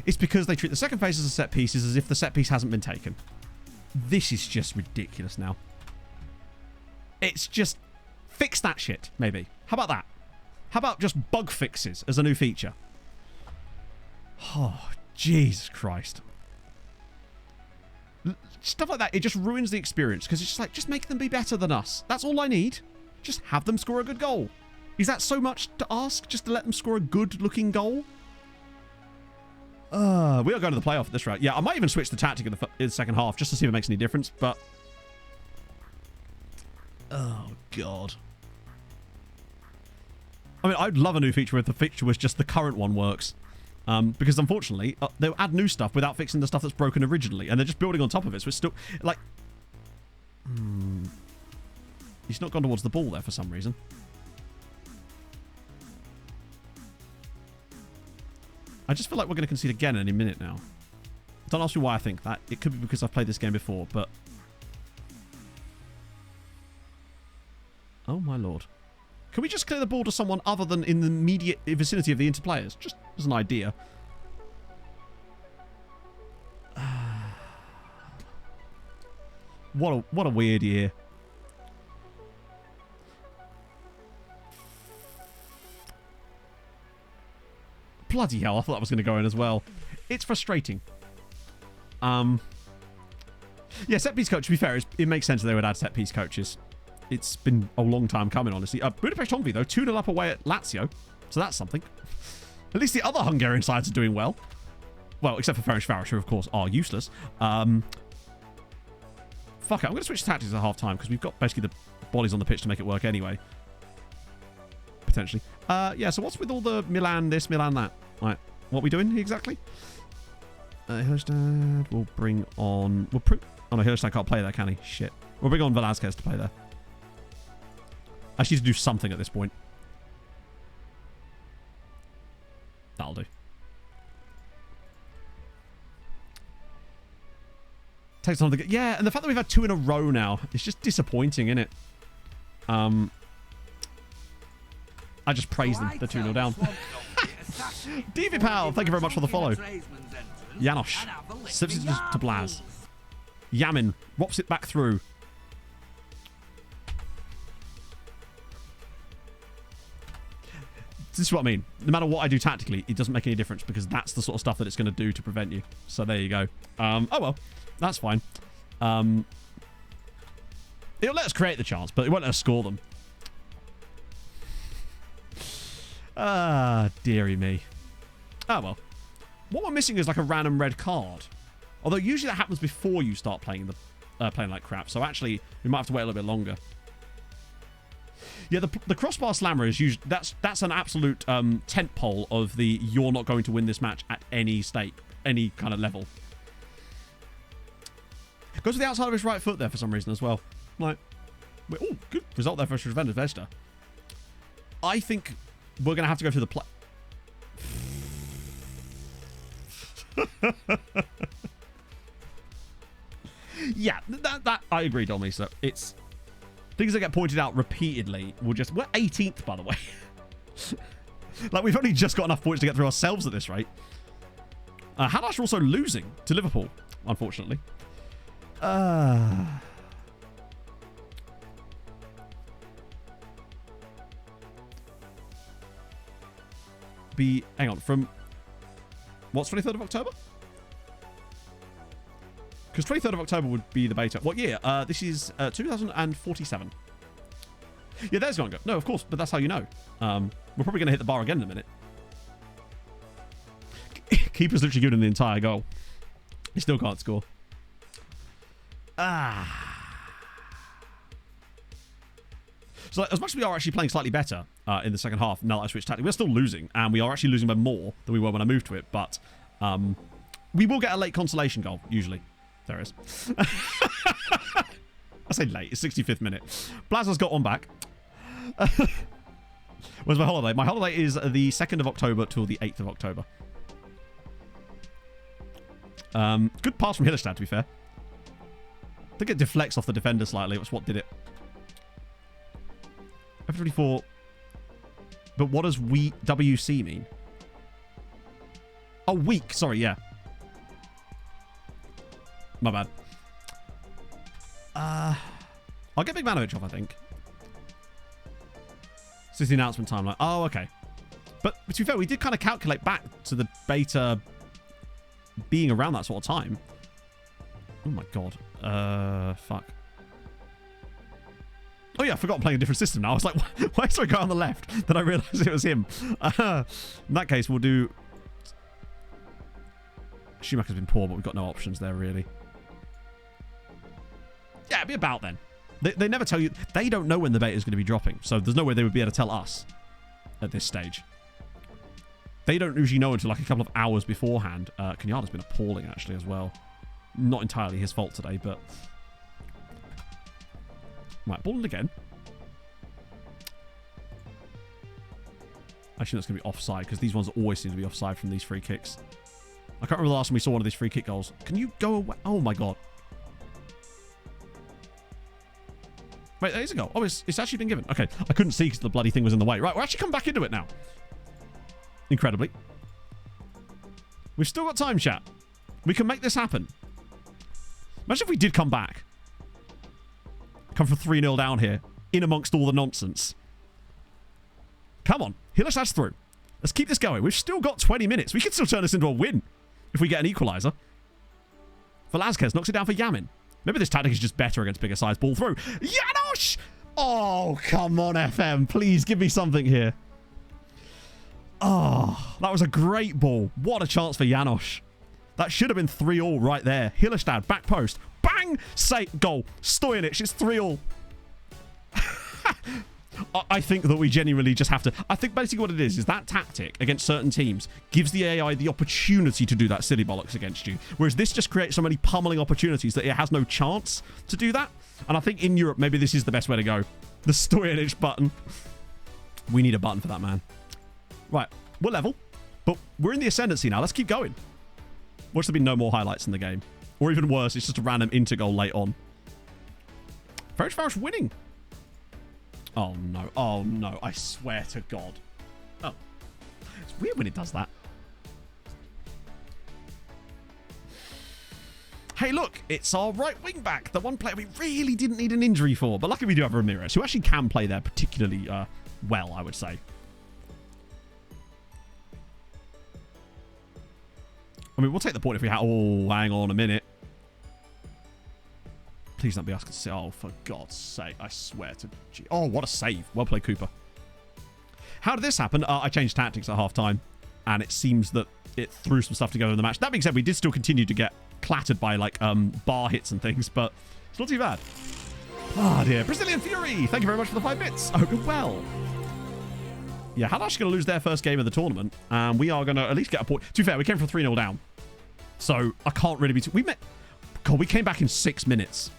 It's because they treat the second phase as a set pieces as if the set piece hasn't been taken. This is just ridiculous now. It's just... Fix that shit, maybe. How about that? How about just bug fixes as a new feature? Oh, Jesus Christ. Stuff like that, it just ruins the experience, because it's just like, just make them be better than us. That's all I need. Just have them score a good goal. Is that so much to ask, just to let them score a good-looking goal? We are going to the playoff at this rate. Yeah, I might even switch the tactic in the second half, just to see if it makes any difference, but... Oh, God. I mean, I'd love a new feature if the feature was just the current one works. Because unfortunately, they'll add new stuff without fixing the stuff that's broken originally. And they're just building on top of it. So it's still, like... He's not gone towards the ball there for some reason. I just feel like we're going to concede again any minute now. Don't ask me why I think that. It could be because I've played this game before, but... Oh, my lord. Can we just clear the ball to someone other than in the immediate vicinity of the interplayers? Just as an idea. What a weird year. Bloody hell, I thought that was going to go in as well. It's frustrating. Yeah, set-piece coach, to be fair, it makes sense that they would add set-piece coaches. It's been a long time coming, honestly. Budapest Hungary, though, 2-0 up away at Lazio. So that's something. At least the other Hungarian sides are doing well. Well, except for Ferencváros, who, of course, are useless. Fuck it, I'm going to switch tactics at half-time, because we've got basically the bodies on the pitch to make it work anyway. Potentially. Yeah, so what's with all the Milan this, Milan that? Right, what are we doing exactly? Hillestad, we'll bring on... Oh, no, Hillestad can't play there, can he? Shit. We'll bring on Velázquez to play there. I just need to do something at this point. That'll do. Takes time to get... Yeah, and the fact that we've had 2 in a row now, it's just disappointing, isn't it? I just praised them. They're 2-0 down. DV Pal, thank you very much for the follow. Janosch slips it to Blaz. Yamin whops it back through. This is what I mean. No matter what I do tactically, it doesn't make any difference because that's the sort of stuff that it's going to do to prevent you. So there you go. Oh well, that's fine. It'll let us create the chance, but it won't let us score them. Dearie me. Oh well. What we're missing is like a random red card. Although usually that happens before you start playing playing like crap. So actually, we might have to wait a little bit longer. Yeah, the crossbar slammer is usually that's an absolute tent pole of the you're not going to win this match at any state, any kind of level. Goes to the outside of his right foot there for some reason as well. Like, oh, good result there for Shrevenda Vesta. I think we're going to have to go through the play. Yeah, that I agree, Domi. So it's things that get pointed out repeatedly. We're 18th, by the way. Like, we've only just got enough points to get through ourselves at this rate. Hadash are also losing to Liverpool, unfortunately. Hang on, from what's 23rd of October? Because 23rd of October would be the beta. What year? This is 2047. Yeah, there's going to go. No, of course, but that's how you know. We're probably going to hit the bar again in a minute. Keeper's literally giving him the entire goal. He still can't score. So as much as we are actually playing slightly better in the second half, now that I switched tactic, we're still losing, and we are actually losing by more than we were when I moved to it, but we will get a late consolation goal, usually. There is. I say late, it's 65th minute. Blaza's got one back. Where's my holiday? My holiday is the 2nd of October till the 8th of October. Good pass from Hillestad, to be fair. I think it deflects off the defender slightly. That's what did it. F24. But what does WC mean? Oh, weak. Sorry, yeah. My bad. I'll get Big Manovich off, I think. This is the announcement timeline. Oh, okay. But to be fair, we did kind of calculate back to the beta being around that sort of time. Oh my god. Fuck. Oh yeah, I forgot I'm playing a different system now. I was like, why is there a guy on the left? Then I realised it was him. In that case, we'll do... Schumacher's been poor, but we've got no options there, really. Yeah, it'd be about then. They never tell you... They don't know when the beta is going to be dropping, so there's no way they would be able to tell us at this stage. They don't usually know until like a couple of hours beforehand. Kenyatta's been appalling, actually, as well. Not entirely his fault today, but... Right, ball in again. Actually, that's going to be offside, because these ones always seem to be offside from these free kicks. I can't remember the last time we saw one of these free kick goals. Can you go away? Oh, my God. Wait, there is a goal. Oh, it's actually been given. Okay, I couldn't see because the bloody thing was in the way. Right, we're actually come back into it now. Incredibly. We've still got time, chat. We can make this happen. Imagine if we did come back. Come from 3-0 down here. In amongst all the nonsense. Come on. Hillestad's through. Let's keep this going. We've still got 20 minutes. We can still turn this into a win. If we get an equaliser. Velasquez knocks it down for Yamin. Maybe this tactic is just better against bigger size. Ball through. Janosch! Oh, come on, FM. Please give me something here. Oh, that was a great ball. What a chance for Janosch. That should have been 3-3 right there. Hillestad, back post. Bang! Say, goal. Stojanic, it's 3-3. I think that we genuinely just have to... I think basically what it is that tactic against certain teams gives the AI the opportunity to do that silly bollocks against you. Whereas this just creates so many pummeling opportunities that it has no chance to do that. And I think in Europe, maybe this is the best way to go. The Stojanic button. We need a button for that, man. Right, we're level. But we're in the ascendancy now. Let's keep going. Watch there be no more highlights in the game. Or even worse, it's just a random inter-goal late on. Ferencváros winning. Oh, no. Oh, no. I swear to God. Oh. It's weird when it does that. Hey, look. It's our right wing back. The one player we really didn't need an injury for. But luckily we do have Ramirez, who actually can play there particularly well, I would say. I mean, we'll take the point if we have... Oh, hang on a minute. Please don't be asking to say... Oh, for God's sake. I swear to... Oh, what a save. Well played, Cooper. How did this happen? I changed tactics at half-time, and it seems that it threw some stuff together in the match. That being said, we did still continue to get clattered by, like, bar hits and things, but it's not too bad. Oh dear. Brazilian Fury, thank you very much for the 5 bits. I hope you're well. Yeah, Halash going to lose their first game of the tournament. And we are going to at least get a point. To be fair, we came from 3-0 down. So I can't really be... God, we came back in 6 minutes.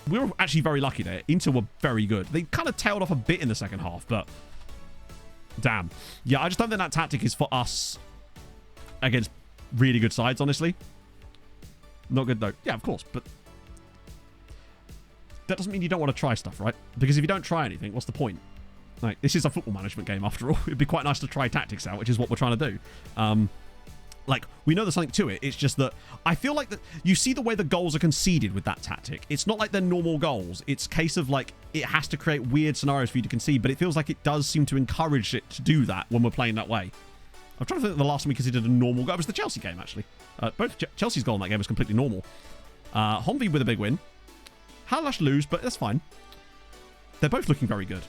We were actually very lucky there. Inter were very good. They kind of tailed off a bit in the second half, but... Damn. Yeah, I just don't think that tactic is for us against really good sides, honestly. Not good, though. Yeah, of course, but... That doesn't mean you don't want to try stuff, right? Because if you don't try anything, what's the point? Like, this is a football management game, after all. It'd be quite nice to try tactics out, which is what we're trying to do. Like, we know there's something to it. It's just that I feel like that you see the way the goals are conceded with that tactic. It's not like they're normal goals. It's a case of, like, it has to create weird scenarios for you to concede, but it feels like it does seem to encourage it to do that when we're playing that way. I'm trying to think of the last time we conceded a normal goal. It was the Chelsea game, actually. Both Chelsea's goal in that game was completely normal. Honvi with a big win. Halash lose, but that's fine. They're both looking very good.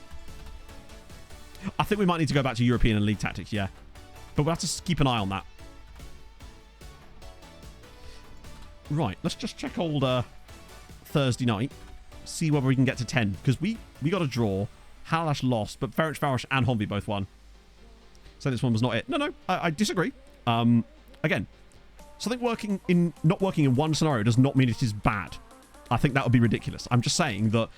I think we might need to go back to European and league tactics, yeah. But we'll have to keep an eye on that. Right, let's just check old Thursday night. See whether we can get to 10. Because we got a draw. Halash lost, but Ferencváros and Honvi both won. So this one was not it. No, I disagree. Again, something not working in one scenario does not mean it is bad. I think that would be ridiculous. I'm just saying that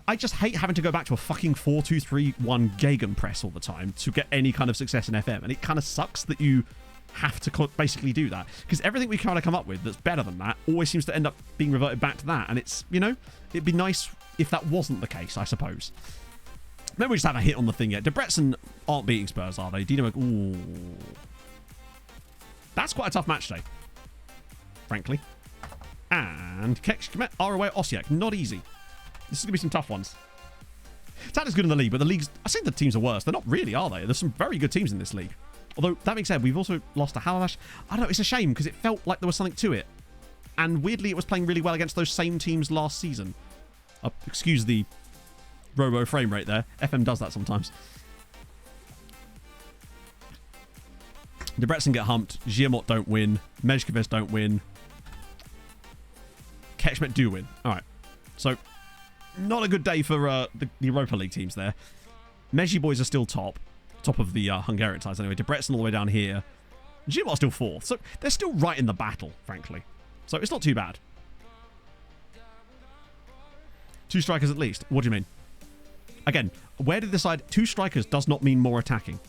I just hate having to go back to a fucking 4-2-3-1 Gegenpress all the time to get any kind of success in FM. And it kind of sucks that you have to basically do that. Because everything we kind of come up with that's better than that always seems to end up being reverted back to that. And it's, you know, it'd be nice if that wasn't the case, I suppose. Maybe we just haven't hit on the thing yet. Debrecen aren't beating Spurs, are they? Dynamo... Ooh. That's quite a tough match today, frankly. And Keksh Kmet are away at Osijek. Not easy. This is going to be some tough ones. Tad's good in the league, but the leagues... I think the teams are worse. They're not really, are they? There's some very good teams in this league. Although, that being said, we've also lost to Halash. I don't know, it's a shame, because it felt like there was something to it. And weirdly, it was playing really well against those same teams last season. Excuse the robo frame rate there. FM does that sometimes. Debrecen get humped. Giamot don't win. Mezhkovec don't win. Kekshmet do win. Alright. So, not a good day for the Europa League teams there. Mezhi boys are still top of the Hungarian sides anyway. Debrecen all the way down here. Giamot still 4th. So, they're still right in the battle, frankly. So, it's not too bad. 2 strikers at least. What do you mean? Again, where did they decide 2 strikers does not mean more attacking?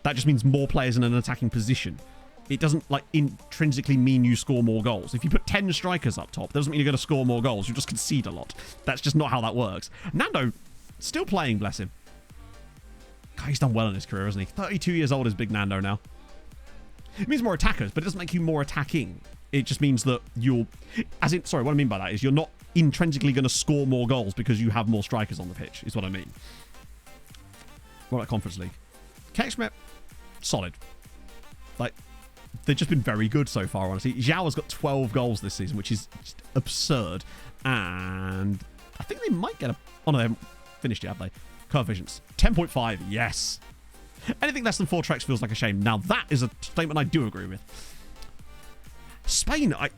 That just means more players in an attacking position. It doesn't, like, intrinsically mean you score more goals. If you put 10 strikers up top, that doesn't mean you're going to score more goals. You just concede a lot. That's just not how that works. Nando, still playing, bless him. God, he's done well in his career, hasn't he? 32 years old is big Nando now. It means more attackers, but it doesn't make you more attacking. It just means that you're... Sorry, what I mean by that is you're not intrinsically going to score more goals because you have more strikers on the pitch, is what I mean. What about Conference League? Kekshmet, solid. Like... They've just been very good so far, honestly. Zhao's got 12 goals this season, which is just absurd. And I think they might get a... Oh, no, they haven't finished yet, have they? Coefficients. 10.5, yes. Anything less than 4 treks feels like a shame. Now, that is a statement I do agree with. Spain, I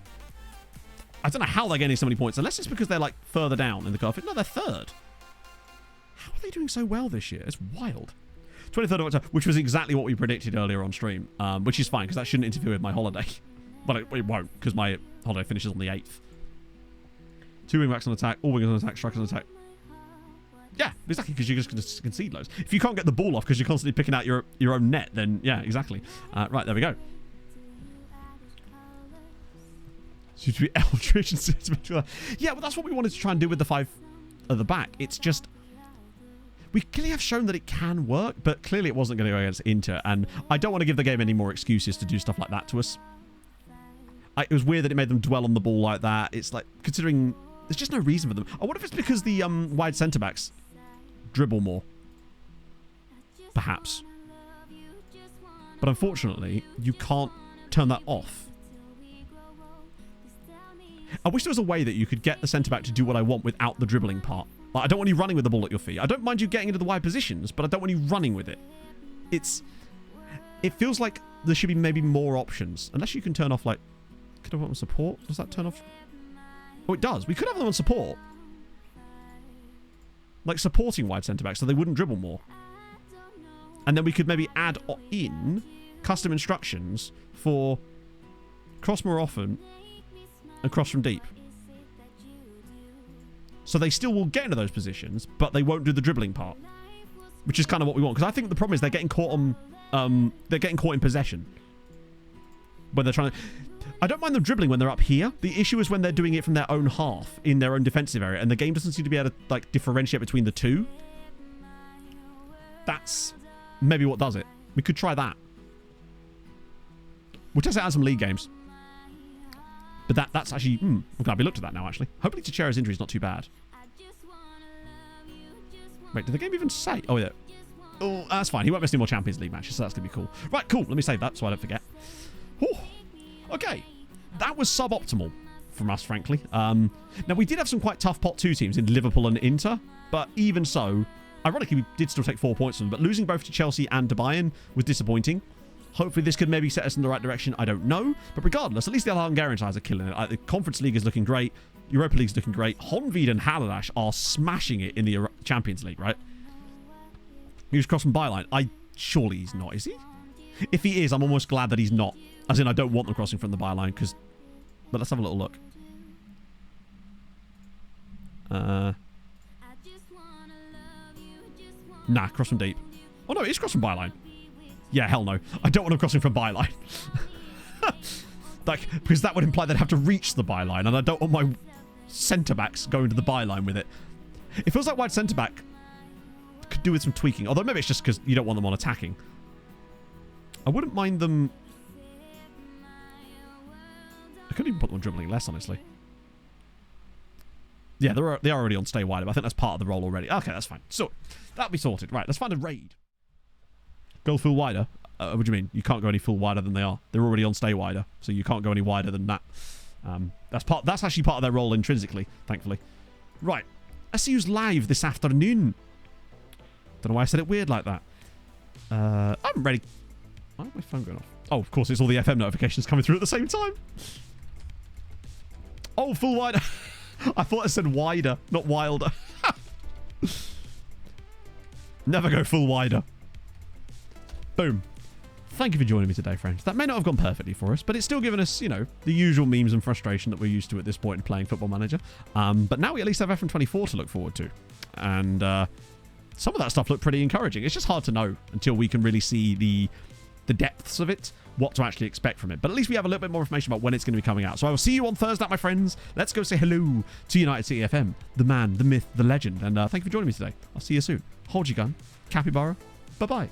don't know how they're getting so many points, unless it's because they're, like, further down in the coefficient. No, they're 3rd. How are they doing so well this year? It's wild. 23rd of October, which was exactly what we predicted earlier on stream, which is fine, because that shouldn't interfere with my holiday. But it won't, because my holiday finishes on the 8th. 2 wing backs on attack, all wingers on attack, strikers on attack. Yeah, exactly, because you're just going to concede loads. If you can't get the ball off because you're constantly picking out your own net, then yeah, exactly. Right, there we go. Seems to be Eldridge and sentimental. Yeah, well, that's what we wanted to try and do with the 5 at the back. It's just... We clearly have shown that it can work, but clearly it wasn't going to go against Inter, and I don't want to give the game any more excuses to do stuff like that to us. It was weird that it made them dwell on the ball like that. It's like, considering there's just no reason for them. I wonder if it's because the wide centre-backs dribble more. Perhaps. But unfortunately, you can't turn that off. I wish there was a way that you could get the centre-back to do what I want without the dribbling part. Like, I don't want you running with the ball at your feet. I don't mind you getting into the wide positions, but I don't want you running with it. It feels like there should be maybe more options. Unless you can turn off, like... Could I want support? Does that turn off? Oh, it does. We could have them on support. Like supporting wide centre-backs so they wouldn't dribble more. And then we could maybe add in custom instructions for cross more often and cross from deep. So they still will get into those positions, but they won't do the dribbling part. Which is kind of what we want. Because I think the problem is they're getting caught on... they're getting caught in possession. When they're trying to... I don't mind them dribbling when they're up here. The issue is when they're doing it from their own half, in their own defensive area, and the game doesn't seem to be able to like differentiate between the two. That's maybe what does it. We could try that. We'll test it out in some league games. But that's actually... I'm glad we looked at that now, actually. Hopefully Teixeira's injury is not too bad. Wait, did the game even say? Oh, yeah. Oh, that's fine. He won't miss any more Champions League matches, so that's going to be cool. Right, cool. Let me save that so I don't forget. Whew. Okay. That was suboptimal from us, frankly. Now, we did have some quite tough pot 2 teams in Liverpool and Inter, but even so, ironically, we did still take 4 points from them, but losing both to Chelsea and to Bayern was disappointing. Hopefully this could maybe set us in the right direction. I don't know. But regardless, at least the Hungarian sides are killing it. The Conference League is looking great. Europa League is looking great. Honvéd and Haladáš are smashing it in the Champions League, right? He was crossing byline. Surely he's not, is he? If he is, I'm almost glad that he's not. As in, I don't want them crossing from the byline, because... But let's have a little look. Nah, cross from deep. Oh, no, it is cross from byline. Yeah, hell no. I don't want him crossing from byline. Like, because that would imply they'd have to reach the byline, and I don't want my centre-backs going to the byline with it. It feels like wide centre-back could do with some tweaking. Although maybe it's just because you don't want them on attacking. I wouldn't mind them... I couldn't even put them on dribbling less, honestly. Yeah, they are already on stay wider, but I think that's part of the role already. Okay, that's fine. So, that'll be sorted. Right, let's find a raid. Go full wider? What do you mean? You can't go any full wider than they are. They're already on stay wider, so you can't go any wider than that. That's actually part of their role intrinsically, thankfully. Right. SCU's live this afternoon. Don't know why I said it weird like that. I'm ready. Why is my phone going off? Oh, of course, it's all the FM notifications coming through at the same time. Oh, full wider. I thought I said wider, not wilder. Never go full wider. Boom. Thank you for joining me today, friends. That may not have gone perfectly for us, but it's still given us, you know, the usual memes and frustration that we're used to at this point in playing Football Manager. But now we at least have FM24 to look forward to. And some of that stuff looked pretty encouraging. It's just hard to know until we can really see the depths of it, what to actually expect from it. But at least we have a little bit more information about when it's going to be coming out. So I will see you on Thursday, my friends. Let's go say hello to United City FM, the man, the myth, the legend. And thank you for joining me today. I'll see you soon. Hold your gun. Capybara. Bye-bye.